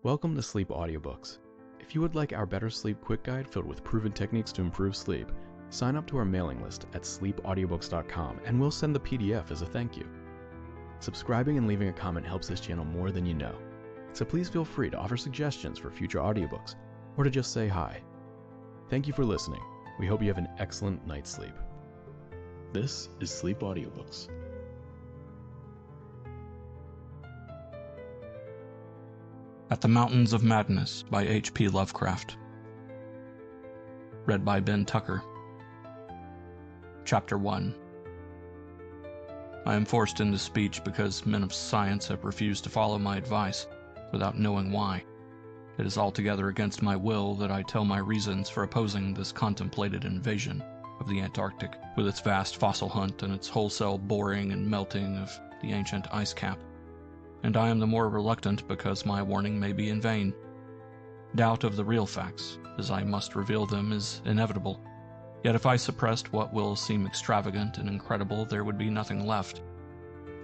Welcome to Sleep Audiobooks. If you would like our Better Sleep Quick Guide filled with proven techniques to improve sleep, sign up to our mailing list at sleepaudiobooks.com and we'll send the PDF as a thank you. Subscribing and leaving a comment helps this channel more than you know, so please feel free to offer suggestions for future audiobooks or to just say hi. Thank you for listening. We hope you have an excellent night's sleep. This is Sleep Audiobooks. At the Mountains of Madness by H.P. Lovecraft. Read by Ben Tucker. Chapter 1. I am forced into speech because men of science have refused to follow my advice without knowing why. It is altogether against my will that I tell my reasons for opposing this contemplated invasion of the Antarctic, with its vast fossil hunt and its wholesale boring and melting of the ancient ice cap. And I am the more reluctant because my warning may be in vain. Doubt of the real facts, as I must reveal them, is inevitable. Yet if I suppressed what will seem extravagant and incredible, there would be nothing left.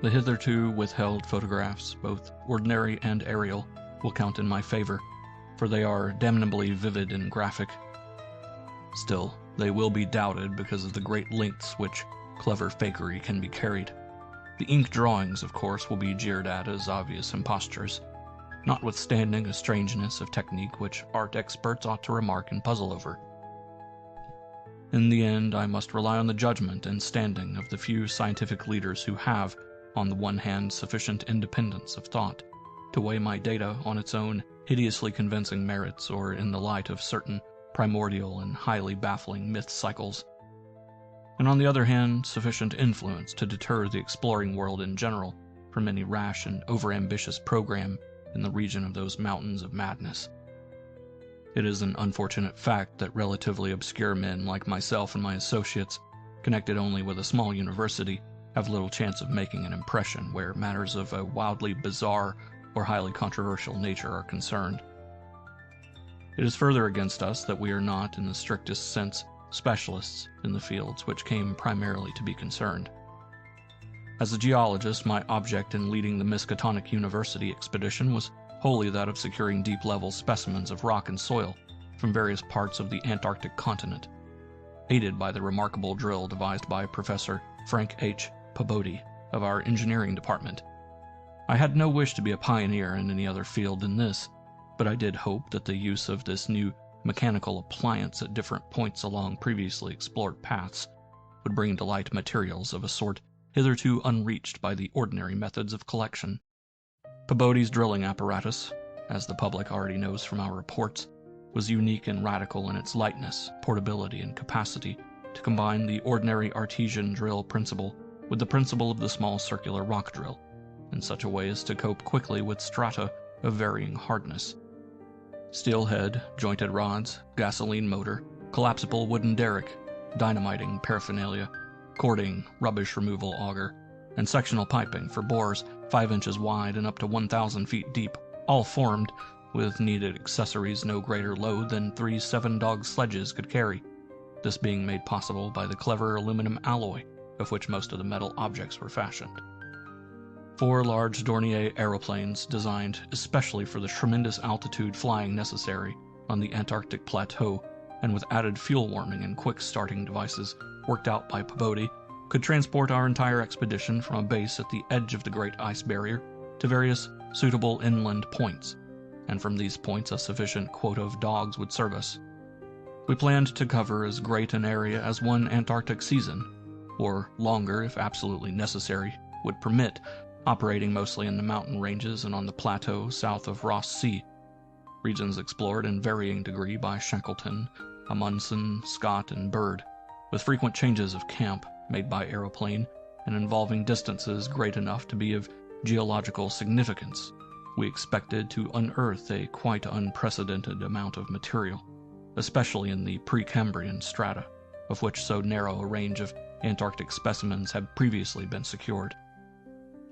The hitherto withheld photographs, both ordinary and aerial, will count in my favor, for they are damnably vivid and graphic. Still, they will be doubted because of the great lengths which clever fakery can be carried. The ink drawings, of course, will be jeered at as obvious impostures, notwithstanding a strangeness of technique which art experts ought to remark and puzzle over. In the end, I must rely on the judgment and standing of the few scientific leaders who have, on the one hand, sufficient independence of thought to weigh my data on its own hideously convincing merits or in the light of certain primordial and highly baffling myth cycles, and on the other hand, sufficient influence to deter the exploring world in general from any rash and overambitious program in the region of those mountains of madness. It is an unfortunate fact that relatively obscure men like myself and my associates, connected only with a small university, have little chance of making an impression where matters of a wildly bizarre or highly controversial nature are concerned. It is further against us that we are not, in the strictest sense, specialists in the fields which came primarily to be concerned. As a geologist, my object in leading the Miskatonic University expedition was wholly that of securing deep-level specimens of rock and soil from various parts of the Antarctic continent, aided by the remarkable drill devised by Professor Frank H. Pabodie of our engineering department. I had no wish to be a pioneer in any other field than this, but I did hope that the use of this new mechanical appliance at different points along previously explored paths would bring to light materials of a sort hitherto unreached by the ordinary methods of collection. Pabodie's drilling apparatus, as the public already knows from our reports, was unique and radical in its lightness, portability, and capacity to combine the ordinary artesian drill principle with the principle of the small circular rock drill, in such a way as to cope quickly with strata of varying hardness. Steel head, jointed rods, gasoline motor, collapsible wooden derrick, dynamiting paraphernalia, cording, rubbish removal auger, and sectional piping for bores 5 inches wide and up to 1,000 feet deep, all formed, with needed accessories no greater load than 3 7-dog sledges could carry, this being made possible by the clever aluminum alloy of which most of the metal objects were fashioned. 4 large Dornier aeroplanes designed especially for the tremendous altitude flying necessary on the Antarctic plateau, and with added fuel warming and quick starting devices worked out by Pabodie, could transport our entire expedition from a base at the edge of the Great Ice Barrier to various suitable inland points, and from these points a sufficient quota of dogs would serve us. We planned to cover as great an area as one Antarctic season, or longer if absolutely necessary, would permit, operating mostly in the mountain ranges and on the plateau south of Ross Sea, regions explored in varying degree by Shackleton, Amundsen, Scott, and Bird, with frequent changes of camp made by aeroplane and involving distances great enough to be of geological significance. We expected to unearth a quite unprecedented amount of material, especially in the Precambrian strata, of which so narrow a range of Antarctic specimens had previously been secured.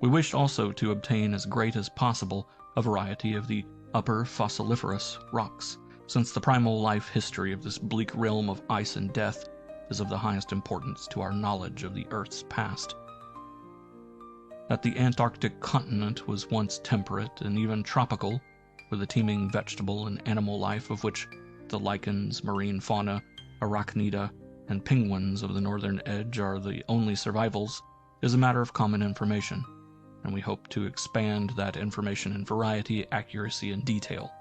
We wished also to obtain as great as possible a variety of the upper fossiliferous rocks, since the primal life history of this bleak realm of ice and death is of the highest importance to our knowledge of the Earth's past. That the Antarctic continent was once temperate and even tropical with the teeming vegetable and animal life of which the lichens, marine fauna, arachnida, and penguins of the northern edge are the only survivals, is a matter of common information, and we hope to expand that information in variety, accuracy, and detail.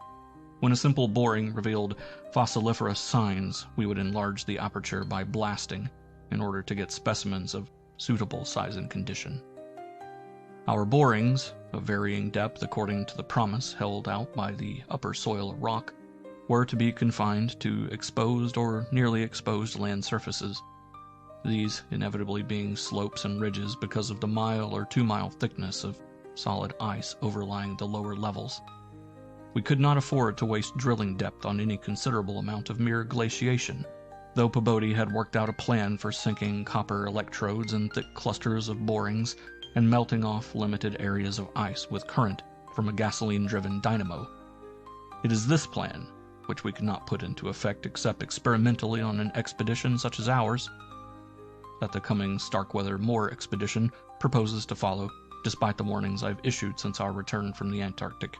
When a simple boring revealed fossiliferous signs, we would enlarge the aperture by blasting in order to get specimens of suitable size and condition. Our borings, of varying depth according to the promise held out by the upper soil of rock, were to be confined to exposed or nearly exposed land surfaces, these inevitably being slopes and ridges because of the 1 or 2 mile thickness of solid ice overlying the lower levels. We could not afford to waste drilling depth on any considerable amount of mere glaciation, though Pabodie had worked out a plan for sinking copper electrodes in thick clusters of borings and melting off limited areas of ice with current from a gasoline-driven dynamo. It is this plan, which we could not put into effect except experimentally on an expedition such as ours, that the coming Starkweather Moor expedition proposes to follow, despite the warnings I've issued since our return from the Antarctic.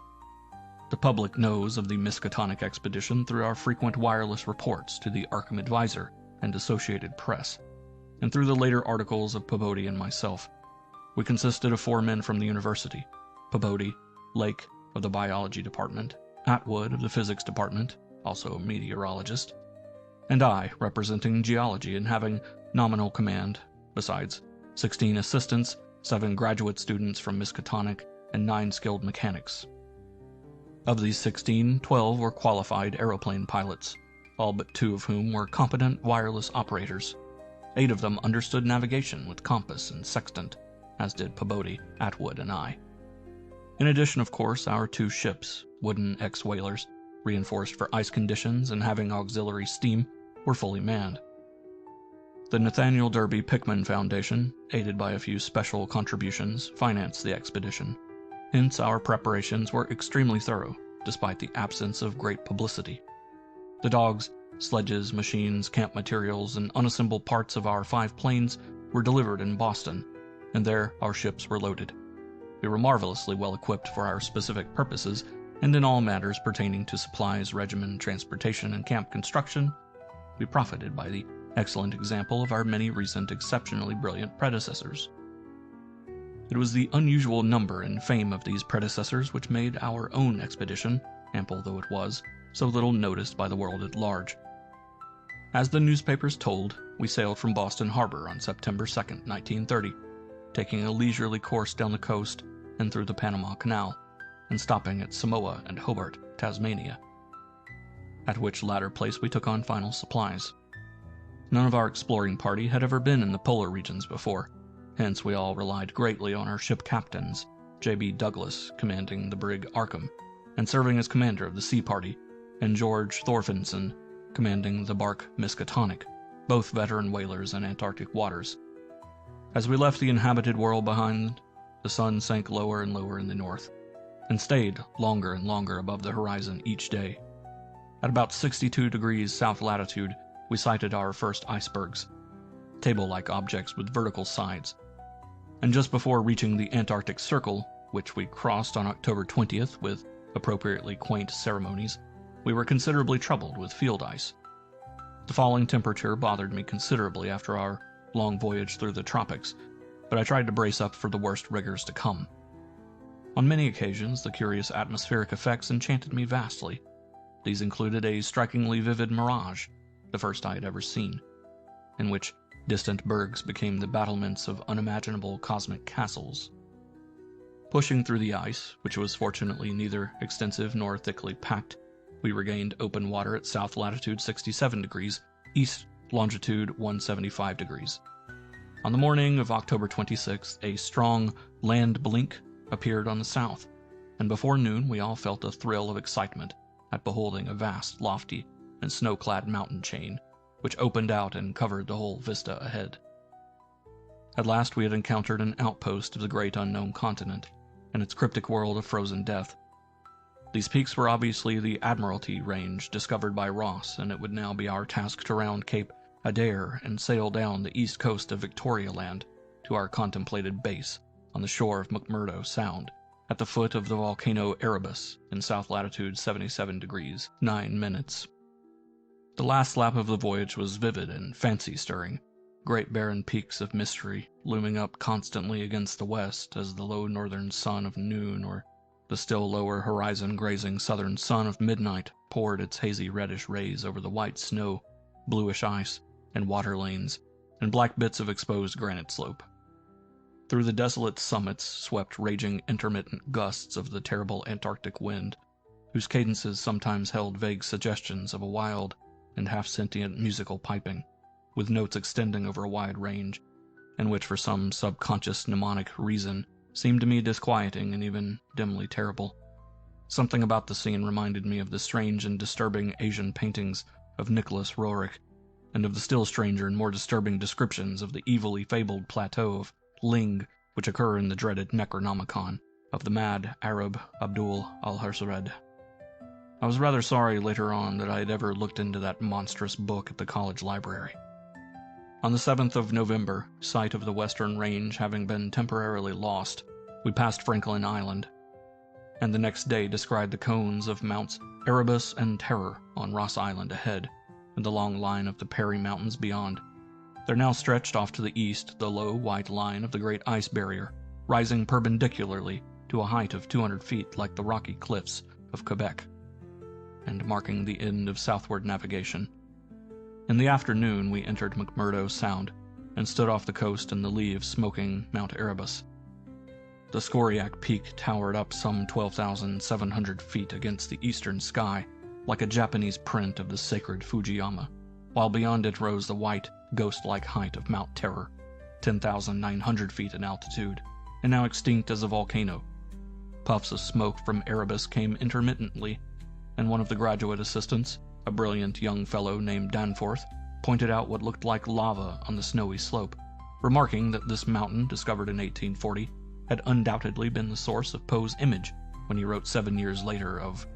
The public knows of the Miskatonic expedition through our frequent wireless reports to the Arkham Advisor and Associated Press, and through the later articles of Pabodie and myself. We consisted of 4 men from the university: Pabodie, Lake of the biology department, Atwood of the physics department, also a meteorologist, and I, representing geology and having nominal command, besides 16 assistants, 7 graduate students from Miskatonic, and 9 skilled mechanics. Of these 16, 12 were qualified aeroplane pilots, all but 2 of whom were competent wireless operators. 8 of them understood navigation with compass and sextant, as did Pabodie, Atwood, and I. In addition, of course, our 2 ships, wooden ex-whalers, reinforced for ice conditions and having auxiliary steam, were fully manned. The Nathaniel Derby Pickman Foundation, aided by a few special contributions, financed the expedition. Hence, our preparations were extremely thorough, despite the absence of great publicity. The dogs, sledges, machines, camp materials, and unassembled parts of our 5 planes were delivered in Boston, and there our ships were loaded. We were marvelously well equipped for our specific purposes, and in all matters pertaining to supplies, regimen, transportation, and camp construction, we profited by the excellent example of our many recent exceptionally brilliant predecessors. It was the unusual number and fame of these predecessors which made our own expedition, ample though it was, so little noticed by the world at large. As the newspapers told, we sailed from Boston Harbor on September 2, 1930, taking a leisurely course down the coast and through the Panama Canal, and stopping at Samoa and Hobart, Tasmania, at which latter place we took on final supplies. None of our exploring party had ever been in the polar regions before, hence we all relied greatly on our ship captains, J.B. Douglas, commanding the brig Arkham, and serving as commander of the sea party, and George Thorfinson, commanding the bark Miskatonic, both veteran whalers in Antarctic waters. As we left the inhabited world behind, the sun sank lower and lower in the north, and stayed longer and longer above the horizon each day. At about 62 degrees south latitude, we sighted our first icebergs, table-like objects with vertical sides. And just before reaching the Antarctic Circle, which we crossed on October 20th with appropriately quaint ceremonies, we were considerably troubled with field ice. The falling temperature bothered me considerably after our long voyage through the tropics, but I tried to brace up for the worst rigors to come. On many occasions, the curious atmospheric effects enchanted me vastly. These included a strikingly vivid mirage, the first I had ever seen, in which distant bergs became the battlements of unimaginable cosmic castles. Pushing through the ice, which was fortunately neither extensive nor thickly packed, we regained open water at south latitude 67 degrees, east longitude 175 degrees. On the morning of October 26th, a strong land blink appeared on the south, and before noon we all felt a thrill of excitement at beholding a vast, lofty, and snow-clad mountain chain, which opened out and covered the whole vista ahead. At last we had encountered an outpost of the great unknown continent, and its cryptic world of frozen death. These peaks were obviously the Admiralty Range discovered by Ross, and it would now be our task to round Cape Adair and sail down the east coast of Victoria Land to our contemplated base on the shore of McMurdo Sound, at the foot of the volcano Erebus in south latitude 77 degrees 9 minutes. The last lap of the voyage was vivid and fancy-stirring, great barren peaks of mystery looming up constantly against the west as the low northern sun of noon or the still lower horizon-grazing southern sun of midnight poured its hazy reddish rays over the white snow, bluish ice, and water lanes, and black bits of exposed granite slope. Through the desolate summits swept raging intermittent gusts of the terrible Antarctic wind, whose cadences sometimes held vague suggestions of a wild and half-sentient musical piping, with notes extending over a wide range, and which for some subconscious mnemonic reason seemed to me disquieting and even dimly terrible. Something about the scene reminded me of the strange and disturbing Asian paintings of Nicholas Roerich, and of the still stranger and more disturbing descriptions of the evilly fabled plateau of Ling, which occur in the dreaded Necronomicon of the mad Arab Abdul al-Harsared. I was rather sorry later on that I had ever looked into that monstrous book at the college library. On the 7th of November, sight of the western range having been temporarily lost, we passed Franklin Island, and the next day descried the cones of Mounts Erebus and Terror on Ross Island ahead, and the long line of the Perry Mountains beyond. There now stretched off to the east the low, white line of the Great Ice Barrier, rising perpendicularly to a height of 200 feet like the rocky cliffs of Quebec, and marking the end of southward navigation. In the afternoon we entered McMurdo Sound, and stood off the coast in the lee of smoking Mount Erebus. The Skoriac Peak towered up some 12,700 feet against the eastern sky, like a Japanese print of the sacred Fujiyama, while beyond it rose the white, ghost-like height of Mount Terror, 10,900 feet in altitude, and now extinct as a volcano. Puffs of smoke from Erebus came intermittently, and one of the graduate assistants, a brilliant young fellow named Danforth, pointed out what looked like lava on the snowy slope, remarking that this mountain, discovered in 1840, had undoubtedly been the source of Poe's image when he wrote 7 years later of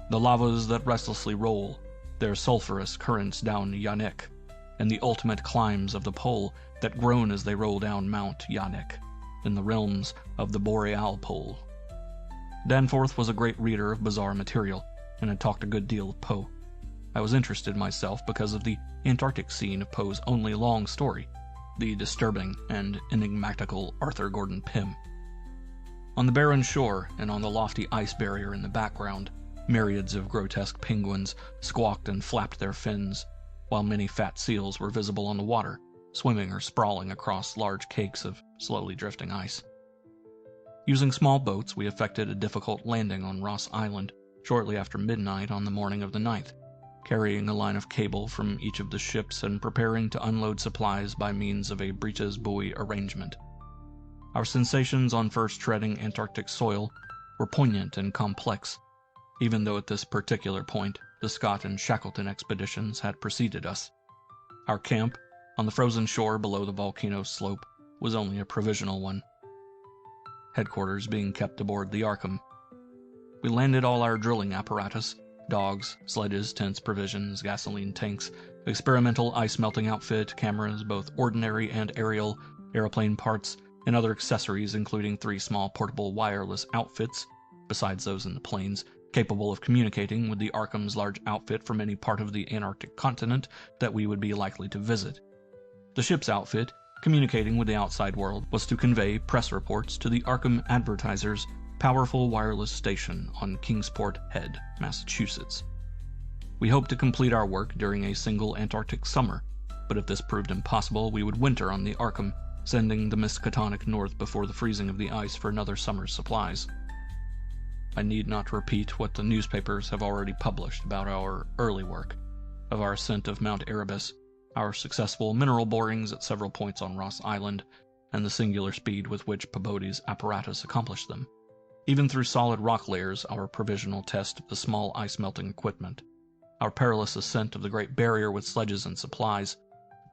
"The lavas that restlessly roll their sulphurous currents down Yanek, and the ultimate climbs of the pole that groan as they roll down Mount Yanek, in the realms of the boreal pole." Danforth was a great reader of bizarre material, and had talked a good deal of Poe. I was interested myself because of the Antarctic scene of Poe's only long story, the disturbing and enigmatical Arthur Gordon Pym. On the barren shore, and on the lofty ice barrier in the background, myriads of grotesque penguins squawked and flapped their fins, while many fat seals were visible on the water, swimming or sprawling across large cakes of slowly drifting ice. Using small boats, we effected a difficult landing on Ross Island shortly after midnight on the morning of the 9th, carrying a line of cable from each of the ships and preparing to unload supplies by means of a breeches buoy arrangement. Our sensations on first treading Antarctic soil were poignant and complex, even though at this particular point the Scott and Shackleton expeditions had preceded us. Our camp, on the frozen shore below the volcano slope, was only a provisional one, headquarters being kept aboard the Arkham. We landed all our drilling apparatus, dogs, sledges, tents, provisions, gasoline tanks, experimental ice-melting outfit, cameras, both ordinary and aerial, airplane parts, and other accessories including 3 small portable wireless outfits, besides those in the planes, capable of communicating with the Arkham's large outfit from any part of the Antarctic continent that we would be likely to visit. The ship's outfit, communicating with the outside world, was to convey press reports to the Arkham Advertiser's powerful wireless station on Kingsport Head, Massachusetts. We hoped to complete our work during a single Antarctic summer, but if this proved impossible, we would winter on the Arkham, sending the Miskatonic north before the freezing of the ice for another summer's supplies. I need not repeat what the newspapers have already published about our early work, of our ascent of Mount Erebus, our successful mineral borings at several points on Ross Island, and the singular speed with which Peabody's apparatus accomplished them. Even through solid rock layers, our provisional test of the small ice-melting equipment, our perilous ascent of the Great Barrier with sledges and supplies,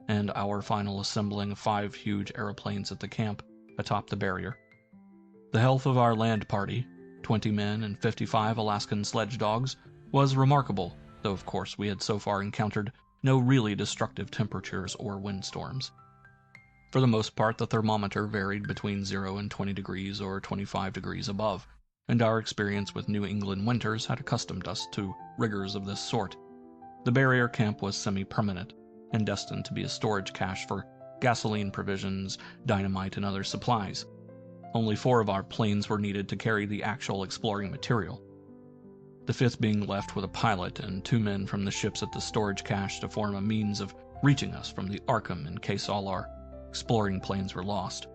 and our final assembling of 5 huge aeroplanes at the camp atop the barrier. The health of our land party, 20 men and 55 Alaskan sledge dogs, was remarkable, though of course we had so far encountered no really destructive temperatures or windstorms. For the most part, the thermometer varied between 0 and 20 degrees or 25 degrees above, and our experience with New England winters had accustomed us to rigors of this sort. The barrier camp was semi-permanent, and destined to be a storage cache for gasoline provisions, dynamite, and other supplies. Only 4 of our planes were needed to carry the actual exploring material, the 5th being left with a pilot and 2 men from the ships at the storage cache to form a means of reaching us from the Arkham in case all our exploring planes were lost.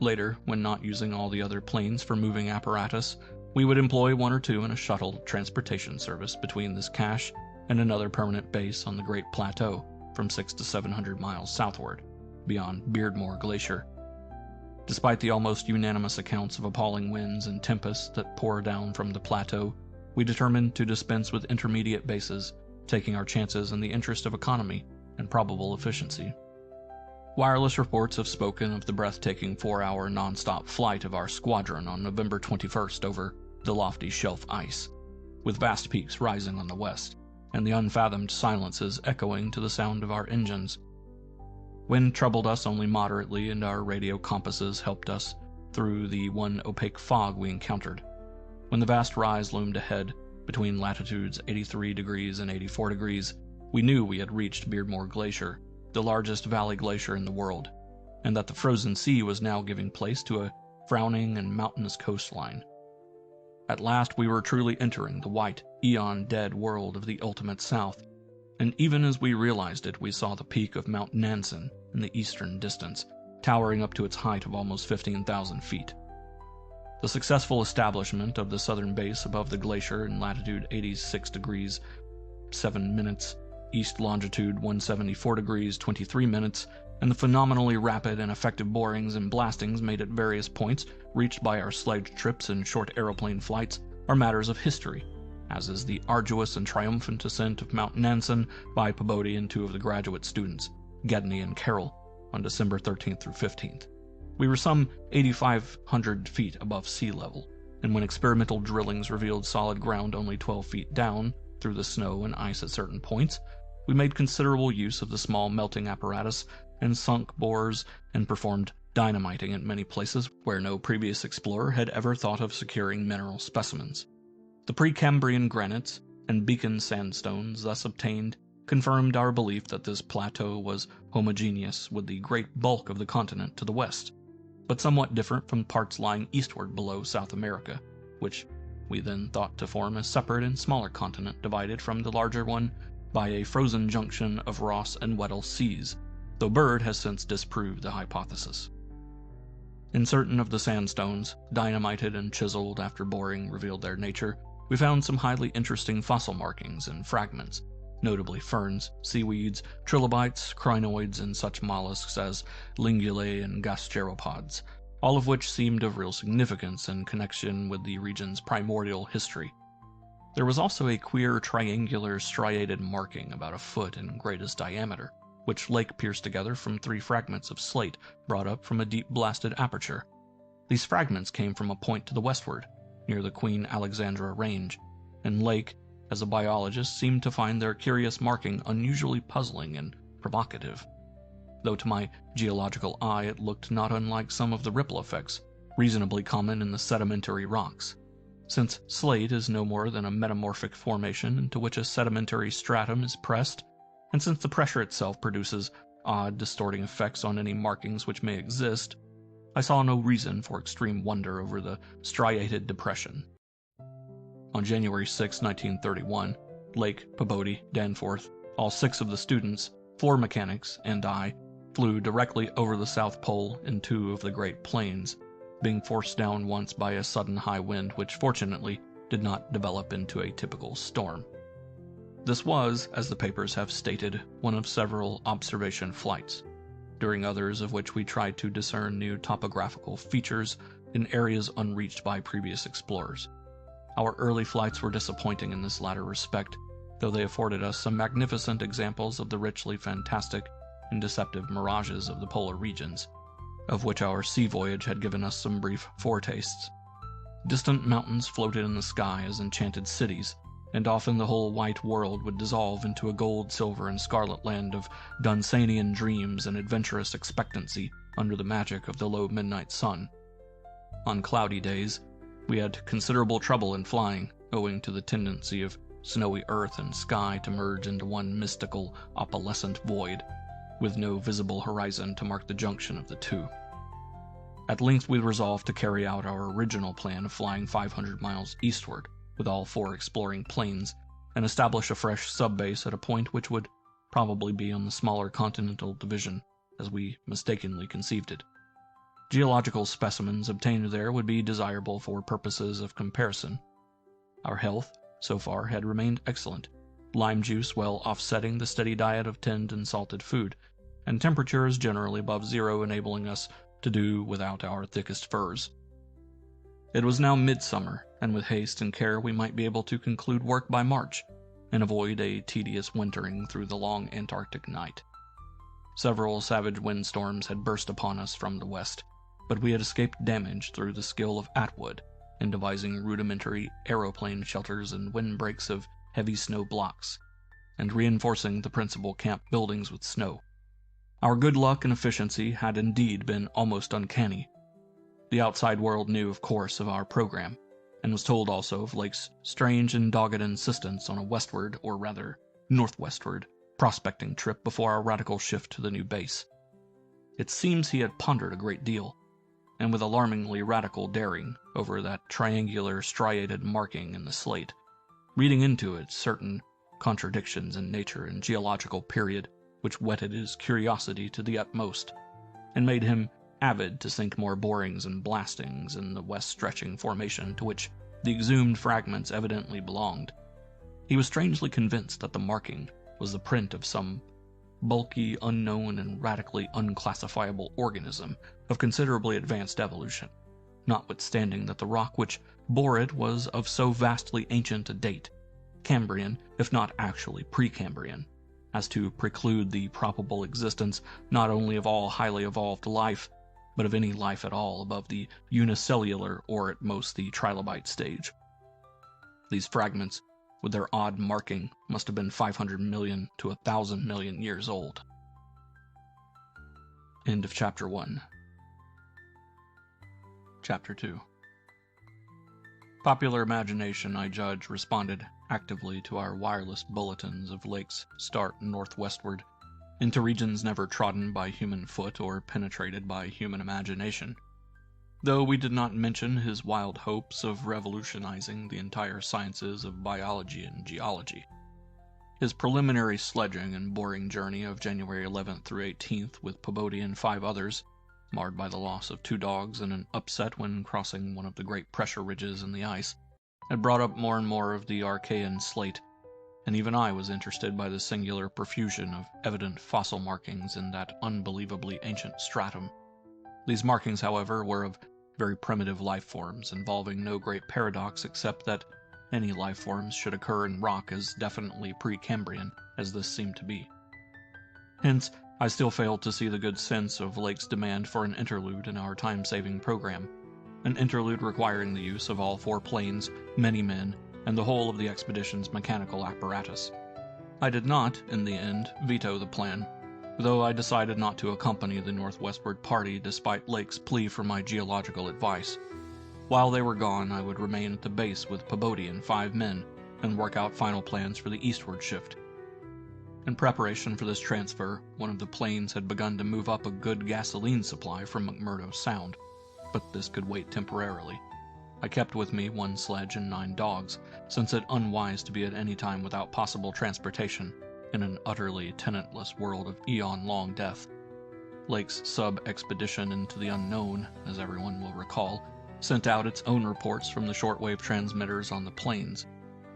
Later, when not using all the other planes for moving apparatus, we would employ 1 or 2 in a shuttle transportation service between this cache and another permanent base on the Great Plateau from 600 to 700 miles southward, beyond Beardmore Glacier. Despite the almost unanimous accounts of appalling winds and tempests that pour down from the plateau, we determined to dispense with intermediate bases, taking our chances in the interest of economy and probable efficiency. Wireless reports have spoken of the breathtaking 4-hour non-stop flight of our squadron on November 21st over the lofty shelf ice, with vast peaks rising on the west, and the unfathomed silences echoing to the sound of our engines. Wind troubled us only moderately, and our radio compasses helped us through the one opaque fog we encountered. When the vast rise loomed ahead, between latitudes 83 degrees and 84 degrees, we knew we had reached Beardmore Glacier, the largest valley glacier in the world, and that the frozen sea was now giving place to a frowning and mountainous coastline. At last we were truly entering the white, eon-dead world of the ultimate south, and even as we realized it, we saw the peak of Mount Nansen in the eastern distance, towering up to its height of almost 15,000 feet. The successful establishment of the southern base above the glacier in latitude 86 degrees 7 minutes, east longitude 174 degrees 23 minutes, and the phenomenally rapid and effective borings and blastings made at various points reached by our sledge trips and short aeroplane flights are matters of history, as is the arduous and triumphant ascent of Mount Nansen by Peabody and 2 of the graduate students, Gedney and Carroll, on December 13th through 15th. We were some 8,500 feet above sea level, and when experimental drillings revealed solid ground only 12 feet down through the snow and ice at certain points, we made considerable use of the small melting apparatus and sunk bores and performed dynamiting at many places where no previous explorer had ever thought of securing mineral specimens. The Precambrian granites and Beacon sandstones thus obtained confirmed our belief that this plateau was homogeneous with the great bulk of the continent to the west, but somewhat different from parts lying eastward below South America, which we then thought to form a separate and smaller continent divided from the larger one by a frozen junction of Ross and Weddell seas, though Bird has since disproved the hypothesis. In certain of the sandstones, dynamited and chiseled after boring revealed their nature, we found some highly interesting fossil markings and fragments, notably ferns, seaweeds, trilobites, crinoids, and such mollusks as lingulae and gasteropods, all of which seemed of real significance in connection with the region's primordial history. There was also a queer triangular striated marking about a foot in greatest diameter, which Lake pierced together from 3 fragments of slate brought up from a deep blasted aperture. These fragments came from a point to the westward, near the Queen Alexandra Range, and Lake, as a biologist, seemed to find their curious marking unusually puzzling and provocative, though to my geological eye it looked not unlike some of the ripple effects reasonably common in the sedimentary rocks. Since slate is no more than a metamorphic formation into which a sedimentary stratum is pressed, and since the pressure itself produces odd, distorting effects on any markings which may exist, I saw no reason for extreme wonder over the striated depression. On January 6, 1931, Lake, Peabody, Danforth, all 6 of the students, 4 mechanics, and I flew directly over the South Pole in 2 of the Great Plains, being forced down once by a sudden high wind which fortunately did not develop into a typical storm. This was, as the papers have stated, one of several observation flights, during others of which we tried to discern new topographical features in areas unreached by previous explorers. Our early flights were disappointing in this latter respect, though they afforded us some magnificent examples of the richly fantastic and deceptive mirages of the polar regions, of which our sea voyage had given us some brief foretastes. Distant mountains floated in the sky as enchanted cities, and often the whole white world would dissolve into a gold, silver, and scarlet land of Dunsanian dreams and adventurous expectancy under the magic of the low midnight sun. On cloudy days, we had considerable trouble in flying, owing to the tendency of snowy earth and sky to merge into one mystical, opalescent void, with no visible horizon to mark the junction of the two. At length we resolved to carry out our original plan of flying 500 miles eastward, with all 4 exploring planes, and establish a fresh sub-base at a point which would probably be on the smaller continental division, as we mistakenly conceived it. Geological specimens obtained there would be desirable for purposes of comparison. Our health, so far, had remained excellent, lime juice well offsetting the steady diet of tinned and salted food, and temperatures generally above zero enabling us to do without our thickest furs. It was now midsummer, and with haste and care we might be able to conclude work by March, and avoid a tedious wintering through the long Antarctic night. Several savage windstorms had burst upon us from the west, but we had escaped damage through the skill of Atwood in devising rudimentary aeroplane shelters and windbreaks of heavy snow blocks, and reinforcing the principal camp buildings with snow. Our good luck and efficiency had indeed been almost uncanny. The outside world knew, of course, of our program, and was told also of Lake's strange and dogged insistence on a westward, or rather northwestward, prospecting trip before our radical shift to the new base. It seems he had pondered a great deal, and with alarmingly radical daring, over that triangular striated marking in the slate, reading into it certain contradictions in nature and geological period which whetted his curiosity to the utmost, and made him avid to sink more borings and blastings in the west-stretching formation to which the exhumed fragments evidently belonged. He was strangely convinced that the marking was the print of some bulky, unknown, and radically unclassifiable organism of considerably advanced evolution, notwithstanding that the rock which bore it was of so vastly ancient a date, Cambrian, if not actually Precambrian, as to preclude the probable existence not only of all highly evolved life, but of any life at all above the unicellular or at most the trilobite stage. These fragments, with their odd marking, must have been 500 million to 1,000 million years old. End of Chapter 1. Chapter 2. Popular imagination, I judge, responded actively to our wireless bulletins of Lake's start northwestward, into regions never trodden by human foot or penetrated by human imagination, though we did not mention his wild hopes of revolutionizing the entire sciences of biology and geology. His preliminary sledging and boring journey of January 11th through 18th with Pobodi and 5 others, marred by the loss of 2 dogs and an upset when crossing one of the great pressure ridges in the ice, had brought up more and more of the Archean slate, and even I was interested by the singular profusion of evident fossil markings in that unbelievably ancient stratum. These markings, however, were of very primitive life forms, involving no great paradox except that any life forms should occur in rock as definitely Precambrian as this seemed to be. Hence, I still failed to see the good sense of Lake's demand for an interlude in our time-saving program, an interlude requiring the use of all 4 planes, many men, and the whole of the expedition's mechanical apparatus. I did not, in the end, veto the plan, though I decided not to accompany the northwestward party despite Lake's plea for my geological advice. While they were gone, I would remain at the base with Pobodi and 5 men, and work out final plans for the eastward shift. In preparation for this transfer, one of the planes had begun to move up a good gasoline supply from McMurdo Sound, but this could wait temporarily. I kept with me 1 sledge and 9 dogs, since it unwise to be at any time without possible transportation in an utterly tenantless world of eon-long death. Lake's sub-expedition into the unknown, as everyone will recall, sent out its own reports from the shortwave transmitters on the plains,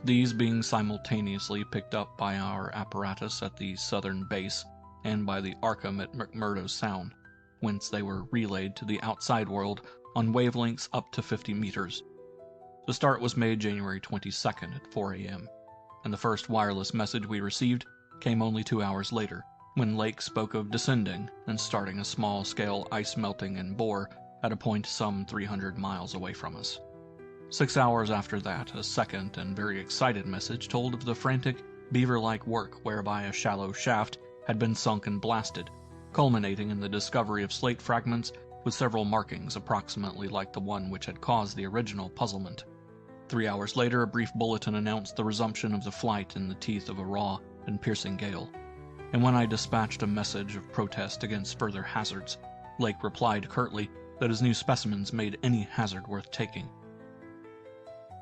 these being simultaneously picked up by our apparatus at the southern base and by the Arkham at McMurdo Sound, whence they were relayed to the outside world on wavelengths up to 50 meters. The start was made January 22nd at 4 a.m., and the first wireless message we received came only 2 hours later, when Lake spoke of descending and starting a small-scale ice melting and bore at a point some 300 miles away from us. 6 hours after that, a second and very excited message told of the frantic, beaver-like work whereby a shallow shaft had been sunk and blasted, culminating in the discovery of slate fragments with several markings approximately like the one which had caused the original puzzlement. 3 hours later, a brief bulletin announced the resumption of the flight in the teeth of a raw and piercing gale. And when I dispatched a message of protest against further hazards, Lake replied curtly that his new specimens made any hazard worth taking.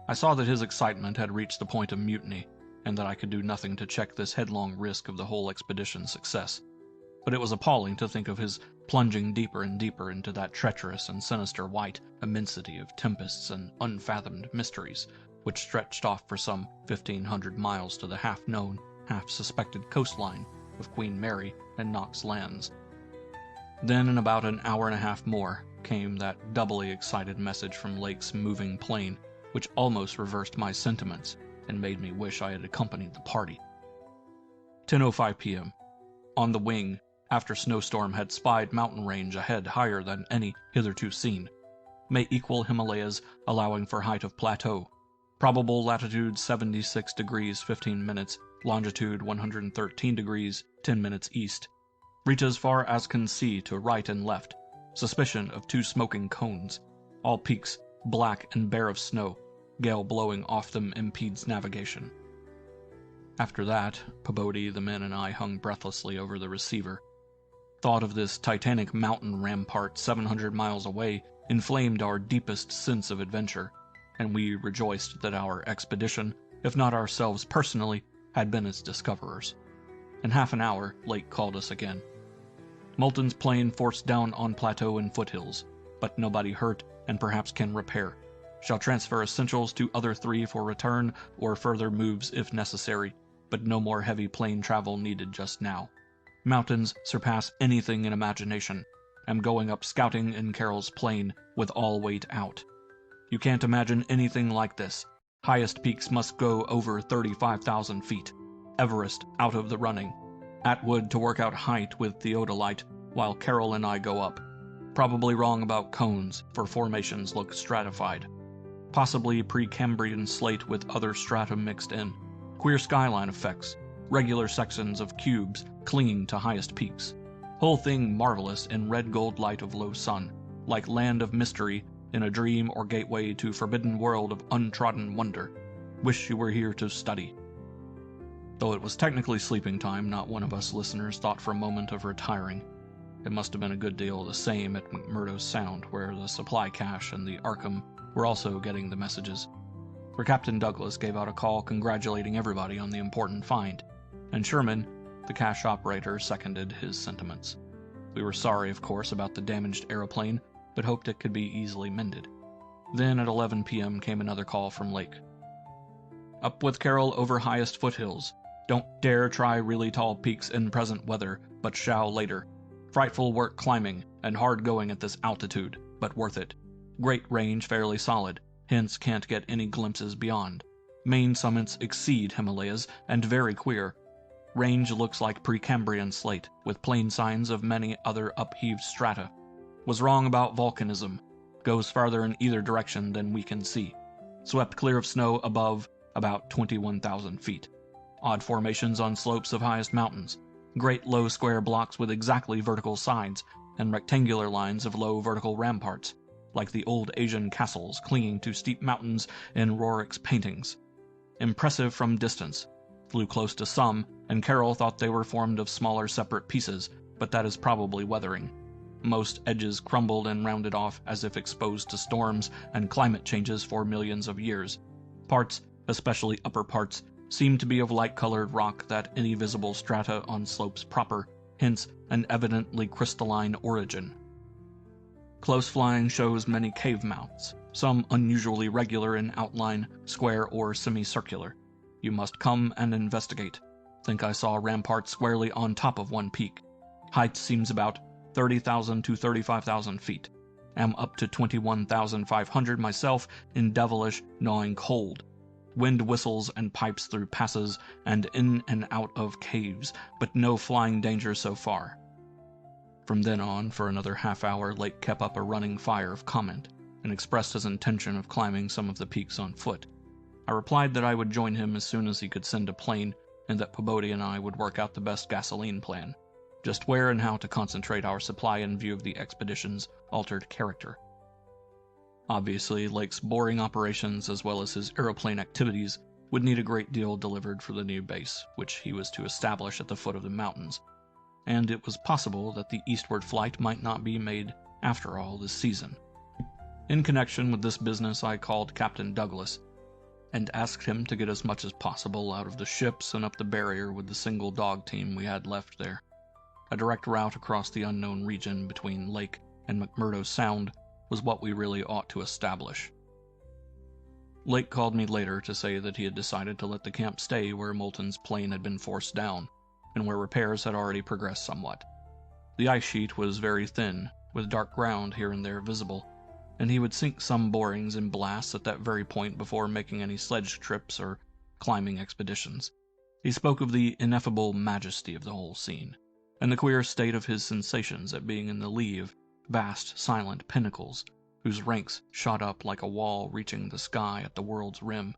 I saw that his excitement had reached the point of mutiny, and that I could do nothing to check this headlong risk of the whole expedition's success. But it was appalling to think of his plunging deeper and deeper into that treacherous and sinister white immensity of tempests and unfathomed mysteries, which stretched off for some 1,500 miles to the half-known, half-suspected coastline of Queen Mary and Knox Lands. Then, in about an hour and a half more, came that doubly excited message from Lake's moving plane, which almost reversed my sentiments and made me wish I had accompanied the party. 10:05 p.m. On the wing, after snowstorm had spied mountain range ahead higher than any hitherto seen. May equal Himalayas, allowing for height of plateau. Probable latitude 76 degrees 15 minutes, longitude 113 degrees 10 minutes east. Reach as far as can see to right and left. Suspicion of 2 smoking cones. All peaks black and bare of snow. Gale blowing off them impedes navigation. After that, Pabodie, the men, and I hung breathlessly over the receiver. Thought of this titanic mountain rampart 700 miles away inflamed our deepest sense of adventure, and we rejoiced that our expedition, if not ourselves personally, had been its discoverers. In half an hour, Lake called us again. Moulton's plane forced down on plateau and foothills, but nobody hurt and perhaps can repair. Shall transfer essentials to other 3 for return or further moves if necessary, but no more heavy plane travel needed just now. Mountains surpass anything in imagination. Am going up scouting in Carroll's plane with all weight out. You can't imagine anything like this. Highest peaks must go over 35,000 feet. Everest out of the running. Atwood to work out height with theodolite, while Carroll and I go up. Probably wrong about cones, for formations look stratified. Possibly Precambrian slate with other strata mixed in. Queer skyline effects. Regular sections of cubes clinging to highest peaks. Whole thing marvelous in red gold light of low sun, like land of mystery in a dream or gateway to forbidden world of untrodden wonder. Wish you were here to study. Though it was technically sleeping time, not one of us listeners thought for a moment of retiring. It must have been a good deal the same at McMurdo's Sound, where the supply cache and the Arkham were also getting the messages. For Captain Douglas gave out a call congratulating everybody on the important find, and Sherman, the cache operator, seconded his sentiments. We were sorry, of course, about the damaged aeroplane, but hoped it could be easily mended. Then at 11 p.m. came another call from Lake. Up with Carroll over highest foothills. Don't dare try really tall peaks in present weather, but shall later. Frightful work climbing, and hard going at this altitude, but worth it. Great range fairly solid, hence can't get any glimpses beyond. Main summits exceed Himalayas, and very queer. Range looks like Precambrian slate, with plain signs of many other upheaved strata. Was wrong about volcanism. Goes farther in either direction than we can see. Swept clear of snow above about 21,000 feet. Odd formations on slopes of highest mountains. Great low square blocks with exactly vertical sides, and rectangular lines of low vertical ramparts, like the old Asian castles clinging to steep mountains in Roerich's paintings. Impressive from distance. Flew close to some, and Carroll thought they were formed of smaller separate pieces, but that is probably weathering. Most edges crumbled and rounded off as if exposed to storms and climate changes for millions of years. Parts, especially upper parts, seemed to be of light-colored rock that any visible strata on slopes proper, hence an evidently crystalline origin. Close flying shows many cave mouths, some unusually regular in outline, square or semicircular. You must come and investigate. Think I saw a rampart squarely on top of one peak. Height seems about 30,000 to 35,000 feet. Am up to 21,500 myself in devilish, gnawing cold. Wind whistles and pipes through passes and in and out of caves, but no flying danger so far. From then on, for another half hour, Lake kept up a running fire of comment. and expressed his intention of climbing some of the peaks on foot. I replied that I would join him as soon as he could send a plane, and that Pabodie and I would work out the best gasoline plan, just where and how to concentrate our supply in view of the expedition's altered character. Obviously, Lake's boring operations as well as his aeroplane activities would need a great deal delivered for the new base, which he was to establish at the foot of the mountains, and it was possible that the eastward flight might not be made after all this season. In connection with this business, I called Captain Douglas and asked him to get as much as possible out of the ships and up the barrier with the single dog team we had left there. A direct route across the unknown region between Lake and McMurdo Sound was what we really ought to establish. Lake called me later to say that he had decided to let the camp stay where Moulton's plane had been forced down, and where repairs had already progressed somewhat. The ice sheet was very thin, with dark ground here and there visible, and he would sink some borings and blasts at that very point before making any sledge trips or climbing expeditions. He spoke of the ineffable majesty of the whole scene, and the queer state of his sensations at being in the lee of vast, silent pinnacles, whose ranks shot up like a wall reaching the sky at the world's rim.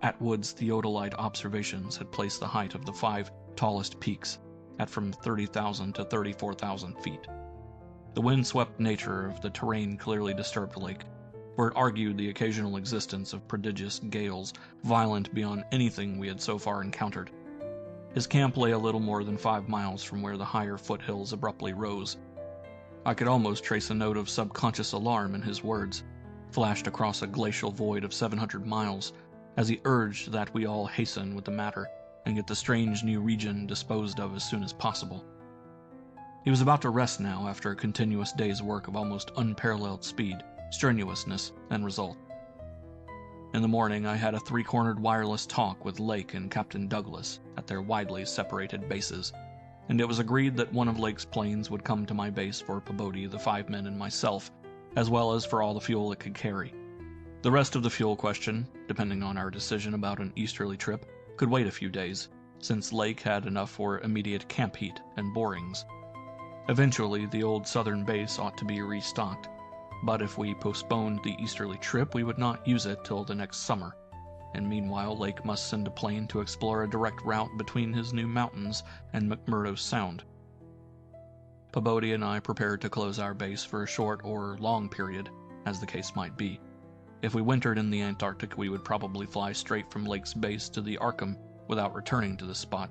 Atwood's theodolite observations had placed the height of the 5 tallest peaks at from 30,000 to 34,000 feet. The wind-swept nature of the terrain clearly disturbed Lake, for it argued the occasional existence of prodigious gales violent beyond anything we had so far encountered. His camp lay a little more than 5 miles from where the higher foothills abruptly rose. I could almost trace a note of subconscious alarm in his words, flashed across a glacial void of 700 miles, as he urged that we all hasten with the matter and get the strange new region disposed of as soon as possible. He was about to rest now after a continuous day's work of almost unparalleled speed, strenuousness, and result. In the morning, I had a 3-cornered wireless talk with Lake and Captain Douglas at their widely separated bases, and it was agreed that one of Lake's planes would come to my base for Pabodie, the 5 men, and myself, as well as for all the fuel it could carry. The rest of the fuel question, depending on our decision about an easterly trip, could wait a few days, since Lake had enough for immediate camp heat and borings. Eventually, the old southern base ought to be restocked, but if we postponed the easterly trip, we would not use it till the next summer, and meanwhile Lake must send a plane to explore a direct route between his new mountains and McMurdo Sound. Pabodie and I prepared to close our base for a short or long period, as the case might be. If we wintered in the Antarctic, we would probably fly straight from Lake's base to the Arkham without returning to the spot.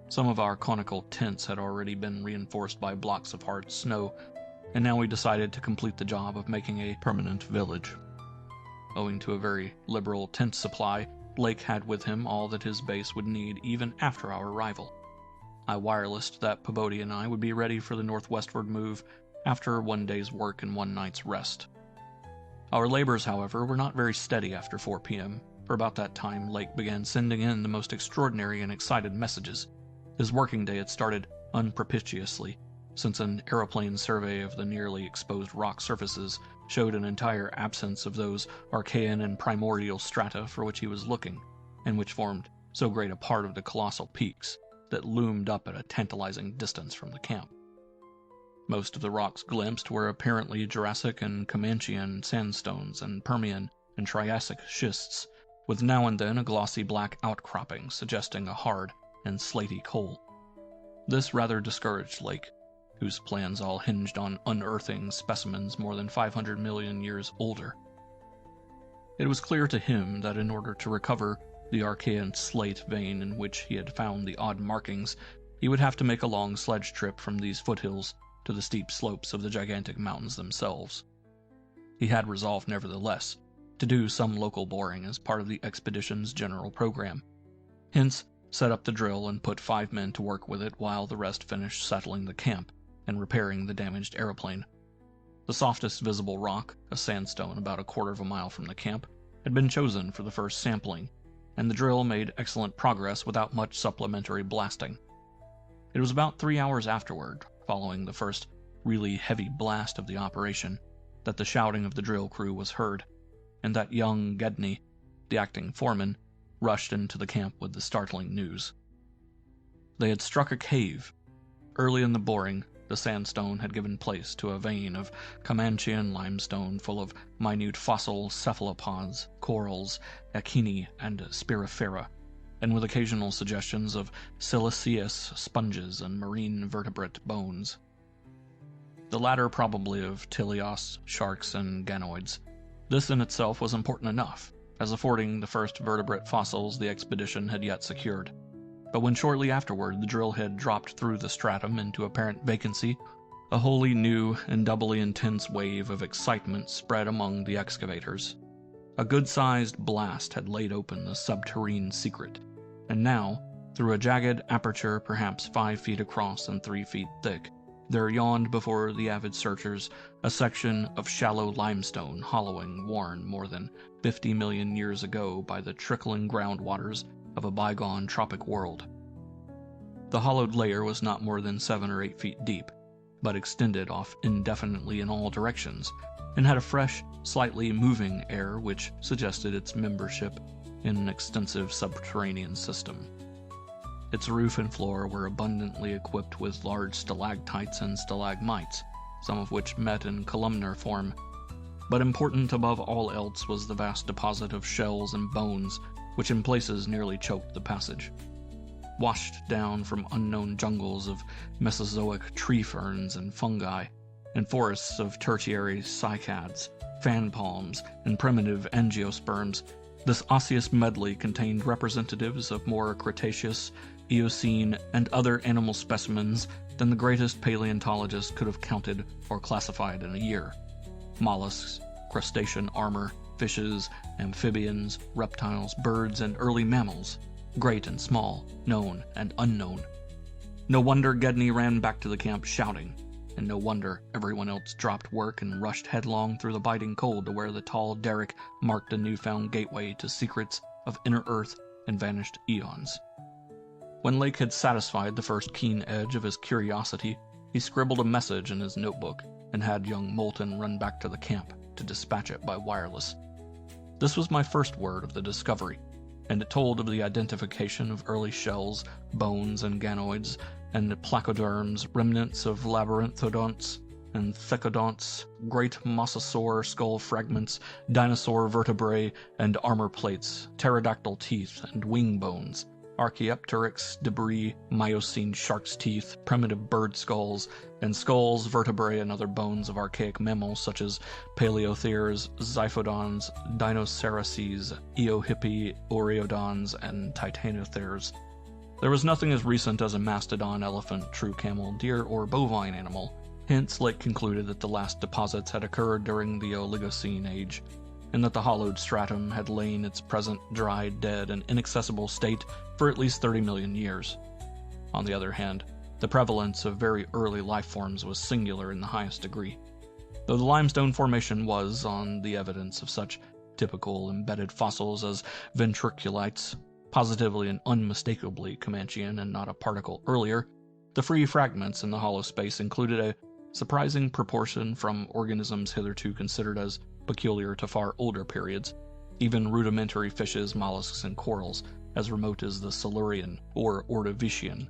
Some of our conical tents had already been reinforced by blocks of hard snow, and now we decided to complete the job of making a permanent village. Owing to a very liberal tent supply, Lake had with him all that his base would need even after our arrival. I wirelessed that Pabodie and I would be ready for the northwestward move after 1 day's work and 1 night's rest. Our labors, however, were not very steady after 4 p.m., for about that time Lake began sending in the most extraordinary and excited messages. His working day had started unpropitiously, since an aeroplane survey of the nearly exposed rock surfaces showed an entire absence of those Archean and primordial strata for which he was looking, and which formed so great a part of the colossal peaks that loomed up at a tantalizing distance from the camp. Most of the rocks glimpsed were apparently Jurassic and Comanchean sandstones and Permian and Triassic schists, with now and then a glossy black outcropping suggesting a hard and slaty coal. This rather discouraged Lake, whose plans all hinged on unearthing specimens more than 500 million years older. It was clear to him that in order to recover the Archean slate vein in which he had found the odd markings, he would have to make a long sledge trip from these foothills to the steep slopes of the gigantic mountains themselves. He had resolved, nevertheless, to do some local boring as part of the expedition's general program. Hence, set up the drill and put 5 men to work with it while the rest finished settling the camp and repairing the damaged aeroplane. The softest visible rock, a sandstone about a quarter of a mile from the camp, had been chosen for the first sampling, and the drill made excellent progress without much supplementary blasting. It was about 3 hours afterward, following the first really heavy blast of the operation, that the shouting of the drill crew was heard, and that young Gedney, the acting foreman, rushed into the camp with the startling news. They had struck a cave. Early in the boring, the sandstone had given place to a vein of Comanchian limestone full of minute fossil cephalopods, corals, echini, and spirifera, and with occasional suggestions of siliceous sponges and marine vertebrate bones. The latter probably of teleosts, sharks, and ganoids. This in itself was important enough, as affording the first vertebrate fossils the expedition had yet secured. But when shortly afterward the drill head dropped through the stratum into apparent vacancy, a wholly new and doubly intense wave of excitement spread among the excavators. A good-sized blast had laid open the subterrane secret, and now, through a jagged aperture perhaps 5 feet across and 3 feet thick, there yawned before the avid searchers a section of shallow limestone hollowing worn more than 50 million years ago by the trickling groundwaters of a bygone tropic world. The hollowed layer was not more than 7 or 8 feet deep, but extended off indefinitely in all directions, and had a fresh, slightly moving air which suggested its membership in an extensive subterranean system. Its roof and floor were abundantly equipped with large stalactites and stalagmites, some of which met in columnar form. But important above all else was the vast deposit of shells and bones which in places nearly choked the passage. Washed down from unknown jungles of Mesozoic tree ferns and fungi, and forests of tertiary cycads, fan palms, and primitive angiosperms, this osseous medley contained representatives of more Cretaceous, Eocene, and other animal specimens than the greatest paleontologist could have counted or classified in a year. Mollusks, crustacean armor, fishes, amphibians, reptiles, birds, and early mammals, great and small, known and unknown. No wonder Gedney ran back to the camp shouting, and no wonder everyone else dropped work and rushed headlong through the biting cold to where the tall derrick marked a newfound gateway to secrets of inner earth and vanished eons. When Lake had satisfied the first keen edge of his curiosity, he scribbled a message in his notebook and had young Moulton run back to the camp to dispatch it by wireless. This was my first word of the discovery, and it told of the identification of early shells, bones, and ganoids, and placoderms, remnants of labyrinthodonts and thecodonts, great mosasaur skull fragments, dinosaur vertebrae and armor plates, pterodactyl teeth and wing bones, Archaeopteryx debris, Miocene shark's teeth, primitive bird skulls, and skulls, vertebrae, and other bones of archaic mammals such as Paleotheres, Xiphodons, Dinoceraces, Eohippi, Oreodons, and Titanotheres. There was nothing as recent as a mastodon, elephant, true camel, deer, or bovine animal. Hence, Lake concluded that the last deposits had occurred during the Oligocene age, and that the hollowed stratum had lain its present dry, dead, and inaccessible state for at least 30 million years. On the other hand, the prevalence of very early life forms was singular in the highest degree, though the limestone formation was, on the evidence of such typical embedded fossils as ventriculites, positively and unmistakably Comanchian and not a particle earlier. The free fragments in the hollow space included a surprising proportion from organisms hitherto considered as peculiar to far older periods, even rudimentary fishes, mollusks, and corals, as remote as the Silurian or Ordovician.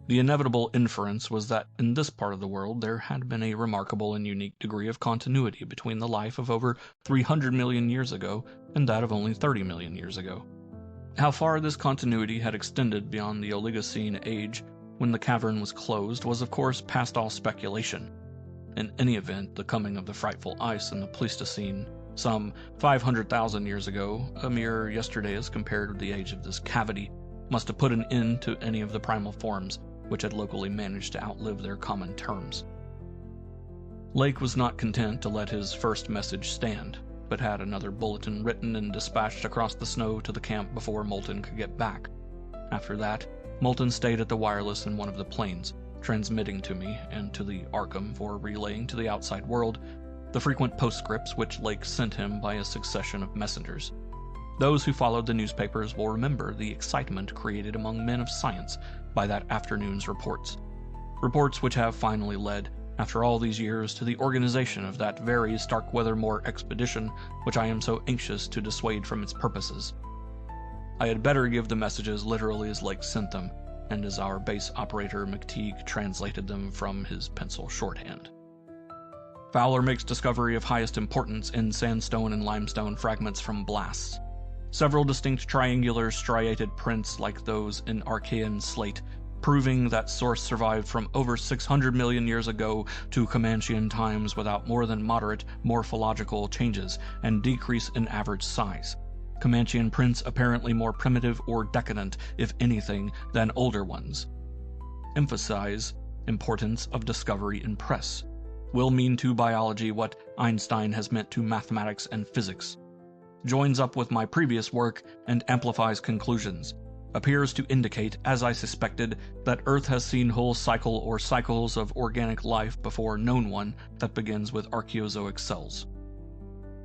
The inevitable inference was that in this part of the world there had been a remarkable and unique degree of continuity between the life of over 300 million years ago and that of only 30 million years ago. How far this continuity had extended beyond the Oligocene age, when the cavern was closed, was of course past all speculation. In any event, the coming of the frightful ice in the Pleistocene, some 500,000 years ago, a mere yesterday as compared with the age of this cavity, must have put an end to any of the primal forms which had locally managed to outlive their common terms. Lake was not content to let his first message stand, but had another bulletin written and dispatched across the snow to the camp before Moulton could get back. After that, Moulton stayed at the wireless in one of the planes, transmitting to me and to the Arkham for relaying to the outside world the frequent postscripts which Lake sent him by a succession of messengers. Those who followed the newspapers will remember the excitement created among men of science by that afternoon's reports which have finally led, after all these years, to the organization of that very Starkweathermore expedition which I am so anxious to dissuade from its purposes. I had better give the messages literally as Lake sent them, and as our base operator McTeague translated them from his pencil shorthand. Fowler makes discovery of highest importance in sandstone and limestone fragments from blasts. Several distinct triangular striated prints like those in Archean slate, proving that source survived from over 600 million years ago to Comanchean times without more than moderate morphological changes and decrease in average size. Comanchean prints apparently more primitive or decadent, if anything, than older ones. Emphasize importance of discovery in press. Will mean to biology what Einstein has meant to mathematics and physics. Joins up with my previous work and amplifies conclusions. Appears to indicate, as I suspected, that Earth has seen whole cycle or cycles of organic life before known one that begins with Archaeozoic cells.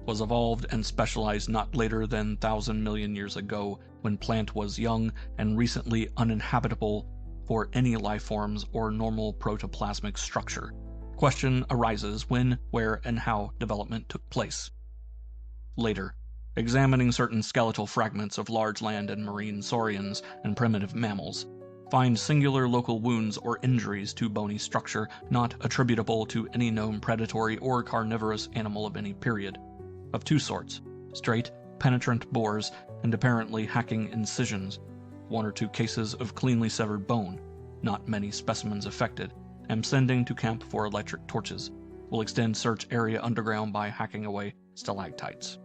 Was evolved and specialized not later than 1,000 million years ago when plant was young and recently uninhabitable for any life forms or normal protoplasmic structure. Question arises when, where, and how development took place. Later, examining certain skeletal fragments of large land and marine saurians and primitive mammals, find singular local wounds or injuries to bony structure not attributable to any known predatory or carnivorous animal of any period. Of two sorts, straight, penetrant bores and apparently hacking incisions, one or two cases of cleanly severed bone, not many specimens affected. Am sending to camp for electric torches. Will extend search area underground by hacking away stalactites.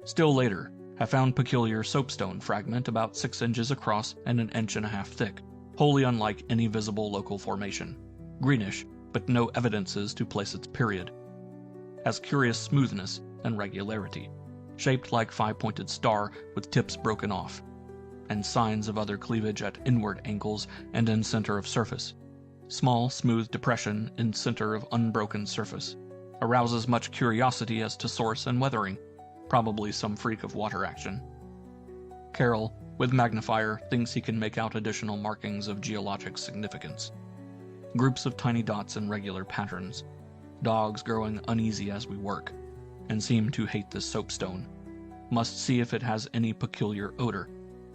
Still later, have found peculiar soapstone fragment about 6 inches across and 1.5 inches thick, wholly unlike any visible local formation. Greenish, but no evidences to place its period. Has curious smoothness and regularity, shaped like 5-pointed star with tips broken off, and signs of other cleavage at inward angles and in center of surface. Small, smooth depression in center of unbroken surface. Arouses much curiosity as to source and weathering. Probably some freak of water action. Carroll, with magnifier, thinks he can make out additional markings of geologic significance. Groups of tiny dots in regular patterns. Dogs growing uneasy as we work, and seem to hate this soapstone. Must see if it has any peculiar odor.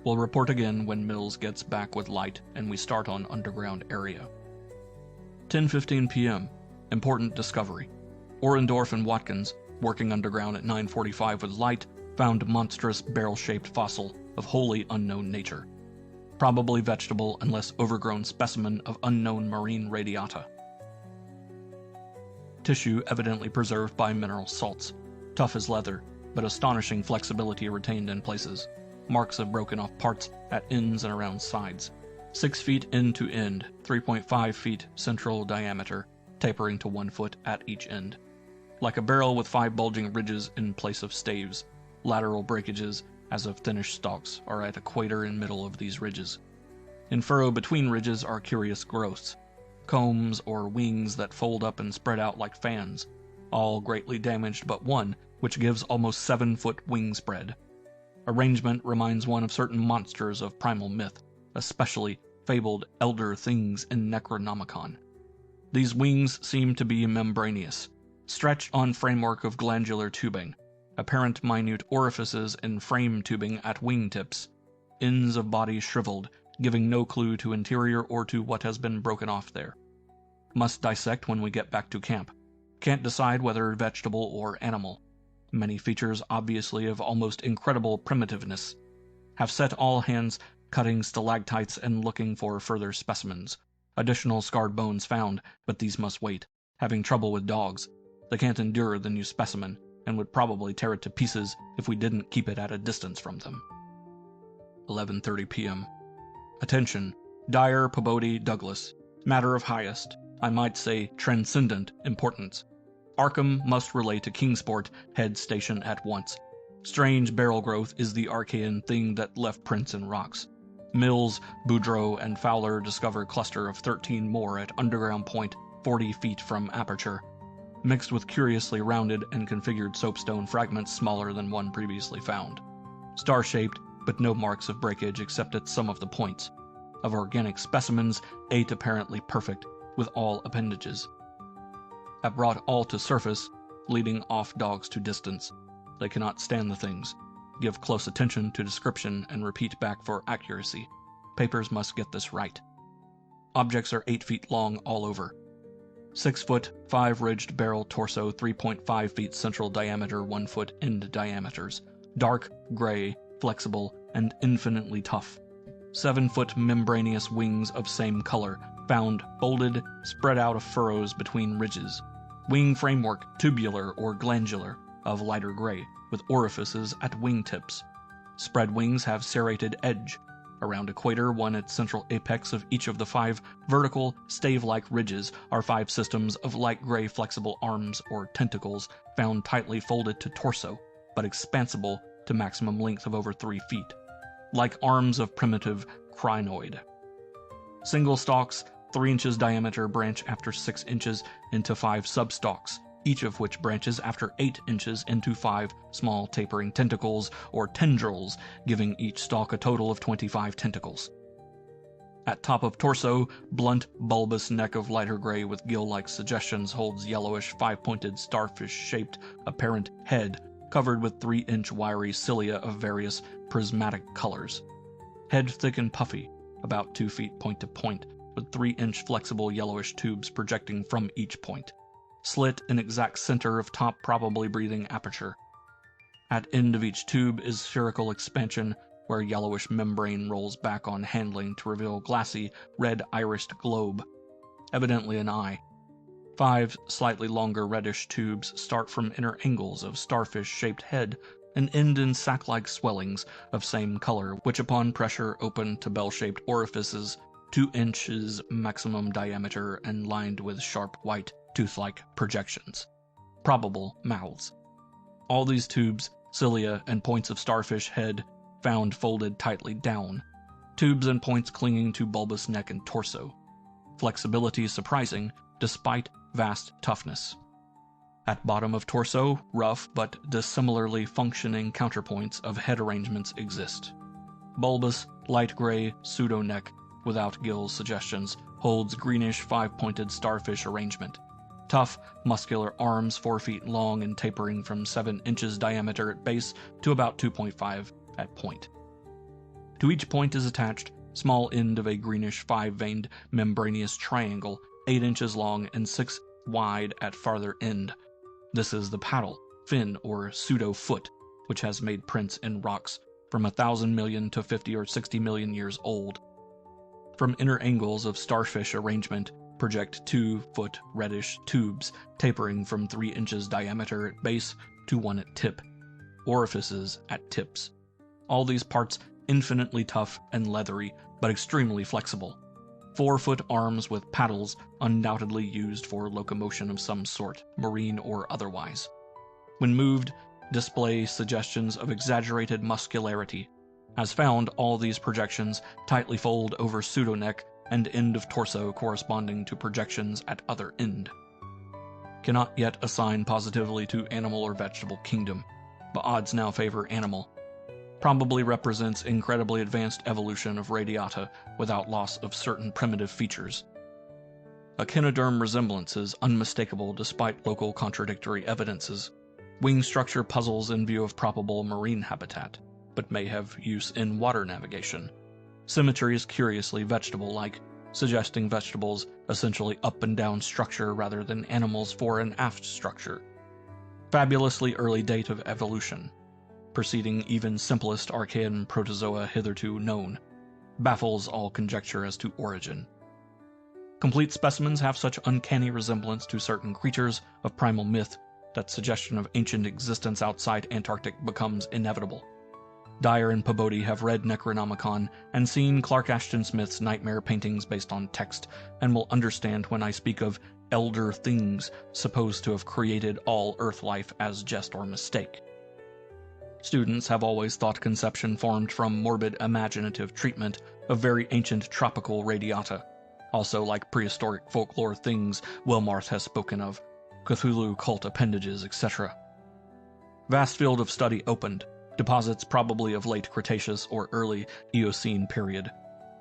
Will report again when Mills gets back with light and we start on underground area. 10:15 p.m. Important discovery. Orendorff and Watkins, working underground at 9:45 with light, found monstrous barrel-shaped fossil of wholly unknown nature. Probably vegetable unless overgrown specimen of unknown marine radiata. Tissue evidently preserved by mineral salts. Tough as leather, but astonishing flexibility retained in places. Marks of broken off parts at ends and around sides. 6 feet end to end, 3.5 feet central diameter, tapering to 1 foot at each end. Like a barrel with 5 bulging ridges in place of staves. Lateral breakages, as of thinnish stalks, are at equator in middle of these ridges. In furrow between ridges are curious growths. Combs or wings that fold up and spread out like fans. All greatly damaged but one, which gives almost 7-foot wing spread. Arrangement reminds one of certain monsters of primal myth, especially fabled elder things in Necronomicon. These wings seem to be membranous, stretched on framework of glandular tubing, apparent minute orifices in frame tubing at wingtips, ends of body shriveled, giving no clue to interior or to what has been broken off there. Must dissect when we get back to camp. Can't decide whether vegetable or animal. Many features obviously of almost incredible primitiveness. Have set all hands cutting stalactites and looking for further specimens. Additional scarred bones found, but these must wait. Having trouble with dogs. They can't endure the new specimen, and would probably tear it to pieces if we didn't keep it at a distance from them. 11:30 p.m. Attention. Dyer, Pabodie, Douglas. Matter of highest, I might say transcendent, importance. Arkham must relay to Kingsport head station at once. Strange barrel growth is the Archean thing that left prints in rocks. Mills, Boudreau, and Fowler discover cluster of 13 more at underground point 40 feet from aperture, mixed with curiously rounded and configured soapstone fragments smaller than one previously found. Star-shaped, but no marks of breakage except at some of the points. Of organic specimens, 8 apparently perfect, with all appendages. Have brought all to surface, leading off dogs to distance. They cannot stand the things. Give close attention to description and repeat back for accuracy. Papers must get this right. Objects are 8 feet long all over. 6 foot, 5 ridged barrel torso, 3.5 feet central diameter, 1 foot end diameters. Dark, gray, flexible, and infinitely tough. 7 foot membranous wings of same color, found folded, spread out of furrows between ridges. Wing framework, tubular or glandular, of lighter gray, with orifices at wingtips. Spread wings have serrated edge. Around equator, one at central apex of each of the 5 vertical, stave-like ridges, are 5 systems of light gray flexible arms or tentacles found tightly folded to torso, but expansible to maximum length of over 3 feet, like arms of primitive crinoid. Single stalks, 3 inches diameter, branch after 6 inches into 5 substalks, each of which branches after 8 inches into 5 small tapering tentacles or tendrils, giving each stalk a total of 25 tentacles. At top of torso, blunt, bulbous neck of lighter gray with gill-like suggestions holds yellowish, 5-pointed, starfish-shaped apparent head covered with 3-inch wiry cilia of various prismatic colors. Head thick and puffy, about 2 feet point to point, with 3-inch flexible yellowish tubes projecting from each point. Slit in exact center of top, probably breathing aperture. At end of each tube is spherical expansion, where yellowish membrane rolls back on handling to reveal glassy, red irised globe, evidently an eye. 5 slightly longer reddish tubes start from inner angles of starfish-shaped head and end in sac-like swellings of same color, which upon pressure open to bell-shaped orifices, 2 inches maximum diameter and lined with sharp white, tooth-like projections. Probable mouths. All these tubes, cilia, and points of starfish head found folded tightly down. Tubes and points clinging to bulbous neck and torso. Flexibility surprising, despite vast toughness. At bottom of torso, rough but dissimilarly functioning counterpoints of head arrangements exist. Bulbous, light gray pseudo-neck, without gill suggestions, holds greenish 5-pointed starfish arrangement. Tough, muscular arms 4 feet long and tapering from 7 inches diameter at base to about 2.5 at point. To each point is attached small end of a greenish 5-veined membranous triangle, 8 inches long and 6 wide at farther end. This is the paddle, fin, or pseudo-foot, which has made prints in rocks from 1,000 million to 50 or 60 million years old. From inner angles of starfish arrangement project 2-foot reddish tubes tapering from 3 inches diameter at base to 1 at tip, orifices at tips. All these parts infinitely tough and leathery, but extremely flexible. 4-foot arms with paddles, undoubtedly used for locomotion of some sort, marine or otherwise. When moved, display suggestions of exaggerated muscularity. As found, all these projections tightly fold over pseudo-neck and end of torso corresponding to projections at other end. Cannot yet assign positively to animal or vegetable kingdom, but odds now favor animal. Probably represents incredibly advanced evolution of radiata without loss of certain primitive features. Echinoderm resemblance is unmistakable despite local contradictory evidences. Wing structure puzzles in view of probable marine habitat, but may have use in water navigation. Symmetry is curiously vegetable-like, suggesting vegetables essentially up and down structure rather than animals fore and aft structure. Fabulously early date of evolution, preceding even simplest Archean protozoa hitherto known, baffles all conjecture as to origin. Complete specimens have such uncanny resemblance to certain creatures of primal myth that suggestion of ancient existence outside Antarctic becomes inevitable. Dyer and Pabodie have read Necronomicon and seen Clark Ashton Smith's nightmare paintings based on text, and will understand when I speak of elder things supposed to have created all Earth life as jest or mistake. Students have always thought conception formed from morbid imaginative treatment of very ancient tropical radiata, also like prehistoric folklore things Wilmarth has spoken of, Cthulhu cult appendages, etc. Vast field of study opened, deposits probably of late Cretaceous or early Eocene period,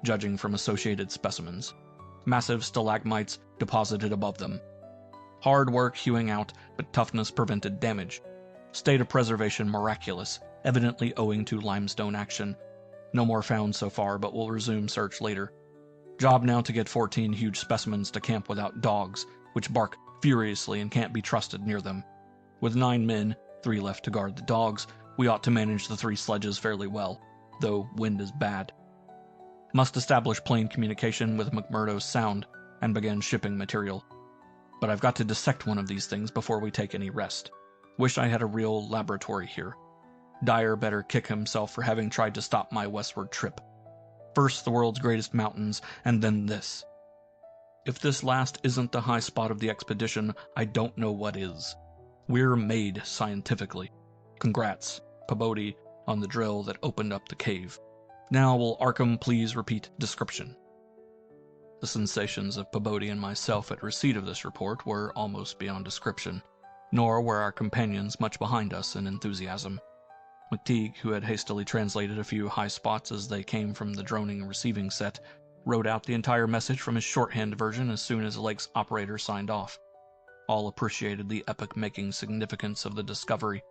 judging from associated specimens. Massive stalagmites deposited above them. Hard work hewing out, but toughness prevented damage. State of preservation miraculous, evidently owing to limestone action. No more found so far, but we'll resume search later. Job now to get 14 huge specimens to camp without dogs, which bark furiously and can't be trusted near them. With 9 men, 3 left to guard the dogs, we ought to manage the 3 sledges fairly well, though wind is bad. Must establish plane communication with McMurdo's Sound and begin shipping material. But I've got to dissect one of these things before we take any rest. Wish I had a real laboratory here. Dyer better kick himself for having tried to stop my westward trip. First the world's greatest mountains, and then this. If this last isn't the high spot of the expedition, I don't know what is. We're made scientifically. Congrats, Pabodie, on the drill that opened up the cave. Now will Arkham please repeat description? The sensations of Pabodie and myself at receipt of this report were almost beyond description, nor were our companions much behind us in enthusiasm. McTeague, who had hastily translated a few high spots as they came from the droning receiving set, wrote out the entire message from his shorthand version as soon as Lake's operator signed off. All appreciated the epoch-making significance of the discovery,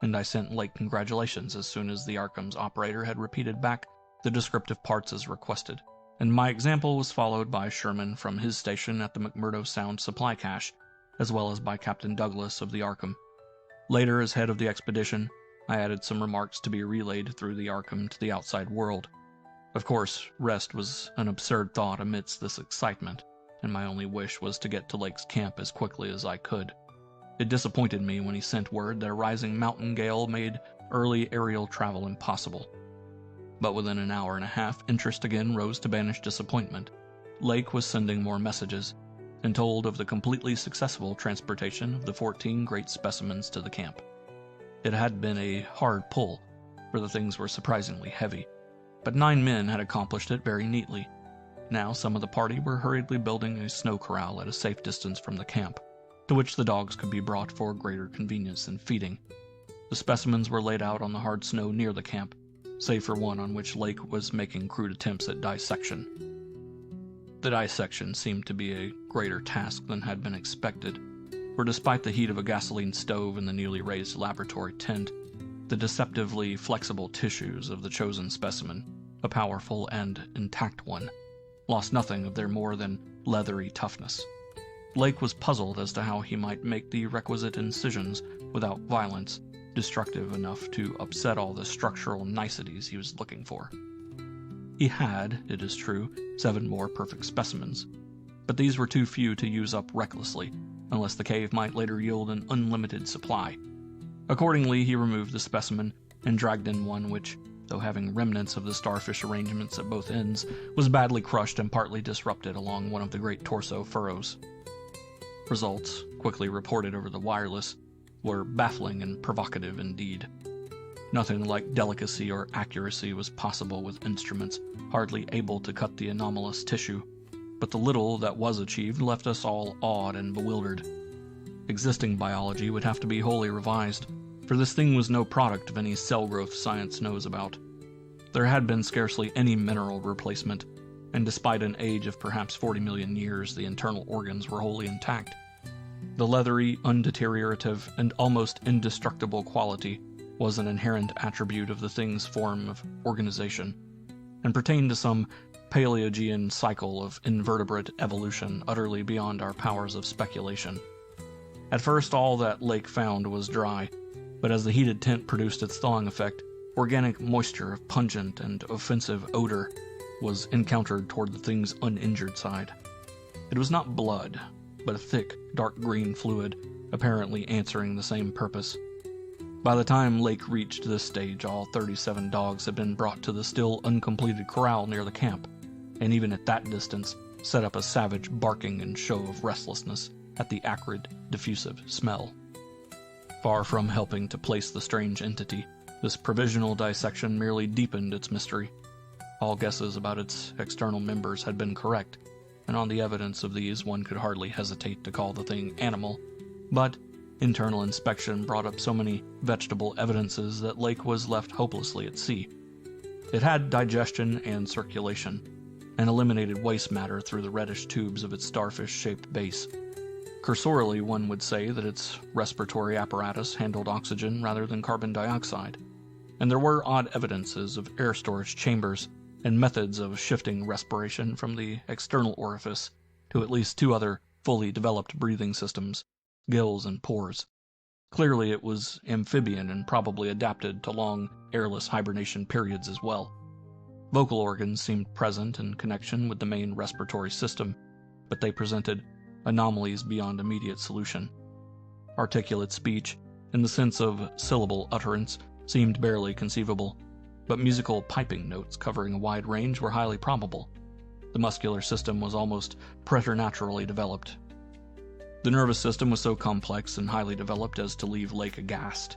and I sent Lake congratulations as soon as the Arkham's operator had repeated back the descriptive parts as requested, and my example was followed by Sherman from his station at the McMurdo Sound supply cache, as well as by Captain Douglas of the Arkham. Later, as head of the expedition, I added some remarks to be relayed through the Arkham to the outside world. Of course, rest was an absurd thought amidst this excitement, and my only wish was to get to Lake's camp as quickly as I could. It disappointed me when he sent word that a rising mountain gale made early aerial travel impossible. But within an hour and a half, interest again rose to banish disappointment. Lake was sending more messages, and told of the completely successful transportation of the 14 great specimens to the camp. It had been a hard pull, for the things were surprisingly heavy, but 9 men had accomplished it very neatly. Now some of the party were hurriedly building a snow corral at a safe distance from the camp, to which the dogs could be brought for greater convenience in feeding. The specimens were laid out on the hard snow near the camp, save for one on which Lake was making crude attempts at dissection. The dissection seemed to be a greater task than had been expected, for despite the heat of a gasoline stove in the newly raised laboratory tent, the deceptively flexible tissues of the chosen specimen, a powerful and intact one, lost nothing of their more than leathery toughness. Lake was puzzled as to how he might make the requisite incisions without violence destructive enough to upset all the structural niceties he was looking for. He had, it is true, 7 more perfect specimens, but these were too few to use up recklessly, unless the cave might later yield an unlimited supply. Accordingly, he removed the specimen and dragged in one which, though having remnants of the starfish arrangements at both ends, was badly crushed and partly disrupted along one of the great torso furrows. Results, quickly reported over the wireless, were baffling and provocative indeed. Nothing like delicacy or accuracy was possible with instruments hardly able to cut the anomalous tissue, but the little that was achieved left us all awed and bewildered. Existing biology would have to be wholly revised, for this thing was no product of any cell growth science knows about. There had been scarcely any mineral replacement, and despite an age of perhaps 40 million years, the internal organs were wholly intact. The leathery, undeteriorative, and almost indestructible quality was an inherent attribute of the thing's form of organization, and pertained to some Paleogean cycle of invertebrate evolution utterly beyond our powers of speculation. At first, all that Lake found was dry, but as the heated tent produced its thawing effect, organic moisture of pungent and offensive odor was encountered toward the thing's uninjured side. It was not blood, but a thick, dark green fluid, apparently answering the same purpose. By the time Lake reached this stage, all 37 dogs had been brought to the still uncompleted corral near the camp, and even at that distance, set up a savage barking and show of restlessness at the acrid, diffusive smell. Far from helping to place the strange entity, this provisional dissection merely deepened its mystery. All guesses about its external members had been correct, and on the evidence of these one could hardly hesitate to call the thing animal, but internal inspection brought up so many vegetable evidences that Lake was left hopelessly at sea. It had digestion and circulation, and eliminated waste matter through the reddish tubes of its starfish-shaped base. Cursorily, one would say that its respiratory apparatus handled oxygen rather than carbon dioxide, and there were odd evidences of air storage chambers and methods of shifting respiration from the external orifice to at least 2 other fully developed breathing systems, gills and pores. Clearly it was amphibian and probably adapted to long, airless hibernation periods as well. Vocal organs seemed present in connection with the main respiratory system, but they presented anomalies beyond immediate solution. Articulate speech, in the sense of syllable utterance, seemed barely conceivable, but musical piping notes covering a wide range were highly probable. The muscular system was almost preternaturally developed. The nervous system was so complex and highly developed as to leave Lake aghast.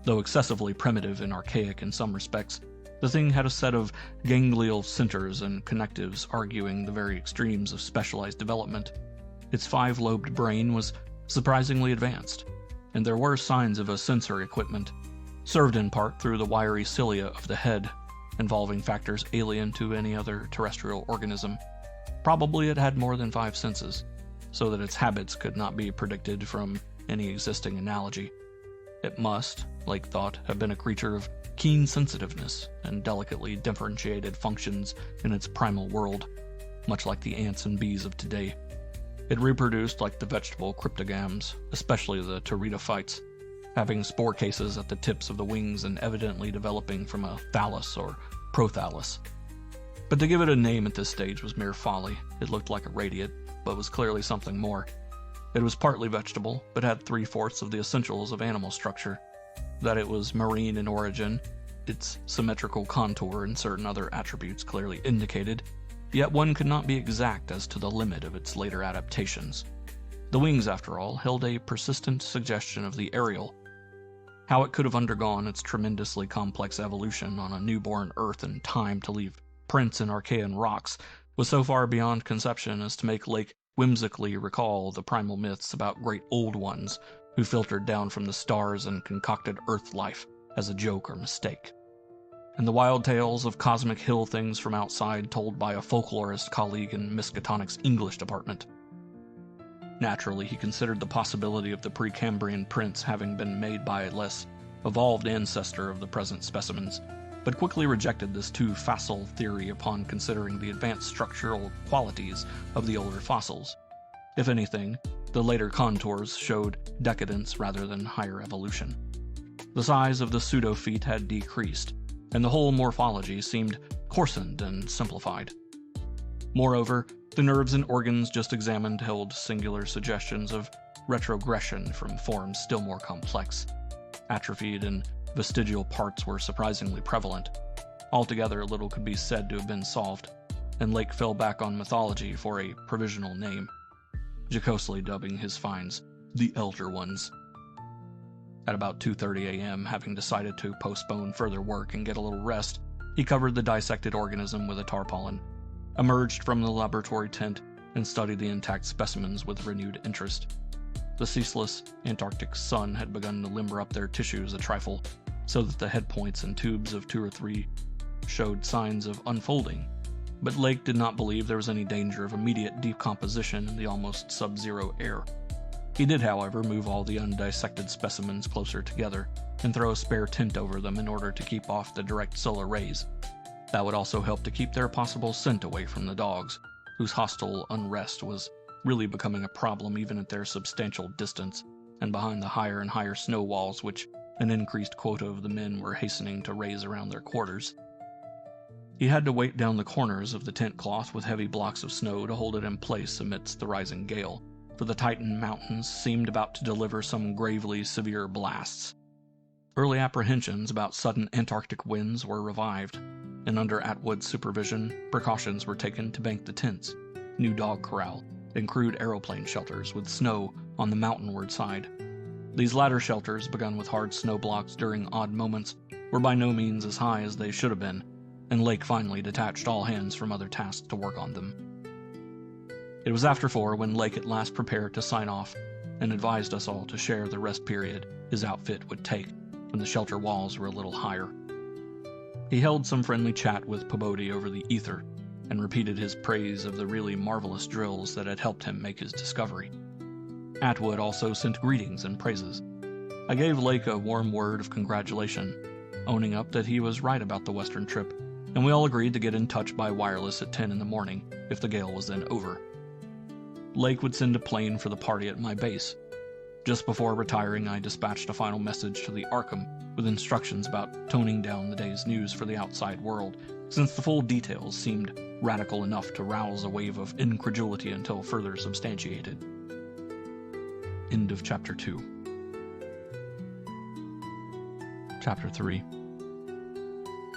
Though excessively primitive and archaic in some respects, the thing had a set of ganglial centers and connectives arguing the very extremes of specialized development. Its 5-lobed brain was surprisingly advanced, and there were signs of a sensory equipment, served in part through the wiry cilia of the head, involving factors alien to any other terrestrial organism. Probably it had more than 5 senses, so that its habits could not be predicted from any existing analogy. It must, Lake thought, have been a creature of keen sensitiveness and delicately differentiated functions in its primal world, much like the ants and bees of today. It reproduced like the vegetable cryptogams, especially the pteridophytes, having spore cases at the tips of the wings and evidently developing from a thallus or prothallus. But to give it a name at this stage was mere folly. It looked like a radiate, but was clearly something more. It was partly vegetable, but had 3/4 of the essentials of animal structure. That it was marine in origin, its symmetrical contour and certain other attributes clearly indicated, yet one could not be exact as to the limit of its later adaptations. The wings, after all, held a persistent suggestion of the aerial. How it could have undergone its tremendously complex evolution on a newborn Earth in time to leave prints in Archean rocks was so far beyond conception as to make Lake whimsically recall the primal myths about great old ones who filtered down from the stars and concocted Earth life as a joke or mistake, and the wild tales of cosmic hill things from outside told by a folklorist colleague in Miskatonic's English department. Naturally, he considered the possibility of the Precambrian prints having been made by a less evolved ancestor of the present specimens, but quickly rejected this too facile theory upon considering the advanced structural qualities of the older fossils. If anything, the later contours showed decadence rather than higher evolution. The size of the pseudo-feet had decreased, and the whole morphology seemed coarsened and simplified. Moreover, the nerves and organs just examined held singular suggestions of retrogression from forms still more complex. Atrophied and vestigial parts were surprisingly prevalent. Altogether, little could be said to have been solved, and Lake fell back on mythology for a provisional name, jocosely dubbing his finds the Elder Ones. At about 2:30 a.m., having decided to postpone further work and get a little rest, he covered the dissected organism with a tarpaulin, emerged from the laboratory tent, and studied the intact specimens with renewed interest. The ceaseless Antarctic sun had begun to limber up their tissues a trifle, so that the head points and tubes of 2 or 3 showed signs of unfolding, but Lake did not believe there was any danger of immediate decomposition in the almost sub-zero air. He did, however, move all the undissected specimens closer together and throw a spare tent over them in order to keep off the direct solar rays. That would also help to keep their possible scent away from the dogs, whose hostile unrest was really becoming a problem even at their substantial distance, and behind the higher and higher snow walls which an increased quota of the men were hastening to raise around their quarters. He had to weight down the corners of the tent cloth with heavy blocks of snow to hold it in place amidst the rising gale, for the Titan mountains seemed about to deliver some gravely severe blasts. Early apprehensions about sudden Antarctic winds were revived, and under Atwood's supervision, precautions were taken to bank the tents, new dog corral, and crude aeroplane shelters with snow on the mountainward side. These latter shelters, begun with hard snow blocks during odd moments, were by no means as high as they should have been, and Lake finally detached all hands from other tasks to work on them. It was after 4 when Lake at last prepared to sign off, and advised us all to share the rest period his outfit would take when the shelter walls were a little higher. He held some friendly chat with Pobodi over the ether, and repeated his praise of the really marvelous drills that had helped him make his discovery. Atwood also sent greetings and praises. I gave Lake a warm word of congratulation, owning up that he was right about the western trip, and we all agreed to get in touch by wireless at 10 in the morning, if the gale was then over. Lake would send a plane for the party at my base. Just before retiring, I dispatched a final message to the Arkham with instructions about toning down the day's news for the outside world, since the full details seemed radical enough to rouse a wave of incredulity until further substantiated. End of Chapter 2. Chapter 3.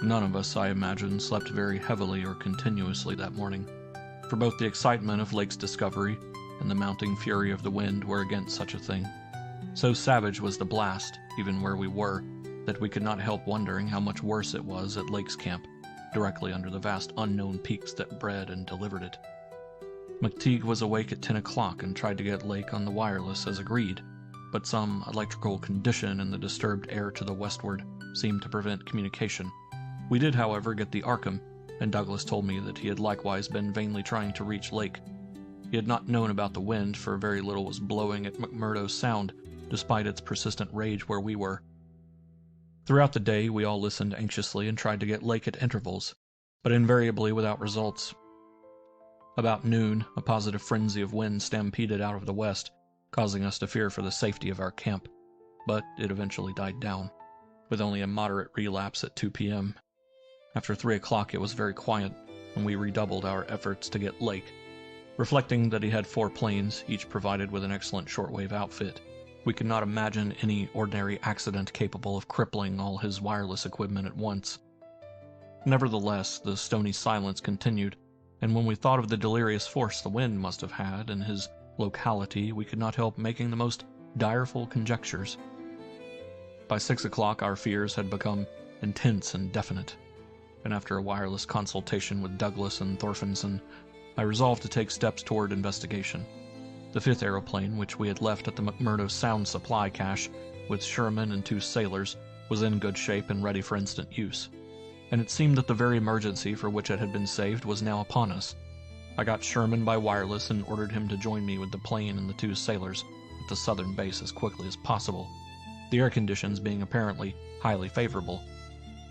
None of us, I imagine, slept very heavily or continuously that morning, for both the excitement of Lake's discovery and the mounting fury of the wind were against such a thing. So savage was the blast, even where we were, that we could not help wondering how much worse it was at Lake's camp, directly under the vast unknown peaks that bred and delivered it. McTeague was awake at 10 o'clock and tried to get Lake on the wireless as agreed, but some electrical condition in the disturbed air to the westward seemed to prevent communication. We did, however, get the Arkham, and Douglas told me that he had likewise been vainly trying to reach Lake. He had not known about the wind, for very little was blowing at McMurdo Sound, despite its persistent rage where we were. Throughout the day, we all listened anxiously and tried to get Lake at intervals, but invariably without results. About noon, a positive frenzy of wind stampeded out of the west, causing us to fear for the safety of our camp, but it eventually died down, with only a moderate relapse at 2 p.m. After 3 o'clock it was very quiet, and we redoubled our efforts to get Lake. Reflecting that he had 4 planes, each provided with an excellent shortwave outfit, we could not imagine any ordinary accident capable of crippling all his wireless equipment at once. Nevertheless, the stony silence continued, and when we thought of the delirious force the wind must have had in his locality, we could not help making the most direful conjectures. By 6 o'clock our fears had become intense and definite, and after a wireless consultation with Douglas and Thorfinson, I resolved to take steps toward investigation. The 5th aeroplane, which we had left at the McMurdo Sound supply cache with Sherman and 2 sailors, was in good shape and ready for instant use, and it seemed that the very emergency for which it had been saved was now upon us. I got Sherman by wireless and ordered him to join me with the plane and the 2 sailors at the southern base as quickly as possible, the air conditions being apparently highly favorable.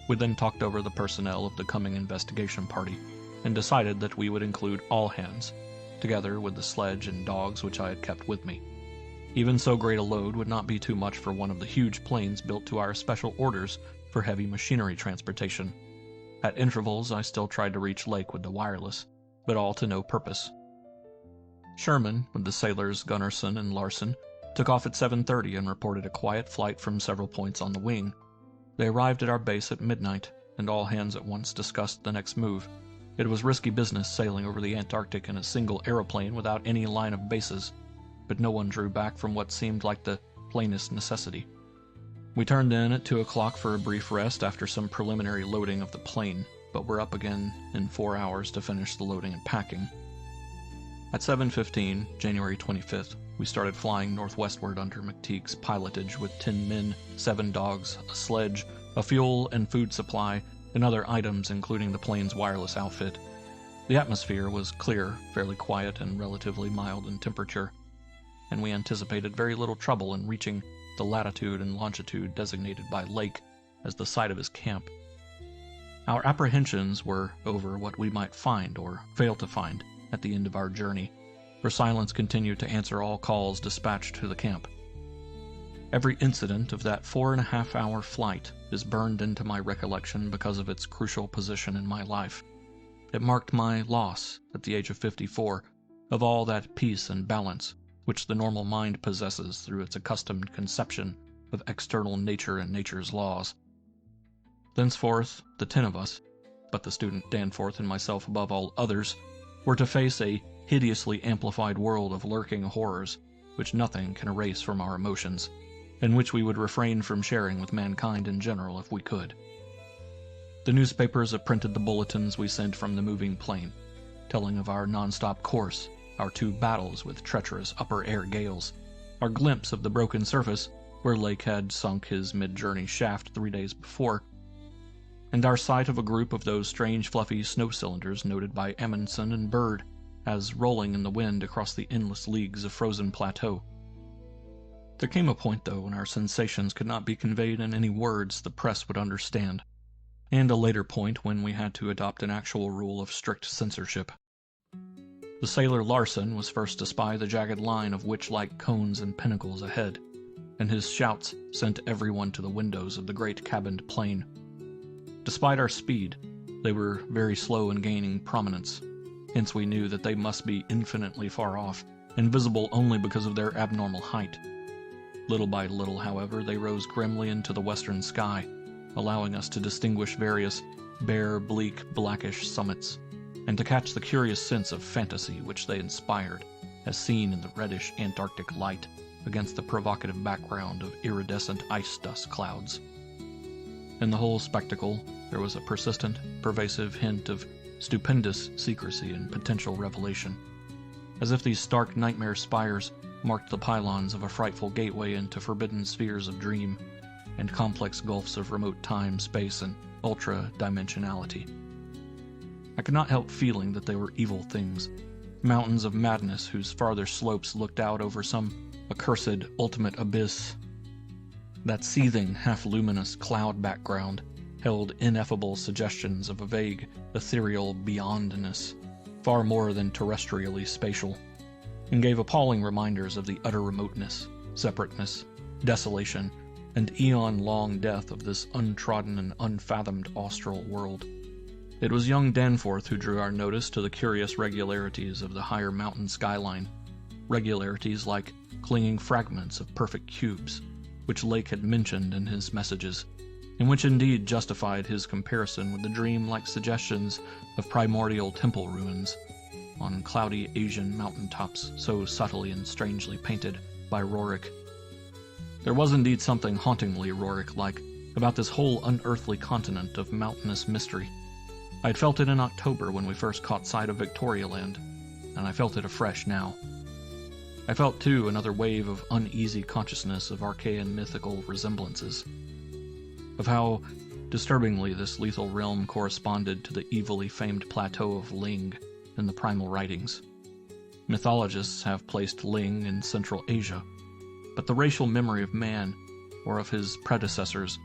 We then talked over the personnel of the coming investigation party and decided that we would include all hands, together with the sledge and dogs which I had kept with me. Even so great a load would not be too much for one of the huge planes built to our special orders for heavy machinery transportation. At intervals I still tried to reach Lake with the wireless, but all to no purpose. Sherman, with the sailors Gunnarsson and Larson, took off at 7:30 and reported a quiet flight from several points on the wing. They arrived at our base at midnight, and all hands at once discussed the next move. It was risky business sailing over the Antarctic in a single aeroplane without any line of bases, but no one drew back from what seemed like the plainest necessity. We turned in at 2 o'clock for a brief rest after some preliminary loading of the plane, but were up again in 4 hours to finish the loading and packing. At 7:15, January 25th, we started flying northwestward under McTeague's pilotage with 10 men, 7 dogs, a sledge, a fuel and food supply, and other items including the plane's wireless outfit. The atmosphere was clear, fairly quiet, and relatively mild in temperature, and we anticipated very little trouble in reaching the latitude and longitude designated by Lake as the site of his camp. Our apprehensions were over what we might find or fail to find at the end of our journey, for silence continued to answer all calls dispatched to the camp. Every incident of that 4.5-hour flight is burned into my recollection because of its crucial position in my life. It marked my loss, at the age of 54, of all that peace and balance which the normal mind possesses through its accustomed conception of external nature and nature's laws. Thenceforth, the 10 of us, but the student Danforth and myself above all others, were to face a hideously amplified world of lurking horrors which nothing can erase from our emotions, and which we would refrain from sharing with mankind in general if we could. The newspapers have printed the bulletins we sent from the moving plane, telling of our non-stop course, our 2 battles with treacherous upper air gales, our glimpse of the broken surface where Lake had sunk his mid-journey shaft 3 days before, and our sight of a group of those strange fluffy snow cylinders noted by Amundsen and Bird as rolling in the wind across the endless leagues of frozen plateau. There came a point, though, when our sensations could not be conveyed in any words the press would understand, and a later point when we had to adopt an actual rule of strict censorship. The sailor Larson was first to spy the jagged line of witch-like cones and pinnacles ahead, and his shouts sent everyone to the windows of the great cabined plane. Despite our speed, they were very slow in gaining prominence, hence we knew that they must be infinitely far off, and visible only because of their abnormal height. Little by little, however, they rose grimly into the western sky, allowing us to distinguish various bare, bleak, blackish summits, and to catch the curious sense of fantasy which they inspired, as seen in the reddish Antarctic light against the provocative background of iridescent ice dust clouds. In the whole spectacle, there was a persistent, pervasive hint of stupendous secrecy and potential revelation, as if these stark nightmare spires marked the pylons of a frightful gateway into forbidden spheres of dream, and complex gulfs of remote time, space, and ultra-dimensionality. I could not help feeling that they were evil things, mountains of madness whose farther slopes looked out over some accursed ultimate abyss. That seething, half-luminous cloud background held ineffable suggestions of a vague, ethereal beyondness, far more than terrestrially spatial, and gave appalling reminders of the utter remoteness, separateness, desolation, and eon-long death of this untrodden and unfathomed austral world. It was young Danforth who drew our notice to the curious regularities of the higher mountain skyline, regularities like clinging fragments of perfect cubes, which Lake had mentioned in his messages, and which indeed justified his comparison with the dream-like suggestions of primordial temple ruins on cloudy Asian mountaintops so subtly and strangely painted by Roerich. There was indeed something hauntingly Roerich-like about this whole unearthly continent of mountainous mystery. I had felt it in October when we first caught sight of Victoria Land, and I felt it afresh now. I felt, too, another wave of uneasy consciousness of archaean mythical resemblances, of how disturbingly this lethal realm corresponded to the evilly famed plateau of Ling in the primal writings. Mythologists have placed Ling in Central Asia, but the racial memory of man, or of his predecessors,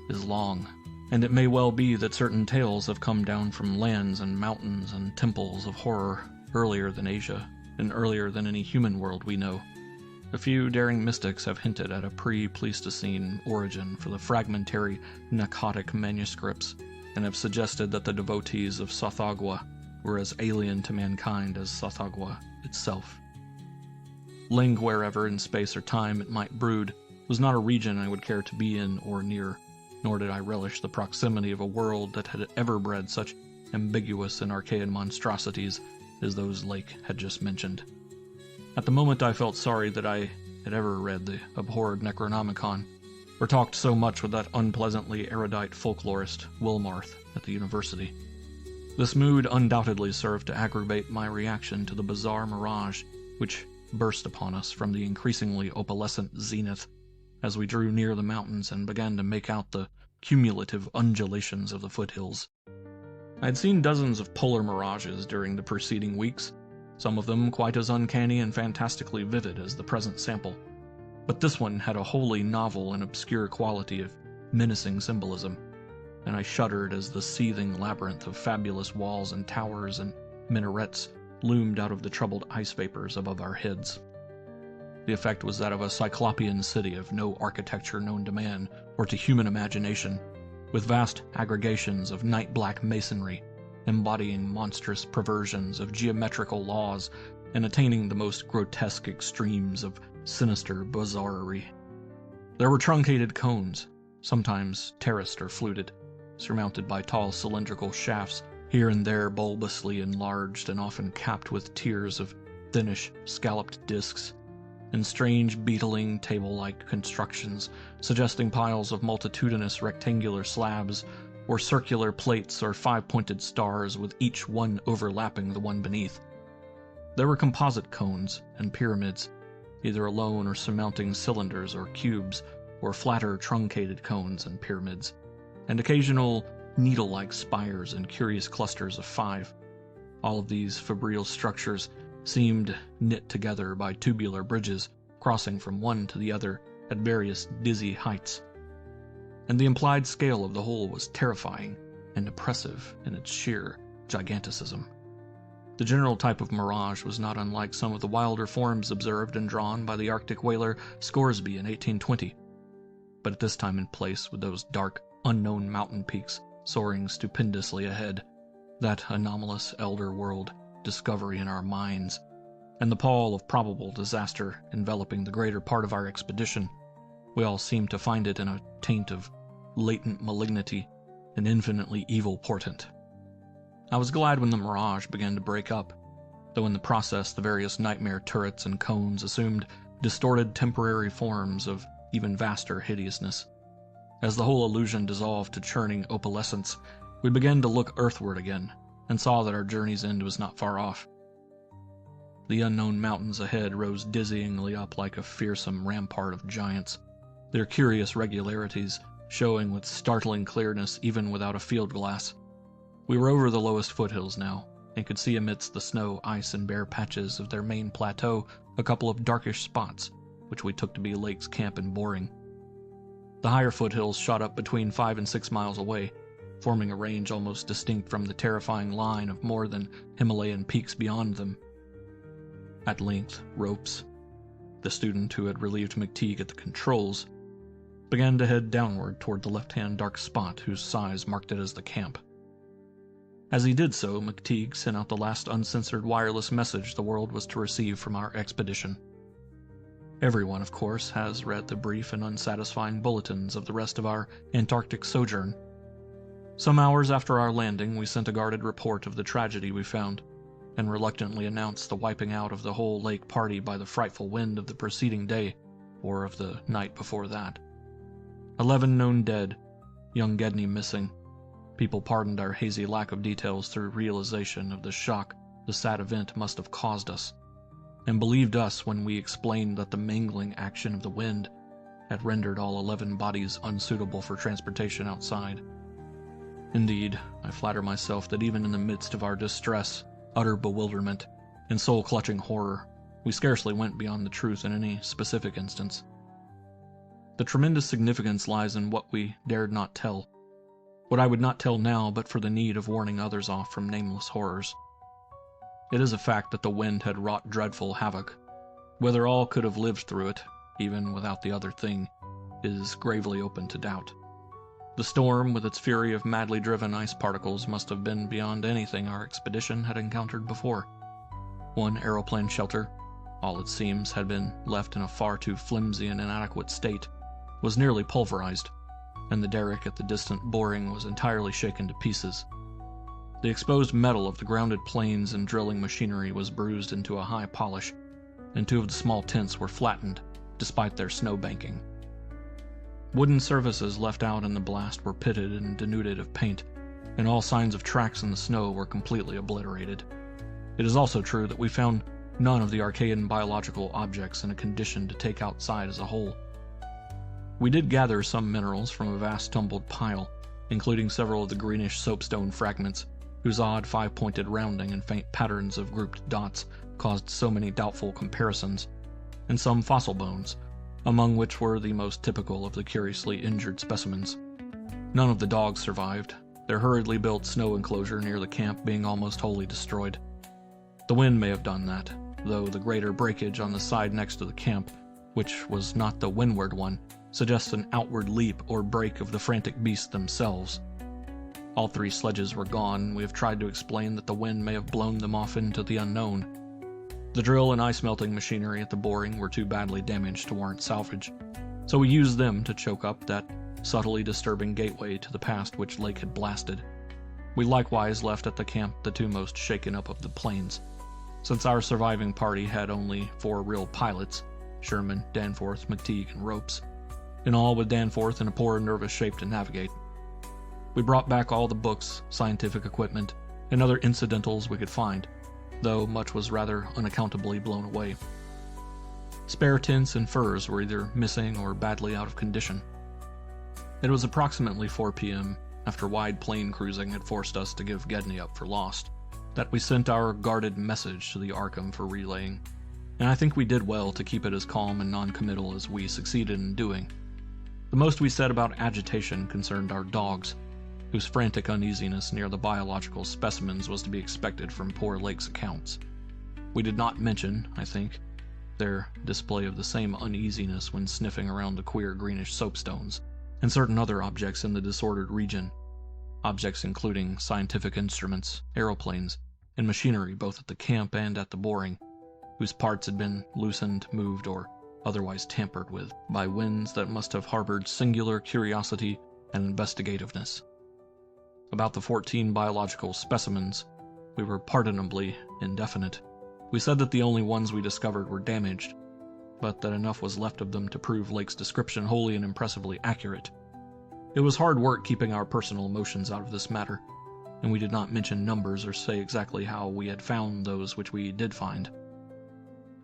is long, and it may well be that certain tales have come down from lands and mountains and temples of horror earlier than Asia, and earlier than any human world we know. A few daring mystics have hinted at a pre-Pleistocene origin for the fragmentary Naqatic manuscripts, and have suggested that the devotees of Tsathoggua were as alien to mankind as Tsathoggua itself. Ling, wherever in space or time it might brood, was not a region I would care to be in or near, nor did I relish the proximity of a world that had ever bred such ambiguous and archaean monstrosities as those Lake had just mentioned. At the moment I felt sorry that I had ever read the abhorred Necronomicon, or talked so much with that unpleasantly erudite folklorist, Wilmarth, at the university. This mood undoubtedly served to aggravate my reaction to the bizarre mirage which burst upon us from the increasingly opalescent zenith as we drew near the mountains and began to make out the cumulative undulations of the foothills. I had seen dozens of polar mirages during the preceding weeks, some of them quite as uncanny and fantastically vivid as the present sample, but this one had a wholly novel and obscure quality of menacing symbolism, and I shuddered as the seething labyrinth of fabulous walls and towers and minarets loomed out of the troubled ice vapors above our heads. The effect was that of a cyclopean city of no architecture known to man or to human imagination, with vast aggregations of night-black masonry, embodying monstrous perversions of geometrical laws and attaining the most grotesque extremes of sinister bizarrerie. There were truncated cones, sometimes terraced or fluted, surmounted by tall cylindrical shafts, here and there bulbously enlarged and often capped with tiers of thinnish, scalloped discs, and strange beetling table-like constructions suggesting piles of multitudinous rectangular slabs, or circular plates or five-pointed stars with each one overlapping the one beneath. There were composite cones and pyramids, either alone or surmounting cylinders or cubes, or flatter truncated cones and pyramids, and occasional needle-like spires and curious clusters of five. All of these febrile structures seemed knit together by tubular bridges, crossing from one to the other at various dizzy heights. And the implied scale of the whole was terrifying and oppressive in its sheer giganticism. The general type of mirage was not unlike some of the wilder forms observed and drawn by the Arctic whaler Scoresby in 1820, but at this time and place, with those dark, unknown mountain peaks soaring stupendously ahead, that anomalous elder world discovery in our minds, and the pall of probable disaster enveloping the greater part of our expedition, we all seemed to find it in a taint of latent malignity and infinitely evil portent. I was glad when the mirage began to break up, though in the process the various nightmare turrets and cones assumed distorted temporary forms of even vaster hideousness. As the whole illusion dissolved to churning opalescence, we began to look earthward again, and saw that our journey's end was not far off. The unknown mountains ahead rose dizzyingly up like a fearsome rampart of giants, their curious regularities showing with startling clearness even without a field glass. We were over the lowest foothills now, and could see amidst the snow, ice, and bare patches of their main plateau a couple of darkish spots, which we took to be Lake's camp and boring. The higher foothills shot up between 5 and 6 miles away, forming a range almost distinct from the terrifying line of more than Himalayan peaks beyond them. At length, Ropes, the student who had relieved McTeague at the controls, began to head downward toward the left-hand dark spot whose size marked it as the camp. As he did so, McTeague sent out the last uncensored wireless message the world was to receive from our expedition. Everyone, of course, has read the brief and unsatisfying bulletins of the rest of our Antarctic sojourn. Some hours after our landing, we sent a guarded report of the tragedy we found, and reluctantly announced the wiping out of the whole lake party by the frightful wind of the preceding day, or of the night before that. 11 known dead, young Gedney missing. People pardoned our hazy lack of details through realization of the shock the sad event must have caused us, and believed us when we explained that the mangling action of the wind had rendered all 11 bodies unsuitable for transportation outside. Indeed, I flatter myself that even in the midst of our distress, utter bewilderment, and soul-clutching horror, we scarcely went beyond the truth in any specific instance. The tremendous significance lies in what we dared not tell, what I would not tell now but for the need of warning others off from nameless horrors. It is a fact that the wind had wrought dreadful havoc. Whether all could have lived through it, even without the other thing, is gravely open to doubt. The storm, with its fury of madly driven ice particles, must have been beyond anything our expedition had encountered before. One aeroplane shelter, all it seems had been left in a far too flimsy and inadequate state, was nearly pulverized, and the derrick at the distant boring was entirely shaken to pieces. The exposed metal of the grounded planes and drilling machinery was bruised into a high polish, and 2 of the small tents were flattened, despite their snow banking. Wooden surfaces left out in the blast were pitted and denuded of paint, and all signs of tracks in the snow were completely obliterated. It is also true that we found none of the Archaean biological objects in a condition to take outside as a whole. We did gather some minerals from a vast tumbled pile, including several of the greenish soapstone fragments, whose odd 5-pointed rounding and faint patterns of grouped dots caused so many doubtful comparisons, and some fossil bones, among which were the most typical of the curiously injured specimens. None of the dogs survived, their hurriedly built snow enclosure near the camp being almost wholly destroyed. The wind may have done that, though the greater breakage on the side next to the camp, which was not the windward one, suggests an outward leap or break of the frantic beasts themselves. All 3 sledges were gone. We have tried to explain that the wind may have blown them off into the unknown. The drill and ice-melting machinery at the boring were too badly damaged to warrant salvage, so we used them to choke up that subtly disturbing gateway to the past which Lake had blasted. We likewise left at the camp the 2 most shaken up of the planes. Since our surviving party had only 4 real pilots, Sherman, Danforth, McTeague, and Ropes, in all with Danforth in a poor, nervous shape to navigate. We brought back all the books, scientific equipment, and other incidentals we could find, though much was rather unaccountably blown away. Spare tents and furs were either missing or badly out of condition. It was approximately 4 p.m., after wide plane cruising had forced us to give Gedney up for lost, that we sent our guarded message to the Arkham for relaying. and I think we did well to keep it as calm and non-committal as we succeeded in doing. The most we said about agitation concerned our dogs, whose frantic uneasiness near the biological specimens was to be expected from poor Lake's accounts. We did not mention, I think, their display of the same uneasiness when sniffing around the queer greenish soapstones and certain other objects in the disordered region, objects including scientific instruments, aeroplanes, and machinery both at the camp and at the boring, whose parts had been loosened, moved, or otherwise tampered with by winds that must have harbored singular curiosity and investigativeness. About the 14 biological specimens, we were pardonably indefinite. We said that the only ones we discovered were damaged, but that enough was left of them to prove Lake's description wholly and impressively accurate. It was hard work keeping our personal emotions out of this matter, and we did not mention numbers or say exactly how we had found those which we did find.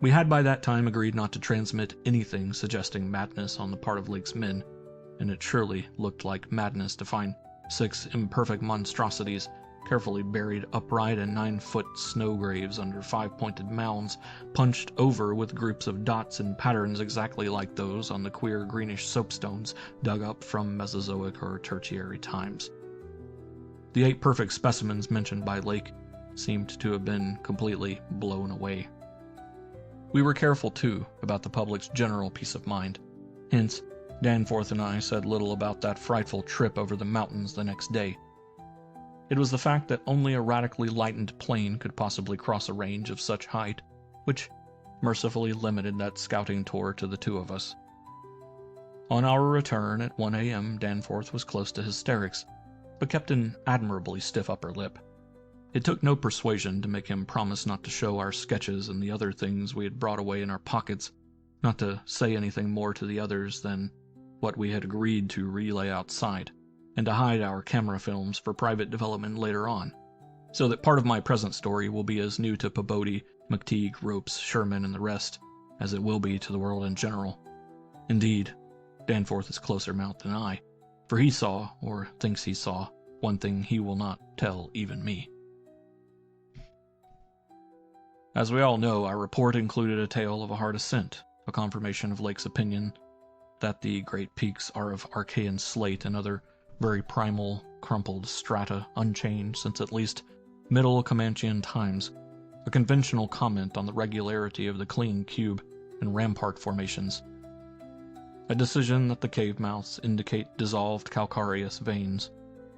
We had by that time agreed not to transmit anything suggesting madness on the part of Lake's men, and it surely looked like madness to find 6 imperfect monstrosities carefully buried upright in 9-foot snow graves under 5-pointed mounds, punched over with groups of dots and patterns exactly like those on the queer greenish soapstones dug up from Mesozoic or Tertiary times. The 8 perfect specimens mentioned by Lake seemed to have been completely blown away. We were careful, too, about the public's general peace of mind. Hence, Danforth and I said little about that frightful trip over the mountains the next day. It was the fact that only a radically lightened plane could possibly cross a range of such height, which mercifully limited that scouting tour to the 2 of us. On our return at 1 a.m., Danforth was close to hysterics, but kept an admirably stiff upper lip. It took no persuasion to make him promise not to show our sketches and the other things we had brought away in our pockets, not to say anything more to the others than what we had agreed to relay outside, and to hide our camera films for private development later on, so that part of my present story will be as new to Pabodie, McTeague, Ropes, Sherman, and the rest as it will be to the world in general. Indeed, Danforth is closer mouthed than I, for he saw, or thinks he saw, one thing he will not tell even me. As we all know, our report included a tale of a hard ascent, a confirmation of Lake's opinion that the great peaks are of Archean slate and other very primal, crumpled strata, unchanged since at least Middle Comanchean times, a conventional comment on the regularity of the clean cube and rampart formations. A decision that the cave mouths indicate dissolved calcareous veins,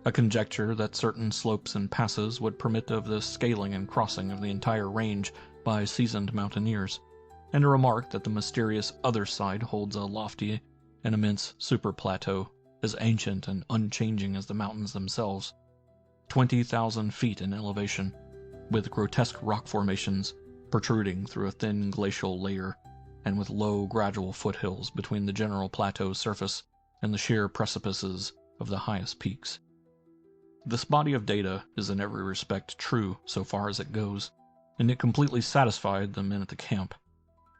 a conjecture that certain slopes and passes would permit of the scaling and crossing of the entire range by seasoned mountaineers, and a remark that the mysterious other side holds a lofty and immense superplateau as ancient and unchanging as the mountains themselves, 20,000 feet in elevation, with grotesque rock formations protruding through a thin glacial layer, and with low, gradual foothills between the general plateau surface and the sheer precipices of the highest peaks. This body of data is in every respect true so far as it goes, and it completely satisfied the men at the camp.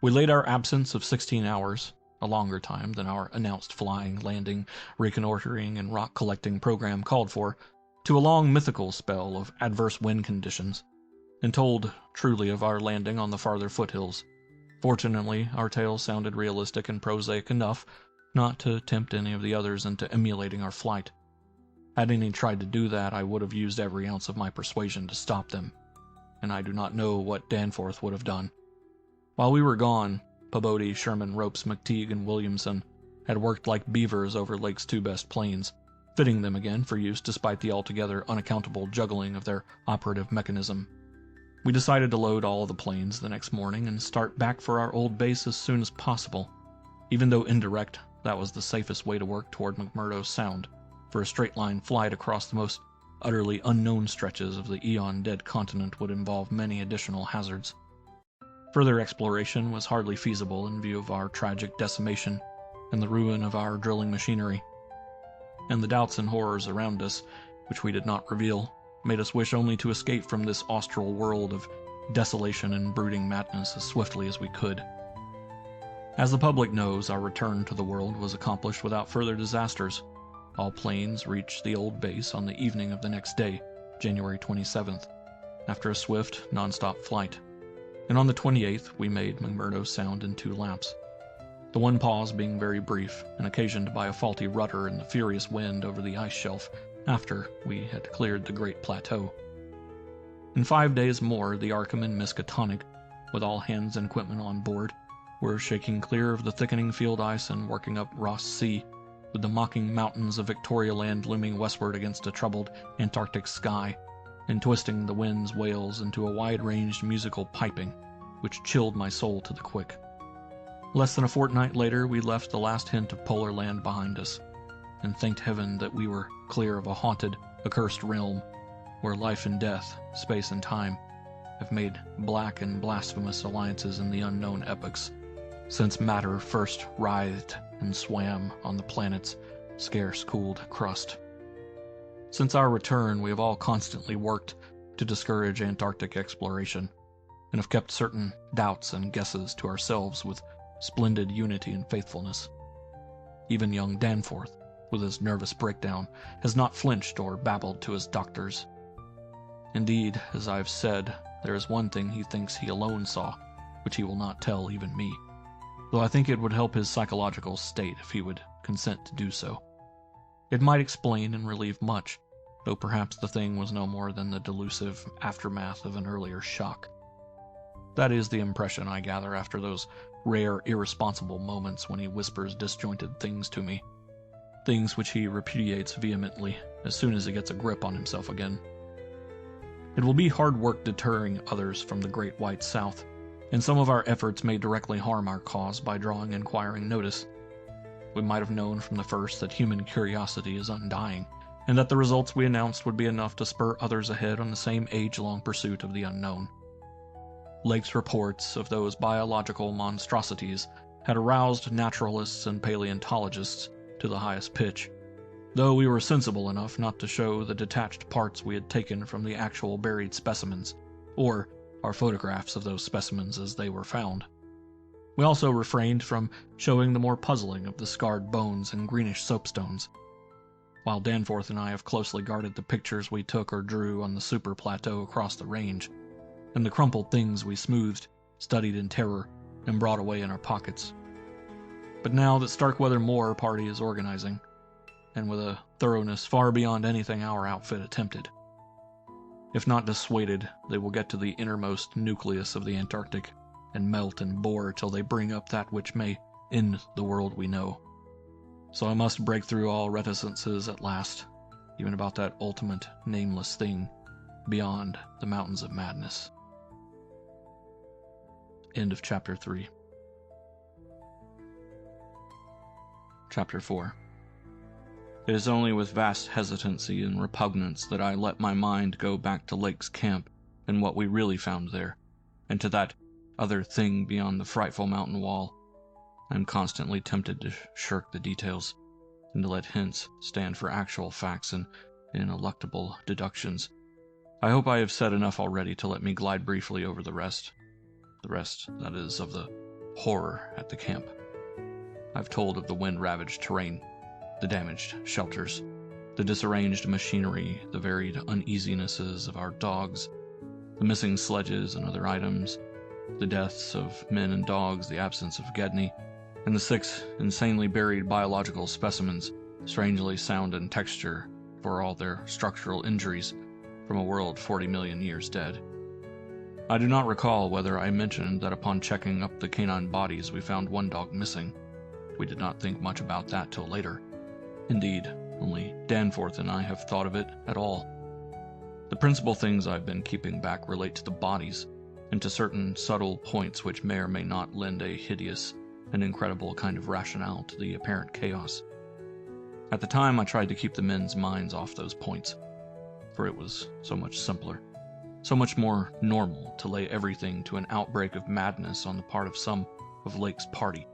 We laid our absence of 16 hours, a longer time than our announced flying, landing, reconnoitering, and rock collecting program called for, to a long mythical spell of adverse wind conditions, and told truly of our landing on the farther foothills. Fortunately, our tale sounded realistic and prosaic enough not to tempt any of the others into emulating our flight. Had any tried to do that, I would have used every ounce of my persuasion to stop them, and I do not know what Danforth would have done. While we were gone, Pabodie, Sherman, Ropes, McTeague, and Williamson had worked like beavers over Lake's 2 best planes, fitting them again for use despite the altogether unaccountable juggling of their operative mechanism. We decided to load all of the planes the next morning and start back for our old base as soon as possible. Even though indirect, that was the safest way to work toward McMurdo Sound, for a straight-line flight across the most utterly unknown stretches of the eon-dead continent would involve many additional hazards. Further exploration was hardly feasible in view of our tragic decimation and the ruin of our drilling machinery. And the doubts and horrors around us, which we did not reveal, made us wish only to escape from this austral world of desolation and brooding madness as swiftly as we could. As the public knows, our return to the world was accomplished without further disasters. All planes reached the old base on the evening of the next day, January 27th, after a swift, non-stop flight. and on the 28th we made McMurdo Sound in 2 laps, the one pause being very brief and occasioned by a faulty rudder and the furious wind over the ice shelf after we had cleared the Great Plateau. In 5 days more, the Arkham and Miskatonic, with all hands and equipment on board, were shaking clear of the thickening field ice and working up Ross Sea, with the mocking mountains of Victoria Land looming westward against a troubled Antarctic sky, and twisting the wind's wails into a wide-ranged musical piping, which chilled my soul to the quick. Less than a fortnight later, we left the last hint of polar land behind us, and thanked heaven that we were clear of a haunted, accursed realm, where life and death, space and time, have made black and blasphemous alliances in the unknown epochs, since matter first writhed and swam on the planet's scarce-cooled crust. Since our return, we have all constantly worked to discourage Antarctic exploration, and have kept certain doubts and guesses to ourselves with splendid unity and faithfulness. Even young Danforth, with his nervous breakdown, has not flinched or babbled to his doctors. Indeed, as I have said, there is one thing he thinks he alone saw, which he will not tell even me, though I think it would help his psychological state if he would consent to do so. It might explain and relieve much, though perhaps the thing was no more than the delusive aftermath of an earlier shock. That is the impression I gather after those rare, irresponsible moments when he whispers disjointed things to me, things which he repudiates vehemently as soon as he gets a grip on himself again. It will be hard work deterring others from the Great White South, and some of our efforts may directly harm our cause by drawing inquiring notice. We might have known from the first that human curiosity is undying, and that the results we announced would be enough to spur others ahead on the same age-long pursuit of the unknown. Lake's reports of those biological monstrosities had aroused naturalists and paleontologists to the highest pitch, though we were sensible enough not to show the detached parts we had taken from the actual buried specimens, or our photographs of those specimens as they were found. We also refrained from showing the more puzzling of the scarred bones and greenish soapstones, while Danforth and I have closely guarded the pictures we took or drew on the super plateau across the range, and the crumpled things we smoothed, studied in terror, and brought away in our pockets. But now that Starkweather Moor party is organizing, and with a thoroughness far beyond anything our outfit attempted. If not dissuaded, they will get to the innermost nucleus of the Antarctic and melt and bore till they bring up that which may end the world we know. So I must break through all reticences at last, even about that ultimate, nameless thing beyond the mountains of madness. End of Chapter 3. Chapter 4. It is only with vast hesitancy and repugnance that I let my mind go back to Lake's camp and what we really found there, and to that other thing beyond the frightful mountain wall. I am constantly tempted to shirk the details, and to let hints stand for actual facts and ineluctable deductions. I hope I have said enough already to let me glide briefly over the rest. The rest, that is, of the horror at the camp. I've told of the wind-ravaged terrain, the damaged shelters, the disarranged machinery, the varied uneasinesses of our dogs, the missing sledges and other items, the deaths of men and dogs, the absence of Gedney, and the 6 insanely buried biological specimens, strangely sound in texture for all their structural injuries, from a world 40 million years dead. I do not recall whether I mentioned that upon checking up the canine bodies we found one dog missing. We did not think much about that till later. Indeed, only Danforth and I have thought of it at all. The principal things I've been keeping back relate to the bodies, and to certain subtle points which may or may not lend a hideous and incredible kind of rationale to the apparent chaos. At the time, I tried to keep the men's minds off those points, for it was so much simpler, so much more normal to lay everything to an outbreak of madness on the part of some of Lake's party.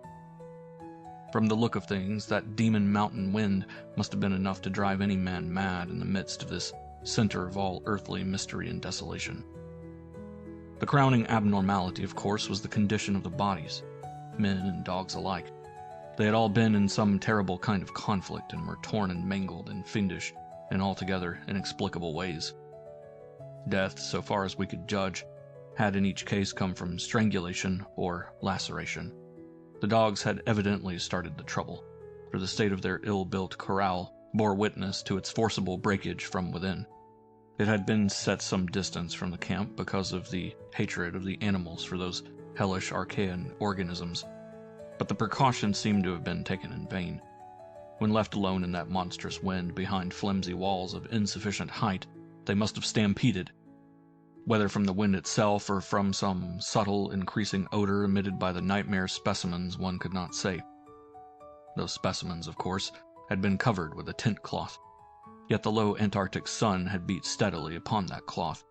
From the look of things, that demon mountain wind must have been enough to drive any man mad in the midst of this center of all earthly mystery and desolation. The crowning abnormality, of course, was the condition of the bodies, men and dogs alike. They had all been in some terrible kind of conflict and were torn and mangled in fiendish and altogether inexplicable ways. Death, so far as we could judge, had in each case come from strangulation or laceration. The dogs had evidently started the trouble, for the state of their ill-built corral bore witness to its forcible breakage from within. It had been set some distance from the camp because of the hatred of the animals for those hellish archaean organisms, but the precaution seemed to have been taken in vain. When left alone in that monstrous wind behind flimsy walls of insufficient height, they must have stampeded. Whether from the wind itself or from some subtle, increasing odor emitted by the nightmare specimens, one could not say. Those specimens, of course, had been covered with a tent cloth, yet the low Antarctic sun had beat steadily upon that cloth,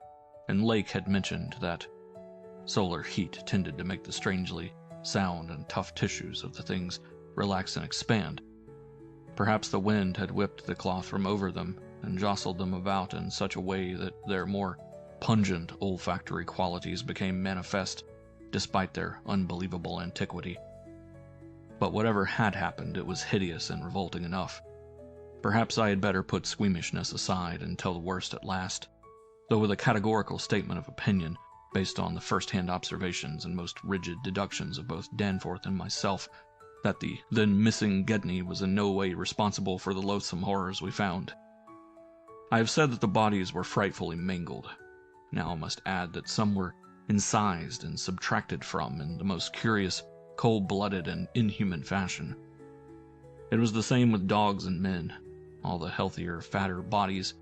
and Lake had mentioned that solar heat tended to make the strangely sound and tough tissues of the things relax and expand. Perhaps the wind had whipped the cloth from over them and jostled them about in such a way that their more pungent olfactory qualities became manifest despite their unbelievable antiquity. But whatever had happened, it was hideous and revolting enough. Perhaps I had better put squeamishness aside and tell the worst at last, though with a categorical statement of opinion based on the first-hand observations and most rigid deductions of both Danforth and myself, that the then missing Gedney was in no way responsible for the loathsome horrors we found. I have said that the bodies were frightfully mangled. Now I must add that some were incised and subtracted from in the most curious, cold-blooded, and inhuman fashion. It was the same with dogs and men. All the healthier, fatter bodies,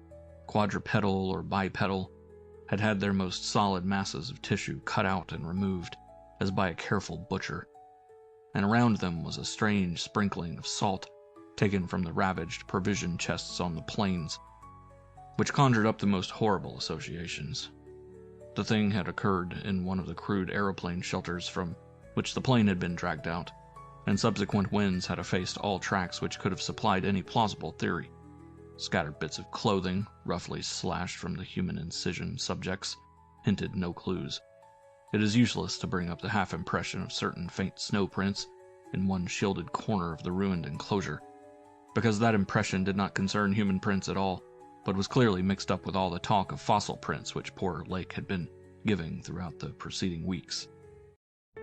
quadrupedal or bipedal, had had their most solid masses of tissue cut out and removed, as by a careful butcher, and around them was a strange sprinkling of salt taken from the ravaged provision chests on the plains, which conjured up the most horrible associations. The thing had occurred in one of the crude aeroplane shelters from which the plane had been dragged out, and subsequent winds had effaced all tracks which could have supplied any plausible theory. Scattered bits of clothing, roughly slashed from the human incision subjects, hinted no clues. It is useless to bring up the half-impression of certain faint snow prints in one shielded corner of the ruined enclosure, because that impression did not concern human prints at all, but was clearly mixed up with all the talk of fossil prints which poor Lake had been giving throughout the preceding weeks.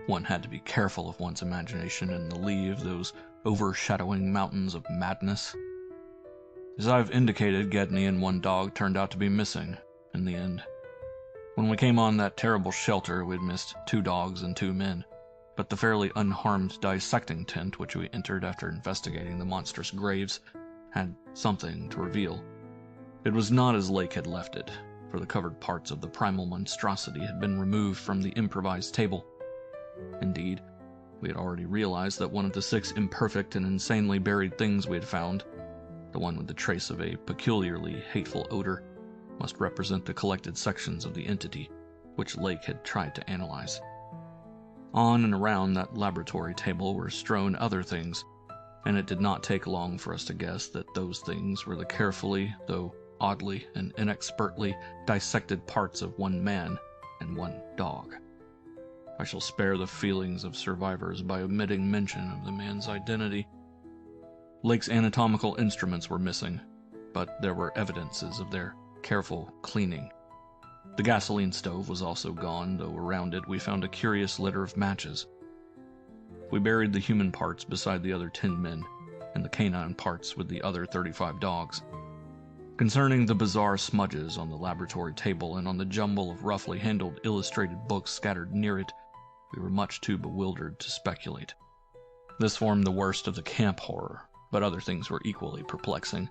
One had to be careful of one's imagination in the lee of those overshadowing mountains of madness. As I've indicated, Gedney and one dog turned out to be missing, in the end. When we came on that terrible shelter, we'd missed 2 dogs and 2 men, but the fairly unharmed dissecting tent which we entered after investigating the monstrous graves had something to reveal. It was not as Lake had left it, for the covered parts of the primal monstrosity had been removed from the improvised table. Indeed, we had already realized that one of the 6 imperfect and insanely buried things we had found, the one with the trace of a peculiarly hateful odor, must represent the collected sections of the entity which Lake had tried to analyze. On and around that laboratory table were strewn other things, and it did not take long for us to guess that those things were the carefully, though oddly and inexpertly, dissected parts of one man and one dog. I shall spare the feelings of survivors by omitting mention of the man's identity. Lake's anatomical instruments were missing, but there were evidences of their careful cleaning. The gasoline stove was also gone, though around it we found a curious litter of matches. We buried the human parts beside the other 10 men, and the canine parts with the other 35 dogs. Concerning the bizarre smudges on the laboratory table and on the jumble of roughly handled illustrated books scattered near it, we were much too bewildered to speculate. This formed the worst of the camp horror, but other things were equally perplexing.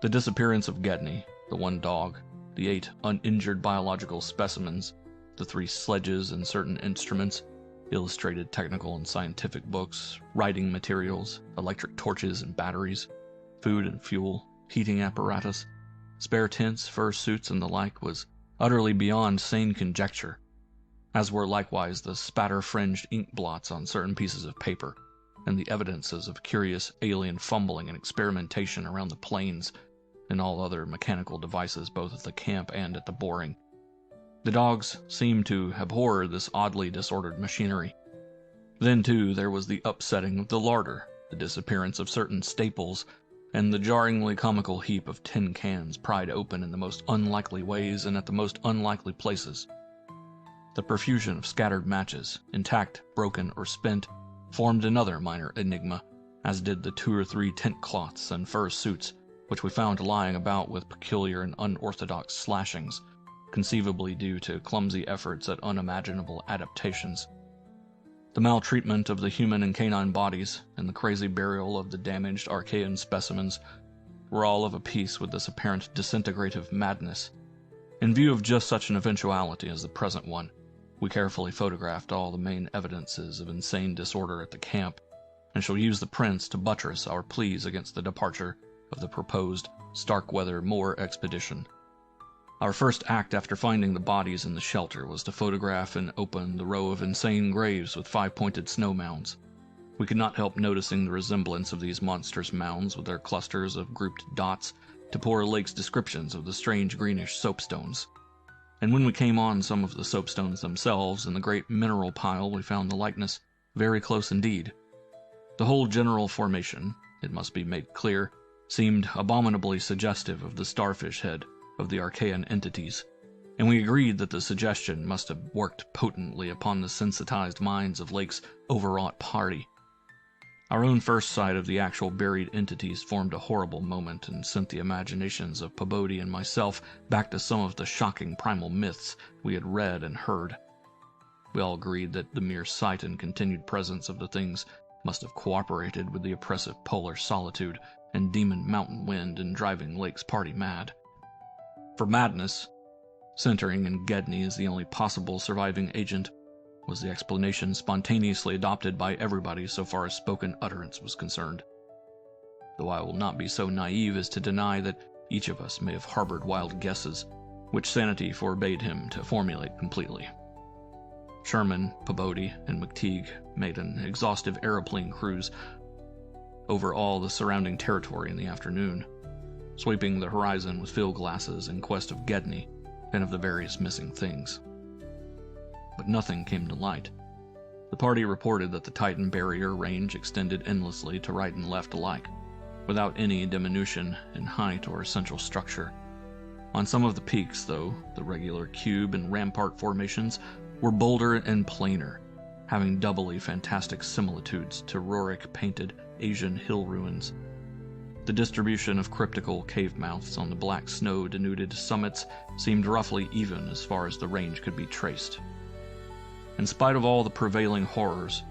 The disappearance of Gedney, the 1 dog, the 8 uninjured biological specimens, the 3 sledges and certain instruments, illustrated technical and scientific books, writing materials, electric torches and batteries, food and fuel, heating apparatus, spare tents, fur suits, and the like, was utterly beyond sane conjecture, as were likewise the spatter-fringed ink blots on certain pieces of paper, and the evidences of curious alien fumbling and experimentation around the planes and all other mechanical devices both at the camp and at the boring. The dogs seemed to abhor this oddly disordered machinery. Then, too, there was the upsetting of the larder, the disappearance of certain staples, and the jarringly comical heap of tin cans pried open in the most unlikely ways and at the most unlikely places. The profusion of scattered matches, intact, broken, or spent, formed another minor enigma, as did the 2 or 3 tent cloths and fur suits, which we found lying about with peculiar and unorthodox slashings, conceivably due to clumsy efforts at unimaginable adaptations. The maltreatment of the human and canine bodies, and the crazy burial of the damaged Archaean specimens, were all of a piece with this apparent disintegrative madness. In view of just such an eventuality as the present one, we carefully photographed all the main evidences of insane disorder at the camp, and shall use the prints to buttress our pleas against the departure of the proposed Starkweather Moor expedition. Our first act after finding the bodies in the shelter was to photograph and open the row of insane graves with 5-pointed snow mounds. We could not help noticing the resemblance of these monstrous mounds with their clusters of grouped dots to poor Lake's descriptions of the strange greenish soapstones. And when we came on some of the soapstones themselves in the great mineral pile, we found the likeness very close indeed. The whole general formation, it must be made clear, seemed abominably suggestive of the starfish head of the Archaean entities, and we agreed that the suggestion must have worked potently upon the sensitized minds of Lake's overwrought party. Our own first sight of the actual buried entities formed a horrible moment and sent the imaginations of Pabodie and myself back to some of the shocking primal myths we had read and heard. We all agreed that the mere sight and continued presence of the things must have cooperated with the oppressive polar solitude and demon mountain wind in driving Lake's party mad. For madness, centering in Gedney as the only possible surviving agent, was the explanation spontaneously adopted by everybody so far as spoken utterance was concerned. Though I will not be so naive as to deny that each of us may have harbored wild guesses, which sanity forbade him to formulate completely. Sherman, Pabodie, and McTeague made an exhaustive aeroplane cruise over all the surrounding territory in the afternoon, sweeping the horizon with field glasses in quest of Gedney and of the various missing things. But nothing came to light. The party reported that the Titan barrier range extended endlessly to right and left alike, without any diminution in height or essential structure. On some of the peaks, though, the regular cube and rampart formations were bolder and plainer, having doubly fantastic similitudes to Rorik-painted Asian hill ruins. The distribution of cryptical cave mouths on the black snow-denuded summits seemed roughly even as far as the range could be traced. In spite of all the prevailing horrors,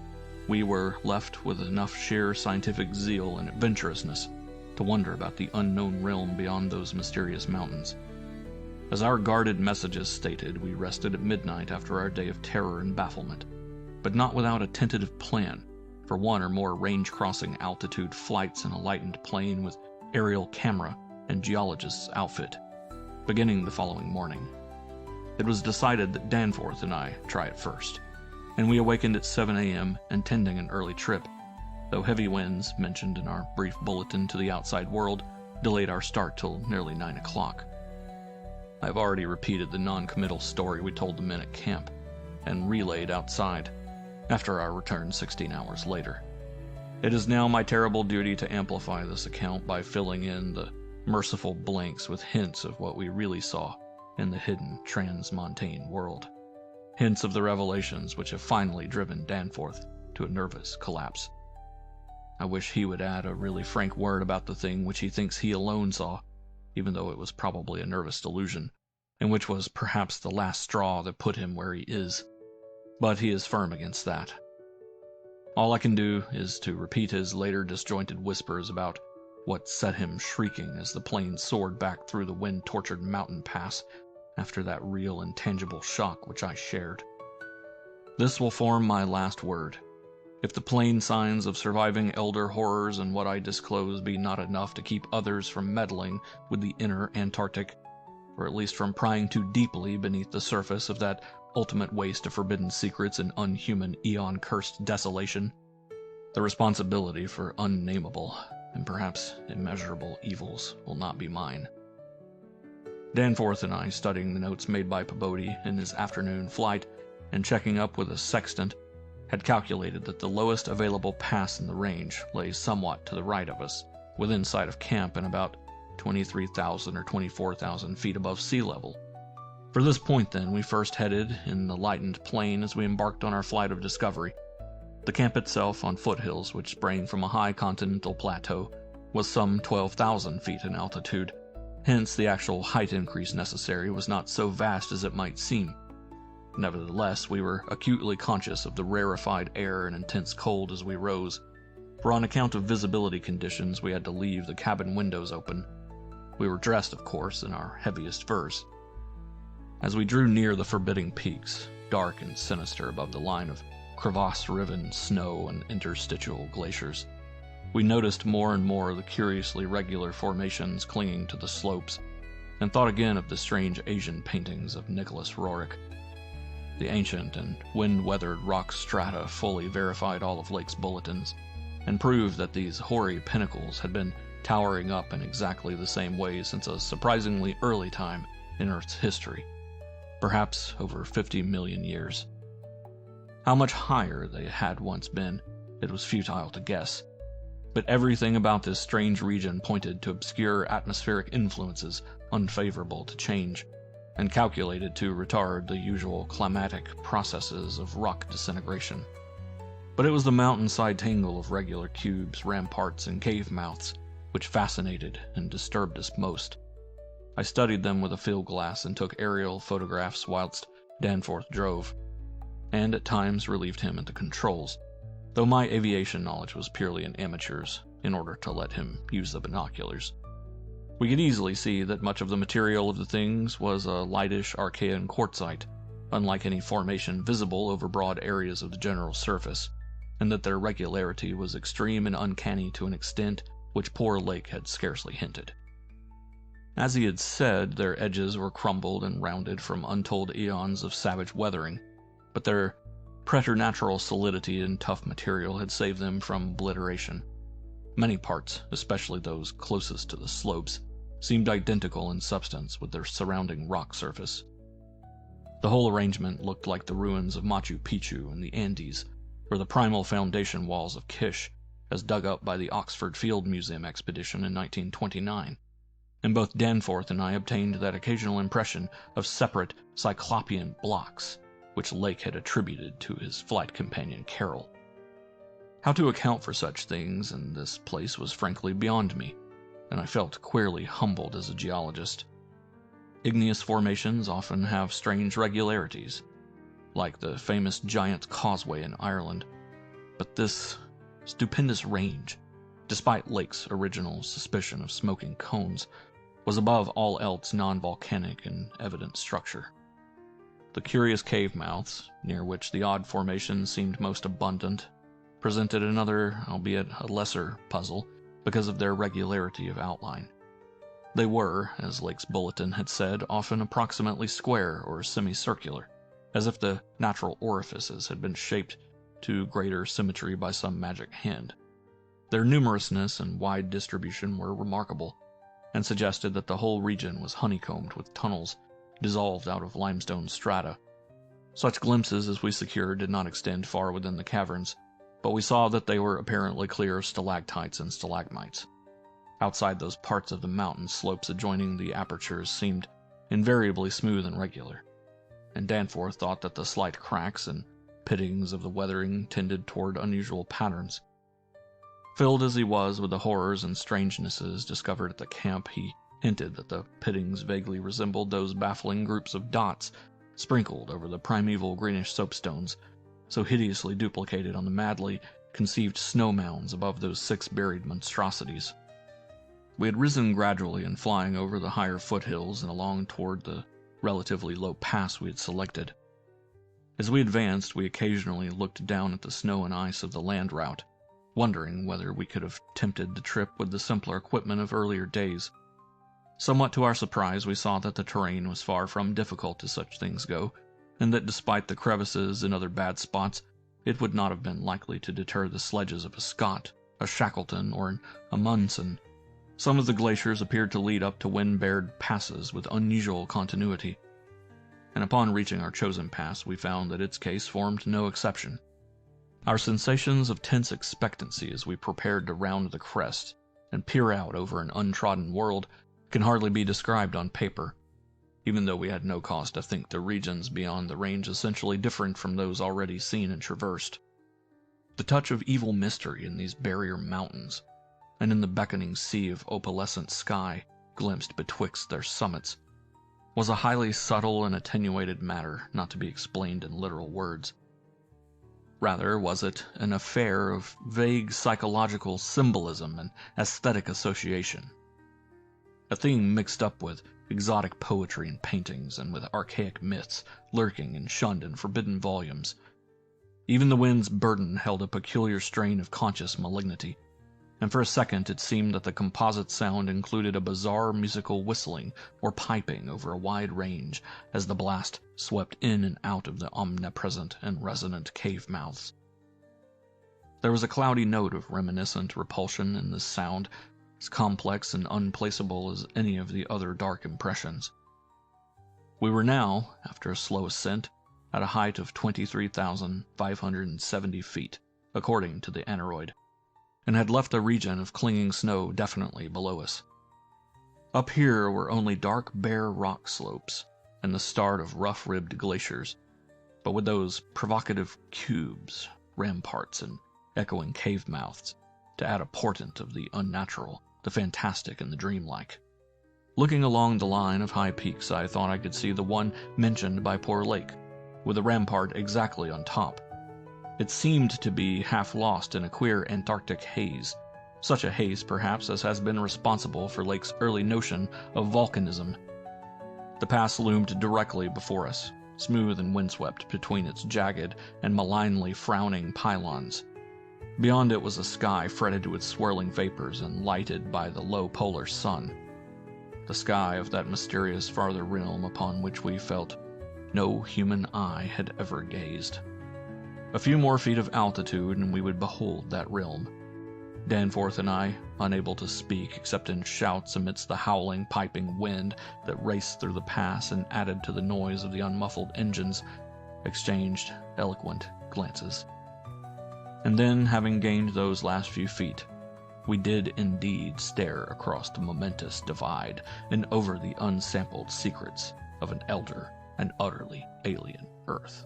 we were left with enough sheer scientific zeal and adventurousness to wonder about the unknown realm beyond those mysterious mountains. As our guarded messages stated, we rested at midnight after our day of terror and bafflement, but not without a tentative plan for one or more range-crossing altitude flights in a lightened plane with aerial camera and geologist's outfit, beginning the following morning. It was decided that Danforth and I try it first, and we awakened at 7 a.m. intending an early trip, though heavy winds, mentioned in our brief bulletin to the outside world, delayed our start till nearly 9 o'clock. I have already repeated the non-committal story we told the men at camp, and relayed outside, after our return 16 hours later. It is now my terrible duty to amplify this account by filling in the merciful blanks with hints of what we really saw in the hidden transmontane world. Hints of the revelations which have finally driven Danforth to a nervous collapse. I wish he would add a really frank word about the thing which he thinks he alone saw, even though it was probably a nervous delusion, and which was perhaps the last straw that put him where he is. But he is firm against that. All I can do is to repeat his later disjointed whispers about what set him shrieking as the plane soared back through the wind-tortured mountain pass after that real and tangible shock which I shared. This will form my last word. If the plain signs of surviving elder horrors and what I disclose be not enough to keep others from meddling with the inner Antarctic, or at least from prying too deeply beneath the surface of that ultimate waste of forbidden secrets and unhuman eon-cursed desolation, the responsibility for unnameable and perhaps immeasurable evils will not be mine. Danforth and I, studying the notes made by Pabodie in his afternoon flight and checking up with a sextant, had calculated that the lowest available pass in the range lay somewhat to the right of us, within sight of camp and about 23,000 or 24,000 feet above sea level. For this point, then, we first headed in the lightened plain as we embarked on our flight of discovery. The camp itself, on foothills which sprang from a high continental plateau, was some 12,000 feet in altitude. Hence, the actual height increase necessary was not so vast as it might seem. Nevertheless, we were acutely conscious of the rarefied air and intense cold as we rose, for on account of visibility conditions we had to leave the cabin windows open. We were dressed, of course, in our heaviest furs. As we drew near the forbidding peaks, dark and sinister above the line of crevasse-riven snow and interstitial glaciers, we noticed more and more the curiously regular formations clinging to the slopes, and thought again of the strange Asian paintings of Nicholas Roerich. The ancient and wind-weathered rock strata fully verified all of Lake's bulletins, and proved that these hoary pinnacles had been towering up in exactly the same way since a surprisingly early time in Earth's history, perhaps over 50 million years. How much higher they had once been, it was futile to guess, but everything about this strange region pointed to obscure atmospheric influences unfavorable to change, and calculated to retard the usual climatic processes of rock disintegration. But it was the mountainside tangle of regular cubes, ramparts, and cave mouths which fascinated and disturbed us most. I studied them with a field glass and took aerial photographs whilst Danforth drove, and at times relieved him at the controls, though my aviation knowledge was purely an amateur's, in order to let him use the binoculars. We could easily see that much of the material of the things was a lightish Archean quartzite, unlike any formation visible over broad areas of the general surface, and that their regularity was extreme and uncanny to an extent which poor Lake had scarcely hinted. As he had said, their edges were crumbled and rounded from untold eons of savage weathering, but their preternatural solidity and tough material had saved them from obliteration. Many parts, especially those closest to the slopes, seemed identical in substance with their surrounding rock surface. The whole arrangement looked like the ruins of Machu Picchu in the Andes, or the primal foundation walls of Kish, as dug up by the Oxford Field Museum expedition in 1929, and both Danforth and I obtained that occasional impression of separate cyclopean blocks, which Lake had attributed to his flight companion Carroll. How to account for such things in this place was frankly beyond me, and I felt queerly humbled as a geologist. Igneous formations often have strange regularities, like the famous Giant's Causeway in Ireland, but this stupendous range, despite Lake's original suspicion of smoking cones, was above all else non-volcanic in evident structure. The curious cave mouths, near which the odd formations seemed most abundant, presented another, albeit a lesser, puzzle because of their regularity of outline. They were, as Lake's bulletin had said, often approximately square or semicircular, as if the natural orifices had been shaped to greater symmetry by some magic hand. Their numerousness and wide distribution were remarkable, and suggested that the whole region was honeycombed with tunnels dissolved out of limestone strata. Such glimpses as we secured did not extend far within the caverns, but we saw that they were apparently clear of stalactites and stalagmites. Outside those parts of the mountain slopes adjoining the apertures seemed invariably smooth and regular, and Danforth thought that the slight cracks and pittings of the weathering tended toward unusual patterns. Filled as he was with the horrors and strangenesses discovered at the camp, he hinted that the pittings vaguely resembled those baffling groups of dots sprinkled over the primeval greenish soapstones, so hideously duplicated on the madly conceived snow mounds above those 6 buried monstrosities. We had risen gradually and flying over the higher foothills and along toward the relatively low pass we had selected. As we advanced, we occasionally looked down at the snow and ice of the land route, wondering whether we could have attempted the trip with the simpler equipment of earlier days. Somewhat to our surprise, we saw that the terrain was far from difficult as such things go, and that despite the crevices and other bad spots, it would not have been likely to deter the sledges of a Scott, a Shackleton, or an Amundsen. Some of the glaciers appeared to lead up to wind-bared passes with unusual continuity, and upon reaching our chosen pass, we found that its case formed no exception. Our sensations of tense expectancy as we prepared to round the crest and peer out over an untrodden world can hardly be described on paper. even though we had no cause to think the regions beyond the range essentially different from those already seen and traversed. The touch of evil mystery in these barrier mountains, and in the beckoning sea of opalescent sky glimpsed betwixt their summits, was a highly subtle and attenuated matter not to be explained in literal words. Rather was it an affair of vague psychological symbolism and aesthetic association. A theme mixed up with exotic poetry and paintings, and with archaic myths lurking and shunned in forbidden volumes. Even the wind's burden held a peculiar strain of conscious malignity, and for a second it seemed that the composite sound included a bizarre musical whistling or piping over a wide range as the blast swept in and out of the omnipresent and resonant cave mouths. There was a cloudy note of reminiscent repulsion in this sound, as complex and unplaceable as any of the other dark impressions. We were now, after a slow ascent, at a height of 23,570 feet, according to the aneroid, and had left a region of clinging snow definitely below us. Up here were only dark, bare rock slopes, and the start of rough-ribbed glaciers, but with those provocative cubes, ramparts, and echoing cave mouths, to add a portent of the unnatural, the fantastic, and the dreamlike. Looking along the line of high peaks, I thought I could see the one mentioned by poor Lake, with a rampart exactly on top. It seemed to be half lost in a queer Antarctic haze, such a haze perhaps as has been responsible for Lake's early notion of volcanism. The pass loomed directly before us, smooth and windswept between its jagged and malignly frowning pylons. Beyond it was a sky fretted with swirling vapors and lighted by the low polar sun. The sky of that mysterious farther realm upon which we felt no human eye had ever gazed. A few more feet of altitude and we would behold that realm. Danforth and I, unable to speak except in shouts amidst the howling, piping wind that raced through the pass and added to the noise of the unmuffled engines, exchanged eloquent glances. And then, having gained those last few feet, we did indeed stare across the momentous divide and over the unsampled secrets of an elder and utterly alien Earth.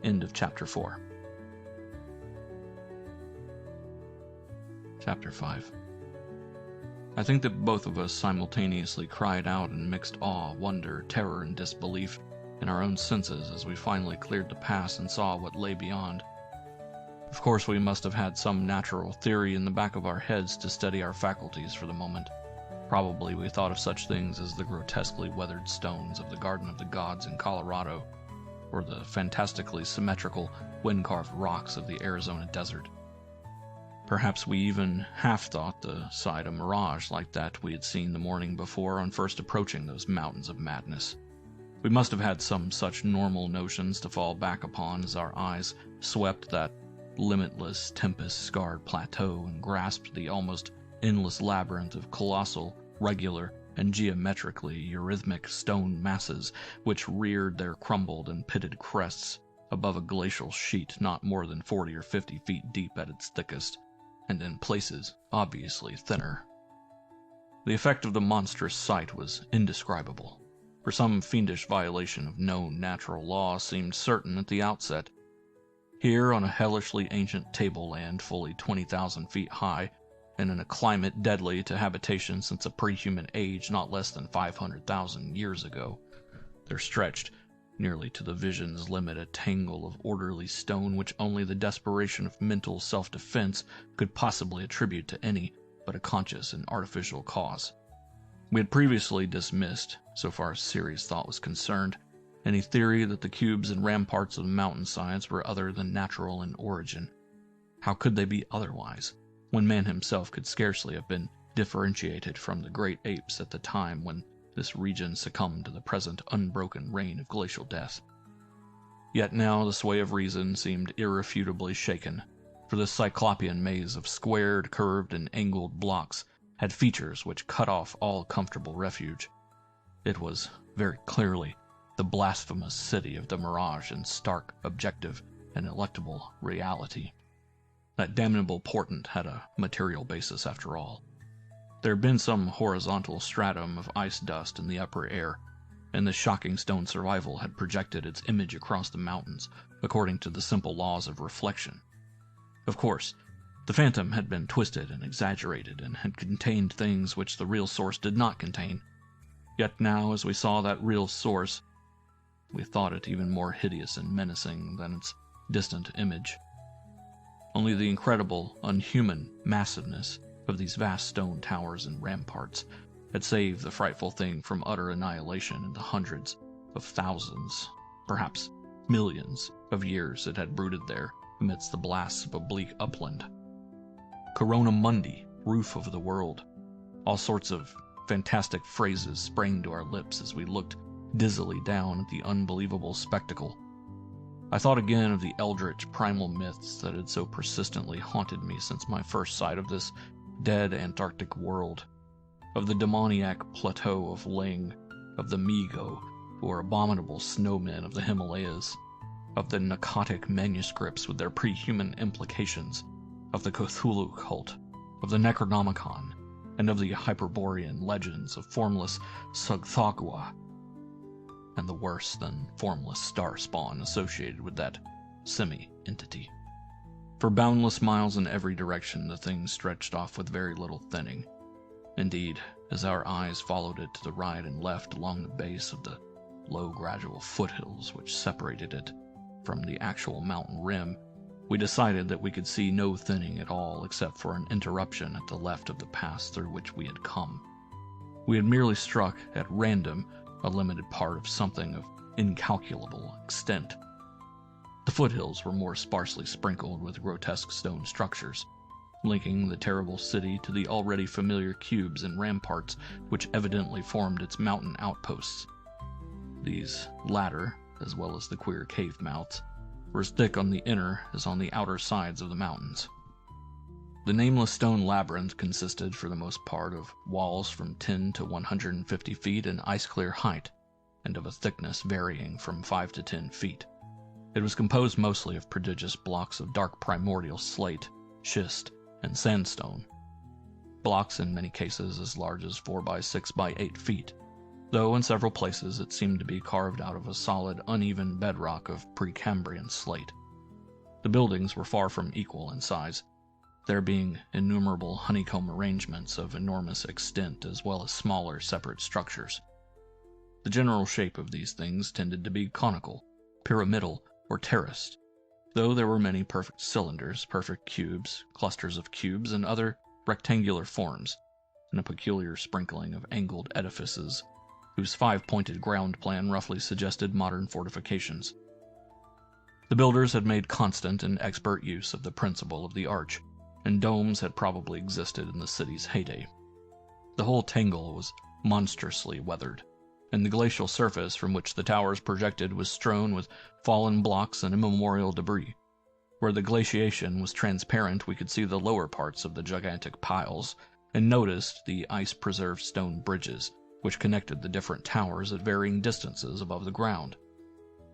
End of Chapter 4. Chapter 5. I think that both of us simultaneously cried out in mixed awe, wonder, terror, and disbelief in our own senses as we finally cleared the pass and saw what lay beyond. Of course, we must have had some natural theory in the back of our heads to steady our faculties for the moment. Probably we thought of such things as the grotesquely weathered stones of the Garden of the Gods in Colorado, or the fantastically symmetrical, wind-carved rocks of the Arizona desert. Perhaps we even half thought the sight a mirage like that we had seen the morning before on first approaching those mountains of madness. We must have had some such normal notions to fall back upon as our eyes swept that limitless, tempest-scarred plateau and grasped the almost endless labyrinth of colossal, regular, and geometrically eurythmic stone masses which reared their crumbled and pitted crests above a glacial sheet not more than 40 or 50 feet deep at its thickest, and in places obviously thinner. The effect of the monstrous sight was indescribable, for some fiendish violation of known natural law seemed certain at the outset. Here, on a hellishly ancient tableland fully 20,000 feet high, and in a climate deadly to habitation since a pre-human age not less than 500,000 years ago, there stretched, nearly to the vision's limit, a tangle of orderly stone which only the desperation of mental self-defense could possibly attribute to any but a conscious and artificial cause. We had previously dismissed, so far as serious thought was concerned, any theory that the cubes and ramparts of the mountainsides were other than natural in origin. How could they be otherwise, when man himself could scarcely have been differentiated from the great apes at the time when this region succumbed to the present unbroken reign of glacial death? Yet now the sway of reason seemed irrefutably shaken, for this cyclopean maze of squared, curved, and angled blocks had features which cut off all comfortable refuge. It was, very clearly, the blasphemous city of the mirage in stark, objective, and electable reality. That damnable portent had a material basis after all. There had been some horizontal stratum of ice dust in the upper air, and the shocking stone survival had projected its image across the mountains according to the simple laws of reflection. Of course, the phantom had been twisted and exaggerated and had contained things which the real source did not contain. Yet now, as we saw that real source, we thought it even more hideous and menacing than its distant image. Only the incredible, unhuman massiveness of these vast stone towers and ramparts had saved the frightful thing from utter annihilation in the hundreds of thousands, perhaps millions of years it had brooded there amidst the blasts of a bleak upland. Corona Mundi, roof of the world. All sorts of fantastic phrases sprang to our lips as we looked dizzily down at the unbelievable spectacle. I thought again of the eldritch primal myths that had so persistently haunted me since my first sight of this dead Antarctic world, of the demoniac plateau of Ling, of the Migo, who are abominable snowmen of the Himalayas, of the narcotic manuscripts with their pre-human implications, of the Cthulhu cult, of the Necronomicon, and of the Hyperborean legends of formless Sugthagua, and the worse than formless star spawn associated with that semi-entity. For boundless miles in every direction the thing stretched off with very little thinning. Indeed, as our eyes followed it to the right and left along the base of the low gradual foothills which separated it from the actual mountain rim, we decided that we could see no thinning at all except for an interruption at the left of the pass through which we had come. We had merely struck at random a limited part of something of incalculable extent. The foothills were more sparsely sprinkled with grotesque stone structures, linking the terrible city to the already familiar cubes and ramparts which evidently formed its mountain outposts. These latter, as well as the queer cave mouths, were as thick on the inner as on the outer sides of the mountains. The nameless stone labyrinth consisted for the most part of walls from 10 to 150 feet in ice-clear height, and of a thickness varying from 5 to 10 feet. It was composed mostly of prodigious blocks of dark primordial slate, schist, and sandstone. Blocks in many cases as large as 4 by 6 by 8 feet, though in several places it seemed to be carved out of a solid, uneven bedrock of Precambrian slate. The buildings were far from equal in size, there being innumerable honeycomb arrangements of enormous extent as well as smaller separate structures. The general shape of these things tended to be conical, pyramidal, or terraced, though there were many perfect cylinders, perfect cubes, clusters of cubes, and other rectangular forms, and a peculiar sprinkling of angled edifices, whose five-pointed ground plan roughly suggested modern fortifications. The builders had made constant and expert use of the principle of the arch, and domes had probably existed in the city's heyday. The whole tangle was monstrously weathered, and the glacial surface from which the towers projected was strewn with fallen blocks and immemorial debris. Where the glaciation was transparent, we could see the lower parts of the gigantic piles, and noticed the ice-preserved stone bridges, which connected the different towers at varying distances above the ground.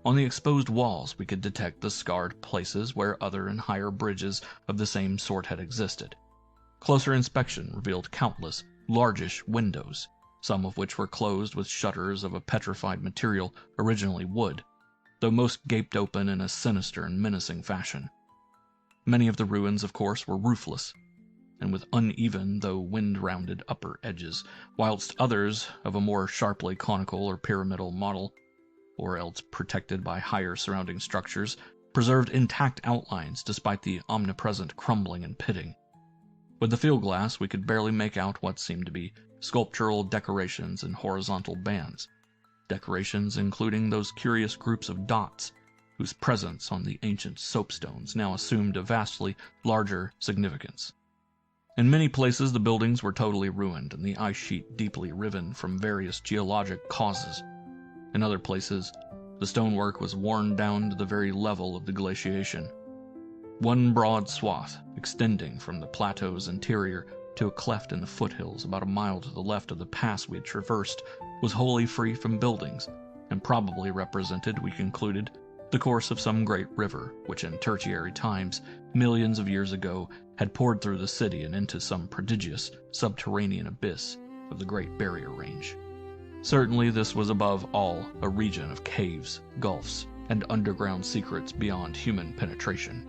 On the exposed walls we could detect the scarred places where other and higher bridges of the same sort had existed. Closer inspection revealed countless, largish windows, some of which were closed with shutters of a petrified material, originally wood, though most gaped open in a sinister and menacing fashion. Many of the ruins, of course, were roofless, and with uneven though wind-rounded upper edges, whilst others, of a more sharply conical or pyramidal model, or else protected by higher surrounding structures, preserved intact outlines despite the omnipresent crumbling and pitting. With the field glass we could barely make out what seemed to be sculptural decorations in horizontal bands, decorations including those curious groups of dots, whose presence on the ancient soapstones now assumed a vastly larger significance. In many places the buildings were totally ruined and the ice sheet deeply riven from various geologic causes. In other places, the stonework was worn down to the very level of the glaciation. One broad swath, extending from the plateau's interior to a cleft in the foothills about a mile to the left of the pass we had traversed, was wholly free from buildings, and probably represented, we concluded, the course of some great river, which in tertiary times, millions of years ago, had poured through the city and into some prodigious subterranean abyss of the Great Barrier Range. Certainly this was above all a region of caves, gulfs, and underground secrets beyond human penetration.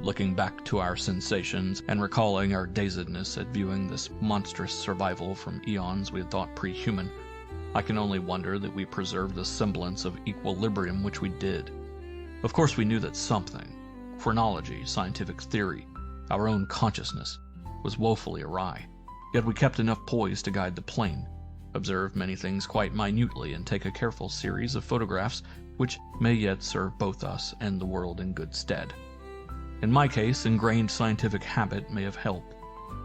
Looking back to our sensations and recalling our dazedness at viewing this monstrous survival from eons we had thought pre-human, I can only wonder that we preserved the semblance of equilibrium which we did. Of course we knew that something, phrenology, scientific theory, our own consciousness, was woefully awry, yet we kept enough poise to guide the plane, observe many things quite minutely, and take a careful series of photographs which may yet serve both us and the world in good stead. In my case, ingrained scientific habit may have helped,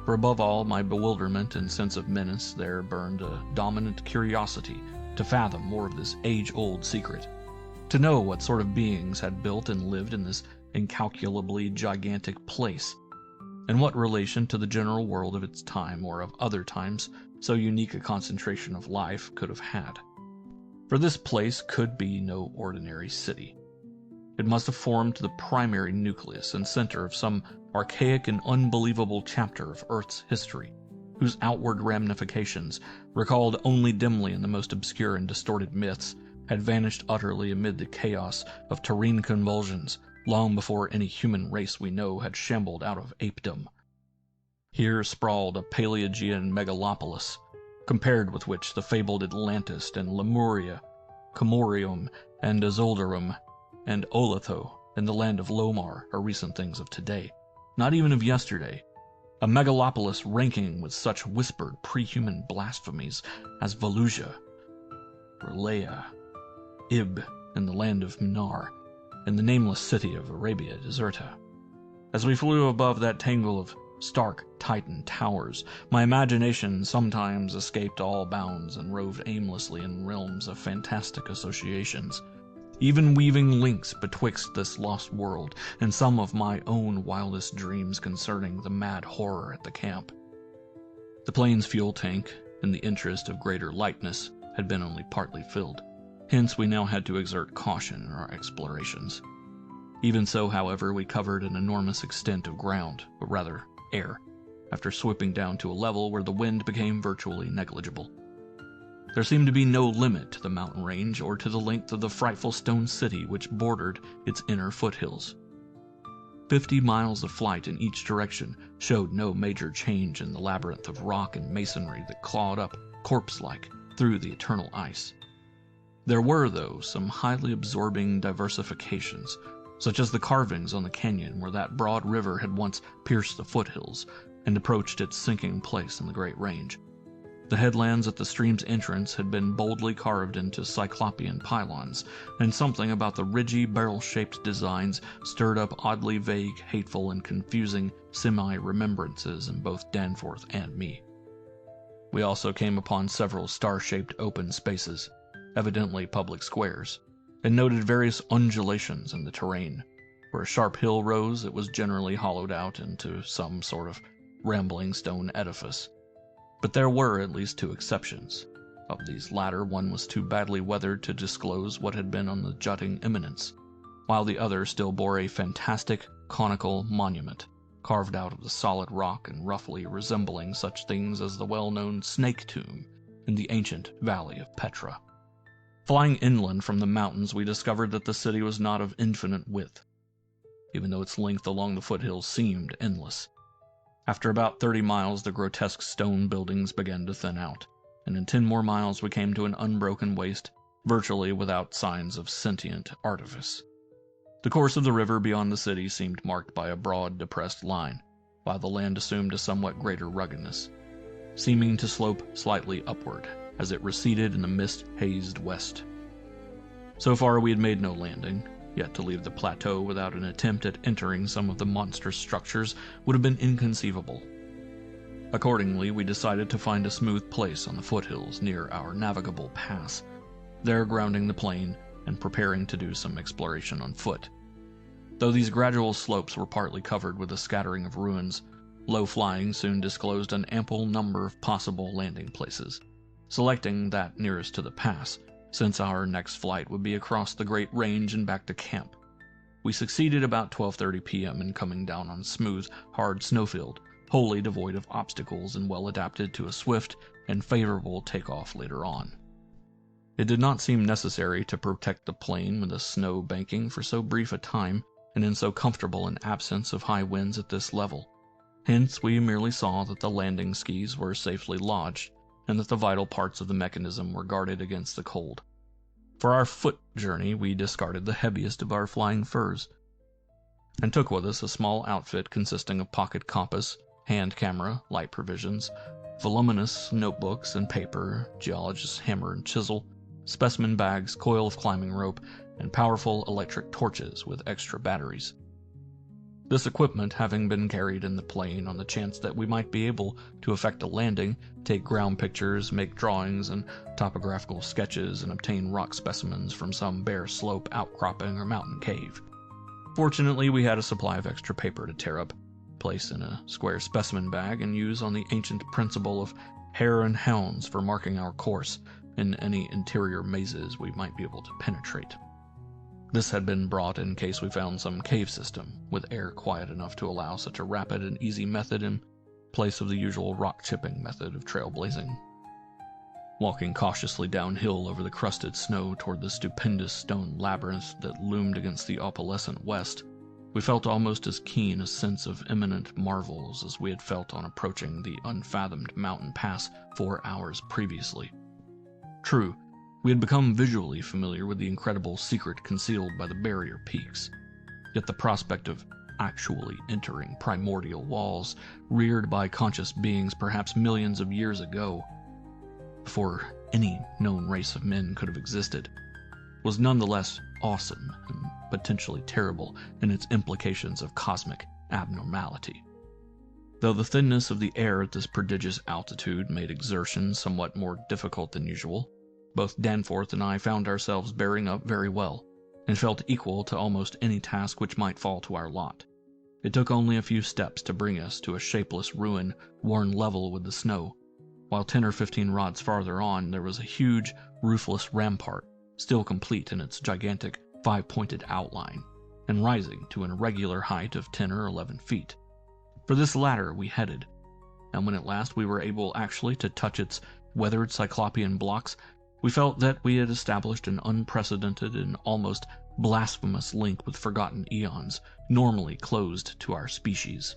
for above all my bewilderment and sense of menace there burned a dominant curiosity to fathom more of this age-old secret, to know what sort of beings had built and lived in this incalculably gigantic place, and what relation to the general world of its time or of other times so unique a concentration of life could have had. For this place could be no ordinary city. It must have formed the primary nucleus and center of some archaic and unbelievable chapter of Earth's history, whose outward ramifications, recalled only dimly in the most obscure and distorted myths, had vanished utterly amid the chaos of terrene convulsions long before any human race we know had shambled out of apedom. Here sprawled a Paleogean megalopolis, compared with which the fabled Atlantis and Lemuria, Comorium and Azoldarum, and Olatho and the land of Lomar are recent things of today, not even of yesterday, a megalopolis ranking with such whispered pre-human blasphemies as Volusia, Relea, Ib in the land of Minar, and the nameless city of Arabia Deserta. As we flew above that tangle of stark Titan towers, my imagination sometimes escaped all bounds and roved aimlessly in realms of fantastic associations, even weaving links betwixt this lost world and some of my own wildest dreams concerning the mad horror at the camp. The plane's fuel tank, in the interest of greater lightness, had been only partly filled. Hence we now had to exert caution in our explorations. Even so, however, we covered an enormous extent of ground, or rather air, after swooping down to a level where the wind became virtually negligible. There seemed to be no limit to the mountain range or to the length of the frightful stone city which bordered its inner foothills. 50 miles of flight in each direction showed no major change in the labyrinth of rock and masonry that clawed up, corpse-like, through the eternal ice. There were, though, some highly absorbing diversifications, such as the carvings on the canyon where that broad river had once pierced the foothills and approached its sinking place in the Great Range. The headlands at the stream's entrance had been boldly carved into cyclopean pylons, and something about the ridgy, barrel-shaped designs stirred up oddly vague, hateful, and confusing semi-remembrances in both Danforth and me. We also came upon several star-shaped open spaces, evidently public squares, and noted various undulations in the terrain. Where a sharp hill rose, it was generally hollowed out into some sort of rambling stone edifice. But there were at least 2 exceptions. Of these latter, one was too badly weathered to disclose what had been on the jutting eminence, while the other still bore a fantastic, conical monument, carved out of the solid rock and roughly resembling such things as the well-known Snake Tomb in the ancient valley of Petra. Flying inland from the mountains, we discovered that the city was not of infinite width, even though its length along the foothills seemed endless. After about 30 miles, the grotesque stone buildings began to thin out, and in 10 more miles we came to an unbroken waste, virtually without signs of sentient artifice. The course of the river beyond the city seemed marked by a broad, depressed line, while the land assumed a somewhat greater ruggedness, seeming to slope slightly upward as it receded in the mist-hazed west. So far we had made no landing, yet to leave the plateau without an attempt at entering some of the monstrous structures would have been inconceivable. Accordingly, we decided to find a smooth place on the foothills near our navigable pass, there grounding the plane and preparing to do some exploration on foot. Though these gradual slopes were partly covered with a scattering of ruins, low flying soon disclosed an ample number of possible landing places, selecting that nearest to the pass, since our next flight would be across the Great Range and back to camp. We succeeded about 12:30 p.m. in coming down on smooth, hard snowfield, wholly devoid of obstacles and well adapted to a swift, and favorable takeoff later on. It did not seem necessary to protect the plane with a snow banking for so brief a time and in so comfortable an absence of high winds at this level. Hence, we merely saw that the landing skis were safely lodged and that the vital parts of the mechanism were guarded against the cold. For our foot journey, we discarded the heaviest of our flying furs and took with us a small outfit consisting of pocket compass, hand camera, light provisions, voluminous notebooks and paper, geologist's hammer and chisel, specimen bags, coil of climbing rope, and powerful electric torches with extra batteries. This equipment having been carried in the plane on the chance that we might be able to effect a landing, take ground pictures, make drawings and topographical sketches, and obtain rock specimens from some bare slope, outcropping, or mountain cave. Fortunately, we had a supply of extra paper to tear up, place in a square specimen bag, and use on the ancient principle of hare and hounds for marking our course in any interior mazes we might be able to penetrate. This had been brought in case we found some cave system, with air quiet enough to allow such a rapid and easy method in place of the usual rock-chipping method of trailblazing. Walking cautiously downhill over the crusted snow toward the stupendous stone labyrinth that loomed against the opalescent west, we felt almost as keen a sense of imminent marvels as we had felt on approaching the unfathomed mountain pass 4 hours previously. True, we had become visually familiar with the incredible secret concealed by the barrier peaks, yet the prospect of actually entering primordial walls reared by conscious beings perhaps millions of years ago, before any known race of men could have existed, was nonetheless awesome and potentially terrible in its implications of cosmic abnormality. Though the thinness of the air at this prodigious altitude made exertion somewhat more difficult than usual, both Danforth and I found ourselves bearing up very well, and felt equal to almost any task which might fall to our lot. It took only a few steps to bring us to a shapeless ruin worn level with the snow, while 10 or 15 rods farther on there was a huge, roofless rampart, still complete in its gigantic, 5-pointed outline, and rising to an irregular height of 10 or 11 feet. For this latter we headed, and when at last we were able actually to touch its weathered cyclopean blocks, we felt that we had established an unprecedented and almost blasphemous link with forgotten eons, normally closed to our species.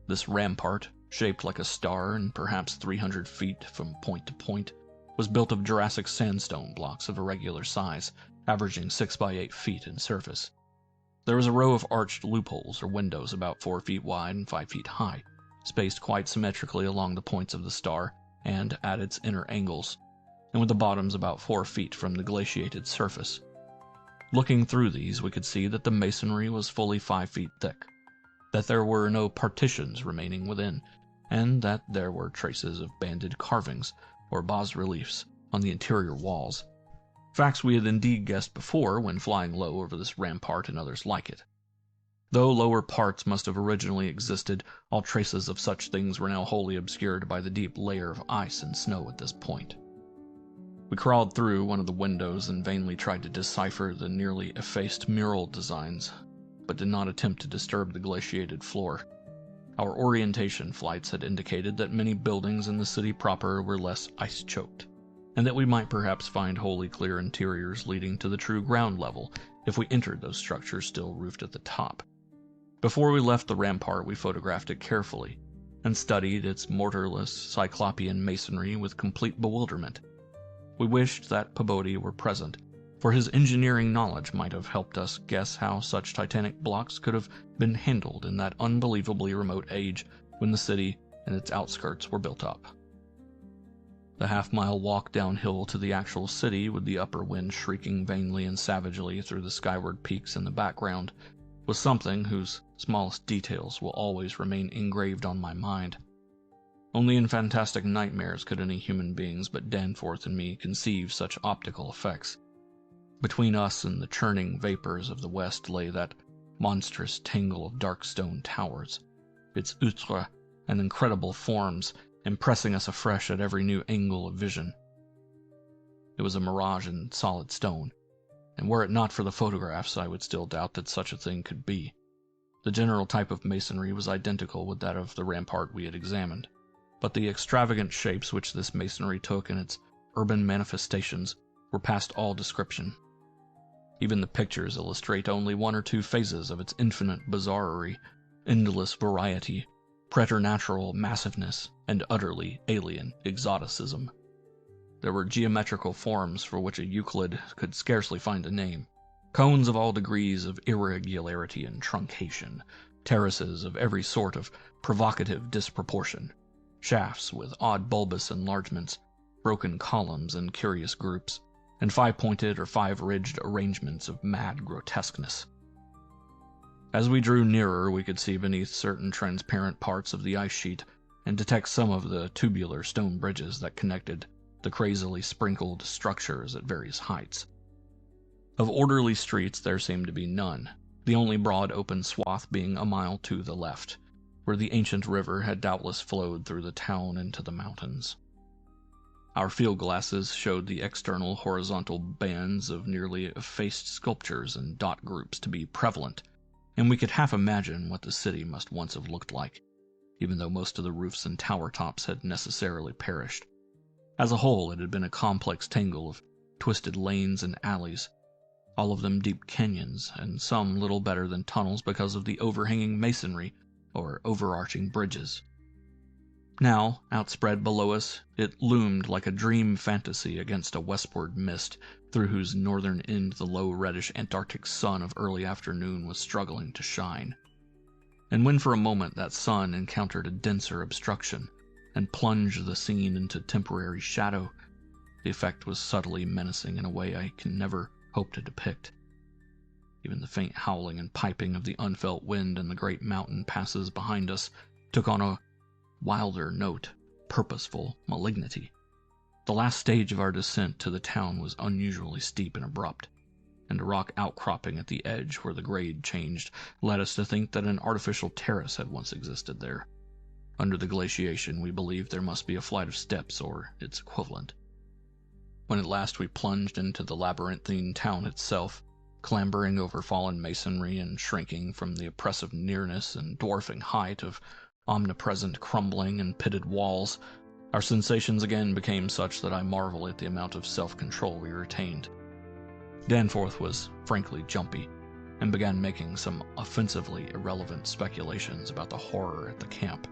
This rampart, shaped like a star and perhaps 300 feet from point to point, was built of Jurassic sandstone blocks of irregular size, averaging 6 by 8 feet in surface. There was a row of arched loopholes or windows about 4 feet wide and 5 feet high, spaced quite symmetrically along the points of the star and at its inner angles, and with the bottoms about 4 feet from the glaciated surface. Looking through these, we could see that the masonry was fully 5 feet thick, that there were no partitions remaining within, and that there were traces of banded carvings or bas-reliefs on the interior walls. Facts we had indeed guessed before when flying low over this rampart and others like it. Though lower parts must have originally existed, all traces of such things were now wholly obscured by the deep layer of ice and snow at this point. We crawled through one of the windows and vainly tried to decipher the nearly effaced mural designs, but did not attempt to disturb the glaciated floor. Our orientation flights had indicated that many buildings in the city proper were less ice-choked, and that we might perhaps find wholly clear interiors leading to the true ground level if we entered those structures still roofed at the top. Before we left the rampart, we photographed it carefully, and studied its mortarless, cyclopean masonry with complete bewilderment. We wished that Pabodie were present, for his engineering knowledge might have helped us guess how such titanic blocks could have been handled in that unbelievably remote age when the city and its outskirts were built up. The half-mile walk downhill to the actual city, with the upper wind shrieking vainly and savagely through the skyward peaks in the background, was something whose smallest details will always remain engraved on my mind. Only in fantastic nightmares could any human beings but Danforth and me conceive such optical effects. Between us and the churning vapors of the west lay that monstrous tangle of dark stone towers, its outre and incredible forms impressing us afresh at every new angle of vision. It was a mirage in solid stone, and were it not for the photographs, I would still doubt that such a thing could be. The general type of masonry was identical with that of the rampart we had examined. but the extravagant shapes which this masonry took in its urban manifestations were past all description. Even the pictures illustrate only one or two phases of its infinite bizarrerie, endless variety, preternatural massiveness, and utterly alien exoticism. There were geometrical forms for which a Euclid could scarcely find a name, cones of all degrees of irregularity and truncation, terraces of every sort of provocative disproportion, shafts with odd bulbous enlargements, broken columns and curious groups, and five-pointed or five-ridged arrangements of mad grotesqueness. As we drew nearer, we could see beneath certain transparent parts of the ice sheet and detect some of the tubular stone bridges that connected the crazily sprinkled structures at various heights. Of orderly streets there seemed to be none, the only broad open swath being a mile to the left, where the ancient river had doubtless flowed through the town into the mountains. Our field glasses showed the external horizontal bands of nearly effaced sculptures and dot groups to be prevalent, and we could half imagine what the city must once have looked like, even though most of the roofs and tower tops had necessarily perished. As a whole, it had been a complex tangle of twisted lanes and alleys, all of them deep canyons, and some little better than tunnels because of the overhanging masonry or overarching bridges. Now, outspread below us, it loomed like a dream fantasy against a westward mist through whose northern end the low reddish Antarctic sun of early afternoon was struggling to shine. And when for a moment that sun encountered a denser obstruction and plunged the scene into temporary shadow, the effect was subtly menacing in a way I can never hope to depict. Even the faint howling and piping of the unfelt wind in the great mountain passes behind us took on a wilder note, purposeful malignity. The last stage of our descent to the town was unusually steep and abrupt, and a rock outcropping at the edge where the grade changed led us to think that an artificial terrace had once existed there. Under the glaciation, we believed there must be a flight of steps or its equivalent. When at last we plunged into the labyrinthine town itself, clambering over fallen masonry and shrinking from the oppressive nearness and dwarfing height of omnipresent crumbling and pitted walls, our sensations again became such that I marvel at the amount of self-control we retained. Danforth was frankly jumpy, and began making some offensively irrelevant speculations about the horror at the camp,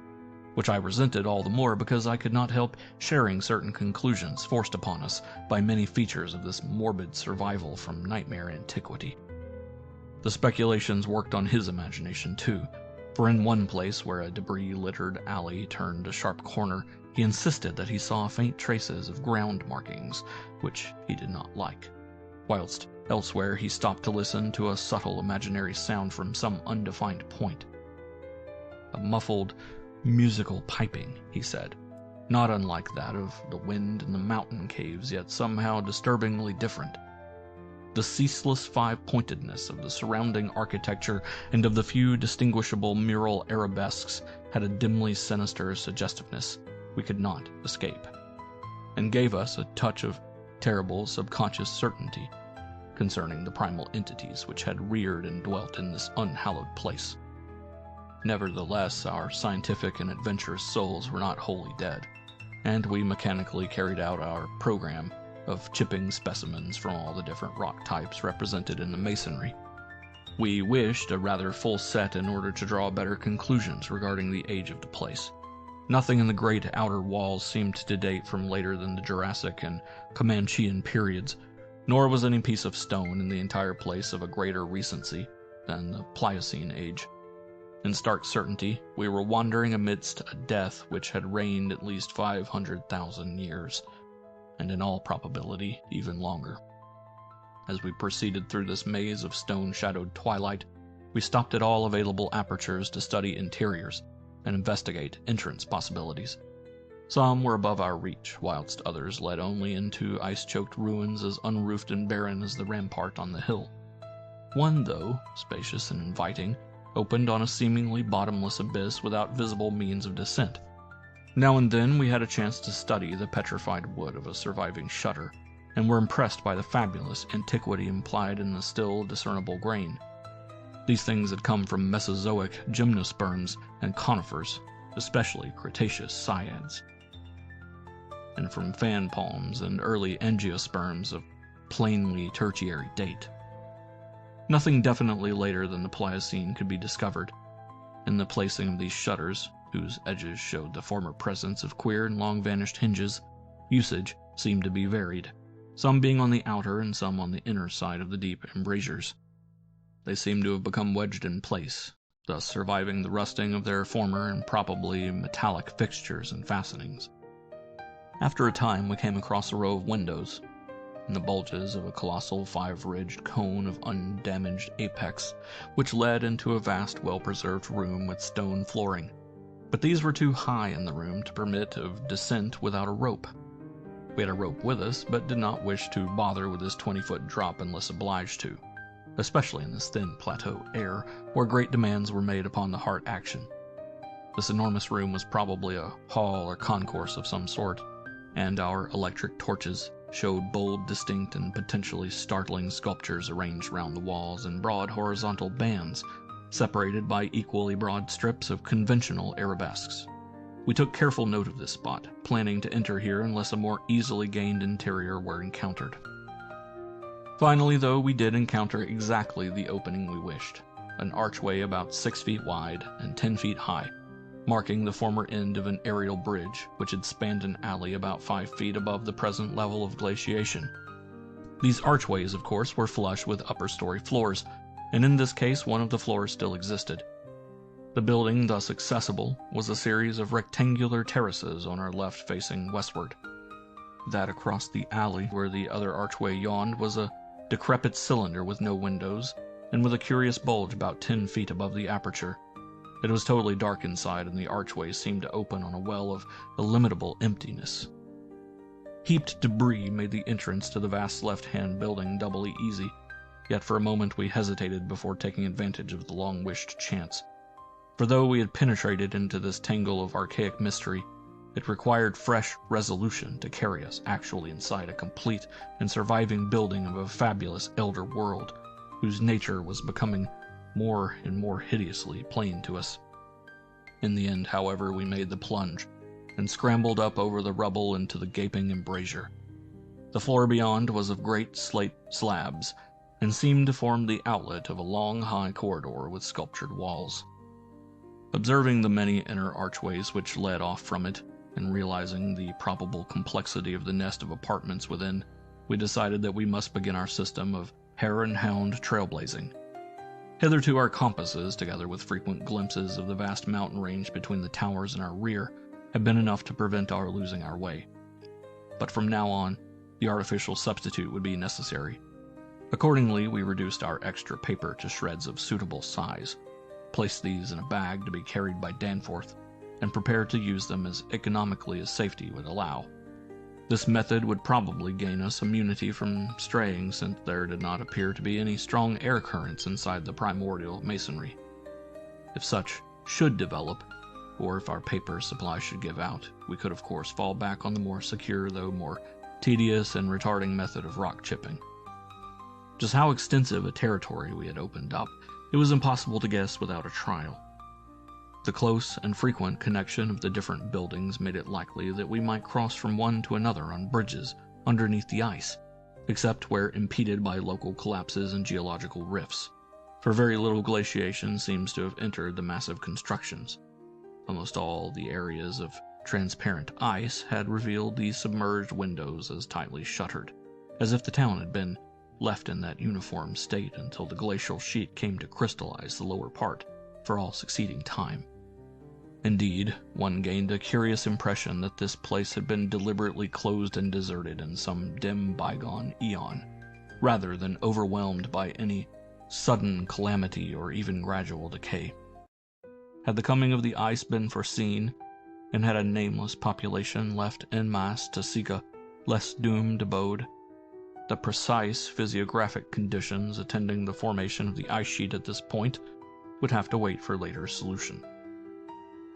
which I resented all the more because I could not help sharing certain conclusions forced upon us by many features of this morbid survival from nightmare antiquity. The speculations worked on his imagination too, for in one place where a debris-littered alley turned a sharp corner, he insisted that he saw faint traces of ground markings, which he did not like, whilst elsewhere he stopped to listen to a subtle imaginary sound from some undefined point. A muffled, musical piping, he said, not unlike that of the wind in the mountain caves, yet somehow disturbingly different. The ceaseless five-pointedness of the surrounding architecture and of the few distinguishable mural arabesques had a dimly sinister suggestiveness we could not escape, and gave us a touch of terrible subconscious certainty concerning the primal entities which had reared and dwelt in this unhallowed place. Nevertheless, our scientific and adventurous souls were not wholly dead, and we mechanically carried out our program of chipping specimens from all the different rock types represented in the masonry. We wished a rather full set in order to draw better conclusions regarding the age of the place. Nothing in the great outer walls seemed to date from later than the Jurassic and Comanchean periods, nor was any piece of stone in the entire place of a greater recency than the Pliocene age. In stark certainty, we were wandering amidst a death which had reigned at least 500,000 years, and in all probability even longer. As we proceeded through this maze of stone-shadowed twilight, we stopped at all available apertures to study interiors and investigate entrance possibilities. Some were above our reach, whilst others led only into ice-choked ruins as unroofed and barren as the rampart on the hill. One, though, spacious and inviting, opened on a seemingly bottomless abyss without visible means of descent. Now and then we had a chance to study the petrified wood of a surviving shutter, and were impressed by the fabulous antiquity implied in the still discernible grain. These things had come from Mesozoic gymnosperms and conifers, especially Cretaceous cycads, and from fan palms and early angiosperms of plainly tertiary date. Nothing definitely later than the Pliocene could be discovered. In the placing of these shutters, whose edges showed the former presence of queer and long-vanished hinges, usage seemed to be varied, some being on the outer and some on the inner side of the deep embrasures. They seemed to have become wedged in place, thus surviving the rusting of their former and probably metallic fixtures and fastenings. After a time, we came across a row of windows, in the bulges of a colossal five-ridged cone of undamaged apex, which led into a vast, well-preserved room with stone flooring. But these were too high in the room to permit of descent without a rope. We had a rope with us, but did not wish to bother with this 20-foot drop unless obliged to, especially in this thin plateau air, where great demands were made upon the heart action. This enormous room was probably a hall or concourse of some sort, and our electric torches showed bold, distinct, and potentially startling sculptures arranged round the walls in broad horizontal bands, separated by equally broad strips of conventional arabesques. We took careful note of this spot, planning to enter here unless a more easily gained interior were encountered. Finally, though, we did encounter exactly the opening we wished, an archway about 6 feet wide and 10 feet high, marking the former end of an aerial bridge which had spanned an alley about 5 feet above the present level of glaciation. These archways, of course, were flush with upper-story floors, and in this case one of the floors still existed. The building thus accessible was a series of rectangular terraces on our left facing westward. That across the alley where the other archway yawned was a decrepit cylinder with no windows, and with a curious bulge about 10 feet above the aperture. It was totally dark inside, and the archway seemed to open on a well of illimitable emptiness. Heaped debris made the entrance to the vast left-hand building doubly easy, yet for a moment we hesitated before taking advantage of the long-wished chance. For though we had penetrated into this tangle of archaic mystery, it required fresh resolution to carry us actually inside a complete and surviving building of a fabulous elder world, whose nature was becoming more and more hideously plain to us. In the end, however, we made the plunge, and scrambled up over the rubble into the gaping embrasure. The floor beyond was of great slate slabs, and seemed to form the outlet of a long, high corridor with sculptured walls. Observing the many inner archways which led off from it, and realizing the probable complexity of the nest of apartments within, we decided that we must begin our system of hare and hound trailblazing. Hitherto our compasses, together with frequent glimpses of the vast mountain range between the towers in our rear, had been enough to prevent our losing our way. But from now on, the artificial substitute would be necessary. Accordingly, we reduced our extra paper to shreds of suitable size, placed these in a bag to be carried by Danforth, and prepared to use them as economically as safety would allow. This method would probably gain us immunity from straying, since there did not appear to be any strong air currents inside the primordial masonry. If such should develop, or if our paper supply should give out, we could of course fall back on the more secure, though more tedious and retarding method of rock chipping. Just how extensive a territory we had opened up, it was impossible to guess without a trial. The close and frequent connection of the different buildings made it likely that we might cross from one to another on bridges underneath the ice, except where impeded by local collapses and geological rifts, for very little glaciation seems to have entered the massive constructions. Almost all the areas of transparent ice had revealed the submerged windows as tightly shuttered, as if the town had been left in that uniform state until the glacial sheet came to crystallize the lower part for all succeeding time. Indeed, one gained a curious impression that this place had been deliberately closed and deserted in some dim bygone eon, rather than overwhelmed by any sudden calamity or even gradual decay. Had the coming of the ice been foreseen, and had a nameless population left en masse to seek a less doomed abode, the precise physiographic conditions attending the formation of the ice sheet at this point would have to wait for later solution.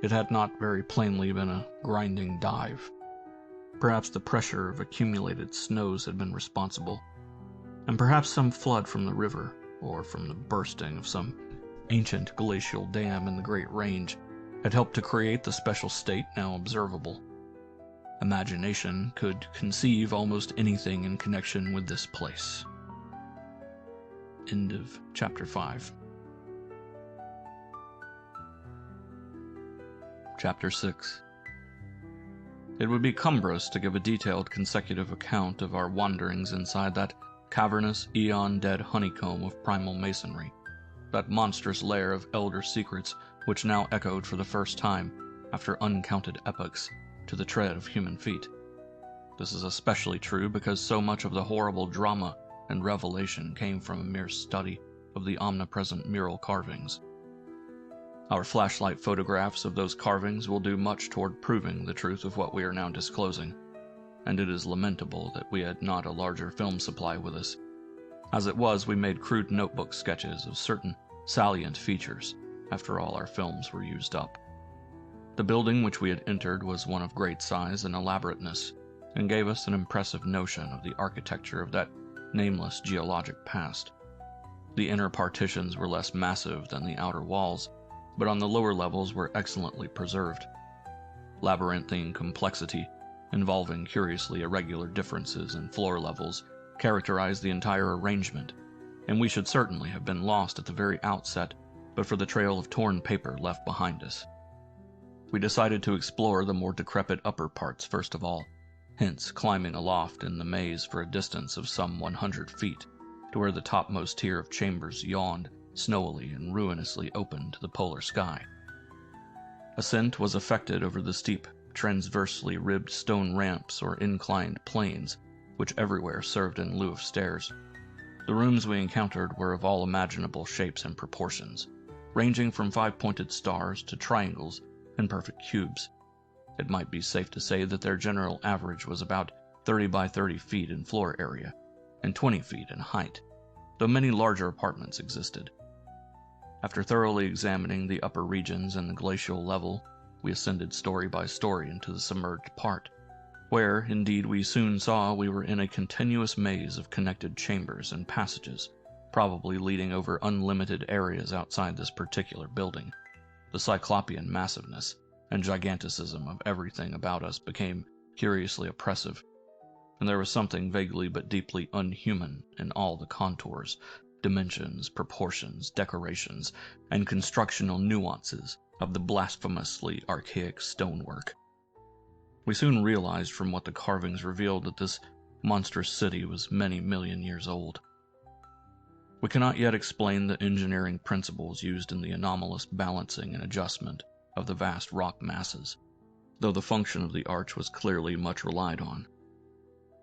It had not very plainly been a grinding dive. Perhaps the pressure of accumulated snows had been responsible, and perhaps some flood from the river, or from the bursting of some ancient glacial dam in the Great Range, had helped to create the special state now observable. Imagination could conceive almost anything in connection with this place. End of Chapter 5. Chapter 6. It would be cumbrous to give a detailed consecutive account of our wanderings inside that cavernous, eon-dead honeycomb of primal masonry, that monstrous lair of elder secrets which now echoed for the first time, after uncounted epochs, to the tread of human feet. This is especially true because so much of the horrible drama and revelation came from a mere study of the omnipresent mural carvings. Our flashlight photographs of those carvings will do much toward proving the truth of what we are now disclosing, and it is lamentable that we had not a larger film supply with us. As it was, we made crude notebook sketches of certain salient features after all our films were used up. The building which we had entered was one of great size and elaborateness, and gave us an impressive notion of the architecture of that nameless geologic past. The inner partitions were less massive than the outer walls, but on the lower levels were excellently preserved. Labyrinthine complexity, involving curiously irregular differences in floor levels, characterized the entire arrangement, and we should certainly have been lost at the very outset but for the trail of torn paper left behind us. We decided to explore the more decrepit upper parts first of all, hence climbing aloft in the maze for a distance of some 100 feet, to where the topmost tier of chambers yawned, snowily and ruinously open to the polar sky. Ascent was effected over the steep, transversely ribbed stone ramps or inclined planes, which everywhere served in lieu of stairs. The rooms we encountered were of all imaginable shapes and proportions, ranging from 5-pointed stars to triangles and perfect cubes. It might be safe to say that their general average was about 30 by 30 feet in floor area, and 20 feet in height, though many larger apartments existed. After thoroughly examining the upper regions and the glacial level, we ascended story by story into the submerged part, where, indeed, we soon saw we were in a continuous maze of connected chambers and passages, probably leading over unlimited areas outside this particular building. The cyclopean massiveness and giganticism of everything about us became curiously oppressive, and there was something vaguely but deeply unhuman in all the contours, dimensions, proportions, decorations, and constructional nuances of the blasphemously archaic stonework. We soon realized from what the carvings revealed that this monstrous city was many million years old. We cannot yet explain the engineering principles used in the anomalous balancing and adjustment of the vast rock masses, though the function of the arch was clearly much relied on.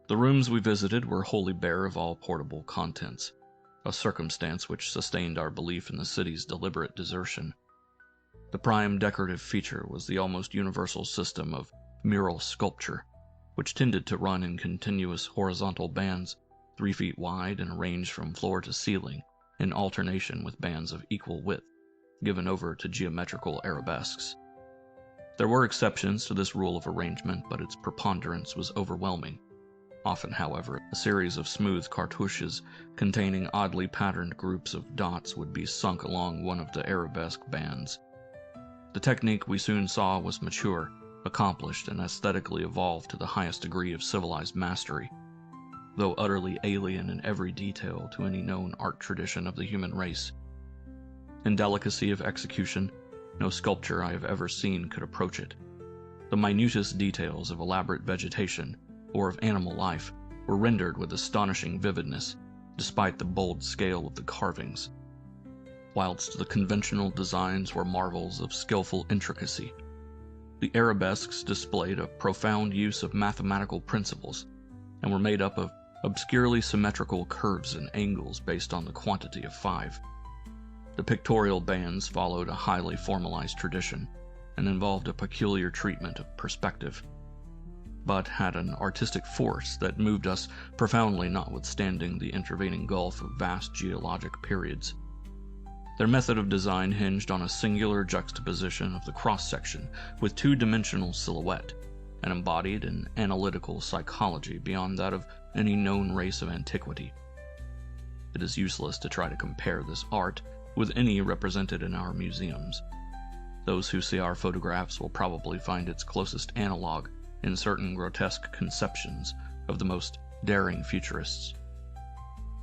The rooms we visited were wholly bare of all portable contents, a circumstance which sustained our belief in the city's deliberate desertion. The prime decorative feature was the almost universal system of mural sculpture, which tended to run in continuous horizontal bands 3 feet wide and arranged from floor to ceiling in alternation with bands of equal width, given over to geometrical arabesques. There were exceptions to this rule of arrangement, but its preponderance was overwhelming. Often, however, a series of smooth cartouches containing oddly patterned groups of dots would be sunk along one of the arabesque bands. The technique we soon saw was mature, accomplished, and aesthetically evolved to the highest degree of civilized mastery, though utterly alien in every detail to any known art tradition of the human race. In delicacy of execution, no sculpture I have ever seen could approach it. The minutest details of elaborate vegetation or of animal life were rendered with astonishing vividness, despite the bold scale of the carvings, whilst the conventional designs were marvels of skillful intricacy. The arabesques displayed a profound use of mathematical principles, and were made up of obscurely symmetrical curves and angles based on the quantity of 5. The pictorial bands followed a highly formalized tradition, and involved a peculiar treatment of perspective, but had an artistic force that moved us profoundly notwithstanding the intervening gulf of vast geologic periods. Their method of design hinged on a singular juxtaposition of the cross-section with two-dimensional silhouette, and embodied an analytical psychology beyond that of any known race of antiquity. It is useless to try to compare this art with any represented in our museums. Those who see our photographs will probably find its closest analog in certain grotesque conceptions of the most daring futurists.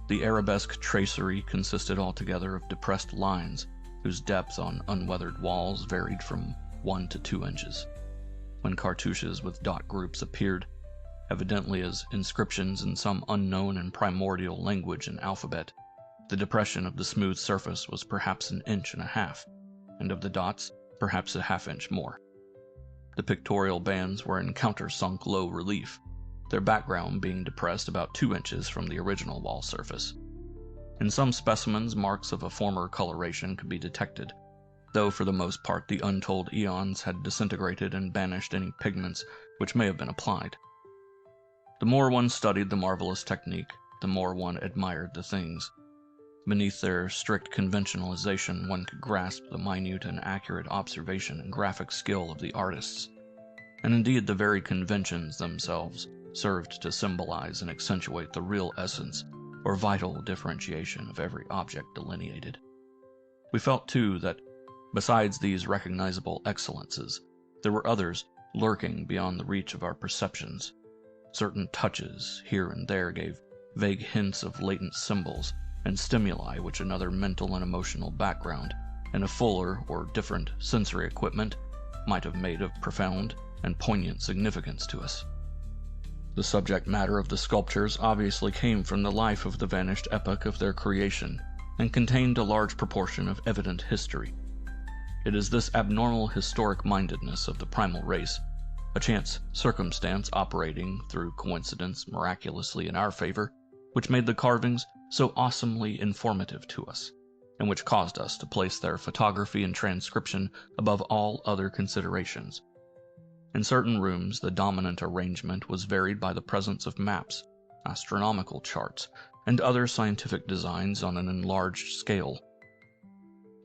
The arabesque tracery consisted altogether of depressed lines whose depth on unweathered walls varied from 1 to 2 inches. When cartouches with dot groups appeared, evidently as inscriptions in some unknown and primordial language and alphabet, the depression of the smooth surface was perhaps 1.5 inches, and of the dots, perhaps 1/2 inch more. The pictorial bands were in countersunk low relief, their background being depressed about 2 inches from the original wall surface. In some specimens, marks of a former coloration could be detected, though for the most part the untold eons had disintegrated and banished any pigments which may have been applied. The more one studied the marvelous technique, the more one admired the things. Beneath their strict conventionalization, one could grasp the minute and accurate observation and graphic skill of the artists. And indeed, the very conventions themselves served to symbolize and accentuate the real essence or vital differentiation of every object delineated. We felt, too, that besides these recognizable excellences, there were others lurking beyond the reach of our perceptions. Certain touches here and there gave vague hints of latent symbols and stimuli which another mental and emotional background and a fuller or different sensory equipment might have made of profound and poignant significance to us. The subject matter of the sculptures obviously came from the life of the vanished epoch of their creation and contained a large proportion of evident history. It is this abnormal historic mindedness of the primal race, a chance circumstance operating through coincidence miraculously in our favor, which made the carvings so awesomely informative to us, and which caused us to place their photography and transcription above all other considerations. In certain rooms, the dominant arrangement was varied by the presence of maps, astronomical charts, and other scientific designs on an enlarged scale.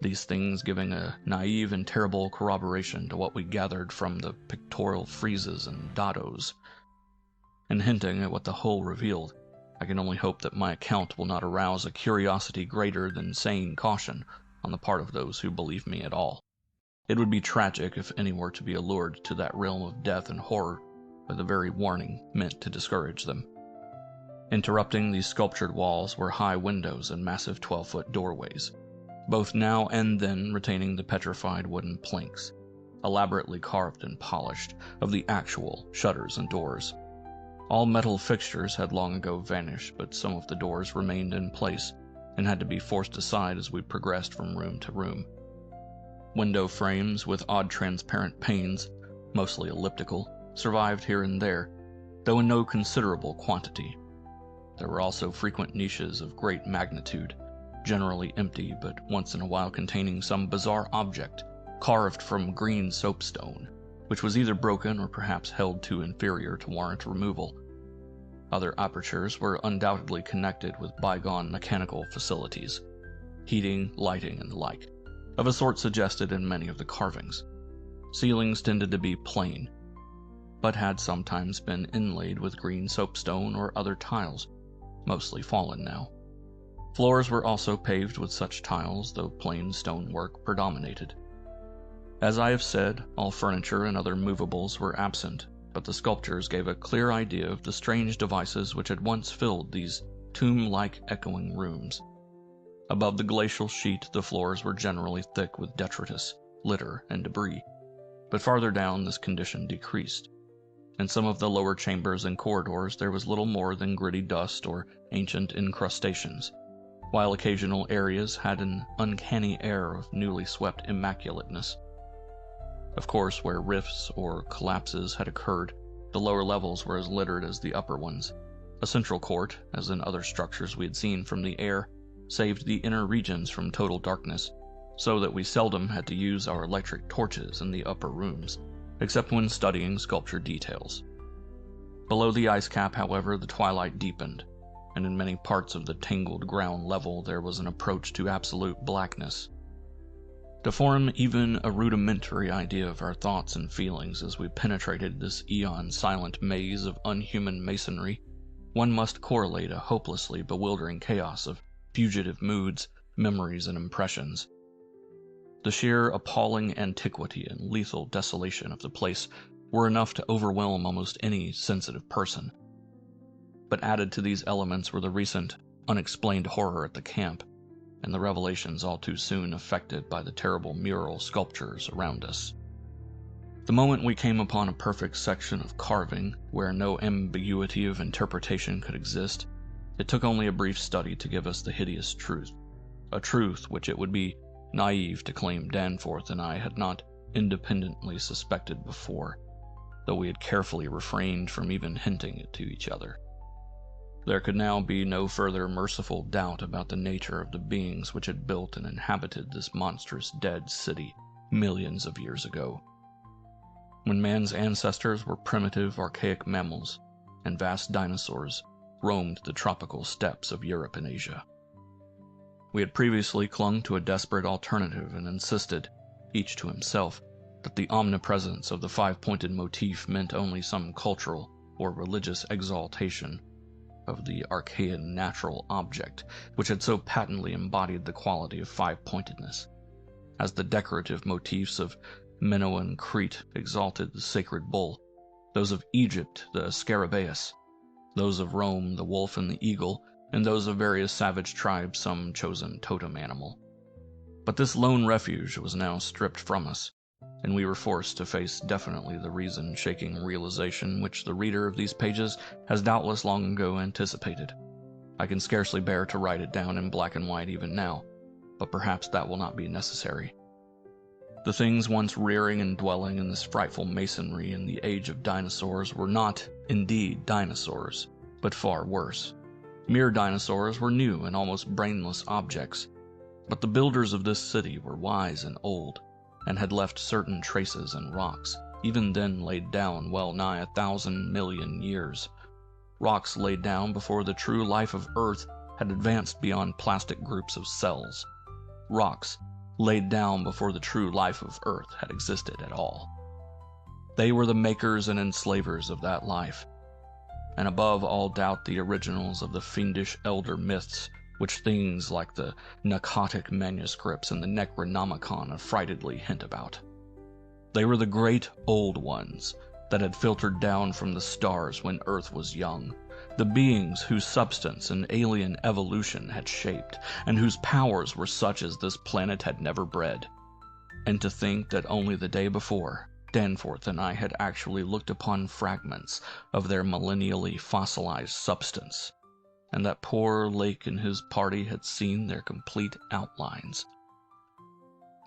These things giving a naive and terrible corroboration to what we gathered from the pictorial friezes and dados, and hinting at what the whole revealed. I can only hope that my account will not arouse a curiosity greater than sane caution on the part of those who believe me at all. It would be tragic if any were to be allured to that realm of death and horror by the very warning meant to discourage them. Interrupting these sculptured walls were high windows and massive 12-foot doorways, both now and then retaining the petrified wooden planks, elaborately carved and polished, of the actual shutters and doors. All metal fixtures had long ago vanished, but some of the doors remained in place and had to be forced aside as we progressed from room to room. Window frames with odd transparent panes, mostly elliptical, survived here and there, though in no considerable quantity. There were also frequent niches of great magnitude, generally empty but once in a while containing some bizarre object carved from green soapstone, which was either broken or perhaps held too inferior to warrant removal. Other apertures were undoubtedly connected with bygone mechanical facilities, heating, lighting, and the like, of a sort suggested in many of the carvings. Ceilings tended to be plain, but had sometimes been inlaid with green soapstone or other tiles, mostly fallen now. Floors were also paved with such tiles, though plain stonework predominated. As I have said, all furniture and other movables were absent, but the sculptures gave a clear idea of the strange devices which had once filled these tomb-like echoing rooms. Above the glacial sheet, the floors were generally thick with detritus, litter, and debris, but farther down this condition decreased. In some of the lower chambers and corridors there was little more than gritty dust or ancient incrustations, while occasional areas had an uncanny air of newly swept immaculateness. Of course, where rifts or collapses had occurred, the lower levels were as littered as the upper ones. A central court, as in other structures we had seen from the air, saved the inner regions from total darkness, so that we seldom had to use our electric torches in the upper rooms, except when studying sculpture details. Below the ice cap, however, the twilight deepened, and in many parts of the tangled ground level there was an approach to absolute blackness. To form even a rudimentary idea of our thoughts and feelings as we penetrated this eon-silent maze of unhuman masonry, one must correlate a hopelessly bewildering chaos of fugitive moods, memories, and impressions. The sheer appalling antiquity and lethal desolation of the place were enough to overwhelm almost any sensitive person. But added to these elements were the recent, unexplained horror at the camp, and the revelations all too soon effected by the terrible mural sculptures around us. The moment we came upon a perfect section of carving, where no ambiguity of interpretation could exist, it took only a brief study to give us the hideous truth, a truth which it would be naive to claim Danforth and I had not independently suspected before, though we had carefully refrained from even hinting it to each other. There could now be no further merciful doubt about the nature of the beings which had built and inhabited this monstrous dead city millions of years ago, when man's ancestors were primitive archaic mammals and vast dinosaurs roamed the tropical steppes of Europe and Asia. We had previously clung to a desperate alternative and insisted, each to himself, that the omnipresence of the five-pointed motif meant only some cultural or religious exaltation of the archaean natural object which had so patently embodied the quality of five-pointedness, as the decorative motifs of Minoan Crete exalted the sacred bull, those of Egypt the scarabaeus, those of Rome the wolf and the eagle, and those of various savage tribes some chosen totem animal. But this lone refuge was now stripped from us, and we were forced to face definitely the reason-shaking realization which the reader of these pages has doubtless long ago anticipated. I can scarcely bear to write it down in black and white even now, but perhaps that will not be necessary. The things once rearing and dwelling in this frightful masonry in the age of dinosaurs were not, indeed, dinosaurs, but far worse. Mere dinosaurs were new and almost brainless objects, but the builders of this city were wise and old, and had left certain traces in rocks, even then laid down well nigh 1,000 million years. Rocks laid down before the true life of Earth had advanced beyond plastic groups of cells. Rocks laid down before the true life of Earth had existed at all. They were the makers and enslavers of that life, and above all doubt the originals of the fiendish elder myths which things like the Narcotic manuscripts and the Necronomicon affrightedly hint about. They were the great old ones that had filtered down from the stars when Earth was young, the beings whose substance and alien evolution had shaped, and whose powers were such as this planet had never bred. And to think that only the day before, Danforth and I had actually looked upon fragments of their millennially fossilized substance, and that poor Lake and his party had seen their complete outlines.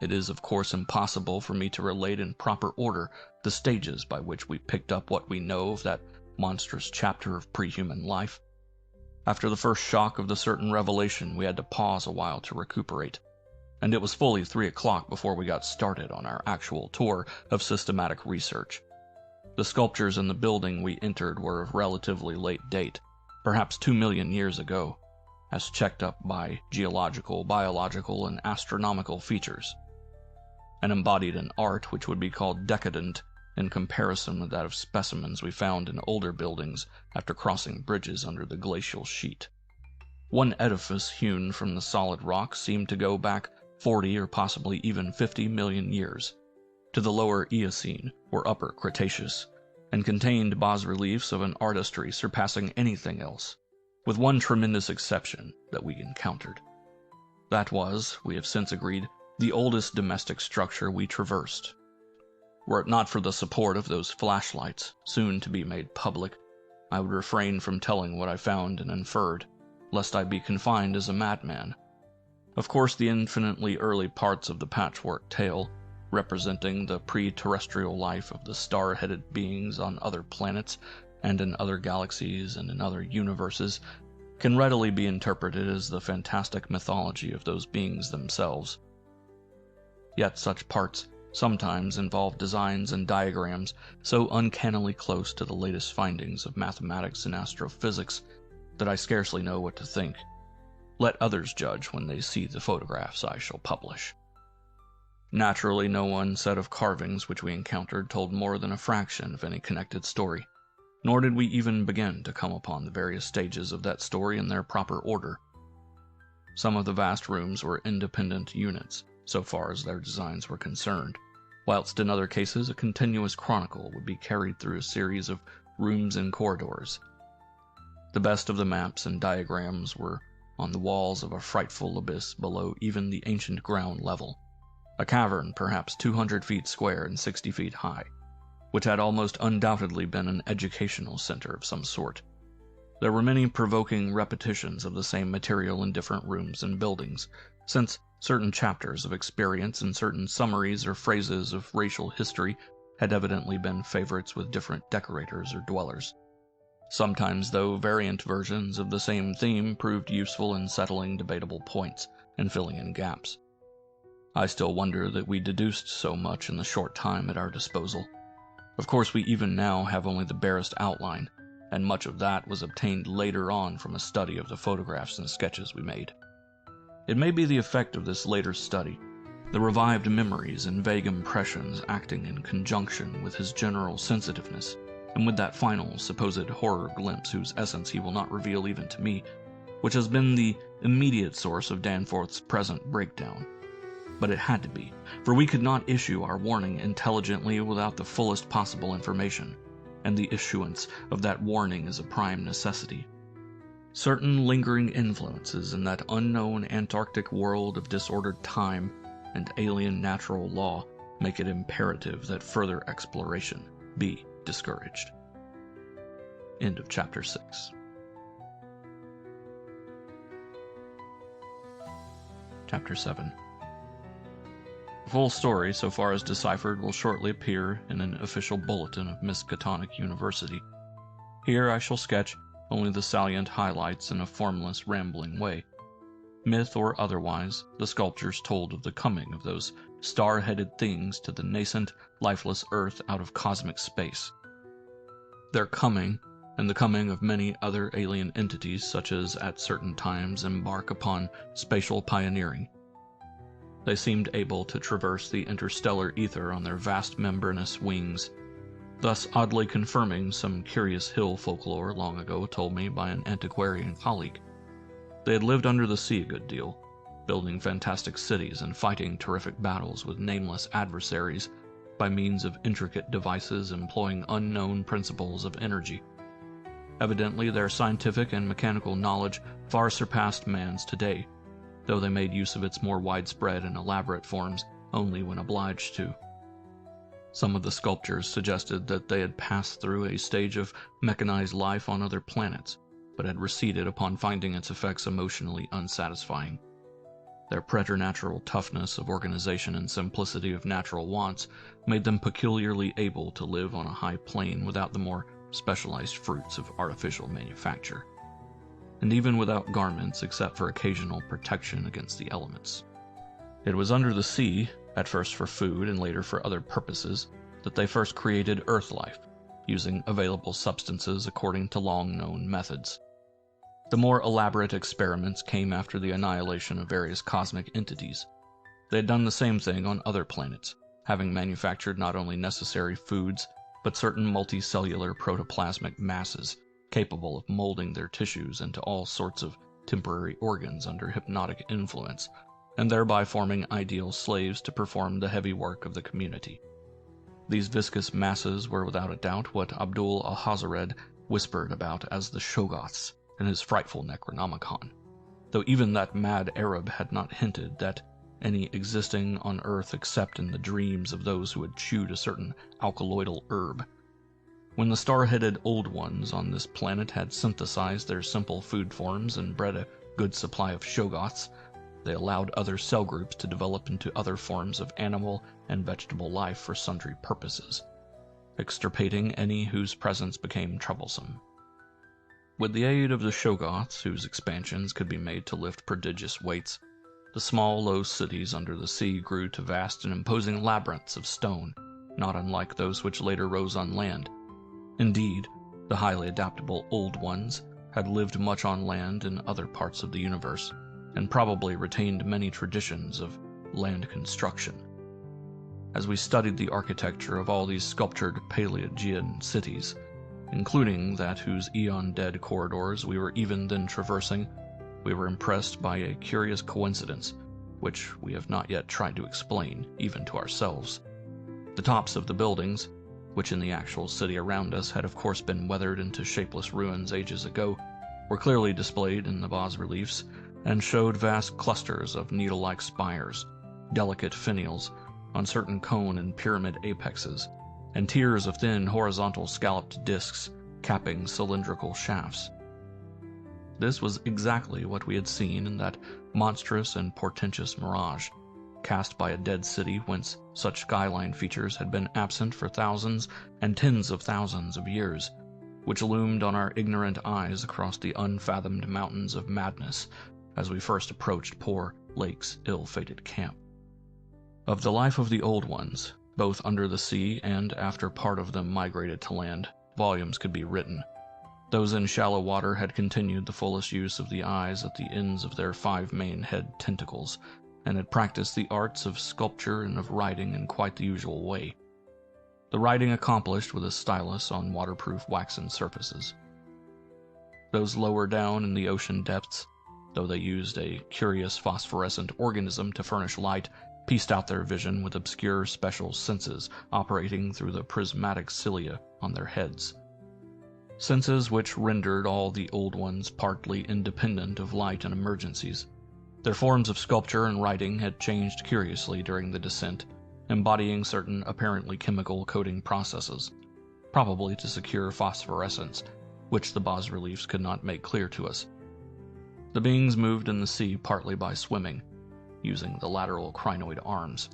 It is of course impossible for me to relate in proper order the stages by which we picked up what we know of that monstrous chapter of pre-human life. After the first shock of the certain revelation, we had to pause a while to recuperate, and it was fully 3 o'clock before we got started on our actual tour of systematic research. The sculptures in the building we entered were of relatively late date, perhaps 2 million years ago, as checked up by geological, biological, and astronomical features, and embodied an art which would be called decadent in comparison with that of specimens we found in older buildings after crossing bridges under the glacial sheet. One edifice hewn from the solid rock seemed to go back 40 or possibly even 50 million years, to the lower Eocene or upper Cretaceous, and contained bas-reliefs of an artistry surpassing anything else, with one tremendous exception that we encountered. That was, we have since agreed, the oldest domestic structure we traversed. Were it not for the support of those flashlights, soon to be made public, I would refrain from telling what I found and inferred, lest I be confined as a madman. Of course, the infinitely early parts of the patchwork tale, representing the pre-terrestrial life of the star-headed beings on other planets and in other galaxies and in other universes, can readily be interpreted as the fantastic mythology of those beings themselves. Yet such parts sometimes involve designs and diagrams so uncannily close to the latest findings of mathematics and astrophysics that I scarcely know what to think. Let others judge when they see the photographs I shall publish. Naturally, no one set of carvings which we encountered told more than a fraction of any connected story, nor did we even begin to come upon the various stages of that story in their proper order. Some of the vast rooms were independent units, so far as their designs were concerned, whilst in other cases a continuous chronicle would be carried through a series of rooms and corridors. The best of the maps and diagrams were on the walls of a frightful abyss below even the ancient ground level, a cavern perhaps 200 feet square and 60 feet high, which had almost undoubtedly been an educational center of some sort. There were many provoking repetitions of the same material in different rooms and buildings, since certain chapters of experience and certain summaries or phrases of racial history had evidently been favorites with different decorators or dwellers. Sometimes, though, variant versions of the same theme proved useful in settling debatable points and filling in gaps. I still wonder that we deduced so much in the short time at our disposal. Of course, we even now have only the barest outline, and much of that was obtained later on from a study of the photographs and sketches we made. It may be the effect of this later study, the revived memories and vague impressions acting in conjunction with his general sensitiveness, and with that final supposed horror glimpse whose essence he will not reveal even to me, which has been the immediate source of Danforth's present breakdown. But it had to be, for we could not issue our warning intelligently without the fullest possible information, and the issuance of that warning is a prime necessity. Certain lingering influences in that unknown Antarctic world of disordered time and alien natural law make it imperative that further exploration be discouraged. End of Chapter 6. Chapter 7. The full story, so far as deciphered, will shortly appear in an official bulletin of Miskatonic University. Here I shall sketch only the salient highlights in a formless, rambling way. Myth or otherwise, the sculptures told of the coming of those star-headed things to the nascent, lifeless Earth out of cosmic space. Their coming, and the coming of many other alien entities such as at certain times embark upon spatial pioneering. They seemed able to traverse the interstellar ether on their vast membranous wings, thus oddly confirming some curious hill folklore long ago told me by an antiquarian colleague. They had lived under the sea a good deal, building fantastic cities and fighting terrific battles with nameless adversaries by means of intricate devices employing unknown principles of energy. Evidently, their scientific and mechanical knowledge far surpassed man's today, though they made use of its more widespread and elaborate forms only when obliged to. Some of the sculptures suggested that they had passed through a stage of mechanized life on other planets, but had receded upon finding its effects emotionally unsatisfying. Their preternatural toughness of organization and simplicity of natural wants made them peculiarly able to live on a high plane without the more specialized fruits of artificial manufacture, and even without garments except for occasional protection against the elements. It was under the sea, at first for food and later for other purposes, that they first created Earth life, using available substances according to long-known methods. The more elaborate experiments came after the annihilation of various cosmic entities. They had done the same thing on other planets, having manufactured not only necessary foods, but certain multicellular protoplasmic masses capable of molding their tissues into all sorts of temporary organs under hypnotic influence, and thereby forming ideal slaves to perform the heavy work of the community. These viscous masses were without a doubt what Abdul Alhazred whispered about as the Shoggoths in his frightful Necronomicon, though even that mad Arab had not hinted that any existing on Earth except in the dreams of those who had chewed a certain alkaloidal herb. When the star-headed Old Ones on this planet had synthesized their simple food forms and bred a good supply of Shoggoths, they allowed other cell groups to develop into other forms of animal and vegetable life for sundry purposes, extirpating any whose presence became troublesome. With the aid of the Shoggoths, whose expansions could be made to lift prodigious weights, the small, low cities under the sea grew to vast and imposing labyrinths of stone, not unlike those which later rose on land. Indeed, the highly adaptable Old Ones had lived much on land in other parts of the universe, and probably retained many traditions of land construction. As we studied the architecture of all these sculptured Paleogean cities, including that whose eon-dead corridors we were even then traversing, we were impressed by a curious coincidence which we have not yet tried to explain, even to ourselves. The tops of the buildings, which in the actual city around us had of course been weathered into shapeless ruins ages ago, were clearly displayed in the bas-reliefs and showed vast clusters of needle-like spires, delicate finials on certain cone and pyramid apexes, and tiers of thin horizontal scalloped discs capping cylindrical shafts. This was exactly what we had seen in that monstrous and portentous mirage, cast by a dead city whence such skyline features had been absent for thousands and tens of thousands of years, which loomed on our ignorant eyes across the unfathomed mountains of madness as we first approached poor Lake's ill-fated camp. Of the life of the Old Ones, both under the sea and after part of them migrated to land, volumes could be written. Those in shallow water had continued the fullest use of the eyes at the ends of their 5 main head tentacles, and had practiced the arts of sculpture and of writing in quite the usual way. The writing accomplished with a stylus on waterproof waxen surfaces. Those lower down in the ocean depths, though they used a curious phosphorescent organism to furnish light, pieced out their vision with obscure special senses operating through the prismatic cilia on their heads. Senses which rendered all the Old Ones partly independent of light and emergencies. Their forms of sculpture and writing had changed curiously during the descent, embodying certain apparently chemical coating processes, probably to secure phosphorescence, which the bas-reliefs could not make clear to us. The beings moved in the sea partly by swimming, using the lateral crinoid arms,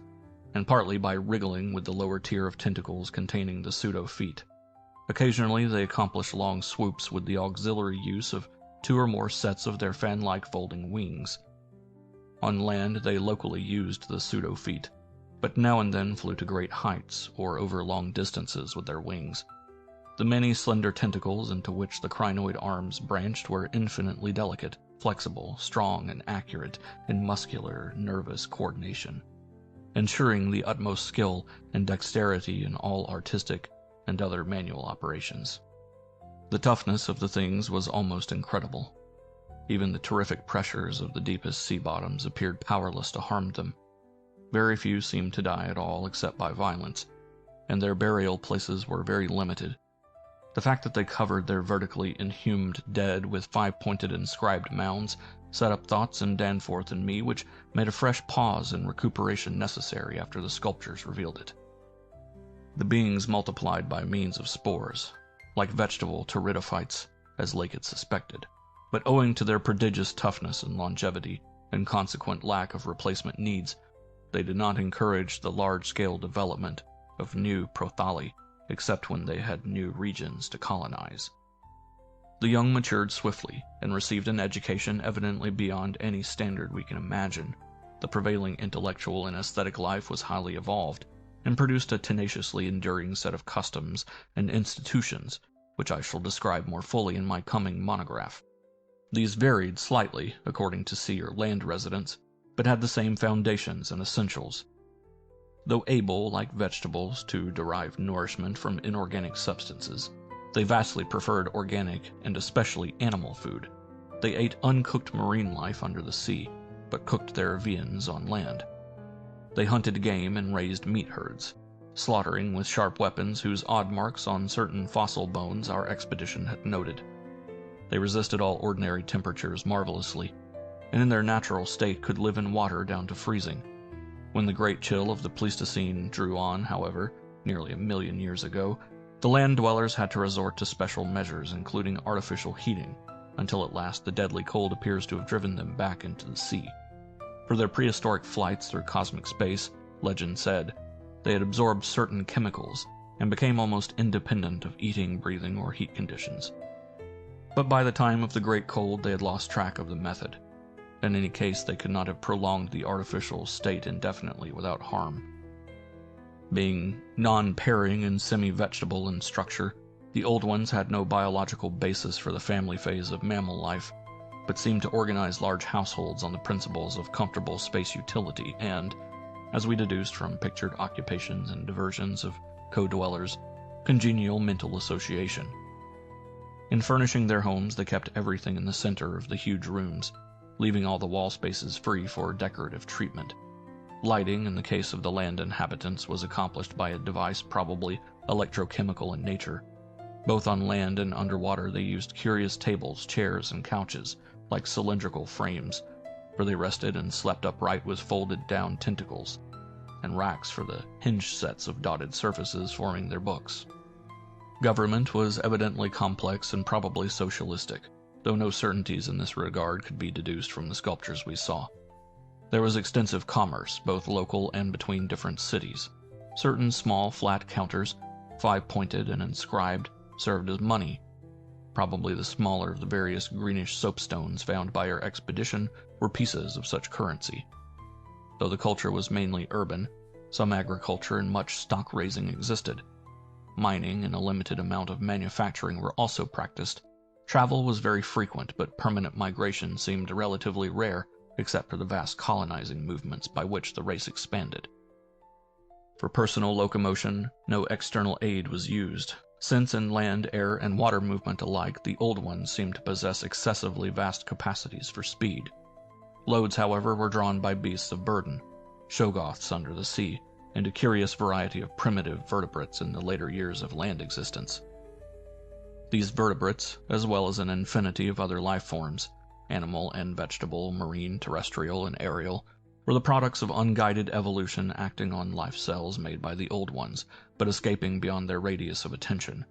and partly by wriggling with the lower tier of tentacles containing the pseudo-feet. Occasionally they accomplished long swoops with the auxiliary use of 2 or more sets of their fan-like folding wings. On land they locally used the pseudo-feet, but now and then flew to great heights or over long distances with their wings. The many slender tentacles into which the crinoid arms branched were infinitely delicate, flexible, strong, and accurate in muscular, nervous coordination, ensuring the utmost skill and dexterity in all artistic and other manual operations. The toughness of the things was almost incredible. Even the terrific pressures of the deepest sea bottoms appeared powerless to harm them. Very few seemed to die at all except by violence, and their burial places were very limited. The fact that they covered their vertically inhumed dead with 5-pointed inscribed mounds set up thoughts in Danforth and me which made a fresh pause and recuperation necessary after the sculptures revealed it. The beings multiplied by means of spores, like vegetable pteridophytes, as Lake had suspected, but owing to their prodigious toughness and longevity, and consequent lack of replacement needs, they did not encourage the large-scale development of new prothali, except when they had new regions to colonize. The young matured swiftly, and received an education evidently beyond any standard we can imagine. The prevailing intellectual and aesthetic life was highly evolved, and produced a tenaciously enduring set of customs and institutions, which I shall describe more fully in my coming monograph. These varied slightly according to sea or land residence, but had the same foundations and essentials. Though able, like vegetables, to derive nourishment from inorganic substances, they vastly preferred organic and especially animal food. They ate uncooked marine life under the sea, but cooked their viands on land. They hunted game and raised meat herds, slaughtering with sharp weapons whose odd marks on certain fossil bones our expedition had noted. They resisted all ordinary temperatures marvelously, and in their natural state could live in water down to freezing. When the great chill of the Pleistocene drew on, however, nearly 1 million years ago, the land dwellers had to resort to special measures, including artificial heating, until at last the deadly cold appears to have driven them back into the sea. For their prehistoric flights through cosmic space, legend said, they had absorbed certain chemicals and became almost independent of eating, breathing, or heat conditions. But by the time of the great cold they had lost track of the method. In any case, they could not have prolonged the artificial state indefinitely without harm. Being non-pairing and semi-vegetable in structure, the Old Ones had no biological basis for the family phase of mammal life, but seemed to organize large households on the principles of comfortable space utility and, as we deduced from pictured occupations and diversions of co-dwellers, congenial mental association. In furnishing their homes, they kept everything in the center of the huge rooms, leaving all the wall spaces free for decorative treatment. Lighting, in the case of the land inhabitants, was accomplished by a device probably electrochemical in nature. Both on land and underwater they used curious tables, chairs, and couches, like cylindrical frames, where they rested and slept upright with folded down tentacles, and racks for the hinge sets of dotted surfaces forming their books. Government was evidently complex and probably socialistic, though no certainties in this regard could be deduced from the sculptures we saw. There was extensive commerce, both local and between different cities. Certain small, flat counters, 5-pointed and inscribed, served as money. Probably the smaller of the various greenish soapstones found by our expedition were pieces of such currency. Though the culture was mainly urban, some agriculture and much stock raising existed. Mining and a limited amount of manufacturing were also practiced. Travel was very frequent, but permanent migration seemed relatively rare, except for the vast colonizing movements by which the race expanded. For personal locomotion, no external aid was used, since in land, air, and water movement alike the Old Ones seemed to possess excessively vast capacities for speed. Loads, however, were drawn by beasts of burden, Shoggoths under the sea, and a curious variety of primitive vertebrates in the later years of land existence. These vertebrates, as well as an infinity of other life forms, animal and vegetable, marine, terrestrial, and aerial, were the products of unguided evolution acting on life cells made by the Old Ones, but escaping beyond their radius of attention.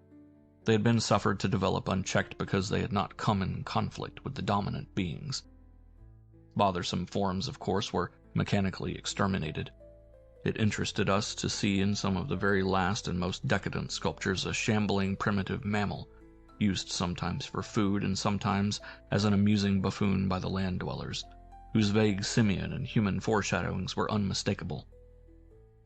They had been suffered to develop unchecked because they had not come in conflict with the dominant beings. Bothersome forms, of course, were mechanically exterminated. It interested us to see in some of the very last and most decadent sculptures a shambling primitive mammal, used sometimes for food and sometimes as an amusing buffoon by the land dwellers, whose vague simian and human foreshadowings were unmistakable.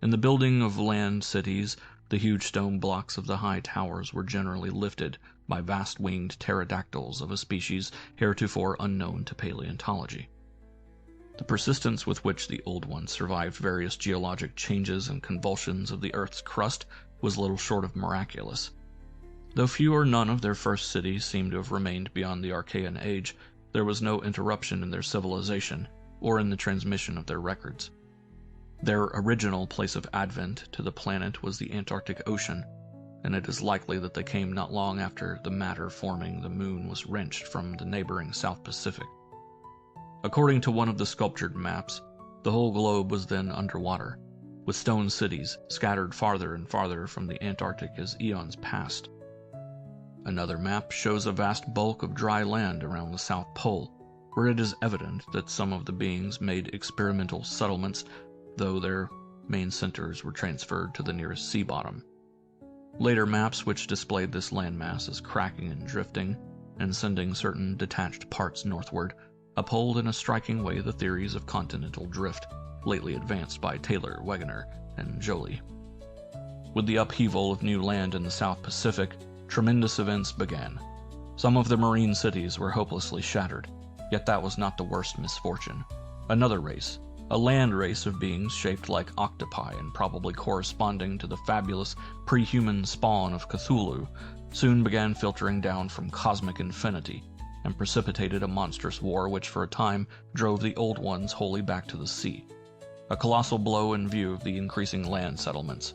In the building of land cities, the huge stone blocks of the high towers were generally lifted by vast-winged pterodactyls of a species heretofore unknown to paleontology. The persistence with which the Old Ones survived various geologic changes and convulsions of the Earth's crust was little short of miraculous. Though few or none of their first cities seem to have remained beyond the Archaean age, there was no interruption in their civilization or in the transmission of their records. Their original place of advent to the planet was the Antarctic Ocean, and it is likely that they came not long after the matter forming the moon was wrenched from the neighboring South Pacific. According to one of the sculptured maps, the whole globe was then underwater, with stone cities scattered farther and farther from the Antarctic as eons passed. Another map shows a vast bulk of dry land around the South Pole, where it is evident that some of the beings made experimental settlements, though their main centers were transferred to the nearest sea bottom. Later maps which displayed this landmass as cracking and drifting, and sending certain detached parts northward, uphold in a striking way the theories of continental drift, lately advanced by Taylor, Wegener, and Joly. With the upheaval of new land in the South Pacific, tremendous events began. Some of the marine cities were hopelessly shattered, yet that was not the worst misfortune. Another race, a land race of beings shaped like octopi and probably corresponding to the fabulous pre-human spawn of Cthulhu, soon began filtering down from cosmic infinity and precipitated a monstrous war which for a time drove the Old Ones wholly back to the sea, a colossal blow in view of the increasing land settlements.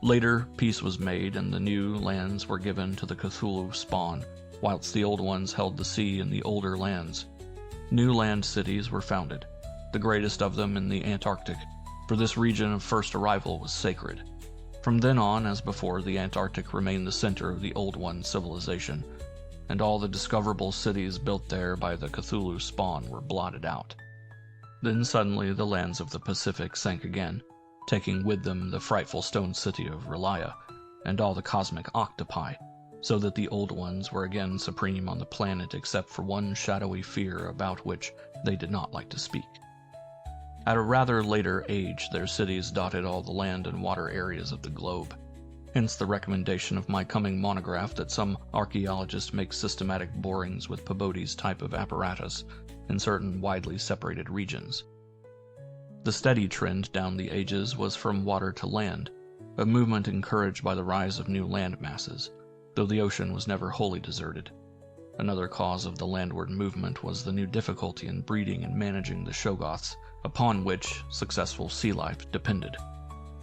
Later, peace was made and the new lands were given to the Cthulhu spawn, whilst the Old Ones held the sea in the older lands. New land cities were founded, the greatest of them in the Antarctic, for this region of first arrival was sacred. From then on, as before, the Antarctic remained the center of the Old One civilization, and all the discoverable cities built there by the Cthulhu spawn were blotted out. Then suddenly the lands of the Pacific sank again, taking with them the frightful stone city of Relaya and all the cosmic octopi, so that the Old Ones were again supreme on the planet except for one shadowy fear about which they did not like to speak. At a rather later age, their cities dotted all the land and water areas of the globe. Hence the recommendation of my coming monograph that some archaeologists make systematic borings with Peabody's type of apparatus in certain widely separated regions. The steady trend down the ages was from water to land, a movement encouraged by the rise of new land masses, though the ocean was never wholly deserted. Another cause of the landward movement was the new difficulty in breeding and managing the Shoggoths, upon which successful sea life depended.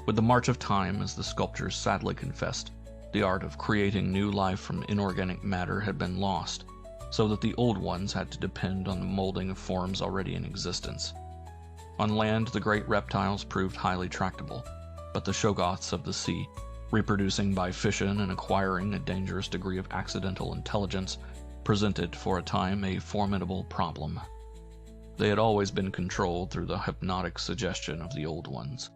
With the march of time, as the sculptors sadly confessed, the art of creating new life from inorganic matter had been lost, so that the old ones had to depend on the molding of forms already in existence. On land, the great reptiles proved highly tractable, but the Shoggoths of the sea, reproducing by fission and acquiring a dangerous degree of accidental intelligence, presented for a time a formidable problem. They had always been controlled through the hypnotic suggestion of the old ones,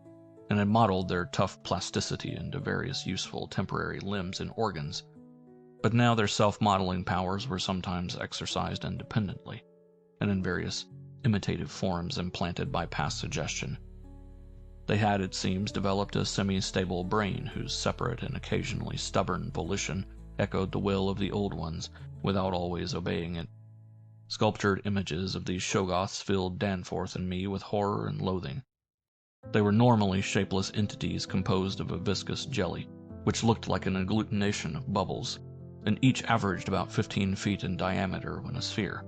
and had modeled their tough plasticity into various useful temporary limbs and organs, but now their self-modeling powers were sometimes exercised independently, and in various imitative forms implanted by past suggestion. They had, it seems, developed a semi-stable brain whose separate and occasionally stubborn volition echoed the will of the old ones, without always obeying it. Sculptured images of these Shoggoths filled Danforth and me with horror and loathing. They were normally shapeless entities composed of a viscous jelly, which looked like an agglutination of bubbles, and each averaged about 15 feet in diameter when a sphere.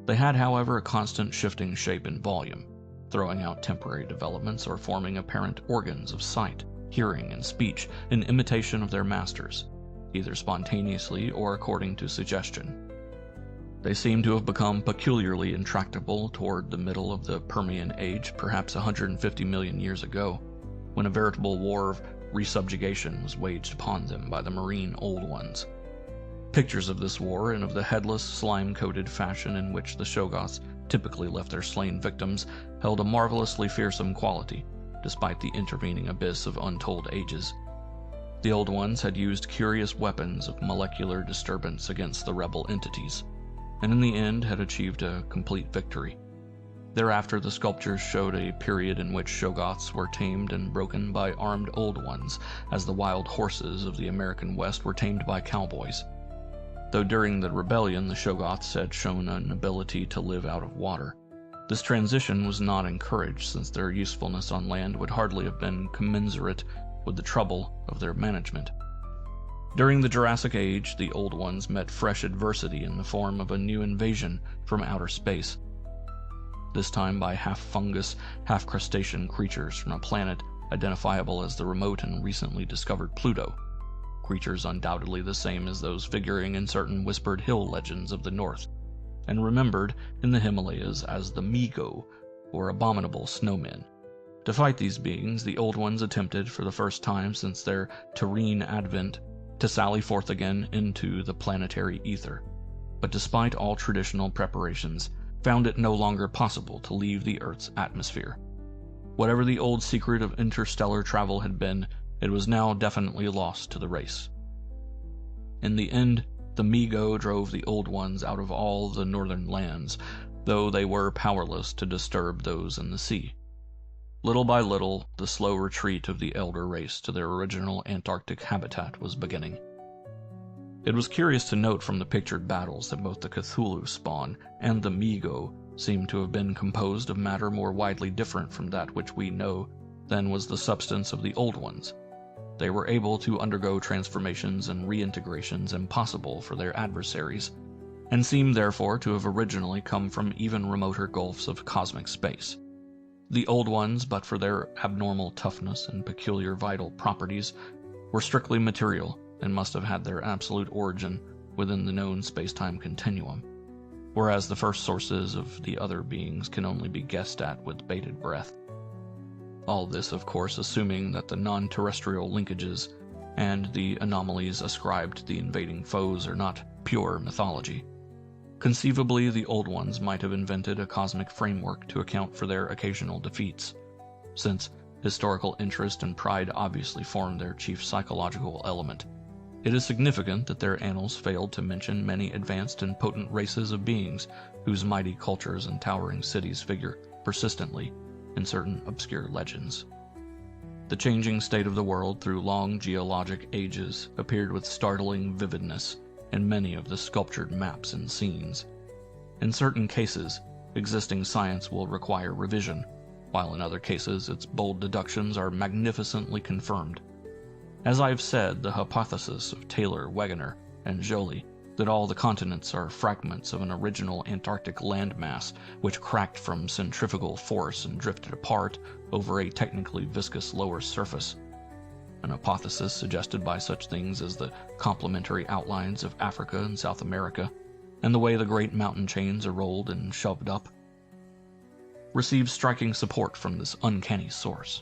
They had, however, a constant shifting shape and volume, throwing out temporary developments or forming apparent organs of sight, hearing, and speech in imitation of their masters, either spontaneously or according to suggestion. They seem to have become peculiarly intractable toward the middle of the Permian Age, perhaps 150 million years ago, when a veritable war of resubjugation was waged upon them by the marine Old Ones. Pictures of this war and of the headless, slime-coated fashion in which the Shoggoths typically left their slain victims held a marvelously fearsome quality, despite the intervening abyss of untold ages. The Old Ones had used curious weapons of molecular disturbance against the rebel entities, and in the end had achieved a complete victory. Thereafter, the sculptures showed a period in which Shoggoths were tamed and broken by armed Old Ones, as the wild horses of the American West were tamed by cowboys. Though during the rebellion the Shoggoths had shown an ability to live out of water, this transition was not encouraged, since their usefulness on land would hardly have been commensurate with the trouble of their management. During the Jurassic Age, the Old Ones met fresh adversity in the form of a new invasion from outer space, this time by half-fungus, half-crustacean creatures from a planet identifiable as the remote and recently discovered Pluto, creatures undoubtedly the same as those figuring in certain whispered hill legends of the north, and remembered in the Himalayas as the Migo, or abominable snowmen. To fight these beings, the Old Ones attempted, for the first time since their terrene advent, to sally forth again into the planetary ether, but despite all traditional preparations, found it no longer possible to leave the Earth's atmosphere. Whatever the old secret of interstellar travel had been, it was now definitely lost to the race. In the end, the Migo drove the Old Ones out of all the northern lands, though they were powerless to disturb those in the sea. Little by little, the slow retreat of the elder race to their original Antarctic habitat was beginning. It was curious to note from the pictured battles that both the Cthulhu spawn and the Migo seemed to have been composed of matter more widely different from that which we know than was the substance of the Old Ones. They were able to undergo transformations and reintegrations impossible for their adversaries, and seem therefore to have originally come from even remoter gulfs of cosmic space. The Old Ones, but for their abnormal toughness and peculiar vital properties, were strictly material and must have had their absolute origin within the known space-time continuum, whereas the first sources of the other beings can only be guessed at with bated breath. All this, of course, assuming that the non-terrestrial linkages and the anomalies ascribed to the invading foes are not pure mythology. Conceivably, the Old Ones might have invented a cosmic framework to account for their occasional defeats, since historical interest and pride obviously formed their chief psychological element. It is significant that their annals failed to mention many advanced and potent races of beings whose mighty cultures and towering cities figure persistently in certain obscure legends. The changing state of the world through long geologic ages appeared with startling vividness in many of the sculptured maps and scenes. In certain cases, existing science will require revision, while in other cases its bold deductions are magnificently confirmed. As I have said, the hypothesis of Taylor, Wegener, and Joly that all the continents are fragments of an original Antarctic landmass which cracked from centrifugal force and drifted apart over a technically viscous lower surface. An hypothesis suggested by such things as the complementary outlines of Africa and South America, and the way the great mountain chains are rolled and shoved up, receives striking support from this uncanny source.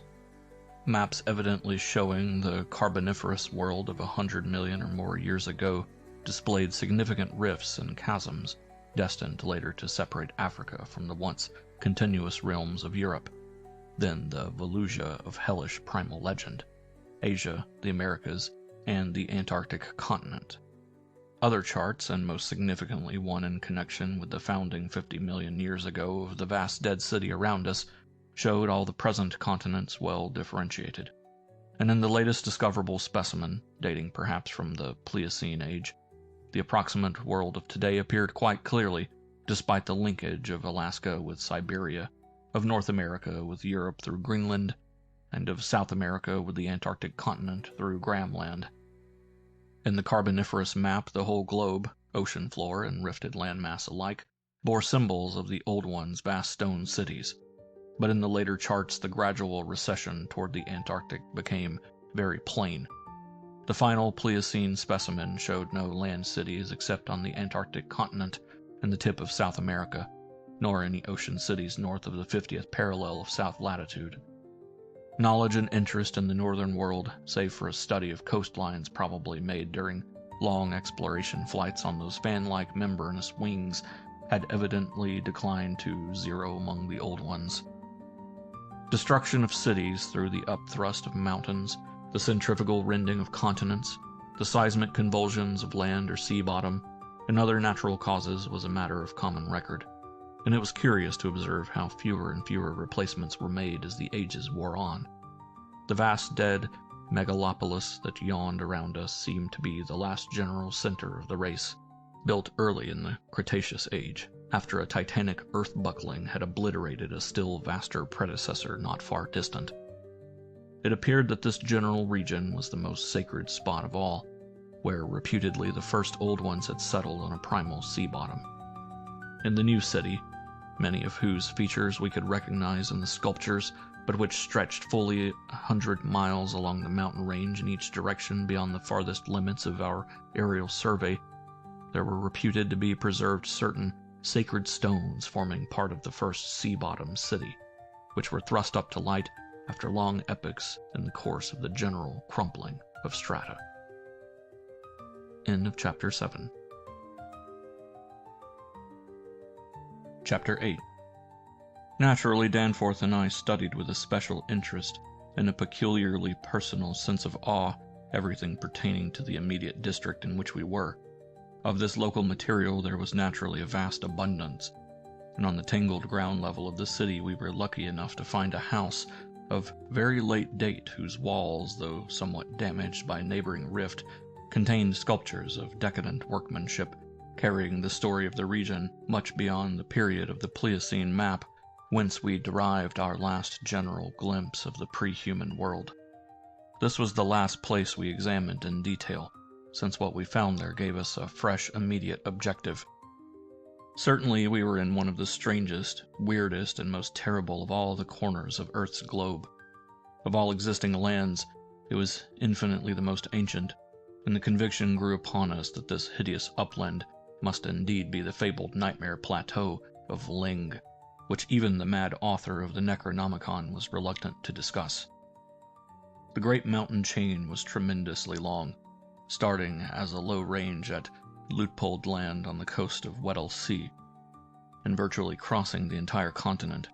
Maps evidently showing the Carboniferous world of 100 million or more years ago displayed significant rifts and chasms, destined later to separate Africa from the once continuous realms of Europe, then the Volusia of hellish primal legend, Asia, the Americas, and the Antarctic continent. Other charts, and most significantly one in connection with the founding 50 million years ago of the vast dead city around us, showed all the present continents well differentiated. And in the latest discoverable specimen, dating perhaps from the Pliocene age, the approximate world of today appeared quite clearly, despite the linkage of Alaska with Siberia, of North America with Europe through Greenland, and of South America with the Antarctic continent through Graham Land. In the Carboniferous map, the whole globe, ocean floor and rifted landmass alike, bore symbols of the Old One's vast stone cities, but in the later charts the gradual recession toward the Antarctic became very plain. The final Pliocene specimen showed no land cities except on the Antarctic continent and the tip of South America, nor any ocean cities north of the 50th parallel of south latitude. Knowledge and interest in the northern world, save for a study of coastlines probably made during long exploration flights on those fan-like membranous wings, had evidently declined to zero among the Old Ones. Destruction of cities through the upthrust of mountains, the centrifugal rending of continents, the seismic convulsions of land or sea bottom, and other natural causes was a matter of common record, and it was curious to observe how fewer and fewer replacements were made as the ages wore on. The vast dead megalopolis that yawned around us seemed to be the last general center of the race, built early in the Cretaceous age, after a titanic earth buckling had obliterated a still vaster predecessor not far distant. It appeared that this general region was the most sacred spot of all, where reputedly the first Old Ones had settled on a primal sea bottom. In the new city, many of whose features we could recognize in the sculptures, but which stretched fully 100 miles along the mountain range in each direction beyond the farthest limits of our aerial survey, there were reputed to be preserved certain sacred stones forming part of the first sea-bottom city, which were thrust up to light after long epochs in the course of the general crumpling of strata. End of Chapter 7. Chapter 8. Naturally, Danforth and I studied with a special interest and a peculiarly personal sense of awe everything pertaining to the immediate district in which we were. Of this local material there was naturally a vast abundance, and on the tangled ground level of the city we were lucky enough to find a house of very late date whose walls, though somewhat damaged by neighboring rift, contained sculptures of decadent workmanship, carrying the story of the region much beyond the period of the Pliocene map, whence we derived our last general glimpse of the pre-human world. This was the last place we examined in detail, since what we found there gave us a fresh, immediate objective. Certainly we were in one of the strangest, weirdest, and most terrible of all the corners of Earth's globe. Of all existing lands, it was infinitely the most ancient, and the conviction grew upon us that this hideous upland must indeed be the fabled nightmare plateau of Ling, which even the mad author of the Necronomicon was reluctant to discuss. The great mountain chain was tremendously long, starting as a low range at Luitpold Land on the coast of Weddell Sea, and virtually crossing the entire continent.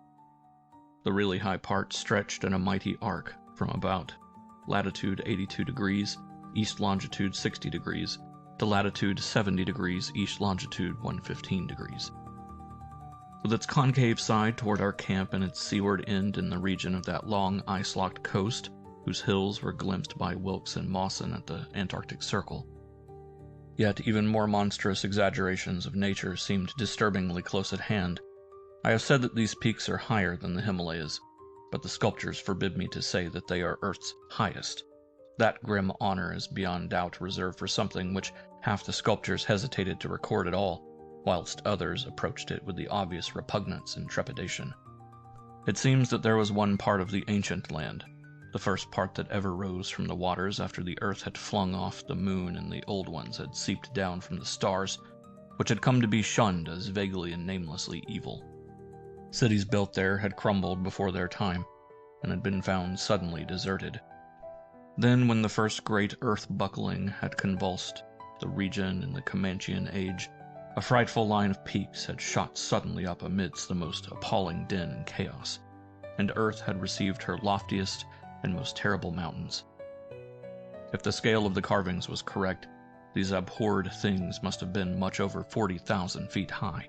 The really high part stretched in a mighty arc from about latitude 82 degrees, east longitude 60 degrees, to latitude 70 degrees, east longitude 115 degrees. With its concave side toward our camp and its seaward end in the region of that long ice-locked coast, whose hills were glimpsed by Wilkes and Mawson at the Antarctic Circle. Yet even more monstrous exaggerations of nature seemed disturbingly close at hand. I have said that these peaks are higher than the Himalayas, but the sculptures forbid me to say that they are Earth's highest. That grim honor is beyond doubt reserved for something which half the sculptors hesitated to record at all, whilst others approached it with the obvious repugnance and trepidation. It seems that there was one part of the ancient land, the first part that ever rose from the waters after the earth had flung off the moon and the old ones had seeped down from the stars, which had come to be shunned as vaguely and namelessly evil. Cities built there had crumbled before their time, and had been found suddenly deserted. Then, when the first great earth-buckling had convulsed the region in the Comanchean age, a frightful line of peaks had shot suddenly up amidst the most appalling din and chaos, and earth had received her loftiest and most terrible mountains. If the scale of the carvings was correct, these abhorred things must have been much over 40,000 feet high,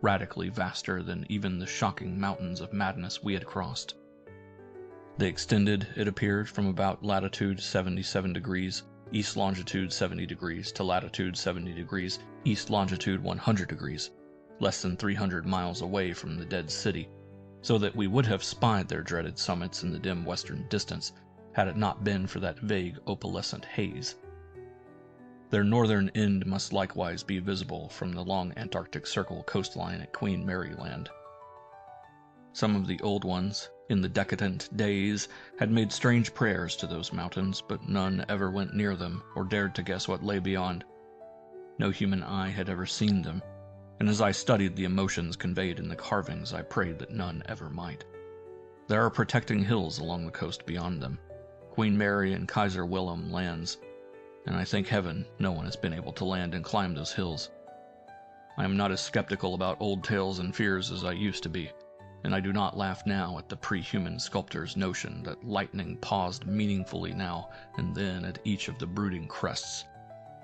radically vaster than even the shocking mountains of madness we had crossed. They extended, it appeared, from about latitude 77 degrees, east longitude 70 degrees, to latitude 70 degrees, east longitude 100 degrees, less than 300 miles away from the dead city, so that we would have spied their dreaded summits in the dim western distance, had it not been for that vague opalescent haze. Their northern end must likewise be visible from the long Antarctic Circle coastline at Queen Mary Land. Some of the old ones, in the decadent days, had made strange prayers to those mountains, but none ever went near them or dared to guess what lay beyond. No human eye had ever seen them, and as I studied the emotions conveyed in the carvings, I prayed that none ever might. There are protecting hills along the coast beyond them, Queen Mary and Kaiser Wilhelm lands, and I thank heaven no one has been able to land and climb those hills. I am not as skeptical about old tales and fears as I used to be, and I do not laugh now at the pre-human sculptor's notion that lightning paused meaningfully now and then at each of the brooding crests,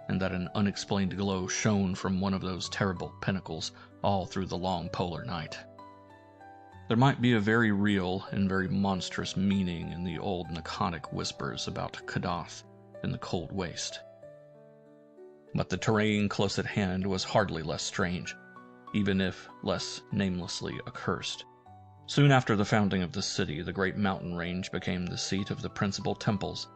and that an unexplained glow shone from one of those terrible pinnacles all through the long polar night. There might be a very real and very monstrous meaning in the old Nakonic whispers about Kadath in the cold waste. But the terrain close at hand was hardly less strange, even if less namelessly accursed. Soon after the founding of the city, the great mountain range became the seat of the principal temples,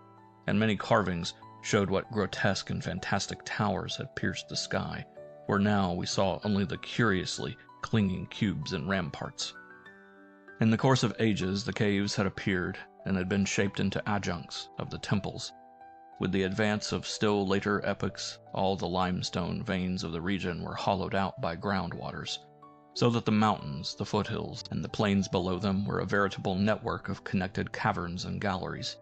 and many carvings showed what grotesque and fantastic towers had pierced the sky, where now we saw only the curiously clinging cubes and ramparts. In the course of ages, the caves had appeared and had been shaped into adjuncts of the temples. With the advance of still later epochs, all the limestone veins of the region were hollowed out by groundwaters, so that the mountains, the foothills, and the plains below them were a veritable network of connected caverns and galleries.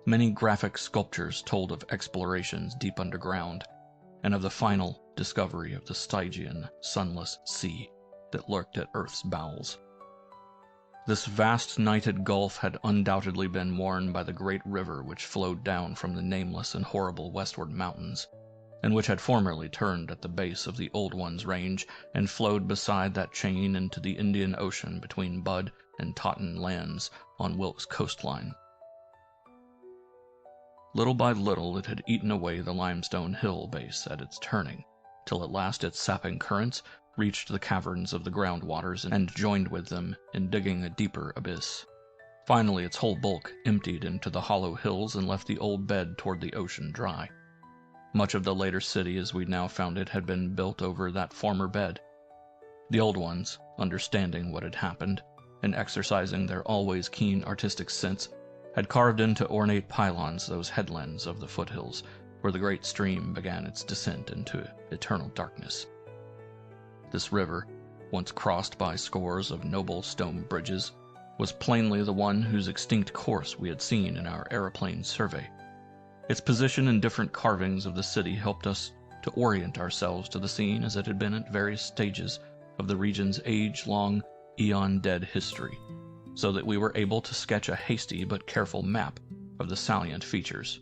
Many graphic sculptures told of explorations deep underground, and of the final discovery of the Stygian, sunless sea that lurked at Earth's bowels. This vast nighted gulf had undoubtedly been worn by the great river which flowed down from the nameless and horrible westward mountains, and which had formerly turned at the base of the Old One's range and flowed beside that chain into the Indian Ocean between Bud and Totten lands on Wilkes' coastline. Little by little it had eaten away the limestone hill base at its turning, till at last its sapping currents reached the caverns of the groundwaters and joined with them in digging a deeper abyss. Finally, its whole bulk emptied into the hollow hills and left the old bed toward the ocean dry. Much of the later city as we now found it had been built over that former bed. The old ones, understanding what had happened, and exercising their always keen artistic sense, had carved into ornate pylons those headlands of the foothills, where the great stream began its descent into eternal darkness. This river, once crossed by scores of noble stone bridges, was plainly the one whose extinct course we had seen in our aeroplane survey. Its position and different carvings of the city helped us to orient ourselves to the scene as it had been at various stages of the region's age-long, eon-dead history, so that we were able to sketch a hasty but careful map of the salient features.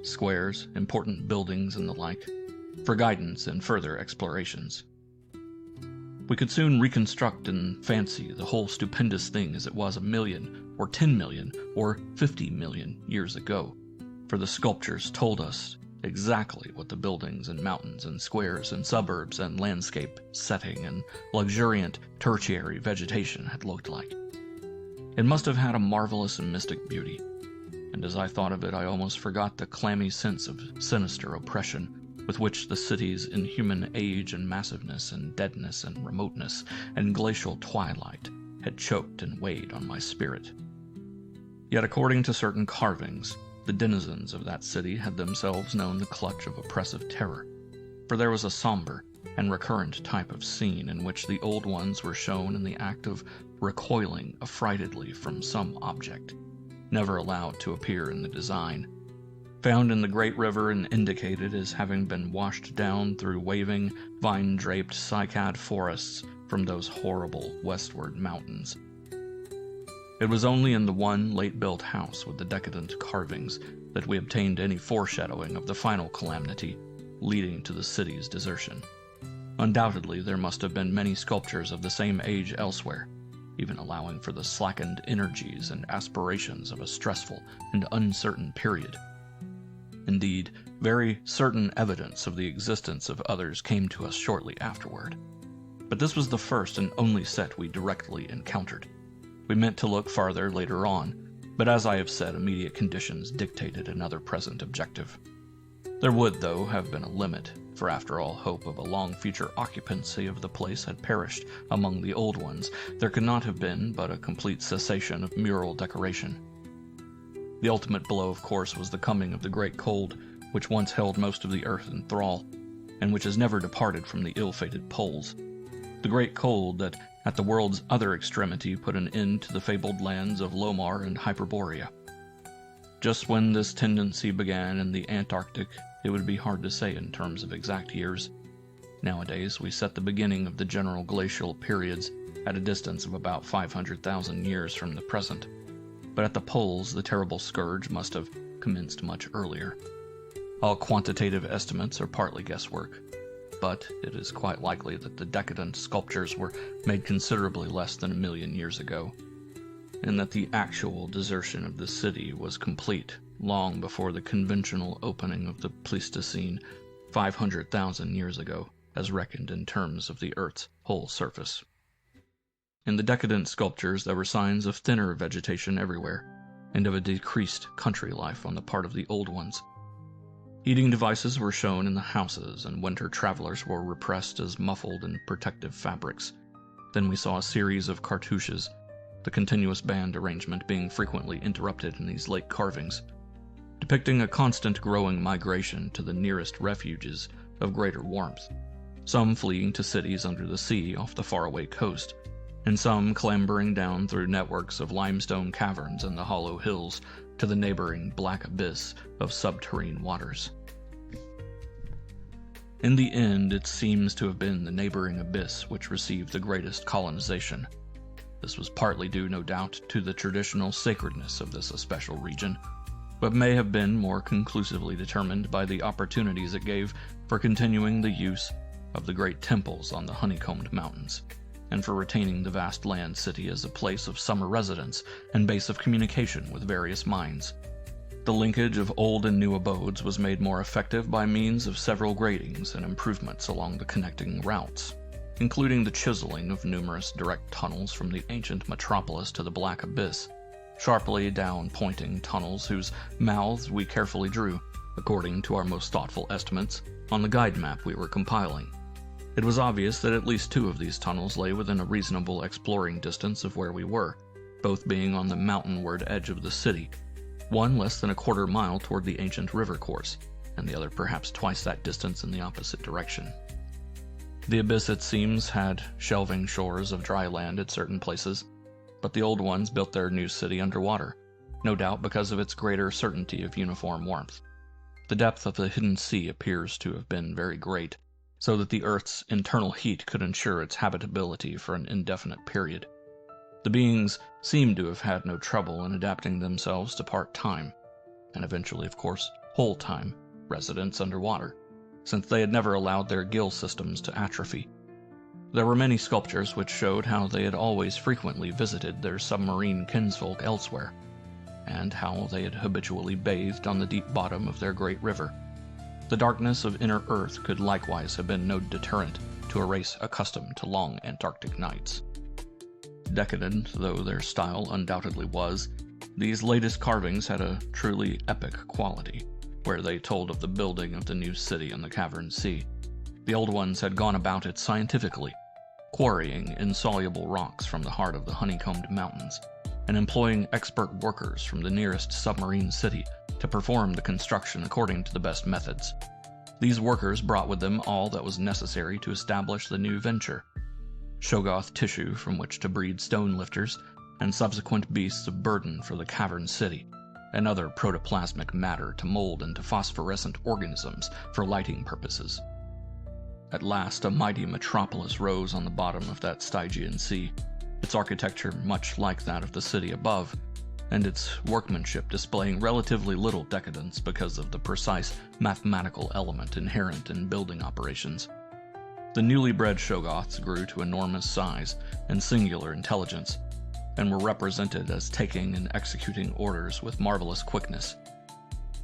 Squares, important buildings, and the like, for guidance in further explorations. We could soon reconstruct in fancy the whole stupendous thing as it was 1,000,000, or 10,000,000, or 50,000,000 years ago, for the sculptures told us exactly what the buildings and mountains and squares and suburbs and landscape setting and luxuriant tertiary vegetation had looked like. It must have had a marvelous and mystic beauty, and as I thought of it I almost forgot the clammy sense of sinister oppression with which the city's inhuman age and massiveness and deadness and remoteness and glacial twilight had choked and weighed on my spirit. Yet according to certain carvings, the denizens of that city had themselves known the clutch of oppressive terror, for there was a somber and recurrent type of scene in which the old ones were shown in the act of recoiling affrightedly from some object, never allowed to appear in the design, found in the great river and indicated as having been washed down through waving, vine-draped cycad forests from those horrible westward mountains. It was only in the one late-built house with the decadent carvings that we obtained any foreshadowing of the final calamity leading to the city's desertion. Undoubtedly, there must have been many sculptures of the same age elsewhere, even allowing for the slackened energies and aspirations of a stressful and uncertain period. Indeed, very certain evidence of the existence of others came to us shortly afterward. But this was the first and only set we directly encountered. We meant to look farther later on, but as I have said, immediate conditions dictated another present objective. There would, though, have been a limit, for after all hope of a long future occupancy of the place had perished among the old ones, there could not have been but a complete cessation of mural decoration. The ultimate blow, of course, was the coming of the great cold, which once held most of the earth in thrall, and which has never departed from the ill-fated poles. The great cold that, at the world's other extremity, put an end to the fabled lands of Lomar and Hyperborea. Just when this tendency began in the Antarctic, it would be hard to say in terms of exact years. Nowadays, we set the beginning of the general glacial periods at a distance of about 500,000 years from the present, but at the poles the terrible scourge must have commenced much earlier. All quantitative estimates are partly guesswork, but it is quite likely that the decadent sculptures were made considerably less than 1 million years ago, and that the actual desertion of the city was complete long before the conventional opening of the Pleistocene 500,000 years ago, as reckoned in terms of the Earth's whole surface. In the decadent sculptures there were signs of thinner vegetation everywhere, and of a decreased country life on the part of the old ones. Heating devices were shown in the houses, and winter travelers were repressed as muffled in protective fabrics. Then we saw a series of cartouches, the continuous band arrangement being frequently interrupted in these late carvings, depicting a constant growing migration to the nearest refuges of greater warmth, some fleeing to cities under the sea off the faraway coast, and some clambering down through networks of limestone caverns in the hollow hills to the neighboring black abyss of subterranean waters. In the end, it seems to have been the neighboring abyss which received the greatest colonization. This was partly due, no doubt, to the traditional sacredness of this especial region, but may have been more conclusively determined by the opportunities it gave for continuing the use of the great temples on the honeycombed mountains, and for retaining the vast land city as a place of summer residence and base of communication with various minds. The linkage of old and new abodes was made more effective by means of several gratings and improvements along the connecting routes, including the chiseling of numerous direct tunnels from the ancient metropolis to the black abyss, sharply down-pointing tunnels whose mouths we carefully drew, according to our most thoughtful estimates, on the guide map we were compiling. It was obvious that at least 2 of these tunnels lay within a reasonable exploring distance of where we were, both being on the mountainward edge of the city, one less than a quarter mile toward the ancient river course, and the other perhaps twice that distance in the opposite direction. The abyss, it seems, had shelving shores of dry land at certain places, but the old ones built their new city underwater, no doubt because of its greater certainty of uniform warmth. The depth of the hidden sea appears to have been very great, so that the Earth's internal heat could ensure its habitability for an indefinite period. The beings seem to have had no trouble in adapting themselves to part-time, and eventually, of course, whole-time, residence underwater, since they had never allowed their gill systems to atrophy. There were many sculptures which showed how they had always frequently visited their submarine kinsfolk elsewhere, and how they had habitually bathed on the deep bottom of their great river. The darkness of inner Earth could likewise have been no deterrent to a race accustomed to long Antarctic nights. Decadent though their style undoubtedly was, these latest carvings had a truly epic quality, where they told of the building of the new city in the cavern sea. The old ones had gone about it scientifically, quarrying insoluble rocks from the heart of the honeycombed mountains, and employing expert workers from the nearest submarine city to perform the construction according to the best methods. These workers brought with them all that was necessary to establish the new venture: Shoggoth tissue from which to breed stone lifters, and subsequent beasts of burden for the cavern city, and other protoplasmic matter to mold into phosphorescent organisms for lighting purposes. At last, a mighty metropolis rose on the bottom of that Stygian sea, its architecture much like that of the city above, and its workmanship displaying relatively little decadence because of the precise mathematical element inherent in building operations. The newly bred Shoggoths grew to enormous size and singular intelligence, and were represented as taking and executing orders with marvelous quickness.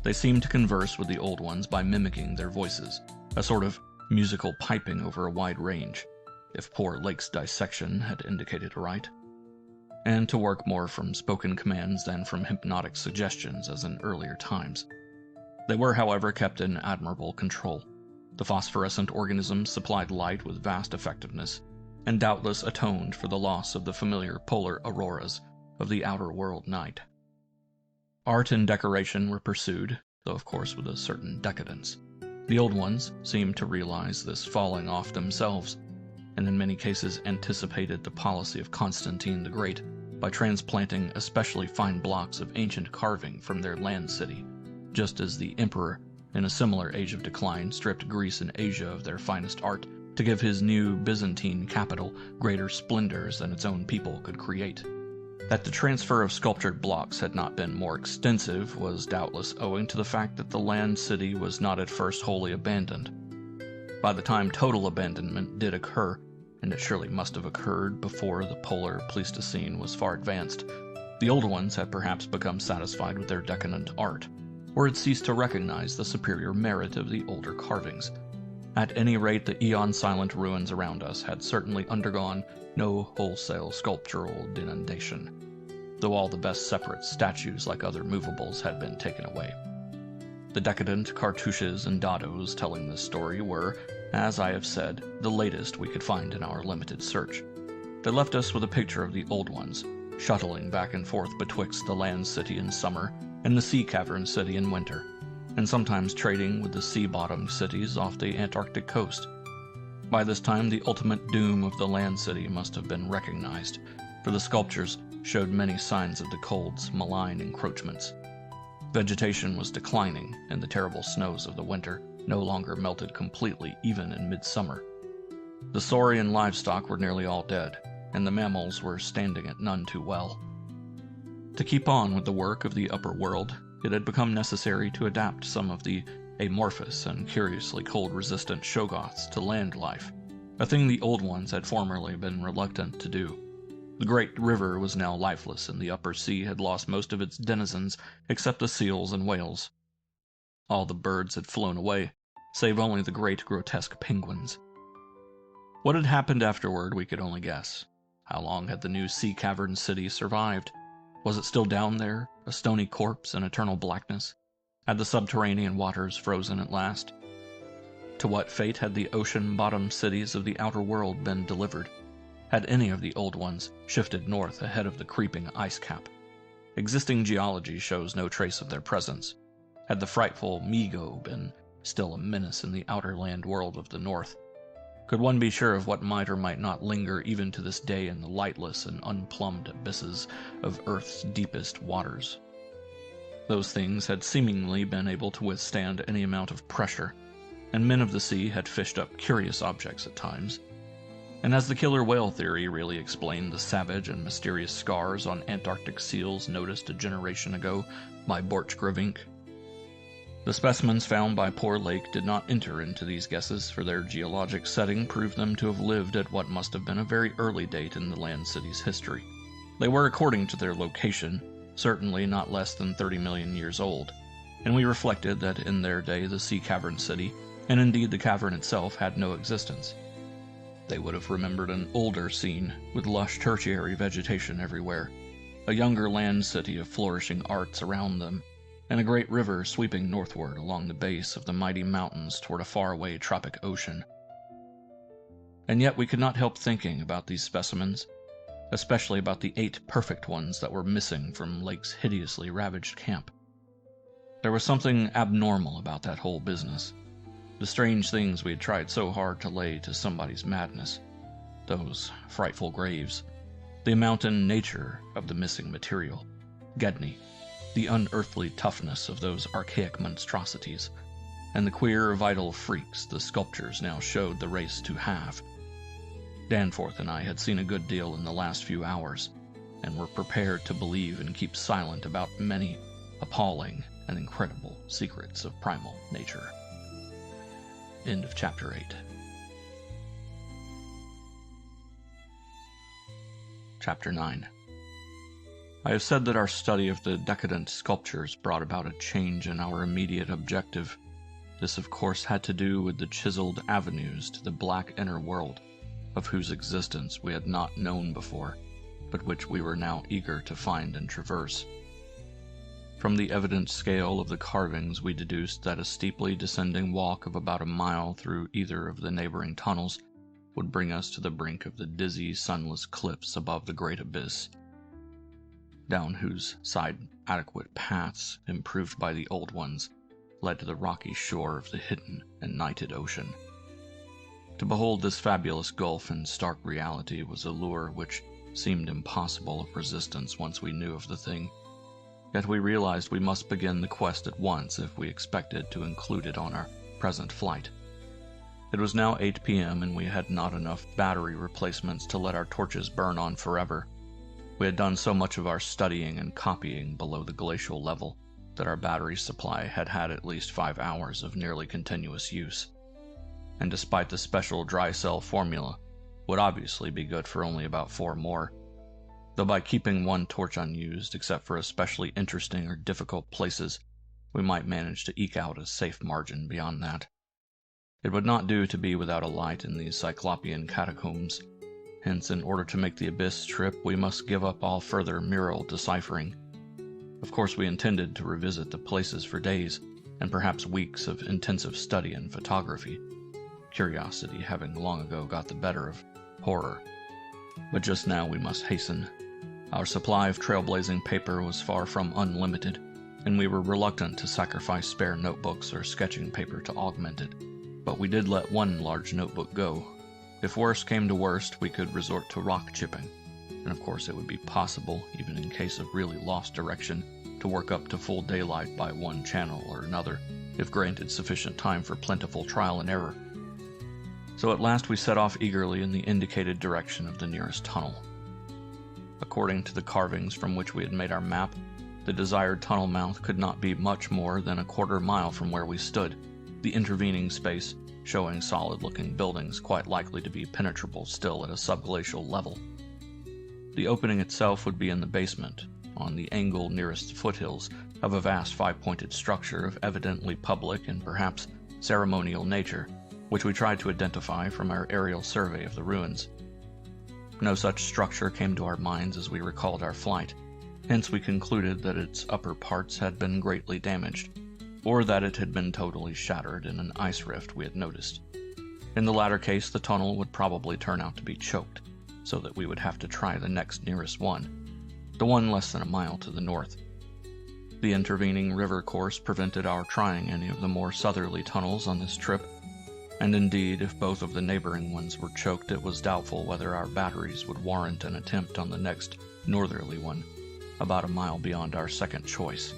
They seemed to converse with the old ones by mimicking their voices, a sort of musical piping over a wide range, if poor Lake's dissection had indicated aright, and to work more from spoken commands than from hypnotic suggestions as in earlier times. They were, however, kept in admirable control. The phosphorescent organisms supplied light with vast effectiveness, and doubtless atoned for the loss of the familiar polar auroras of the outer world night. Art and decoration were pursued, though of course with a certain decadence. The old ones seemed to realize this falling off themselves, and in many cases anticipated the policy of Constantine the Great by transplanting especially fine blocks of ancient carving from their land city, just as the emperor, in a similar age of decline, stripped Greece and Asia of their finest art to give his new Byzantine capital greater splendors than its own people could create. That the transfer of sculptured blocks had not been more extensive was doubtless owing to the fact that the land city was not at first wholly abandoned. By the time total abandonment did occur, and it surely must have occurred before the polar Pleistocene was far advanced, the old ones had perhaps become satisfied with their decadent art, or had ceased to recognize the superior merit of the older carvings. At any rate, the eon-silent ruins around us had certainly undergone no wholesale sculptural denudation, though all the best separate statues like other movables had been taken away. The decadent cartouches and dados telling this story were, as I have said, the latest we could find in our limited search. They left us with a picture of the old ones, shuttling back and forth betwixt the land city in summer and the sea cavern city in winter, and sometimes trading with the sea-bottomed cities off the Antarctic coast. By this time, the ultimate doom of the land city must have been recognized, for the sculptures showed many signs of the cold's malign encroachments. Vegetation was declining, and the terrible snows of the winter no longer melted completely even in midsummer. The saurian livestock were nearly all dead, and the mammals were standing it none too well. To keep on with the work of the upper world, it had become necessary to adapt some of the amorphous and curiously cold-resistant Shoggoths to land life, a thing the old ones had formerly been reluctant to do. The great river was now lifeless, and the upper sea had lost most of its denizens except the seals and whales. All the birds had flown away, save only the great grotesque penguins. What had happened afterward we could only guess. How long had the new sea cavern city survived? Was it still down there, a stony corpse in eternal blackness? Had the subterranean waters frozen at last? To what fate had the ocean-bottomed cities of the outer world been delivered? Had any of the old ones shifted north ahead of the creeping ice cap? Existing geology shows no trace of their presence. Had the frightful Migo been still a menace in the outer land world of the north? Could one be sure of what might or might not linger even to this day in the lightless and unplumbed abysses of Earth's deepest waters? Those things had seemingly been able to withstand any amount of pressure, and men of the sea had fished up curious objects at times. And as the killer whale theory really explained the savage and mysterious scars on Antarctic seals noticed a generation ago by Borchgrevink, the specimens found by poor Lake did not enter into these guesses, for their geologic setting proved them to have lived at what must have been a very early date in the land city's history. They were, according to their location, certainly not less than 30 million years old, and we reflected that in their day the sea cavern city, and indeed the cavern itself, had no existence. They would have remembered an older scene, with lush tertiary vegetation everywhere, a younger land city of flourishing arts around them, and a great river sweeping northward along the base of the mighty mountains toward a faraway tropic ocean. And yet we could not help thinking about these specimens, especially about the 8 perfect ones that were missing from Lake's hideously ravaged camp. There was something abnormal about that whole business. The strange things we had tried so hard to lay to somebody's madness. Those frightful graves. The mountain nature of the missing material. Gedney. The unearthly toughness of those archaic monstrosities. And the queer, vital freaks the sculptures now showed the race to have. Danforth and I had seen a good deal in the last few hours, and were prepared to believe and keep silent about many appalling and incredible secrets of primal nature. End of Chapter 8. Chapter 9. I have said that our study of the decadent sculptures brought about a change in our immediate objective. This, of course, had to do with the chiseled avenues to the black inner world, of whose existence we had not known before, but which we were now eager to find and traverse. From the evident scale of the carvings we deduced that a steeply descending walk of about a mile through either of the neighboring tunnels would bring us to the brink of the dizzy, sunless cliffs above the great abyss, down whose side adequate paths, improved by the old ones, led to the rocky shore of the hidden and nighted ocean. To behold this fabulous gulf in stark reality was a lure which seemed impossible of resistance once we knew of the thing. Yet we realized we must begin the quest at once if we expected to include it on our present flight. It was now 8 p.m. and we had not enough battery replacements to let our torches burn on forever. We had done so much of our studying and copying below the glacial level that our battery supply had had at least 5 hours of nearly continuous use. And despite the special dry cell formula, would obviously be good for only about 4 more, though by keeping one torch unused, except for especially interesting or difficult places, we might manage to eke out a safe margin beyond that. It would not do to be without a light in these cyclopean catacombs, hence in order to make the abyss trip we must give up all further mural deciphering. Of course we intended to revisit the places for days, and perhaps weeks of intensive study and photography, curiosity having long ago got the better of horror. But just now we must hasten. Our supply of trailblazing paper was far from unlimited, and we were reluctant to sacrifice spare notebooks or sketching paper to augment it. But we did let one large notebook go. If worst came to worst, we could resort to rock chipping, and of course it would be possible, even in case of really lost direction, to work up to full daylight by one channel or another, if granted sufficient time for plentiful trial and error. So at last we set off eagerly in the indicated direction of the nearest tunnel. According to the carvings from which we had made our map, the desired tunnel mouth could not be much more than a quarter mile from where we stood, the intervening space showing solid-looking buildings quite likely to be penetrable still at a subglacial level. The opening itself would be in the basement, on the angle nearest the foothills of a vast 5-pointed structure of evidently public and perhaps ceremonial nature, which we tried to identify from our aerial survey of the ruins. No such structure came to our minds as we recalled our flight, hence we concluded that its upper parts had been greatly damaged, or that it had been totally shattered in an ice rift we had noticed. In the latter case, the tunnel would probably turn out to be choked, so that we would have to try the next nearest one, the one less than a mile to the north. The intervening river course prevented our trying any of the more southerly tunnels on this trip, and indeed, if both of the neighboring ones were choked, it was doubtful whether our batteries would warrant an attempt on the next northerly one, about a mile beyond our second choice.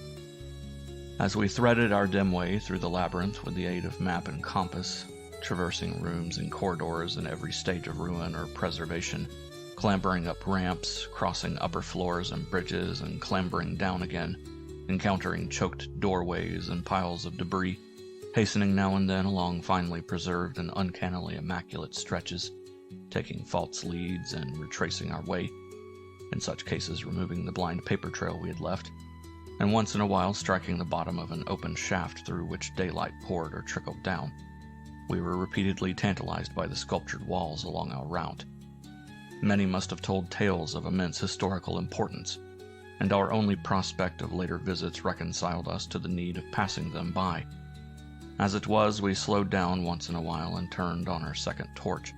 As we threaded our dim way through the labyrinth with the aid of map and compass, traversing rooms and corridors in every stage of ruin or preservation, clambering up ramps, crossing upper floors and bridges, and clambering down again, encountering choked doorways and piles of debris, hastening now and then along finely preserved and uncannily immaculate stretches, taking false leads and retracing our way, in such cases removing the blind paper trail we had left, and once in a while striking the bottom of an open shaft through which daylight poured or trickled down. We were repeatedly tantalized by the sculptured walls along our route. Many must have told tales of immense historical importance, and our only prospect of later visits reconciled us to the need of passing them by. As it was, we slowed down once in a while and turned on our second torch.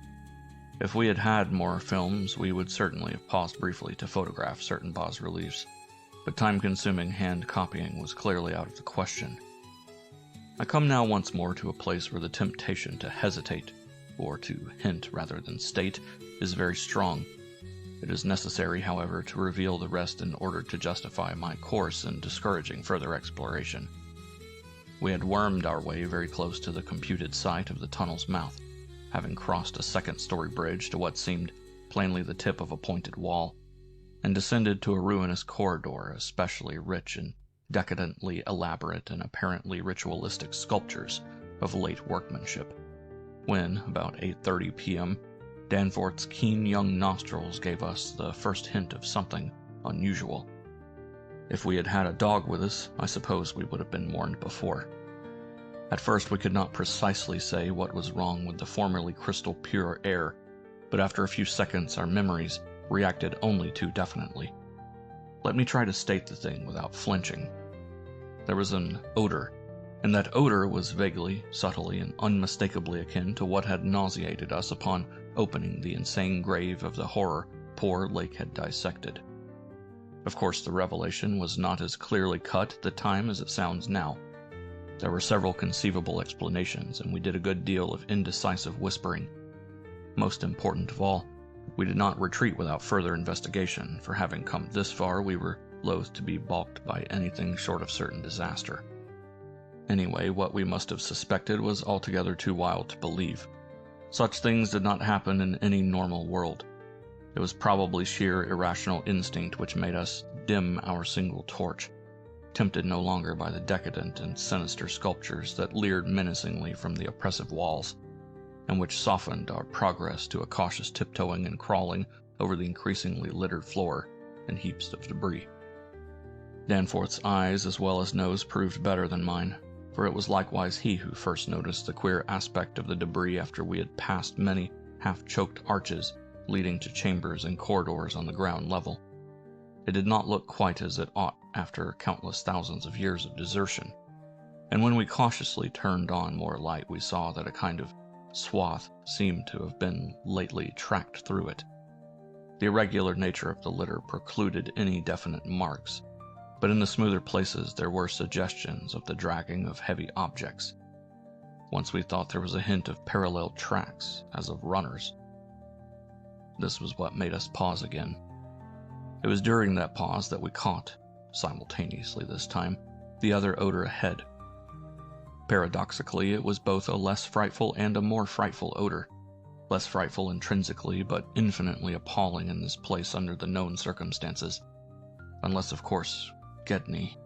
If we had had more films, we would certainly have paused briefly to photograph certain bas-reliefs, but time-consuming hand copying was clearly out of the question. I come now once more to a place where the temptation to hesitate, or to hint rather than state, is very strong. It is necessary, however, to reveal the rest in order to justify my course in discouraging further exploration. We had wormed our way very close to the computed site of the tunnel's mouth, having crossed a second-story bridge to what seemed plainly the tip of a pointed wall, and descended to a ruinous corridor especially rich in decadently elaborate and apparently ritualistic sculptures of late workmanship, when, about 8:30 p.m., Danforth's keen young nostrils gave us the first hint of something unusual. If we had had a dog with us, I suppose we would have been warned before. At first we could not precisely say what was wrong with the formerly crystal pure air, but after a few seconds our memories reacted only too definitely. Let me try to state the thing without flinching. There was an odor, and that odor was vaguely, subtly, and unmistakably akin to what had nauseated us upon opening the insane grave of the horror poor Lake had dissected. Of course, the revelation was not as clearly cut at the time as it sounds now. There were several conceivable explanations, and we did a good deal of indecisive whispering. Most important of all, we did not retreat without further investigation, for having come this far, we were loath to be balked by anything short of certain disaster. Anyway, what we must have suspected was altogether too wild to believe. Such things did not happen in any normal world. It was probably sheer irrational instinct which made us dim our single torch, tempted no longer by the decadent and sinister sculptures that leered menacingly from the oppressive walls, and which softened our progress to a cautious tiptoeing and crawling over the increasingly littered floor and heaps of debris. Danforth's eyes as well as nose proved better than mine, for it was likewise he who first noticed the queer aspect of the debris after we had passed many half-choked arches leading to chambers and corridors on the ground level. It did not look quite as it ought after countless thousands of years of desertion, and when we cautiously turned on more light we saw that a kind of swath seemed to have been lately tracked through it. The irregular nature of the litter precluded any definite marks, but in the smoother places there were suggestions of the dragging of heavy objects. Once we thought there was a hint of parallel tracks, as of runners. This was what made us pause again. It was during that pause that we caught, simultaneously this time, the other odor ahead. Paradoxically, it was both a less frightful and a more frightful odor. Less frightful intrinsically, but infinitely appalling in this place under the known circumstances. Unless, of course, Gedney.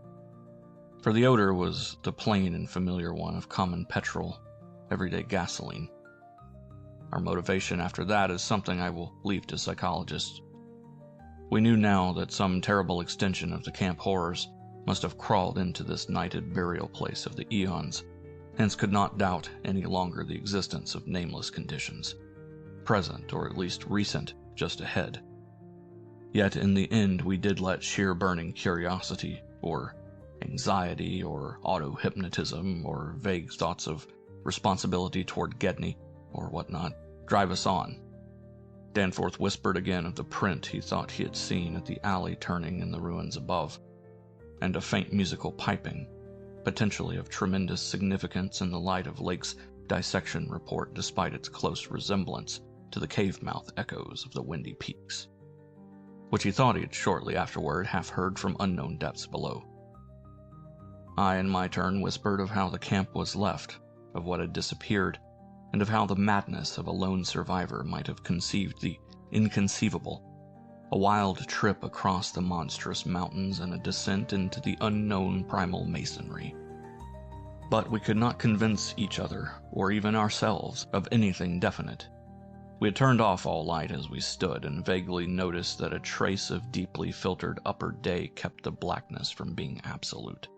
For the odor was the plain and familiar one of common petrol, everyday gasoline. Our motivation after that is something I will leave to psychologists. We knew now that some terrible extension of the camp horrors must have crawled into this nighted burial place of the eons, hence could not doubt any longer the existence of nameless conditions, present or at least recent, just ahead. Yet in the end we did let sheer burning curiosity, or anxiety, or auto-hypnotism, or vague thoughts of responsibility toward Gedney, or whatnot, drive us on. Danforth whispered again of the print he thought he had seen at the alley turning in the ruins above, and a faint musical piping, potentially of tremendous significance in the light of Lake's dissection report despite its close resemblance to the cave-mouth echoes of the windy peaks, which he thought he had shortly afterward half heard from unknown depths below. I, in my turn, whispered of how the camp was left, of what had disappeared, and of how the madness of a lone survivor might have conceived the inconceivable, a wild trip across the monstrous mountains and a descent into the unknown primal masonry. But we could not convince each other, or even ourselves, of anything definite. We had turned off all light as we stood, and vaguely noticed that a trace of deeply filtered upper day kept the blackness from being absolute.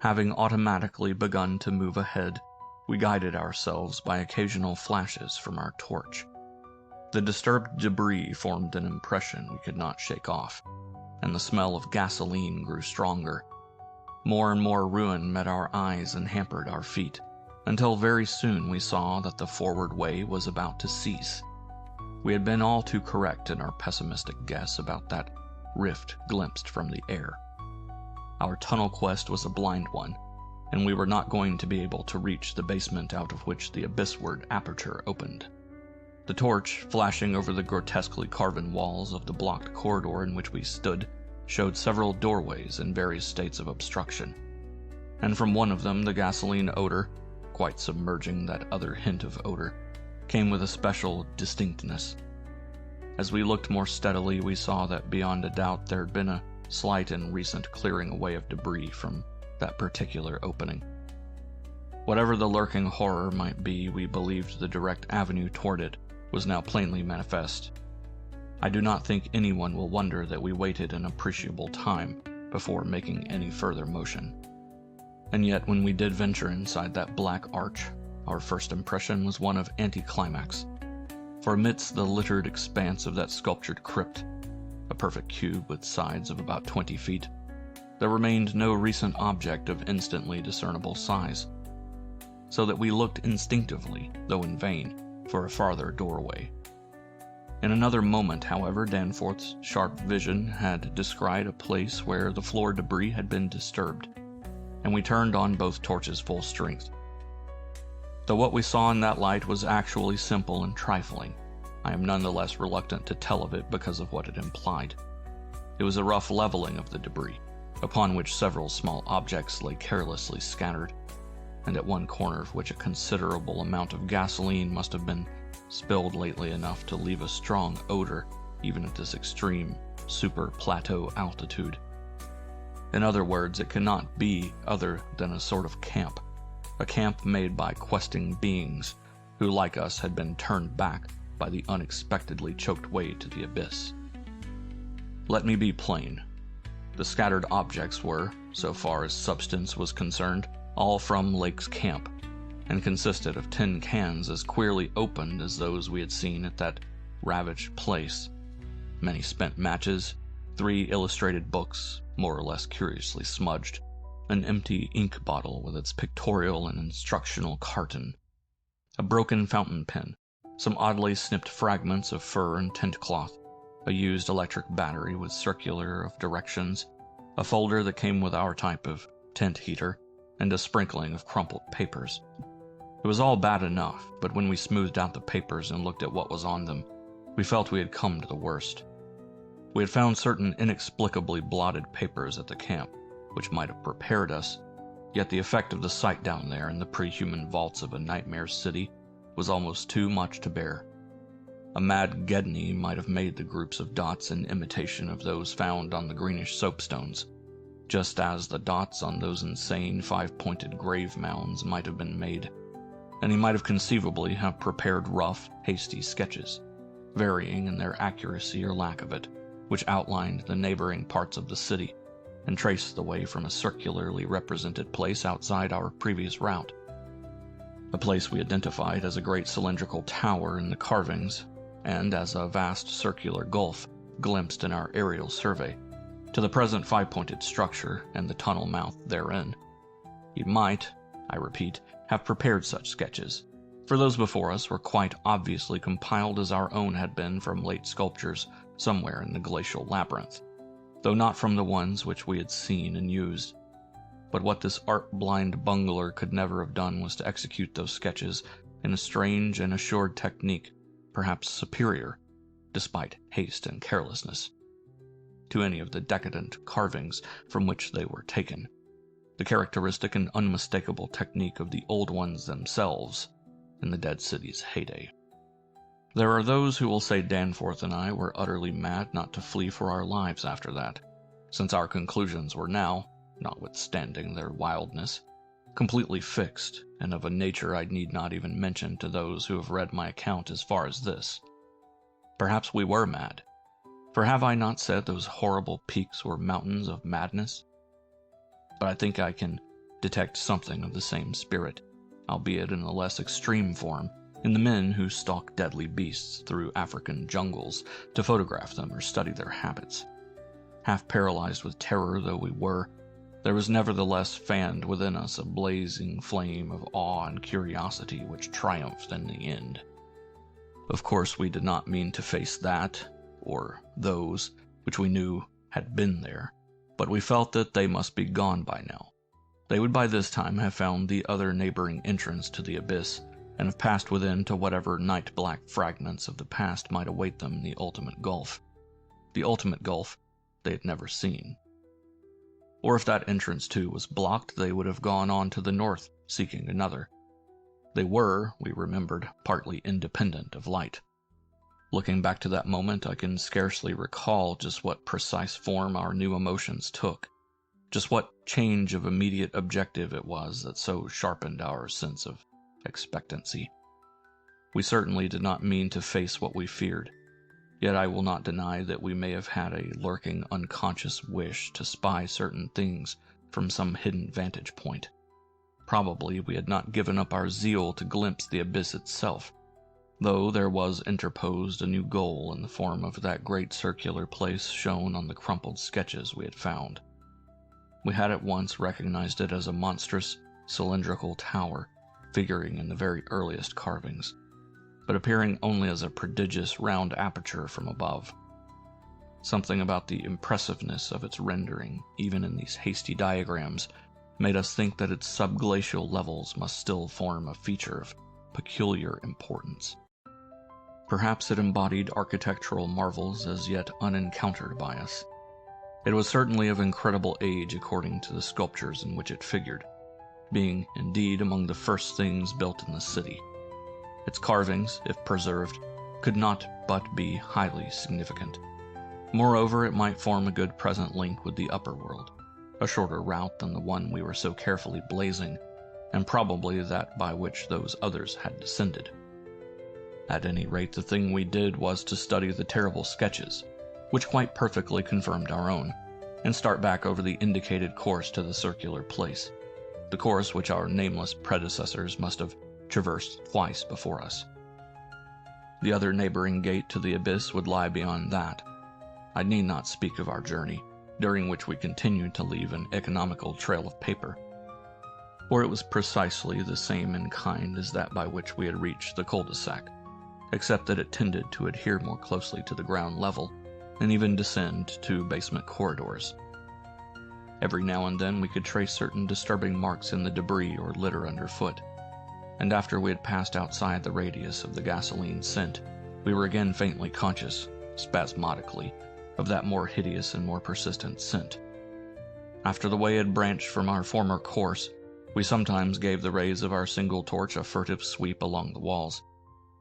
Having automatically begun to move ahead, we guided ourselves by occasional flashes from our torch. The disturbed debris formed an impression we could not shake off, and the smell of gasoline grew stronger. More and more ruin met our eyes and hampered our feet, until very soon we saw that the forward way was about to cease. We had been all too correct in our pessimistic guess about that rift glimpsed from the air. Our tunnel quest was a blind one, and we were not going to be able to reach the basement out of which the abyssward aperture opened. The torch, flashing over the grotesquely carven walls of the blocked corridor in which we stood, showed several doorways in various states of obstruction, and from one of them the gasoline odor, quite submerging that other hint of odor, came with a special distinctness. As we looked more steadily, we saw that beyond a doubt there had been a slight and recent clearing away of debris from that particular opening. Whatever the lurking horror might be, we believed the direct avenue toward it was now plainly manifest. I do not think anyone will wonder that we waited an appreciable time before making any further motion. And yet, when we did venture inside that black arch, our first impression was one of anticlimax. For amidst the littered expanse of that sculptured crypt, a perfect cube with sides of about 20 feet, there remained no recent object of instantly discernible size, so that we looked instinctively, though in vain, for a farther doorway. In another moment, however, Danforth's sharp vision had descried a place where the floor debris had been disturbed, and we turned on both torches full strength. Though what we saw in that light was actually simple and trifling, I am nonetheless reluctant to tell of it because of what it implied. It was a rough leveling of the debris, upon which several small objects lay carelessly scattered, and at one corner of which a considerable amount of gasoline must have been spilled lately enough to leave a strong odor even at this extreme super-plateau altitude. In other words, it cannot be other than a sort of camp, a camp made by questing beings who, like us, had been turned back by the unexpectedly choked way to the abyss. Let me be plain. The scattered objects were, so far as substance was concerned, all from Lake's camp, and consisted of tin cans as queerly opened as those we had seen at that ravaged place, many spent matches, 3 illustrated books, more or less curiously smudged, an empty ink bottle with its pictorial and instructional carton, a broken fountain pen, some oddly snipped fragments of fur and tent cloth, a used electric battery with circular of directions, a folder that came with our type of tent heater, and a sprinkling of crumpled papers. It was all bad enough, but when we smoothed out the papers and looked at what was on them, we felt we had come to the worst. We had found certain inexplicably blotted papers at the camp, which might have prepared us, yet the effect of the sight down there in the pre-human vaults of a nightmare city was almost too much to bear. A mad Gedney might have made the groups of dots in imitation of those found on the greenish soapstones, just as the dots on those insane 5-pointed grave mounds might have been made, and he might have conceivably have prepared rough, hasty sketches, varying in their accuracy or lack of it, which outlined the neighboring parts of the city, and traced the way from a circularly represented place outside our previous route. A place we identified as a great cylindrical tower in the carvings, and as a vast circular gulf glimpsed in our aerial survey, to the present 5-pointed structure and the tunnel mouth therein. He might, I repeat, have prepared such sketches, for those before us were quite obviously compiled as our own had been from late sculptures somewhere in the glacial labyrinth, though not from the ones which we had seen and used. But what this art-blind bungler could never have done was to execute those sketches in a strange and assured technique, perhaps superior, despite haste and carelessness, to any of the decadent carvings from which they were taken, the characteristic and unmistakable technique of the old ones themselves in the dead city's heyday. There are those who will say Danforth and I were utterly mad not to flee for our lives after that, since our conclusions were now, notwithstanding their wildness, completely fixed, and of a nature I need not even mention to those who have read my account as far as this. Perhaps we were mad, for have I not said those horrible peaks were mountains of madness? But I think I can detect something of the same spirit, albeit in a less extreme form, in the men who stalk deadly beasts through African jungles to photograph them or study their habits. Half paralyzed with terror though we were, there was nevertheless fanned within us a blazing flame of awe and curiosity which triumphed in the end. Of course, we did not mean to face that, or those, which we knew had been there, but we felt that they must be gone by now. They would by this time have found the other neighboring entrance to the abyss, and have passed within to whatever night-black fragments of the past might await them in the ultimate gulf. The ultimate gulf they had never seen. Or if that entrance too was blocked, they would have gone on to the north, seeking another. They were, we remembered, partly independent of light. Looking back to that moment, I can scarcely recall just what precise form our new emotions took, just what change of immediate objective it was that so sharpened our sense of expectancy. We certainly did not mean to face what we feared, yet I will not deny that we may have had a lurking unconscious wish to spy certain things from some hidden vantage point. Probably we had not given up our zeal to glimpse the abyss itself, though there was interposed a new goal in the form of that great circular place shown on the crumpled sketches we had found. We had at once recognized it as a monstrous, cylindrical tower, figuring in the very earliest carvings, but appearing only as a prodigious round aperture from above. Something about the impressiveness of its rendering, even in these hasty diagrams, made us think that its subglacial levels must still form a feature of peculiar importance. Perhaps it embodied architectural marvels as yet unencountered by us. It was certainly of incredible age according to the sculptures in which it figured, being indeed among the first things built in the city. Its carvings, if preserved, could not but be highly significant. Moreover, it might form a good present link with the upper world, a shorter route than the one we were so carefully blazing, and probably that by which those others had descended. At any rate, the thing we did was to study the terrible sketches, which quite perfectly confirmed our own, and start back over the indicated course to the circular place, the course which our nameless predecessors must have traversed twice before us. The other neighboring gate to the abyss would lie beyond that. I need not speak of our journey, during which we continued to leave an economical trail of paper, for it was precisely the same in kind as that by which we had reached the cul-de-sac, except that it tended to adhere more closely to the ground level, and even descend to basement corridors. Every now and then we could trace certain disturbing marks in the debris or litter underfoot, and after we had passed outside the radius of the gasoline scent, we were again faintly conscious, spasmodically, of that more hideous and more persistent scent. After the way had branched from our former course, we sometimes gave the rays of our single torch a furtive sweep along the walls,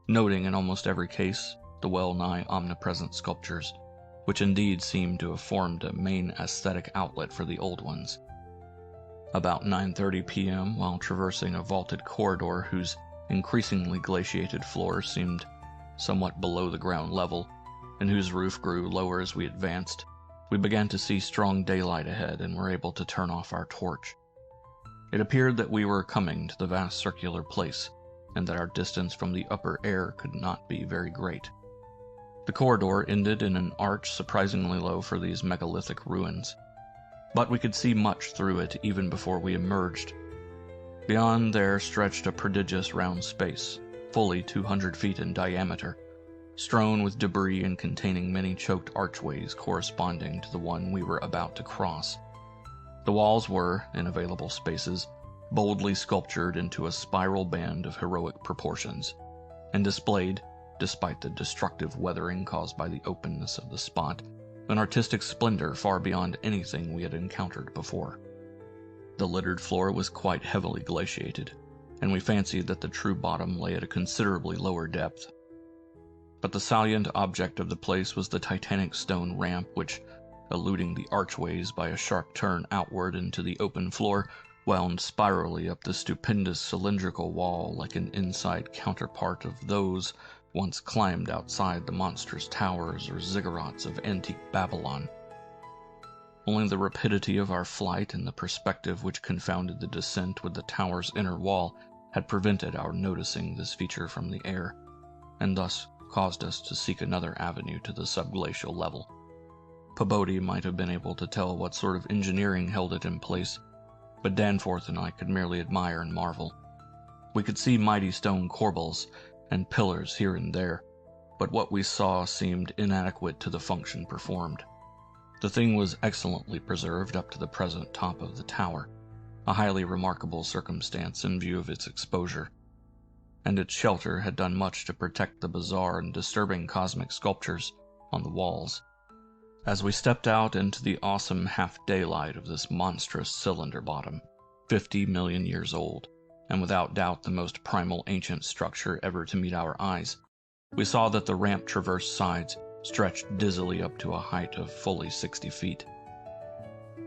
noting in almost every case the well-nigh omnipresent sculptures, which indeed seemed to have formed a main aesthetic outlet for the old ones. About 9:30 p.m., while traversing a vaulted corridor whose increasingly glaciated floor seemed somewhat below the ground level, and whose roof grew lower as we advanced, we began to see strong daylight ahead and were able to turn off our torch. It appeared that we were coming to the vast circular place, and that our distance from the upper air could not be very great. The corridor ended in an arch surprisingly low for these megalithic ruins, but we could see much through it even before we emerged. Beyond there stretched a prodigious round space, fully 200 feet in diameter, strewn with debris and containing many choked archways corresponding to the one we were about to cross. The walls were, in available spaces, boldly sculptured into a spiral band of heroic proportions, and displayed, despite the destructive weathering caused by the openness of the spot, an artistic splendor far beyond anything we had encountered before. The littered floor was quite heavily glaciated, and we fancied that the true bottom lay at a considerably lower depth. But the salient object of the place was the titanic stone ramp which, eluding the archways by a sharp turn outward into the open floor, wound spirally up the stupendous cylindrical wall like an inside counterpart of those once climbed outside the monstrous towers or ziggurats of antique Babylon. Only the rapidity of our flight and the perspective which confounded the descent with the tower's inner wall had prevented our noticing this feature from the air, and thus caused us to seek another avenue to the subglacial level. Pabodie might have been able to tell what sort of engineering held it in place, but Danforth and I could merely admire and marvel. We could see mighty stone corbels and pillars here and there, but what we saw seemed inadequate to the function performed. The thing was excellently preserved up to the present top of the tower, a highly remarkable circumstance in view of its exposure, and its shelter had done much to protect the bizarre and disturbing cosmic sculptures on the walls. As we stepped out into the awesome half-daylight of this monstrous cylinder bottom, 50 million years old, and without doubt the most primal ancient structure ever to meet our eyes, we saw that the ramp traversed sides stretched dizzily up to a height of fully 60 feet.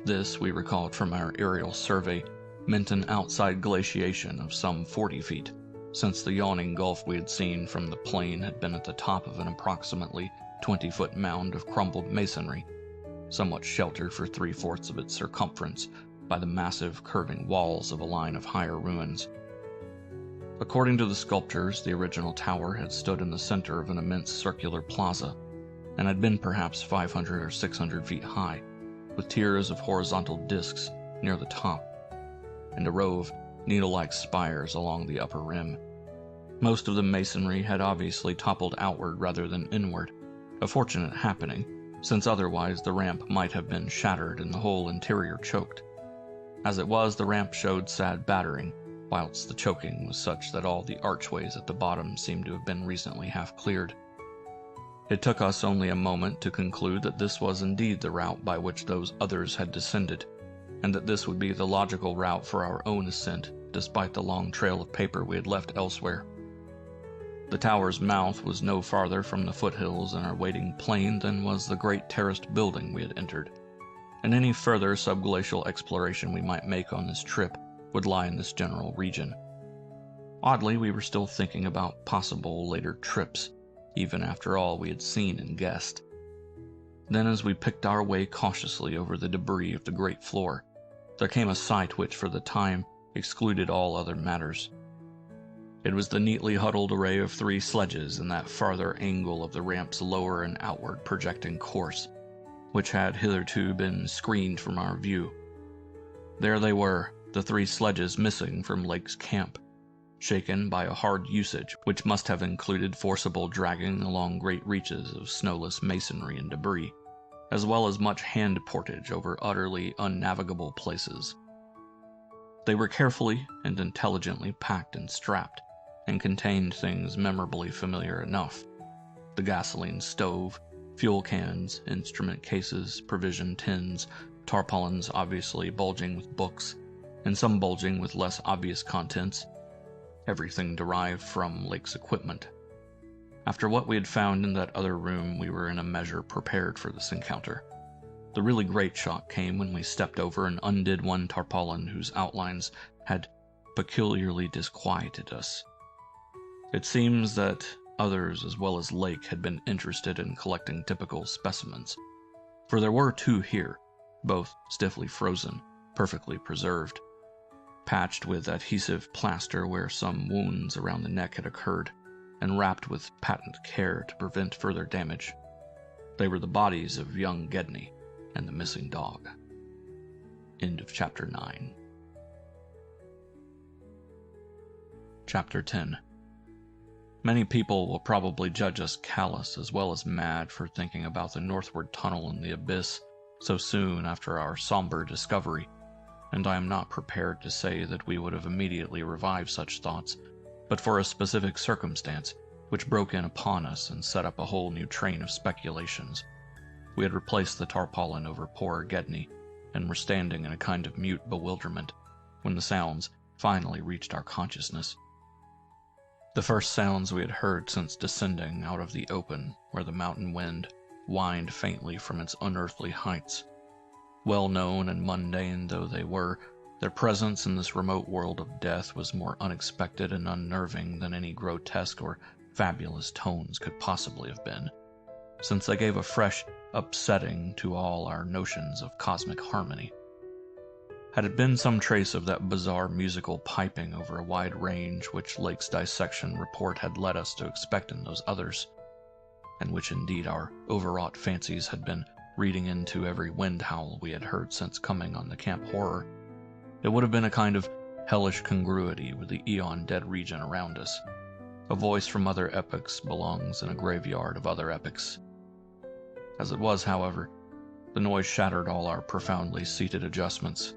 This, we recalled from our aerial survey, meant an outside glaciation of some 40 feet, since the yawning gulf we had seen from the plain had been at the top of an approximately 20-foot mound of crumbled masonry, somewhat sheltered for 3/4 of its circumference by the massive curving walls of a line of higher ruins. According to the sculptors, the original tower had stood in the center of an immense circular plaza, and had been perhaps 500 or 600 feet high, with tiers of horizontal discs near the top, and a row of needle-like spires along the upper rim. Most of the masonry had obviously toppled outward rather than inward, a fortunate happening, since otherwise the ramp might have been shattered and the whole interior choked. As it was, the ramp showed sad battering, whilst the choking was such that all the archways at the bottom seemed to have been recently half cleared. It took us only a moment to conclude that this was indeed the route by which those others had descended, and that this would be the logical route for our own ascent, despite the long trail of paper we had left elsewhere. The tower's mouth was no farther from the foothills in our waiting plain than was the great terraced building we had entered, and any further subglacial exploration we might make on this trip would lie in this general region. Oddly, we were still thinking about possible later trips, even after all we had seen and guessed. Then, as we picked our way cautiously over the debris of the great floor, there came a sight which for the time excluded all other matters. It was the neatly huddled array of 3 sledges in that farther angle of the ramp's lower and outward projecting course, which had hitherto been screened from our view. There they were, the 3 sledges missing from Lake's camp, shaken by a hard usage which must have included forcible dragging along great reaches of snowless masonry and debris, as well as much hand portage over utterly unnavigable places. They were carefully and intelligently packed and strapped, and contained things memorably familiar enough: the gasoline stove, fuel cans, instrument cases, provision tins, tarpaulins obviously bulging with books, and some bulging with less obvious contents, everything derived from Lake's equipment. After what we had found in that other room, we were in a measure prepared for this encounter. The really great shock came when we stepped over and undid one tarpaulin whose outlines had peculiarly disquieted us. It seems that others as well as Lake had been interested in collecting typical specimens, for there were 2 here, both stiffly frozen, perfectly preserved, patched with adhesive plaster where some wounds around the neck had occurred, and wrapped with patent care to prevent further damage. They were the bodies of young Gedney and the missing dog. End of Chapter 9. Chapter 10. Many people will probably judge us callous as well as mad for thinking about the northward tunnel in the abyss so soon after our somber discovery, and I am not prepared to say that we would have immediately revived such thoughts, but for a specific circumstance which broke in upon us and set up a whole new train of speculations. We had replaced the tarpaulin over poor Gedney, and were standing in a kind of mute bewilderment when the sounds finally reached our consciousness. The first sounds we had heard since descending out of the open where the mountain wind whined faintly from its unearthly heights. Well known and mundane though they were, their presence in this remote world of death was more unexpected and unnerving than any grotesque or fabulous tones could possibly have been, since they gave a fresh upsetting to all our notions of cosmic harmony. Had it been some trace of that bizarre musical piping over a wide range which Lake's dissection report had led us to expect in those others, and which indeed our overwrought fancies had been reading into every wind howl we had heard since coming on the camp horror. It would have been a kind of hellish congruity with the eon-dead region around us. A voice from other epochs belongs in a graveyard of other epochs. As it was, however, the noise shattered all our profoundly seated adjustments,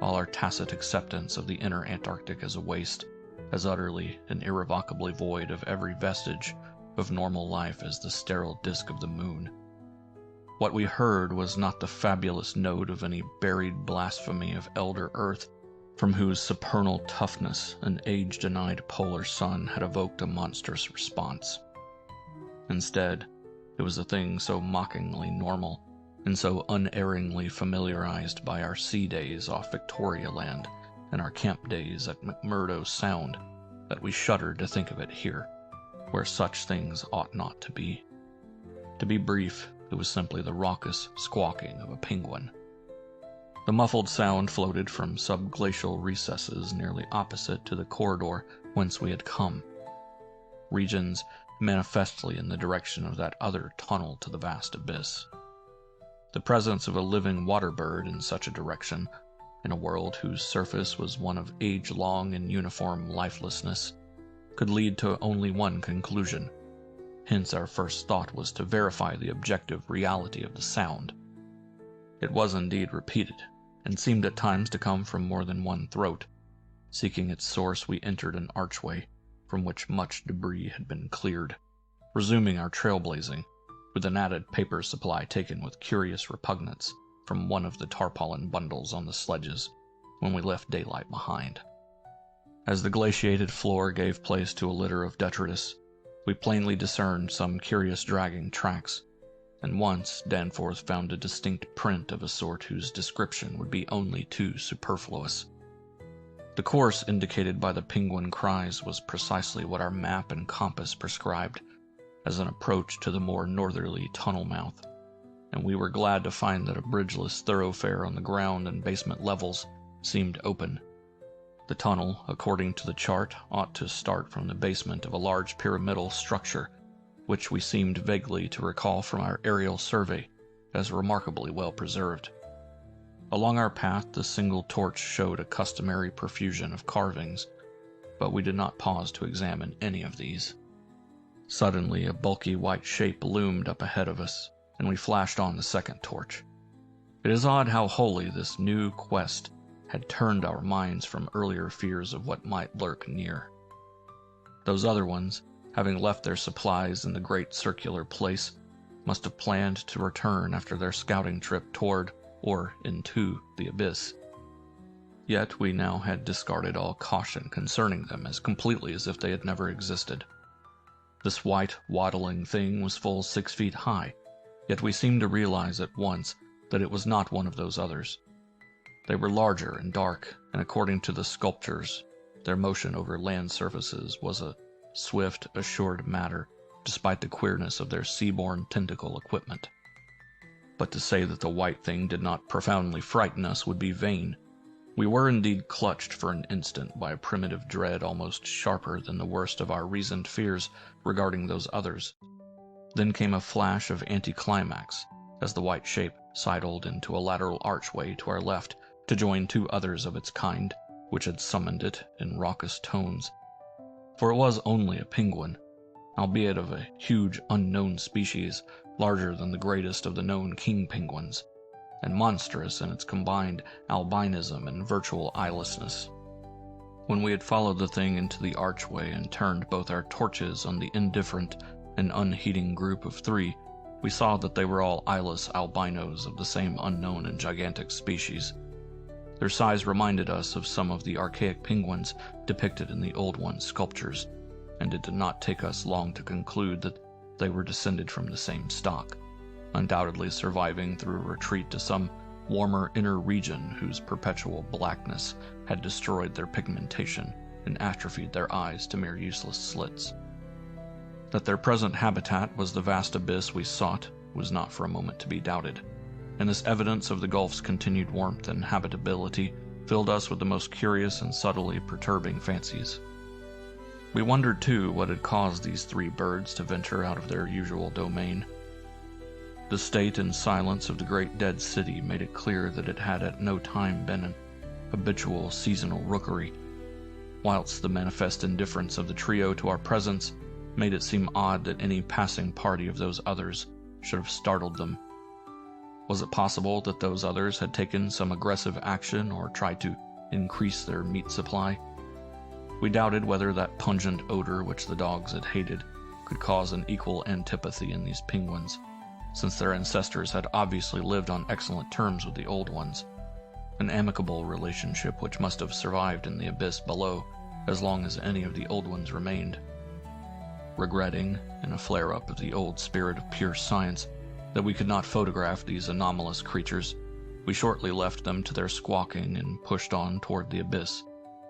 all our tacit acceptance of the inner Antarctic as a waste, as utterly and irrevocably void of every vestige of normal life as the sterile disk of the moon. What we heard was not the fabulous note of any buried blasphemy of elder Earth, from whose supernal toughness an age-denied polar sun had evoked a monstrous response. Instead, it was a thing so mockingly normal, and so unerringly familiarized by our sea days off Victoria Land and our camp days at McMurdo Sound, that we shuddered to think of it here, where such things ought not to be. To be brief, it was simply the raucous squawking of a penguin. The muffled sound floated from subglacial recesses nearly opposite to the corridor whence we had come, regions manifestly in the direction of that other tunnel to the vast abyss. The presence of a living water bird in such a direction, in a world whose surface was one of age-long and uniform lifelessness, could lead to only one conclusion. Hence our first thought was to verify the objective reality of the sound. It was indeed repeated, and seemed at times to come from more than one throat. Seeking its source, we entered an archway, from which much debris had been cleared, resuming our trailblazing, with an added paper supply taken with curious repugnance from one of the tarpaulin bundles on the sledges when we left daylight behind. As the glaciated floor gave place to a litter of detritus, we plainly discerned some curious dragging tracks, and once Danforth found a distinct print of a sort whose description would be only too superfluous. The course indicated by the penguin cries was precisely what our map and compass prescribed as an approach to the more northerly tunnel mouth, and we were glad to find that a bridgeless thoroughfare on the ground and basement levels seemed open. The tunnel, according to the chart, ought to start from the basement of a large pyramidal structure, which we seemed vaguely to recall from our aerial survey as remarkably well preserved. Along our path, the single torch showed a customary profusion of carvings, but we did not pause to examine any of these. Suddenly, a bulky white shape loomed up ahead of us, and we flashed on the second torch. It is odd how wholly this new quest had turned our minds from earlier fears of what might lurk near. Those other ones, having left their supplies in the great circular place, must have planned to return after their scouting trip toward or into the abyss. Yet we now had discarded all caution concerning them as completely as if they had never existed. This white, waddling thing was full 6 feet high, yet we seemed to realize at once that it was not one of those others. They were larger and dark, and according to the sculptures, their motion over land surfaces was a swift, assured matter, despite the queerness of their sea-borne tentacle equipment. But to say that the white thing did not profoundly frighten us would be vain. We were indeed clutched for an instant by a primitive dread almost sharper than the worst of our reasoned fears regarding those others. Then came a flash of anticlimax as the white shape sidled into a lateral archway to our left to join 2 others of its kind, which had summoned it in raucous tones. For it was only a penguin, albeit of a huge unknown species, larger than the greatest of the known king penguins, and monstrous in its combined albinism and virtual eyelessness. When we had followed the thing into the archway and turned both our torches on the indifferent and unheeding group of 3, we saw that they were all eyeless albinos of the same unknown and gigantic species. Their size reminded us of some of the archaic penguins depicted in the Old One's sculptures, and it did not take us long to conclude that they were descended from the same stock, undoubtedly surviving through a retreat to some warmer inner region whose perpetual blackness had destroyed their pigmentation and atrophied their eyes to mere useless slits. That their present habitat was the vast abyss we sought was not for a moment to be doubted, and this evidence of the gulf's continued warmth and habitability filled us with the most curious and subtly perturbing fancies. We wondered, too, what had caused these 3 birds to venture out of their usual domain. The state and silence of the great dead city made it clear that it had at no time been an habitual seasonal rookery, whilst the manifest indifference of the trio to our presence made it seem odd that any passing party of those others should have startled them. Was it possible that those others had taken some aggressive action or tried to increase their meat supply? We doubted whether that pungent odor which the dogs had hated could cause an equal antipathy in these penguins, since their ancestors had obviously lived on excellent terms with the old ones, an amicable relationship which must have survived in the abyss below as long as any of the old ones remained. Regretting, in a flare-up of the old spirit of pure science, that we could not photograph these anomalous creatures, we shortly left them to their squawking and pushed on toward the abyss,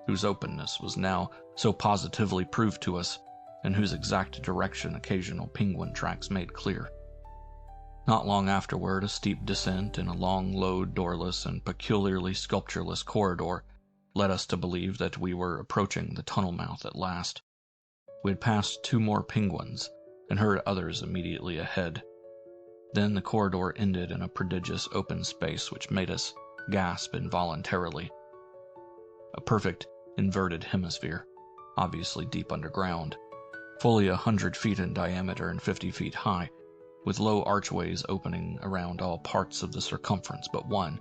whose openness was now so positively proved to us, and whose exact direction occasional penguin tracks made clear. Not long afterward, a steep descent in a long, low, doorless, and peculiarly sculptureless corridor led us to believe that we were approaching the tunnel mouth at last. We had passed 2 more penguins, and heard others immediately ahead. Then the corridor ended in a prodigious open space which made us gasp involuntarily. A perfect inverted hemisphere, obviously deep underground, fully 100 feet in diameter and 50 feet high, with low archways opening around all parts of the circumference but one,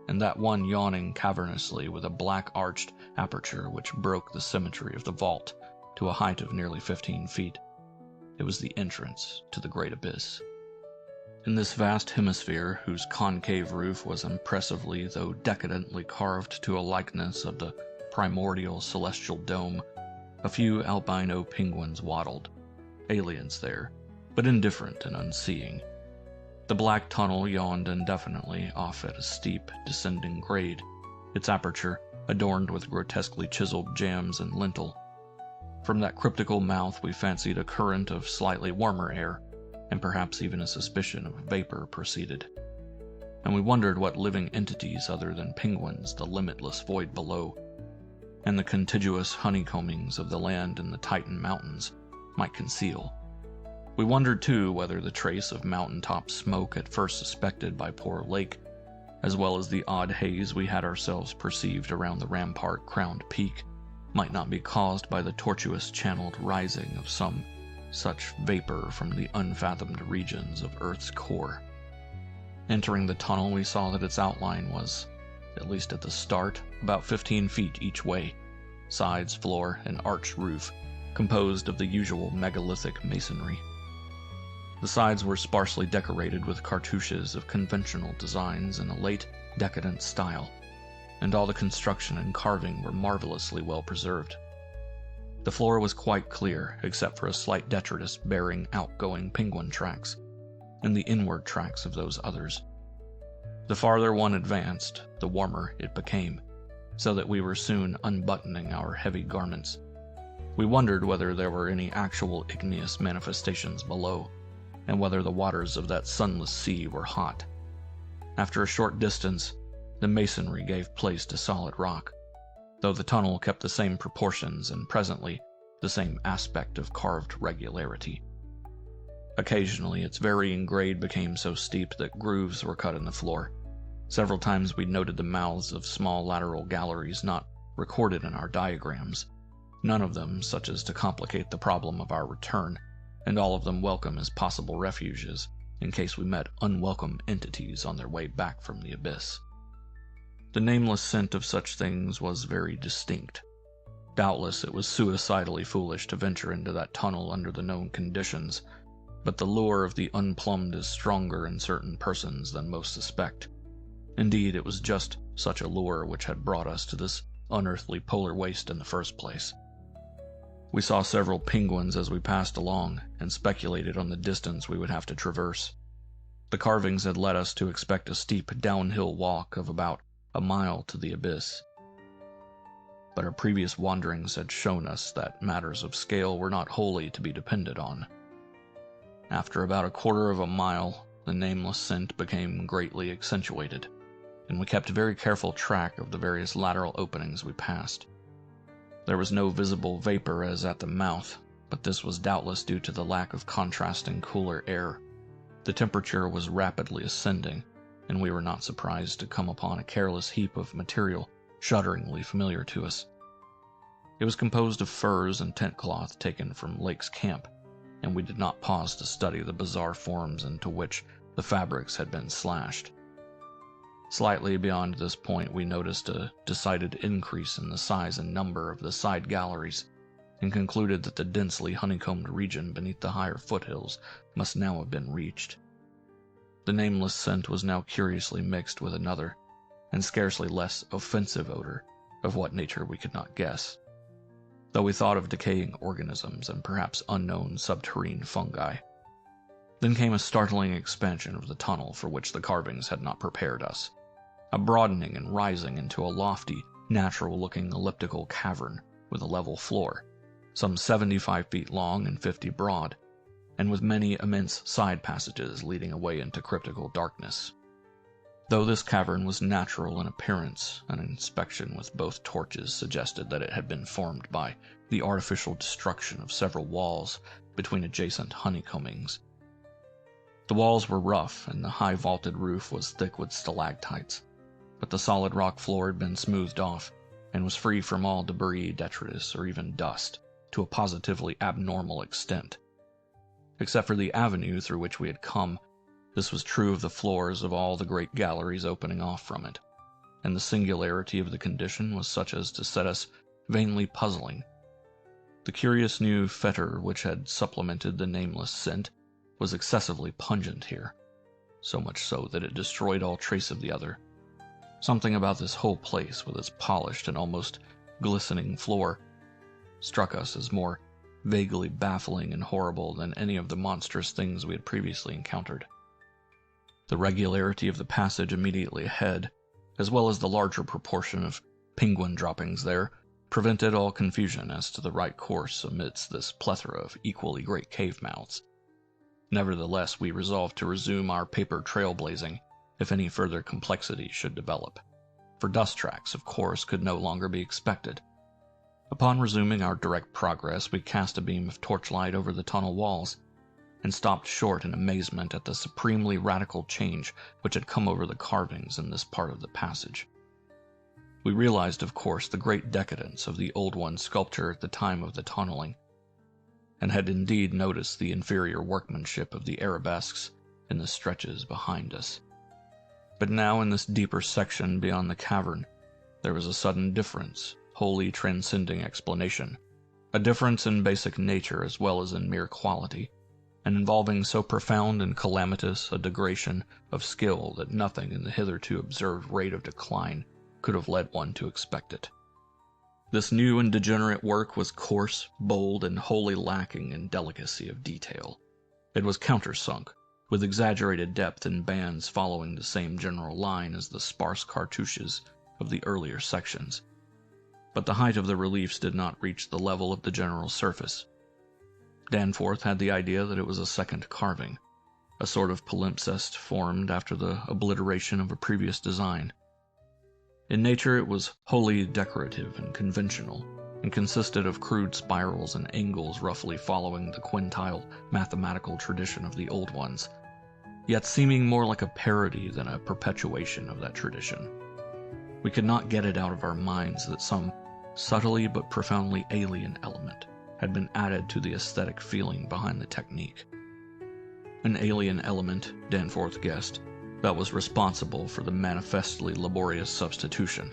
and that one yawning cavernously with a black arched aperture which broke the symmetry of the vault to a height of nearly 15 feet. It was the entrance to the great abyss. In this vast hemisphere, whose concave roof was impressively though decadently carved to a likeness of the primordial celestial dome, a few albino penguins waddled, aliens there, but indifferent and unseeing. The black tunnel yawned indefinitely off at a steep, descending grade, its aperture adorned with grotesquely chiseled jambs and lintel. From that cryptical mouth we fancied a current of slightly warmer air, and perhaps even a suspicion of vapor proceeded. And we wondered what living entities other than penguins the limitless void below, and the contiguous honeycombings of the land in the Titan mountains, might conceal. We wondered too whether the trace of mountaintop smoke at first suspected by poor Lake, as well as the odd haze we had ourselves perceived around the rampart-crowned peak, might not be caused by the tortuous channeled rising of some such vapor from the unfathomed regions of Earth's core. Entering the tunnel, we saw that its outline was, at least at the start, about 15 feet each way, sides, floor, and arched roof, composed of the usual megalithic masonry. The sides were sparsely decorated with cartouches of conventional designs in a late decadent style, and all the construction and carving were marvelously well preserved. The floor was quite clear, except for a slight detritus bearing outgoing penguin tracks, and the inward tracks of those others. The farther one advanced, the warmer it became, so that we were soon unbuttoning our heavy garments. We wondered whether there were any actual igneous manifestations below, and whether the waters of that sunless sea were hot. After a short distance, the masonry gave place to solid rock, though the tunnel kept the same proportions and presently the same aspect of carved regularity. Occasionally, its varying grade became so steep that grooves were cut in the floor. Several times we noted the mouths of small lateral galleries not recorded in our diagrams, none of them such as to complicate the problem of our return, and all of them welcome as possible refuges in case we met unwelcome entities on their way back from the abyss. The nameless scent of such things was very distinct. Doubtless it was suicidally foolish to venture into that tunnel under the known conditions, but the lure of the unplumbed is stronger in certain persons than most suspect. Indeed, it was just such a lure which had brought us to this unearthly polar waste in the first place. We saw several penguins as we passed along, and speculated on the distance we would have to traverse. The carvings had led us to expect a steep downhill walk of about a mile to the abyss. But our previous wanderings had shown us that matters of scale were not wholly to be depended on. After about a quarter of a mile, the nameless scent became greatly accentuated, and we kept very careful track of the various lateral openings we passed. There was no visible vapor as at the mouth, but this was doubtless due to the lack of contrasting cooler air. The temperature was rapidly ascending, and we were not surprised to come upon a careless heap of material shudderingly familiar to us. It was composed of furs and tent cloth taken from Lake's camp, and we did not pause to study the bizarre forms into which the fabrics had been slashed. Slightly beyond this point, we noticed a decided increase in the size and number of the side galleries, and concluded that the densely honeycombed region beneath the higher foothills must now have been reached. The nameless scent was now curiously mixed with another, and scarcely less offensive odor, of what nature we could not guess, though we thought of decaying organisms and perhaps unknown subterrane fungi. Then came a startling expansion of the tunnel for which the carvings had not prepared us, a broadening and rising into a lofty, natural-looking elliptical cavern with a level floor, some 75 feet long and 50 broad, and with many immense side passages leading away into cryptical darkness. Though this cavern was natural in appearance, an inspection with both torches suggested that it had been formed by the artificial destruction of several walls between adjacent honeycombings. The walls were rough, and the high vaulted roof was thick with stalactites, but the solid rock floor had been smoothed off, and was free from all debris, detritus, or even dust, to a positively abnormal extent. Except for the avenue through which we had come, this was true of the floors of all the great galleries opening off from it, and the singularity of the condition was such as to set us vainly puzzling. The curious new fetor which had supplemented the nameless scent was excessively pungent here, so much so that it destroyed all trace of the other. Something about this whole place, with its polished and almost glistening floor, struck us as more vaguely baffling and horrible than any of the monstrous things we had previously encountered. The regularity of the passage immediately ahead, as well as the larger proportion of penguin droppings there, prevented all confusion as to the right course amidst this plethora of equally great cave mouths. Nevertheless, we resolved to resume our paper trailblazing if any further complexity should develop, for dust tracks, of course, could no longer be expected. Upon resuming our direct progress, we cast a beam of torchlight over the tunnel walls, and stopped short in amazement at the supremely radical change which had come over the carvings in this part of the passage. We realized, of course, the great decadence of the old one's sculpture at the time of the tunneling, and had indeed noticed the inferior workmanship of the arabesques in the stretches behind us. But now in this deeper section beyond the cavern, there was a sudden difference, wholly transcending explanation, a difference in basic nature as well as in mere quality, and involving so profound and calamitous a degradation of skill that nothing in the hitherto observed rate of decline could have led one to expect it. This new and degenerate work was coarse, bold, and wholly lacking in delicacy of detail. It was countersunk, with exaggerated depth in bands following the same general line as the sparse cartouches of the earlier sections. But the height of the reliefs did not reach the level of the general surface. Danforth had the idea that it was a second carving, a sort of palimpsest formed after the obliteration of a previous design. In nature it was wholly decorative and conventional, and consisted of crude spirals and angles roughly following the quintile mathematical tradition of the old ones, yet seeming more like a parody than a perpetuation of that tradition. We could not get it out of our minds that some subtly but profoundly alien element had been added to the aesthetic feeling behind the technique. An alien element, Danforth guessed, that was responsible for the manifestly laborious substitution.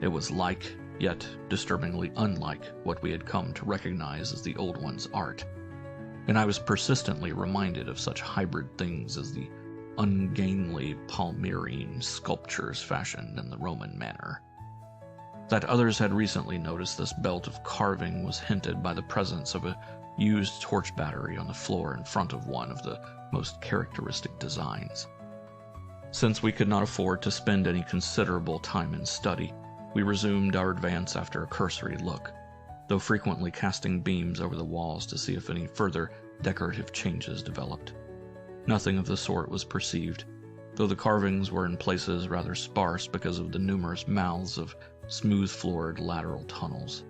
It was like, yet disturbingly unlike, what we had come to recognize as the old one's art, and I was persistently reminded of such hybrid things as the ungainly Palmyrene sculptures fashioned in the Roman manner. That others had recently noticed this belt of carving was hinted by the presence of a used torch battery on the floor in front of one of the most characteristic designs. Since we could not afford to spend any considerable time in study, we resumed our advance after a cursory look, though frequently casting beams over the walls to see if any further decorative changes developed. Nothing of the sort was perceived, though the carvings were in places rather sparse because of the numerous mouths of smooth-floored lateral tunnels.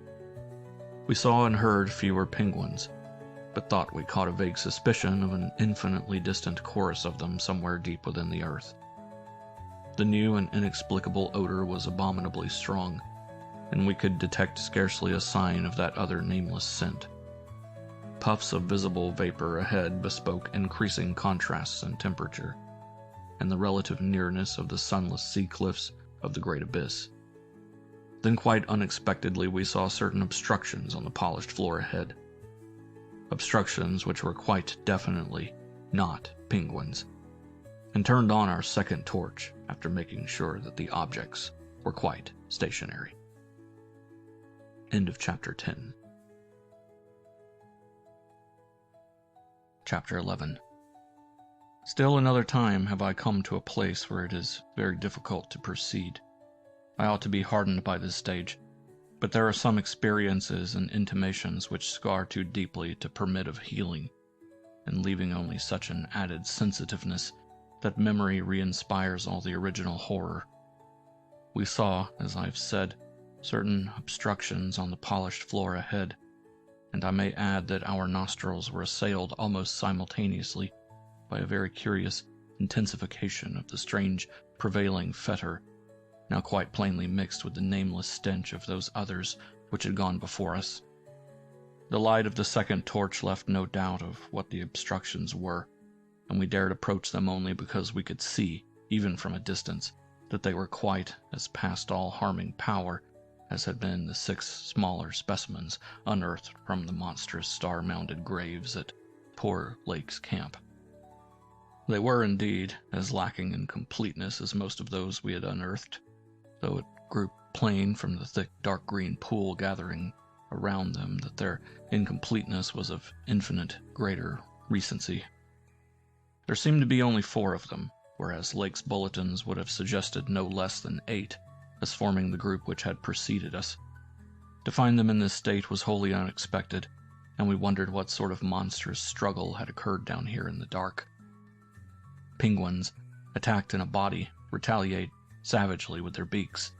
We saw and heard fewer penguins, but thought we caught a vague suspicion of an infinitely distant chorus of them somewhere deep within the earth. The new and inexplicable odor was abominably strong, and we could detect scarcely a sign of that other nameless scent. Puffs of visible vapor ahead bespoke increasing contrasts in temperature, and the relative nearness of the sunless sea cliffs of the great abyss. Then quite unexpectedly we saw certain obstructions on the polished floor ahead. Obstructions which were quite definitely not penguins, and turned on our second torch after making sure that the objects were quite stationary. End of Chapter 10. Chapter 11. Still another time have I come to a place where it is very difficult to proceed. I ought to be hardened by this stage, but there are some experiences and intimations which scar too deeply to permit of healing, and leaving only such an added sensitiveness that memory re-inspires all the original horror. We saw, as I've said, certain obstructions on the polished floor ahead, and I may add that our nostrils were assailed almost simultaneously by a very curious intensification of the strange prevailing fetor, now quite plainly mixed with the nameless stench of those others which had gone before us. The light of the second torch left no doubt of what the obstructions were, and we dared approach them only because we could see, even from a distance, that they were quite as past all harming power as had been the 6 smaller specimens unearthed from the monstrous star-mounded graves at poor Lake's camp. They were indeed as lacking in completeness as most of those we had unearthed, though it grew plain from the thick dark green pool gathering around them that their incompleteness was of infinite greater recency. There seemed to be only 4 of them, whereas Lake's bulletins would have suggested no less than 8, as forming the group which had preceded us. To find them in this state was wholly unexpected, and we wondered what sort of monstrous struggle had occurred down here in the dark. Penguins, attacked in a body, retaliate savagely with their beaks,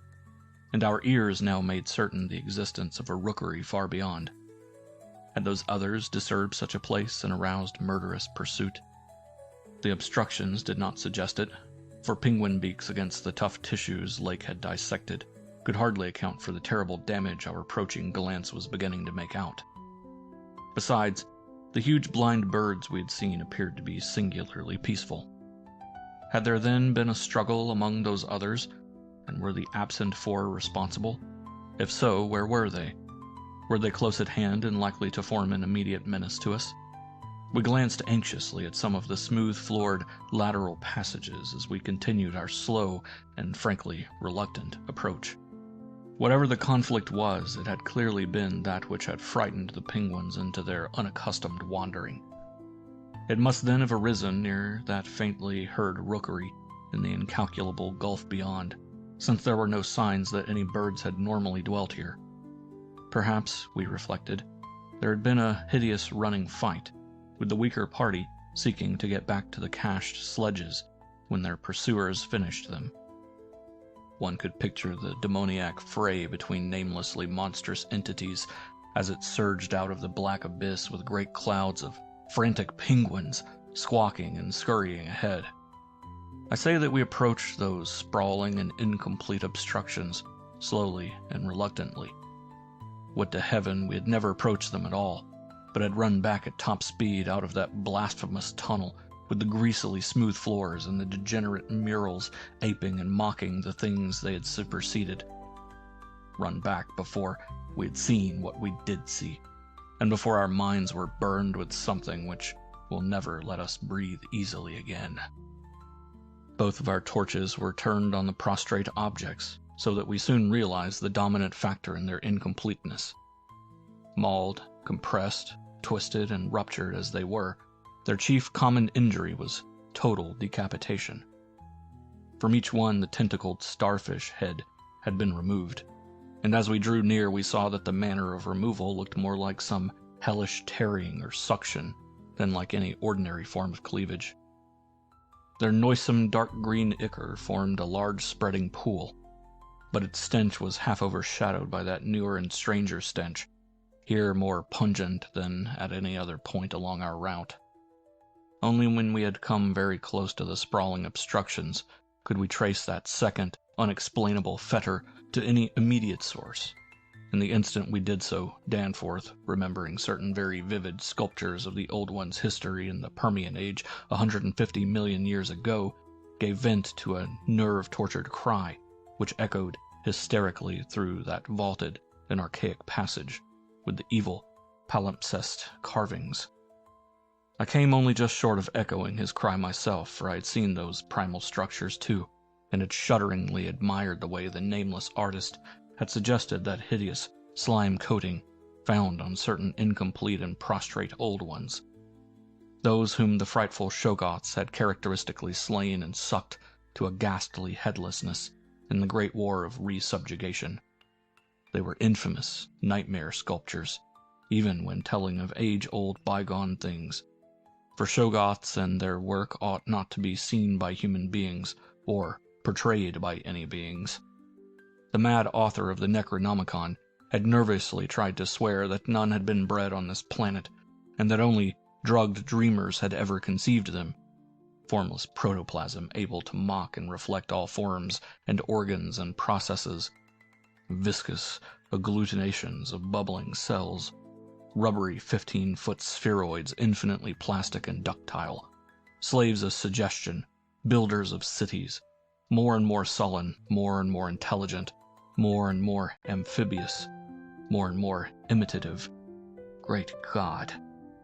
and our ears now made certain the existence of a rookery far beyond. Had those others disturbed such a place and aroused murderous pursuit? The obstructions did not suggest it, for penguin beaks against the tough tissues Lake had dissected could hardly account for the terrible damage our approaching glance was beginning to make out. Besides, the huge blind birds we had seen appeared to be singularly peaceful. Had there then been a struggle among those others, and were the absent 4 responsible? If so, where were they? Were they close at hand and likely to form an immediate menace to us? We glanced anxiously at some of the smooth-floored lateral passages as we continued our slow and frankly reluctant approach. Whatever the conflict was, it had clearly been that which had frightened the penguins into their unaccustomed wandering. It must then have arisen near that faintly heard rookery in the incalculable gulf beyond, since there were no signs that any birds had normally dwelt here. Perhaps, we reflected, there had been a hideous running fight, with the weaker party seeking to get back to the cached sledges when their pursuers finished them. One could picture the demoniac fray between namelessly monstrous entities as it surged out of the black abyss with great clouds of frantic penguins squawking and scurrying ahead. I say that we approached those sprawling and incomplete obstructions slowly and reluctantly. Would to heaven we had never approached them at all, but had run back at top speed out of that blasphemous tunnel with the greasily smooth floors and the degenerate murals aping and mocking the things they had superseded. Run back before we had seen what we did see, and before our minds were burned with something which will never let us breathe easily again. Both of our torches were turned on the prostrate objects, so that we soon realized the dominant factor in their incompleteness. Mauled, compressed, twisted, and ruptured as they were, their chief common injury was total decapitation. From each one the tentacled starfish head had been removed, and as we drew near we saw that the manner of removal looked more like some hellish tearing or suction than like any ordinary form of cleavage. Their noisome dark green ichor formed a large spreading pool, but its stench was half overshadowed by that newer and stranger stench, here more pungent than at any other point along our route. Only when we had come very close to the sprawling obstructions could we trace that second, unexplainable fetor to any immediate source. In the instant we did so, Danforth, remembering certain very vivid sculptures of the Old One's history in the Permian Age 150 million years ago, gave vent to a nerve-tortured cry, which echoed hysterically through that vaulted and archaic passage with the evil palimpsest carvings. I came only just short of echoing his cry myself, for I had seen those primal structures too, and had shudderingly admired the way the nameless artist had suggested that hideous slime coating found on certain incomplete and prostrate old ones, those whom the frightful Shoggoths had characteristically slain and sucked to a ghastly headlessness in the great war of resubjugation. They were infamous nightmare sculptures, even when telling of age-old bygone things, for Shoggoths and their work ought not to be seen by human beings, or portrayed by any beings. The mad author of the Necronomicon had nervously tried to swear that none had been bred on this planet, and that only drugged dreamers had ever conceived them, formless protoplasm able to mock and reflect all forms and organs and processes, viscous agglutinations of bubbling cells, rubbery 15-foot spheroids infinitely plastic and ductile, slaves of suggestion, builders of cities, more and more sullen, more and more intelligent, more and more amphibious, more and more imitative. Great God!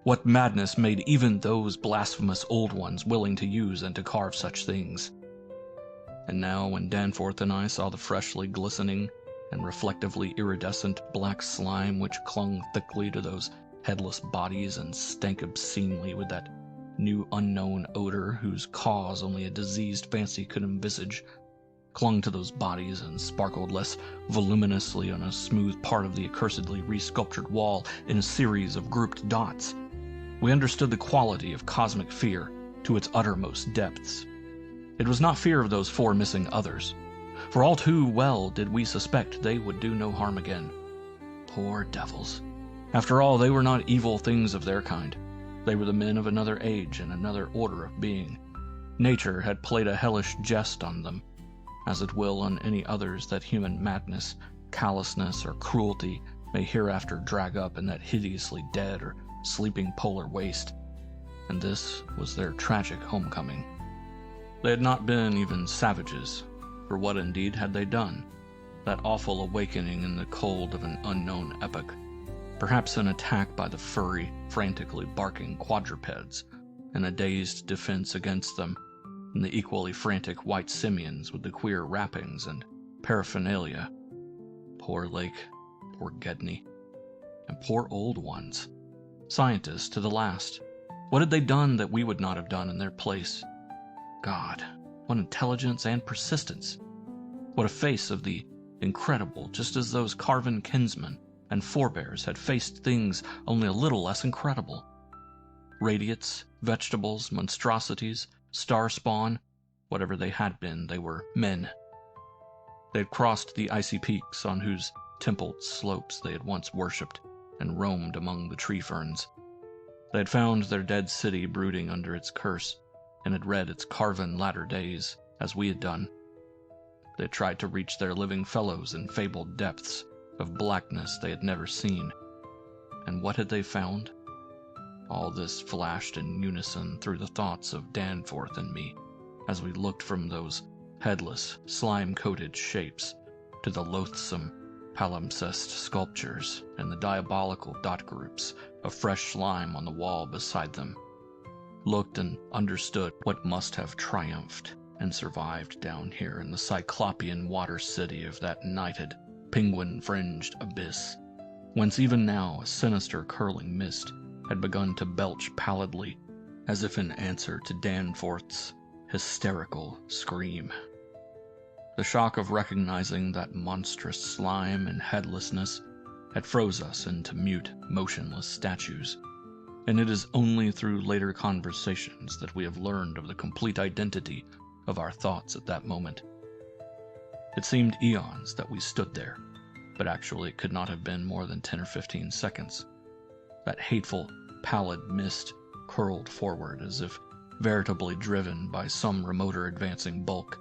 What madness made even those blasphemous old ones willing to use and to carve such things? And now, when Danforth and I saw the freshly glistening and reflectively iridescent black slime which clung thickly to those headless bodies and stank obscenely with that new unknown odor whose cause only a diseased fancy could envisage, clung to those bodies and sparkled less voluminously on a smooth part of the accursedly resculptured wall in a series of grouped dots, we understood the quality of cosmic fear to its uttermost depths. It was not fear of those four missing others, for all too well did we suspect they would do no harm again. Poor devils. After all, they were not evil things of their kind. They were the men of another age and another order of being. Nature had played a hellish jest on them, as it will on any others that human madness, callousness, or cruelty may hereafter drag up in that hideously dead or sleeping polar waste. And this was their tragic homecoming. They had not been even savages, for what indeed had they done? That awful awakening in the cold of an unknown epoch. Perhaps an attack by the furry, frantically barking quadrupeds, and a dazed defense against them, and the equally frantic white simians with the queer wrappings and paraphernalia. Poor Lake, poor Gedney, and poor old ones. Scientists to the last. What had they done that we would not have done in their place? God, what intelligence and persistence! What a face of the incredible, just as those carven kinsmen and forebears had faced things only a little less incredible. Radiates, vegetables, monstrosities, star spawn, whatever they had been, they were men. They had crossed the icy peaks on whose templed slopes they had once worshipped and roamed among the tree ferns. They had found their dead city brooding under its curse, and had read its carven latter days, as we had done. They had tried to reach their living fellows in fabled depths of blackness they had never seen. And what had they found? All this flashed in unison through the thoughts of Danforth and me, as we looked from those headless, slime-coated shapes to the loathsome palimpsest sculptures and the diabolical dot groups of fresh slime on the wall beside them, looked and understood what must have triumphed and survived down here in the cyclopean water city of that nighted, penguin-fringed abyss, whence even now a sinister curling mist had begun to belch pallidly, as if in answer to Danforth's hysterical scream. The shock of recognizing that monstrous slime and headlessness had froze us into mute, motionless statues, and it is only through later conversations that we have learned of the complete identity of our thoughts at that moment. It seemed eons that we stood there, but actually it could not have been more than 10 or 15 seconds. That hateful, pallid mist curled forward as if veritably driven by some remoter advancing bulk,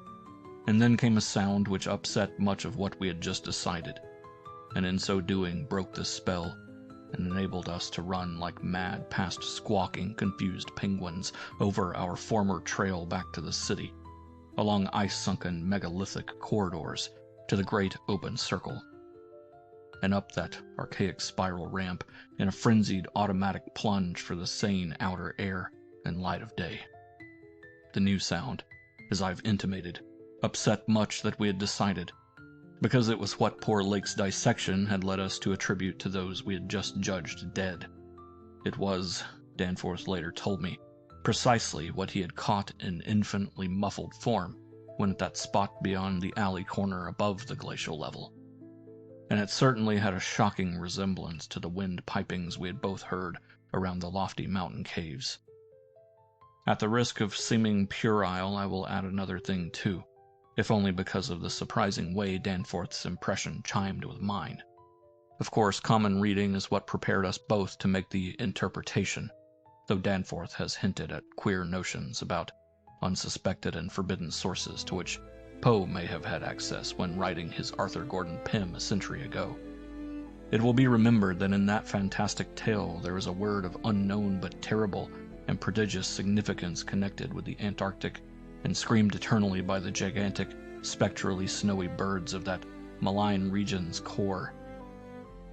and then came a sound which upset much of what we had just decided, and in so doing broke the spell and enabled us to run like mad past squawking, confused penguins over our former trail back to the city, along ice-sunken megalithic corridors to the great open circle, and up that archaic spiral ramp in a frenzied automatic plunge for the sane outer air and light of day. The new sound, as I've intimated, upset much that we had decided, because it was what poor Lake's dissection had led us to attribute to those we had just judged dead. It was, Danforth later told me, precisely what he had caught in infinitely muffled form when at that spot beyond the alley corner above the glacial level. And it certainly had a shocking resemblance to the wind pipings we had both heard around the lofty mountain caves. At the risk of seeming puerile, I will add another thing too, if only because of the surprising way Danforth's impression chimed with mine. Of course, common reading is what prepared us both to make the interpretation, though Danforth has hinted at queer notions about unsuspected and forbidden sources to which Poe may have had access when writing his Arthur Gordon Pym a century ago. It will be remembered that in that fantastic tale there is a word of unknown but terrible and prodigious significance connected with the Antarctic and screamed eternally by the gigantic, spectrally snowy birds of that malign region's core.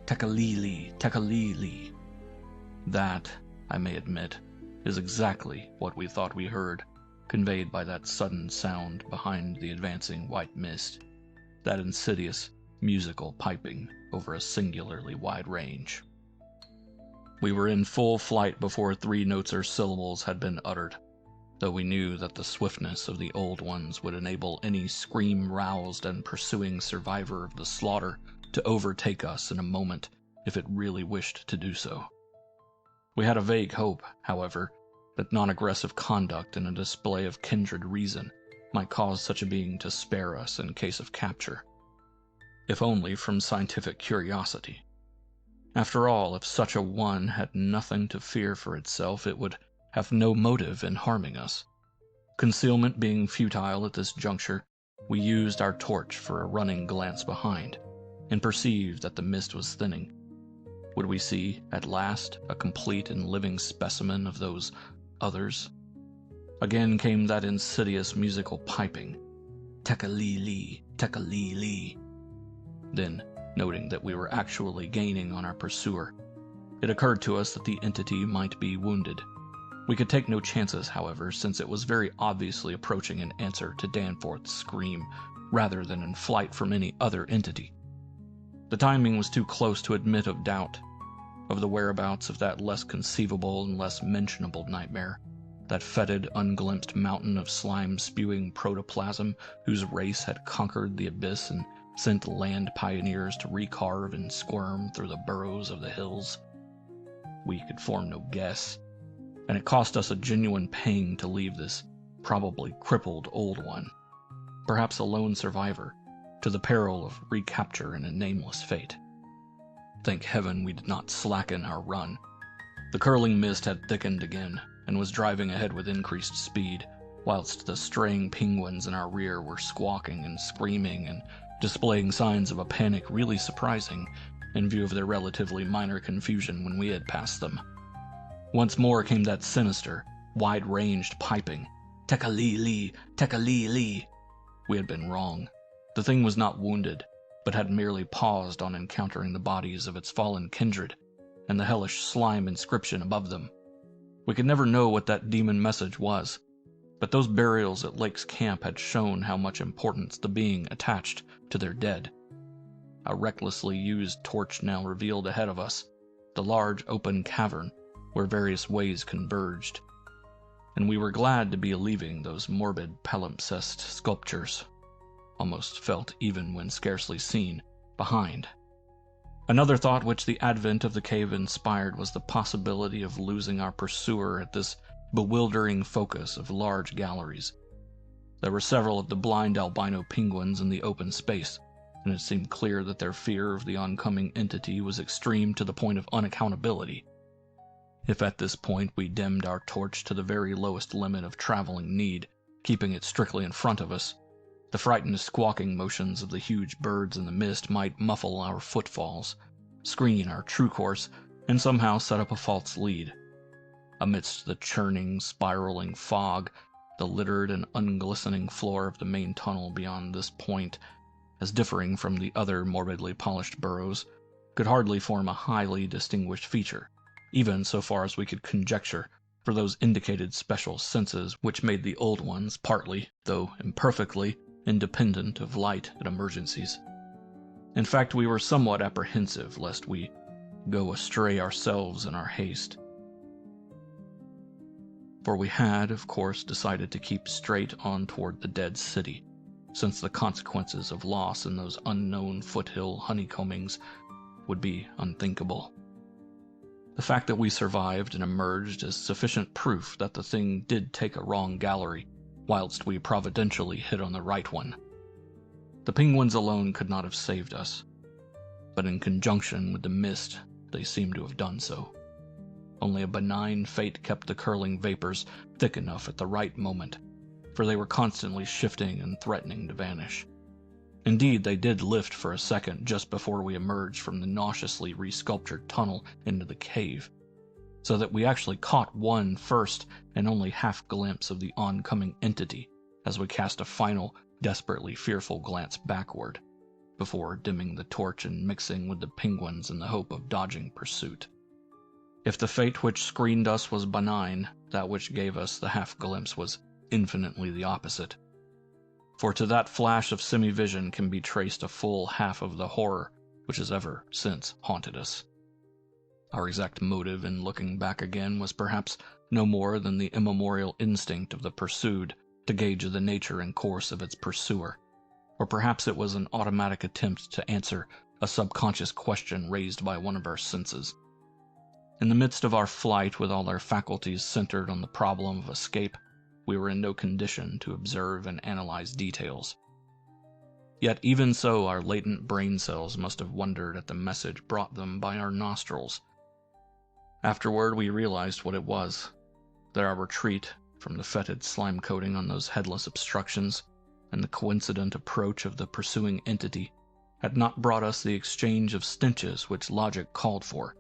Tekalili, tekalili. That, I may admit, is exactly what we thought we heard, conveyed by that sudden sound behind the advancing white mist, that insidious, musical piping over a singularly wide range. We were in full flight before 3 notes or syllables had been uttered, though we knew that the swiftness of the old ones would enable any scream-roused and pursuing survivor of the slaughter to overtake us in a moment if it really wished to do so. We had a vague hope, however, that non-aggressive conduct and a display of kindred reason might cause such a being to spare us in case of capture, if only from scientific curiosity. After all, if such a one had nothing to fear for itself, it would have no motive in harming us. Concealment being futile at this juncture, we used our torch for a running glance behind, and perceived that the mist was thinning. Would we see, at last, a complete and living specimen of those others? Again came that insidious musical piping. Tekalili, tekalili. Then, noting that we were actually gaining on our pursuer, it occurred to us that the entity might be wounded. We could take no chances, however, since it was very obviously approaching in answer to Danforth's scream, rather than in flight from any other entity. The timing was too close to admit of doubt, of the whereabouts of that less conceivable and less mentionable nightmare, that fetid, unglimpsed mountain of slime-spewing protoplasm whose race had conquered the abyss and sent land pioneers to recarve and squirm through the burrows of the hills. We could form no guess, and it cost us a genuine pang to leave this probably crippled old one, perhaps a lone survivor, to the peril of recapture and a nameless fate. Thank heaven we did not slacken our run. The curling mist had thickened again, and was driving ahead with increased speed, whilst the straying penguins in our rear were squawking and screaming and displaying signs of a panic really surprising in view of their relatively minor confusion when we had passed them. Once more came that sinister, wide-ranged piping. Tekalili, tekalili. We had been wrong. The thing was not wounded, but had merely paused on encountering the bodies of its fallen kindred, and the hellish slime inscription above them. We could never know what that demon message was, but those burials at Lake's camp had shown how much importance the being attached to their dead. A recklessly used torch now revealed ahead of us the large open cavern where various ways converged, and we were glad to be leaving those morbid palimpsest sculptures, almost felt even when scarcely seen, behind. Another thought which the advent of the cave inspired was the possibility of losing our pursuer at this bewildering focus of large galleries. There were several of the blind albino penguins in the open space, and it seemed clear that their fear of the oncoming entity was extreme to the point of unaccountability. If at this point we dimmed our torch to the very lowest limit of traveling need, keeping it strictly in front of us, the frightened squawking motions of the huge birds in the mist might muffle our footfalls, screen our true course, and somehow set up a false lead. Amidst the churning, spiraling fog, the littered and unglistening floor of the main tunnel beyond this point, as differing from the other morbidly polished burrows, could hardly form a highly distinguished feature, even so far as we could conjecture, for those indicated special senses which made the old ones partly, though imperfectly, independent of light at emergencies. In fact, we were somewhat apprehensive lest we go astray ourselves in our haste. For we had, of course, decided to keep straight on toward the dead city, since the consequences of loss in those unknown foothill honeycombings would be unthinkable. The fact that we survived and emerged is sufficient proof that the thing did take a wrong gallery, whilst we providentially hit on the right one. The penguins alone could not have saved us, but in conjunction with the mist, they seemed to have done so. Only a benign fate kept the curling vapors thick enough at the right moment, for they were constantly shifting and threatening to vanish. Indeed, they did lift for a second just before we emerged from the nauseously resculptured tunnel into the cave, so that we actually caught one first and only half glimpse of the oncoming entity as we cast a final, desperately fearful glance backward, before dimming the torch and mixing with the penguins in the hope of dodging pursuit. If the fate which screened us was benign, that which gave us the half glimpse was infinitely the opposite. For to that flash of semi-vision can be traced a full half of the horror which has ever since haunted us. Our exact motive in looking back again was perhaps no more than the immemorial instinct of the pursued to gauge the nature and course of its pursuer, or perhaps it was an automatic attempt to answer a subconscious question raised by one of our senses. In the midst of our flight, with all our faculties centered on the problem of escape, we were in no condition to observe and analyze details. Yet even so, our latent brain cells must have wondered at the message brought them by our nostrils. Afterward, we realized what it was, that our retreat from the fetid slime coating on those headless obstructions and the coincident approach of the pursuing entity had not brought us the exchange of stenches which logic called for.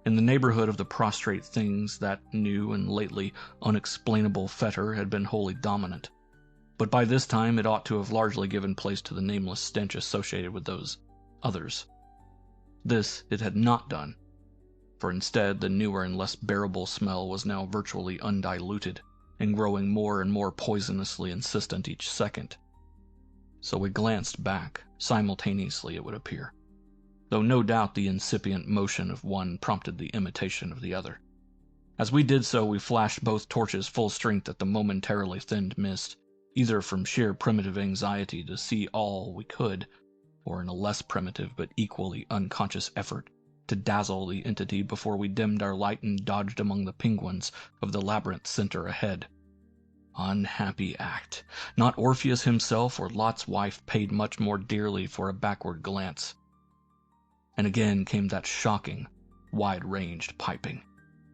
In the neighborhood of the prostrate things, that new and lately unexplainable fetor had been wholly dominant, but by this time it ought to have largely given place to the nameless stench associated with those others. This it had not done, for instead the newer and less bearable smell was now virtually undiluted, and growing more and more poisonously insistent each second. So we glanced back, simultaneously it would appear, though no doubt the incipient motion of one prompted the imitation of the other. As we did so, we flashed both torches full strength at the momentarily thinned mist, either from sheer primitive anxiety to see all we could, or in a less primitive but equally unconscious effort to dazzle the entity before we dimmed our light and dodged among the penguins of the labyrinth center ahead. Unhappy act. Not Orpheus himself or Lot's wife paid much more dearly for a backward glance. And again came that shocking, wide-ranged piping.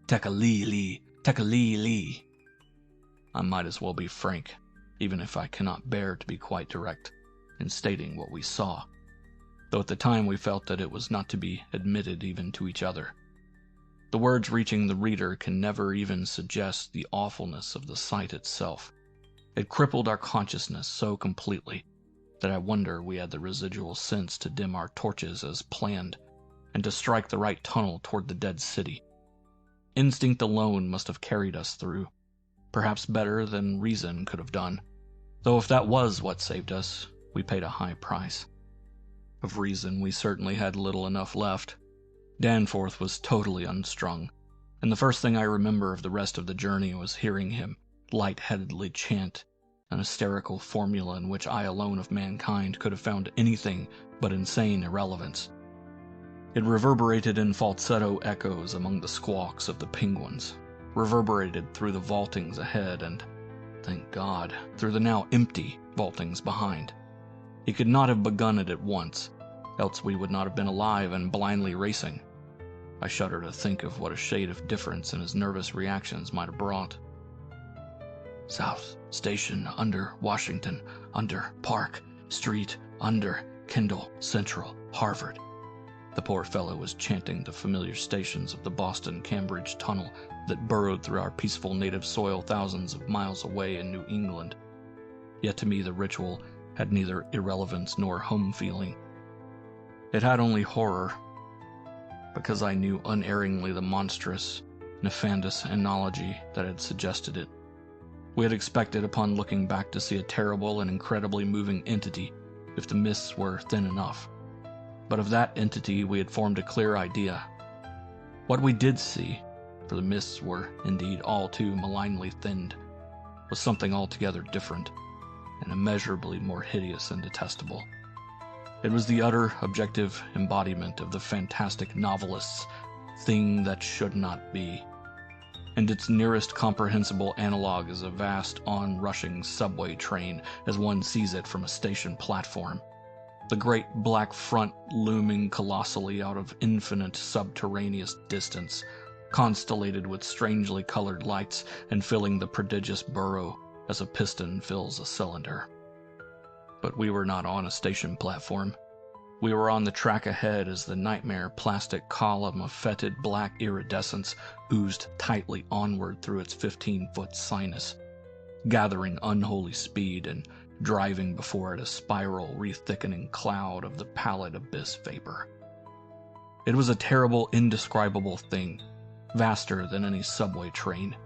Tekka-lee-lee, tekka-lee-lee. I might as well be frank, even if I cannot bear to be quite direct in stating what we saw, though at the time we felt that it was not to be admitted even to each other. The words reaching the reader can never even suggest the awfulness of the sight itself. It crippled our consciousness so completely that I wonder we had the residual sense to dim our torches as planned, and to strike the right tunnel toward the dead city. Instinct alone must have carried us through, perhaps better than reason could have done, though if that was what saved us, we paid a high price. Of reason we certainly had little enough left. Danforth was totally unstrung, and the first thing I remember of the rest of the journey was hearing him light-headedly chant an hysterical formula in which I alone of mankind could have found anything but insane irrelevance. It reverberated in falsetto echoes among the squawks of the penguins, reverberated through the vaultings ahead and, thank God, through the now empty vaultings behind. He could not have begun it at once, else we would not have been alive and blindly racing. I shudder to think of what a shade of difference in his nervous reactions might have brought. South Station, under Washington, under Park Street, under Kendall, Central, Harvard. The poor fellow was chanting the familiar stations of the Boston-Cambridge tunnel that burrowed through our peaceful native soil thousands of miles away in New England. Yet to me the ritual had neither irrelevance nor home feeling. It had only horror, because I knew unerringly the monstrous, nefandous analogy that had suggested it. We had expected upon looking back to see a terrible and incredibly moving entity, if the mists were thin enough. But of that entity we had formed a clear idea. What we did see, for the mists were indeed all too malignly thinned, was something altogether different, and immeasurably more hideous and detestable. It was the utter, objective embodiment of the fantastic novelist's thing that should not be, and its nearest comprehensible analog is a vast, on-rushing subway train as one sees it from a station platform. The great black front looming colossally out of infinite subterraneous distance, constellated with strangely colored lights and filling the prodigious burrow as a piston fills a cylinder. But we were not on a station platform. We were on the track ahead as the nightmare plastic column of fetid black iridescence oozed tightly onward through its 15-foot sinus, gathering unholy speed and driving before it a spiral, re-thickening cloud of the pallid abyss vapor. It was a terrible, indescribable thing, vaster than any subway train,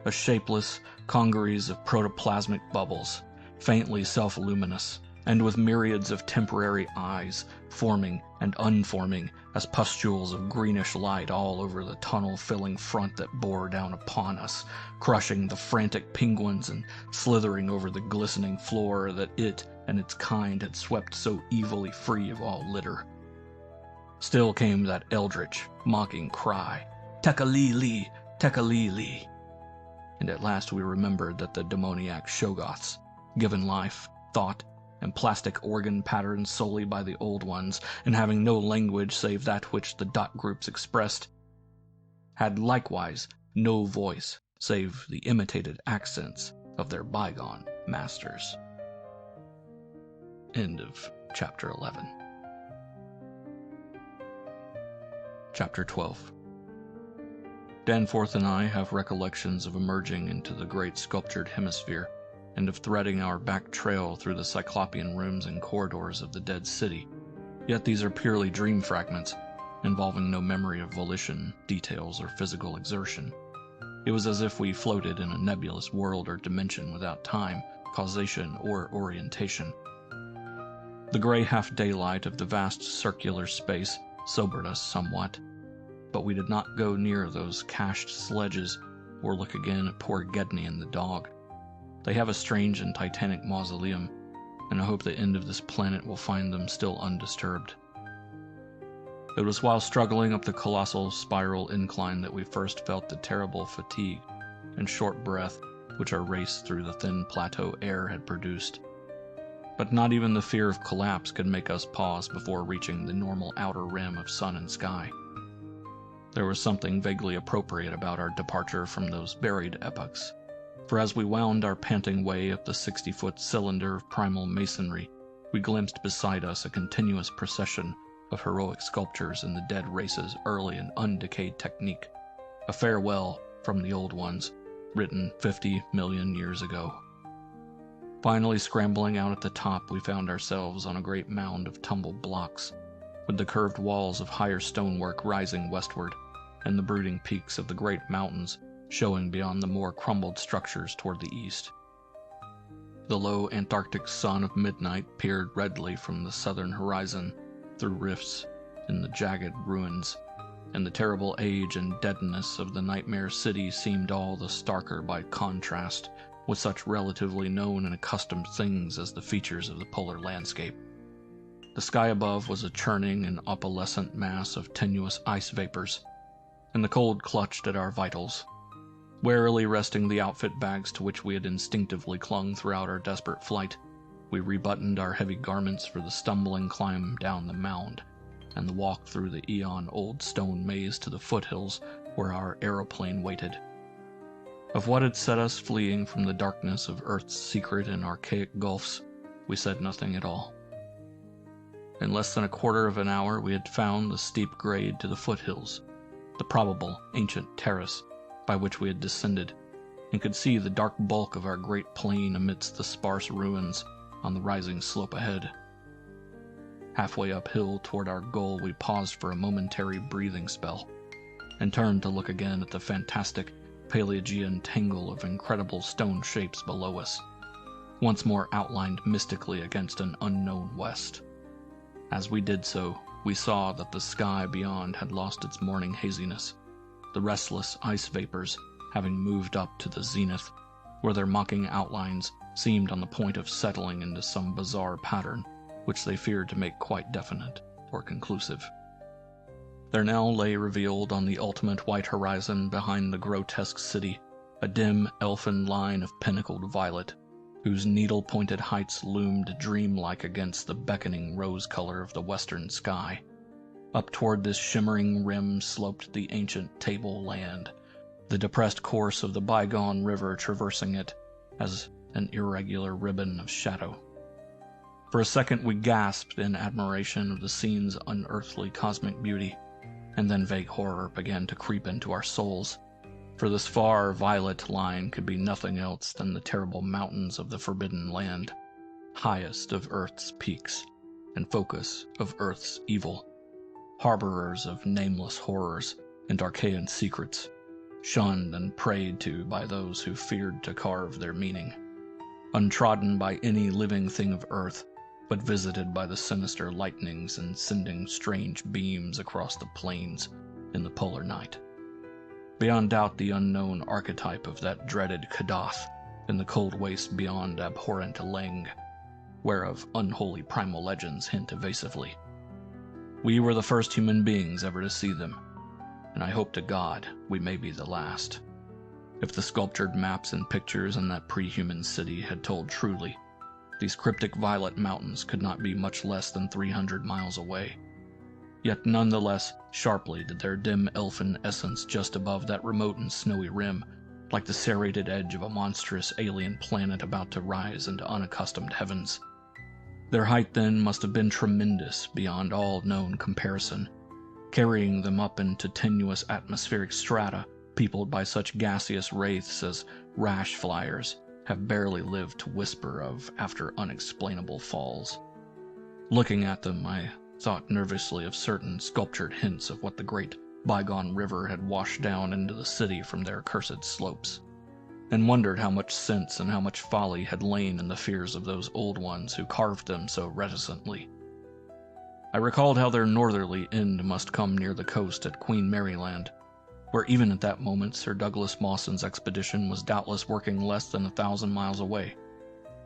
a shapeless congeries of protoplasmic bubbles, faintly self-luminous, and with myriads of temporary eyes, forming and unforming as pustules of greenish light all over the tunnel-filling front that bore down upon us, crushing the frantic penguins and slithering over the glistening floor that it and its kind had swept so evilly free of all litter. Still came that eldritch, mocking cry, "Tekali-li, Tekali-li," and at last we remembered that the demoniac Shoggoths, given life, thought, and plastic organ patterned solely by the old ones, and having no language save that which the dot groups expressed, had likewise no voice save the imitated accents of their bygone masters. End of Chapter 11. Chapter 12. Danforth and I have recollections of emerging into the great sculptured hemisphere, and of threading our back trail through the cyclopean rooms and corridors of the dead city. Yet these are purely dream fragments, involving no memory of volition, details, or physical exertion. It was as if we floated in a nebulous world or dimension without time, causation, or orientation. The gray half-daylight of the vast circular space sobered us somewhat, but we did not go near those cached sledges or look again at poor Gedney and the dog. They have a strange and titanic mausoleum, and I hope the end of this planet will find them still undisturbed. It was while struggling up the colossal spiral incline that we first felt the terrible fatigue and short breath which our race through the thin plateau air had produced. But not even the fear of collapse could make us pause before reaching the normal outer rim of sun and sky. There was something vaguely appropriate about our departure from those buried epochs, for as we wound our panting way up the 60-foot cylinder of primal masonry, we glimpsed beside us a continuous procession of heroic sculptures in the dead race's early and undecayed technique, a farewell from the old ones, written 50 million years ago. Finally scrambling out at the top, we found ourselves on a great mound of tumbled blocks, with the curved walls of higher stonework rising westward, and the brooding peaks of the great mountains showing beyond the more crumbled structures toward the east. The low Antarctic sun of midnight peered redly from the southern horizon through rifts in the jagged ruins, and the terrible age and deadness of the nightmare city seemed all the starker by contrast with such relatively known and accustomed things as the features of the polar landscape. The sky above was a churning and opalescent mass of tenuous ice vapors, and the cold clutched at our vitals, warily resting the outfit bags to which we had instinctively clung throughout our desperate flight, we rebuttoned our heavy garments for the stumbling climb down the mound, and the walk through the eon-old stone maze to the foothills where our aeroplane waited. Of what had set us fleeing from the darkness of Earth's secret and archaic gulfs, we said nothing at all. In less than a quarter of an hour, we had found the steep grade to the foothills, the probable ancient terrace by which we had descended, and could see the dark bulk of our great plain amidst the sparse ruins on the rising slope ahead. Halfway uphill toward our goal, we paused for a momentary breathing spell, and turned to look again at the fantastic Pelagian tangle of incredible stone shapes below us, once more outlined mystically against an unknown west. As we did so, we saw that the sky beyond had lost its morning haziness, the restless ice vapors having moved up to the zenith, where their mocking outlines seemed on the point of settling into some bizarre pattern which they feared to make quite definite or conclusive. There now lay revealed on the ultimate white horizon behind the grotesque city a dim elfin line of pinnacled violet, whose needle-pointed heights loomed dreamlike against the beckoning rose color of the western sky. Up toward this shimmering rim sloped the ancient tableland, the depressed course of the bygone river traversing it as an irregular ribbon of shadow. For a second we gasped in admiration of the scene's unearthly cosmic beauty, and then vague horror began to creep into our souls, for this far violet line could be nothing else than the terrible mountains of the Forbidden Land, highest of Earth's peaks, and focus of Earth's evil, harborers of nameless horrors and arcane secrets, shunned and prayed to by those who feared to carve their meaning, untrodden by any living thing of Earth, but visited by the sinister lightnings and sending strange beams across the plains in the polar night. Beyond doubt the unknown archetype of that dreaded Kadath in the cold waste beyond abhorrent Leng, whereof unholy primal legends hint evasively. We were the first human beings ever to see them, and I hope to God we may be the last. If the sculptured maps and pictures in that pre-human city had told truly, these cryptic violet mountains could not be much less than 300 miles away. Yet none the less sharply did their dim elfin essence just above that remote and snowy rim, like the serrated edge of a monstrous alien planet about to rise into unaccustomed heavens. Their height then must have been tremendous beyond all known comparison, carrying them up into tenuous atmospheric strata peopled by such gaseous wraiths as rash flyers have barely lived to whisper of after unexplainable falls. Looking at them, I thought nervously of certain sculptured hints of what the great bygone river had washed down into the city from their accursed slopes, and wondered how much sense and how much folly had lain in the fears of those old ones who carved them so reticently. I recalled how their northerly end must come near the coast at Queen Mary Land, where even at that moment Sir Douglas Mawson's expedition was doubtless working less than 1,000 miles away,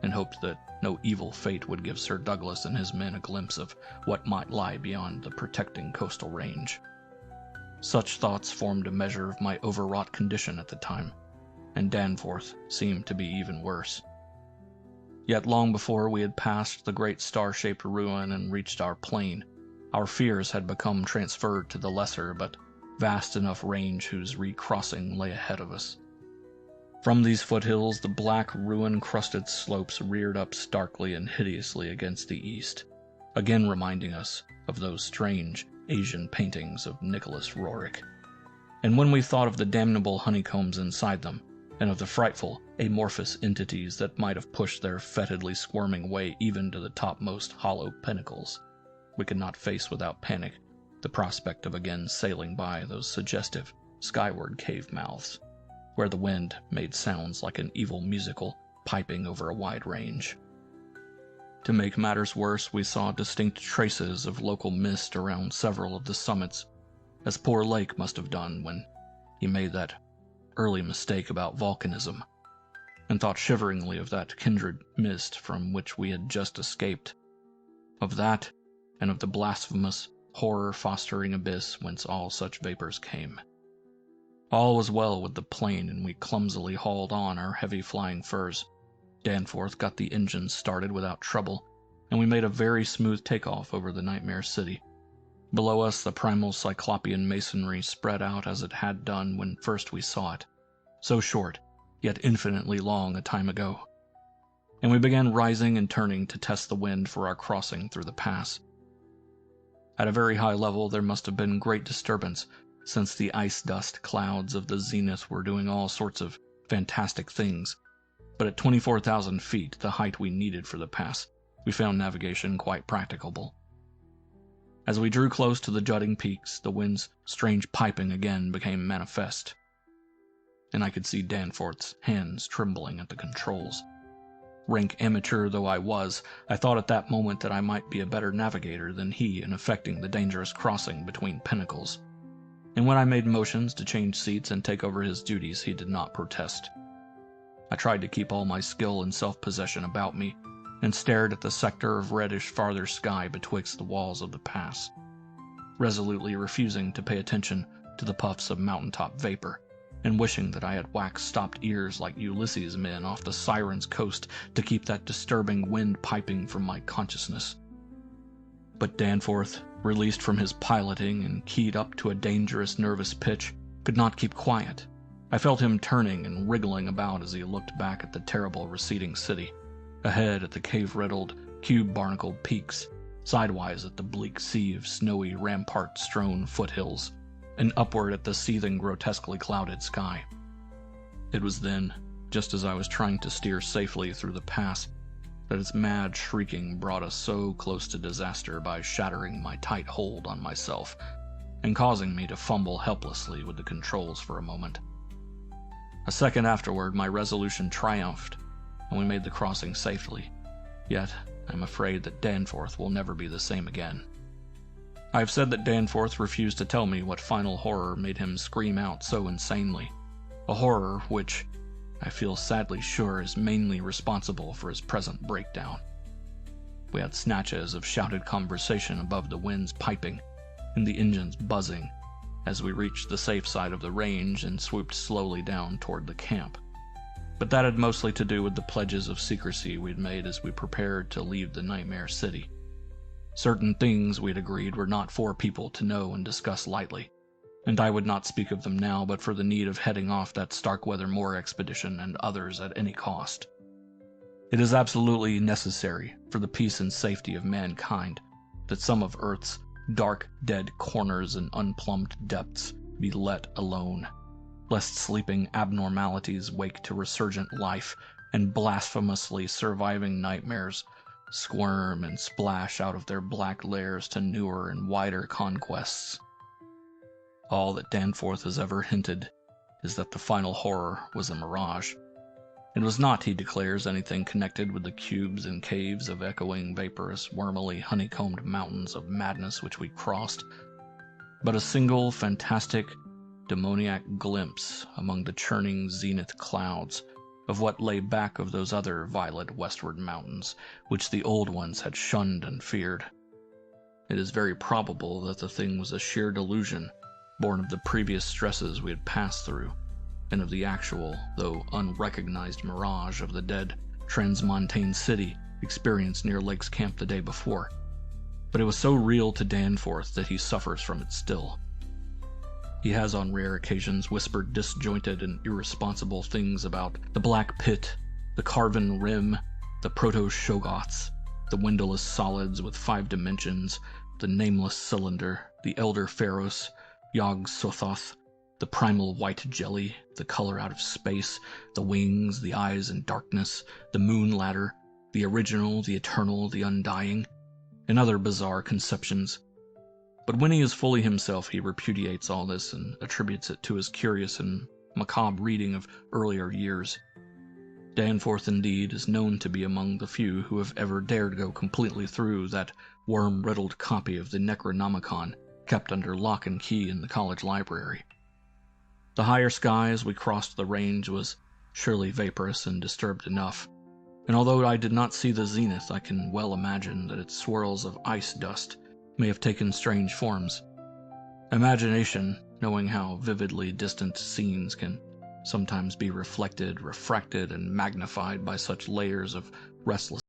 and hoped that no evil fate would give Sir Douglas and his men a glimpse of what might lie beyond the protecting coastal range. Such thoughts formed a measure of my overwrought condition at the time, and Danforth seemed to be even worse. Yet long before we had passed the great star-shaped ruin and reached our plain, our fears had become transferred to the lesser but vast enough range whose recrossing lay ahead of us. From these foothills the black ruin-crusted slopes reared up starkly and hideously against the east, again reminding us of those strange Asian paintings of Nicholas Roerich. And when we thought of the damnable honeycombs inside them, and of the frightful, amorphous entities that might have pushed their fetidly squirming way even to the topmost hollow pinnacles, we could not face without panic the prospect of again sailing by those suggestive, skyward cave mouths, where the wind made sounds like an evil musical piping over a wide range. To make matters worse, we saw distinct traces of local mist around several of the summits, as poor Lake must have done when he made that early mistake about volcanism, and thought shiveringly of that kindred mist from which we had just escaped, of that and of the blasphemous, horror-fostering abyss whence all such vapors came. All was well with the plane, and we clumsily hauled on our heavy flying furs, Danforth got the engines started without trouble, and we made a very smooth takeoff over the nightmare city. Below us, the primal cyclopean masonry spread out as it had done when first we saw it, so short, yet infinitely long a time ago. And we began rising and turning to test the wind for our crossing through the pass. At a very high level, there must have been great disturbance, since the ice dust clouds of the zenith were doing all sorts of fantastic things. But at 24,000 feet, the height we needed for the pass, we found navigation quite practicable. As we drew close to the jutting peaks, the wind's strange piping again became manifest, and I could see Danforth's hands trembling at the controls. Rank amateur though I was, I thought at that moment that I might be a better navigator than he in effecting the dangerous crossing between pinnacles. And when I made motions to change seats and take over his duties, he did not protest. I tried to keep all my skill and self-possession about me, and stared at the sector of reddish farther sky betwixt the walls of the pass, resolutely refusing to pay attention to the puffs of mountaintop vapor, and wishing that I had waxed stopped ears like Ulysses' men off the Siren's coast to keep that disturbing wind piping from my consciousness. But Danforth, released from his piloting and keyed up to a dangerous nervous pitch, could not keep quiet. I felt him turning and wriggling about as he looked back at the terrible receding city, ahead at the cave-riddled, cube-barnacled peaks, sidewise at the bleak sea of snowy rampart-strewn foothills, and upward at the seething, grotesquely clouded sky. It was then, just as I was trying to steer safely through the pass, that its mad shrieking brought us so close to disaster by shattering my tight hold on myself, and causing me to fumble helplessly with the controls for a moment. A second afterward, my resolution triumphed, and we made the crossing safely, yet I'm afraid that Danforth will never be the same again. I have said that Danforth refused to tell me what final horror made him scream out so insanely, a horror which I feel sadly sure is mainly responsible for his present breakdown. We had snatches of shouted conversation above the wind's piping and the engines buzzing as we reached the safe side of the range and swooped slowly down toward the camp. But that had mostly to do with the pledges of secrecy we'd made as we prepared to leave the nightmare city. Certain things, we'd agreed, were not for people to know and discuss lightly, and I would not speak of them now but for the need of heading off that Starkweather Moor expedition and others at any cost. It is absolutely necessary for the peace and safety of mankind that some of Earth's dark, dead corners and unplumbed depths be let alone, lest sleeping abnormalities wake to resurgent life and blasphemously surviving nightmares squirm and splash out of their black lairs to newer and wider conquests. All that Danforth has ever hinted is that the final horror was a mirage. It was not, he declares, anything connected with the cubes and caves of echoing, vaporous, wormily honeycombed mountains of madness which we crossed, but a single fantastic, demoniac glimpse among the churning zenith clouds of what lay back of those other violet westward mountains, which the old ones had shunned and feared. It is very probable that the thing was a sheer delusion, born of the previous stresses we had passed through, and of the actual, though unrecognized mirage of the dead transmontane city experienced near Lake's Camp the day before. But it was so real to Danforth that he suffers from it still. He has on rare occasions whispered disjointed and irresponsible things about the Black Pit, the Carven Rim, the Proto-Shoggoths, the windowless solids with 5 dimensions, the nameless cylinder, the Elder Pharos, Yog-Sothoth, the primal white jelly, the color out of space, the wings, the eyes in darkness, the moon ladder, the original, the eternal, the undying, and other bizarre conceptions. But when he is fully himself, he repudiates all this and attributes it to his curious and macabre reading of earlier years. Danforth, indeed, is known to be among the few who have ever dared go completely through that worm-riddled copy of the Necronomicon kept under lock and key in the college library. The higher sky as we crossed the range was surely vaporous and disturbed enough, and although I did not see the zenith, I can well imagine that its swirls of ice dust may have taken strange forms. Imagination, knowing how vividly distant scenes can sometimes be reflected, refracted, and magnified by such layers of restless